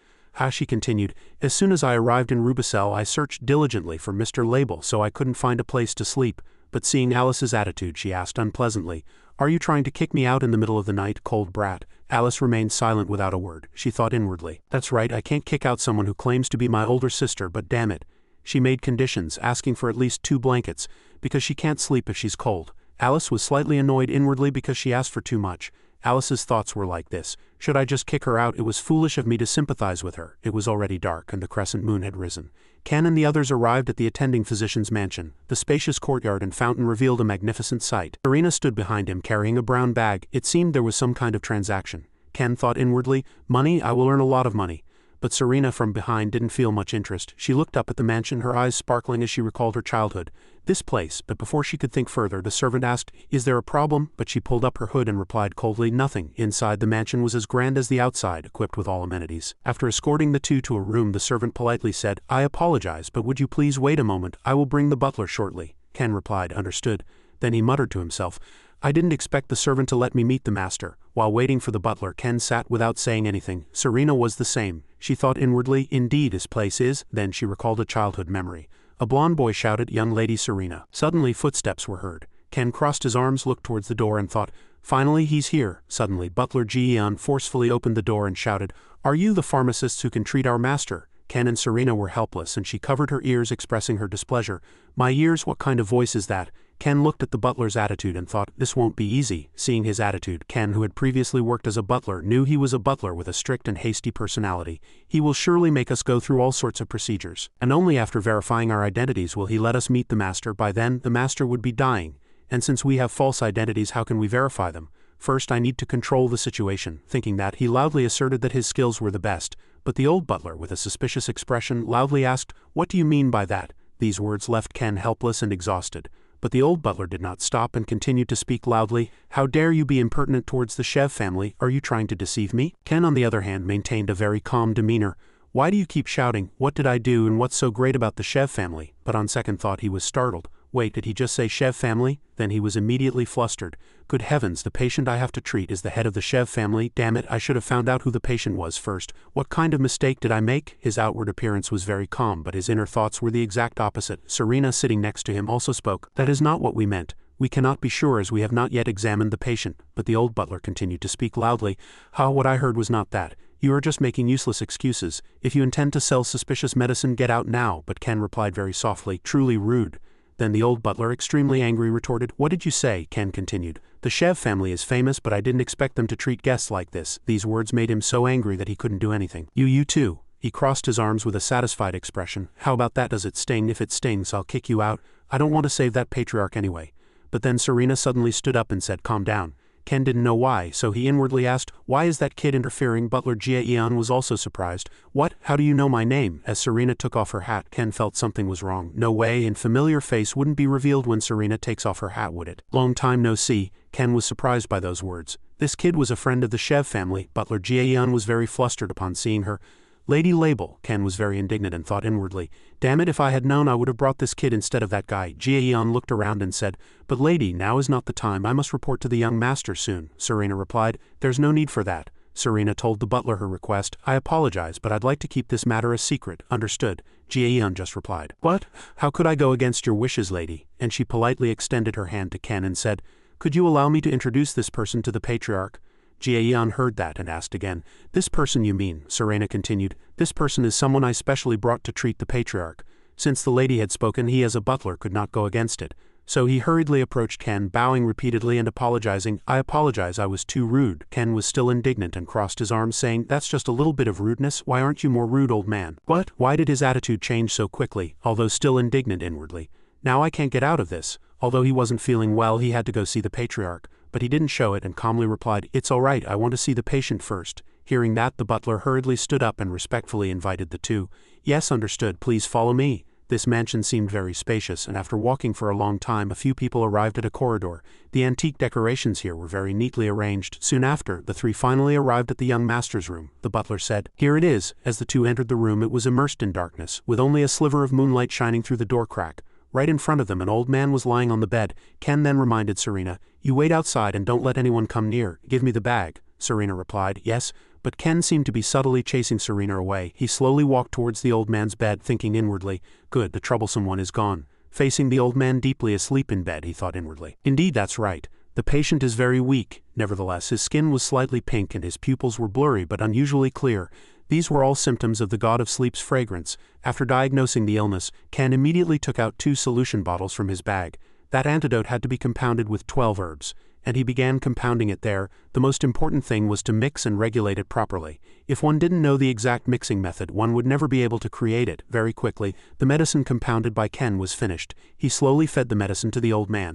She continued, as soon as I arrived in Rubicel I searched diligently for Mr. Label so I couldn't find a place to sleep, but seeing Alice's attitude she asked unpleasantly, are you trying to kick me out in the middle of the night, cold brat? Alice remained silent without a word. She thought inwardly, that's right, I can't kick out someone who claims to be my older sister, but damn it. She made conditions, asking for at least 2 blankets, because she can't sleep if she's cold. Alice was slightly annoyed inwardly because she asked for too much. Alice's thoughts were like this, should I just kick her out? It was foolish of me to sympathize with her. It was already dark and the crescent moon had risen. Ken and the others arrived at the attending physician's mansion. The spacious courtyard and fountain revealed a magnificent sight. Serena stood behind him carrying a brown bag. It seemed there was some kind of transaction. Ken thought inwardly, money, I will earn a lot of money. But Serena from behind didn't feel much interest. She looked up at the mansion, her eyes sparkling as she recalled her childhood. This place, but before she could think further, the servant asked, is there a problem? But she pulled up her hood and replied coldly, nothing. Inside, the mansion was as grand as the outside, equipped with all amenities. After escorting the two to a room, the servant politely said, I apologize, but would you please wait a moment? I will bring the butler shortly. Ken replied, understood. Then he muttered to himself, I didn't expect the servant to let me meet the master. While waiting for the butler, Ken sat without saying anything. Serena was the same. She thought inwardly, indeed his place is. Then she recalled a childhood memory. A blonde boy shouted, young lady Serena. Suddenly footsteps were heard. Ken crossed his arms, looked towards the door and thought, finally he's here. Suddenly butler Ji-eun forcefully opened the door and shouted, are you the pharmacists who can treat our master? Ken and Serena were helpless and she covered her ears, expressing her displeasure. My ears, what kind of voice is that? Ken looked at the butler's attitude and thought, this won't be easy. Seeing his attitude, Ken, who had previously worked as a butler, knew he was a butler with a strict and hasty personality. He will surely make us go through all sorts of procedures. And only after verifying our identities will he let us meet the master. By then, the master would be dying. And since we have false identities, how can we verify them? First, I need to control the situation. Thinking that, he loudly asserted that his skills were the best. But the old butler, with a suspicious expression, loudly asked, what do you mean by that? These words left Ken helpless and exhausted. But the old butler did not stop and continued to speak loudly, how dare you be impertinent towards the Chev family? Are you trying to deceive me? Ken, on the other hand, maintained a very calm demeanor. Why do you keep shouting? What did I do and what's so great about the Chev family? But on second thought he was startled. Wait, did he just say Chev family? Then he was immediately flustered. Good heavens, the patient I have to treat is the head of the Chev family. Damn it, I should have found out who the patient was first. What kind of mistake did I make? His outward appearance was very calm, but his inner thoughts were the exact opposite. Serena, sitting next to him, also spoke. That is not what we meant. We cannot be sure as we have not yet examined the patient. But the old butler continued to speak loudly. What I heard was not that. You are just making useless excuses. If you intend to sell suspicious medicine, get out now. But Ken replied very softly, truly rude. Then the old butler, extremely angry, retorted, what did you say? Ken continued, the Chev family is famous, but I didn't expect them to treat guests like this. These words made him so angry that he couldn't do anything. You too. He crossed his arms with a satisfied expression. How about that? Does it sting? If it stings, I'll kick you out. I don't want to save that patriarch anyway. But then Serena suddenly stood up and said, calm down. Ken didn't know why, so he inwardly asked, why is that kid interfering? Butler Ji-eun was also surprised. What? How do you know my name? As Serena took off her hat, Ken felt something was wrong. No way, and familiar face wouldn't be revealed when Serena takes off her hat, would it? Long time no see. Ken was surprised by those words. This kid was a friend of the Chev family. Butler Ji-eun was very flustered upon seeing her. Lady Label. Ken was very indignant and thought inwardly, damn it, if I had known I would have brought this kid instead of that guy. Ji-eun looked around and said, but lady, now is not the time. I must report to the young master soon. Serena replied, there's no need for that. Serena told the butler her request. I apologize, but I'd like to keep this matter a secret. Understood. Ji-eun just replied. What? How could I go against your wishes, lady? And she politely extended her hand to Ken and said, could you allow me to introduce this person to the patriarch? Ji-eun heard that and asked again, this person you mean? Serena continued, this person is someone I specially brought to treat the patriarch. Since the lady had spoken, he as a butler could not go against it. So he hurriedly approached Ken, bowing repeatedly and apologizing. "I apologize, I was too rude." Ken was still indignant and crossed his arms, saying, "That's just a little bit of rudeness. Why aren't you more rude, old man?" What? Why did his attitude change so quickly, although still indignant inwardly? "Now I can't get out of this." Although he wasn't feeling well, he had to go see the patriarch, but he didn't show it and calmly replied, "It's all right, I want to see the patient first." Hearing that, the butler hurriedly stood up and respectfully invited the two. "Yes, understood, please follow me." This mansion seemed very spacious, and after walking for a long time, a few people arrived at a corridor. The antique decorations here were very neatly arranged. Soon after, the three finally arrived at the young master's room. The butler said, "Here it is." As the two entered the room, it was immersed in darkness, with only a sliver of moonlight shining through the door crack. Right in front of them, an old man was lying on the bed. Ken then reminded Serena, "You wait outside and don't let anyone come near. Give me the bag." Serena replied, "Yes," but Ken seemed to be subtly chasing Serena away. He slowly walked towards the old man's bed, thinking inwardly, "Good, the troublesome one is gone." Facing the old man deeply asleep in bed, he thought inwardly, "Indeed, that's right. The patient is very weak." Nevertheless, his skin was slightly pink and his pupils were blurry but unusually clear. These were all symptoms of the god of sleep's fragrance. After diagnosing the illness, Ken immediately took out 2 solution bottles from his bag. That antidote had to be compounded with 12 herbs, and he began compounding it there. The most important thing was to mix and regulate it properly. If one didn't know the exact mixing method, one would never be able to create it. Very quickly, the medicine compounded by Ken was finished. He slowly fed the medicine to the old man.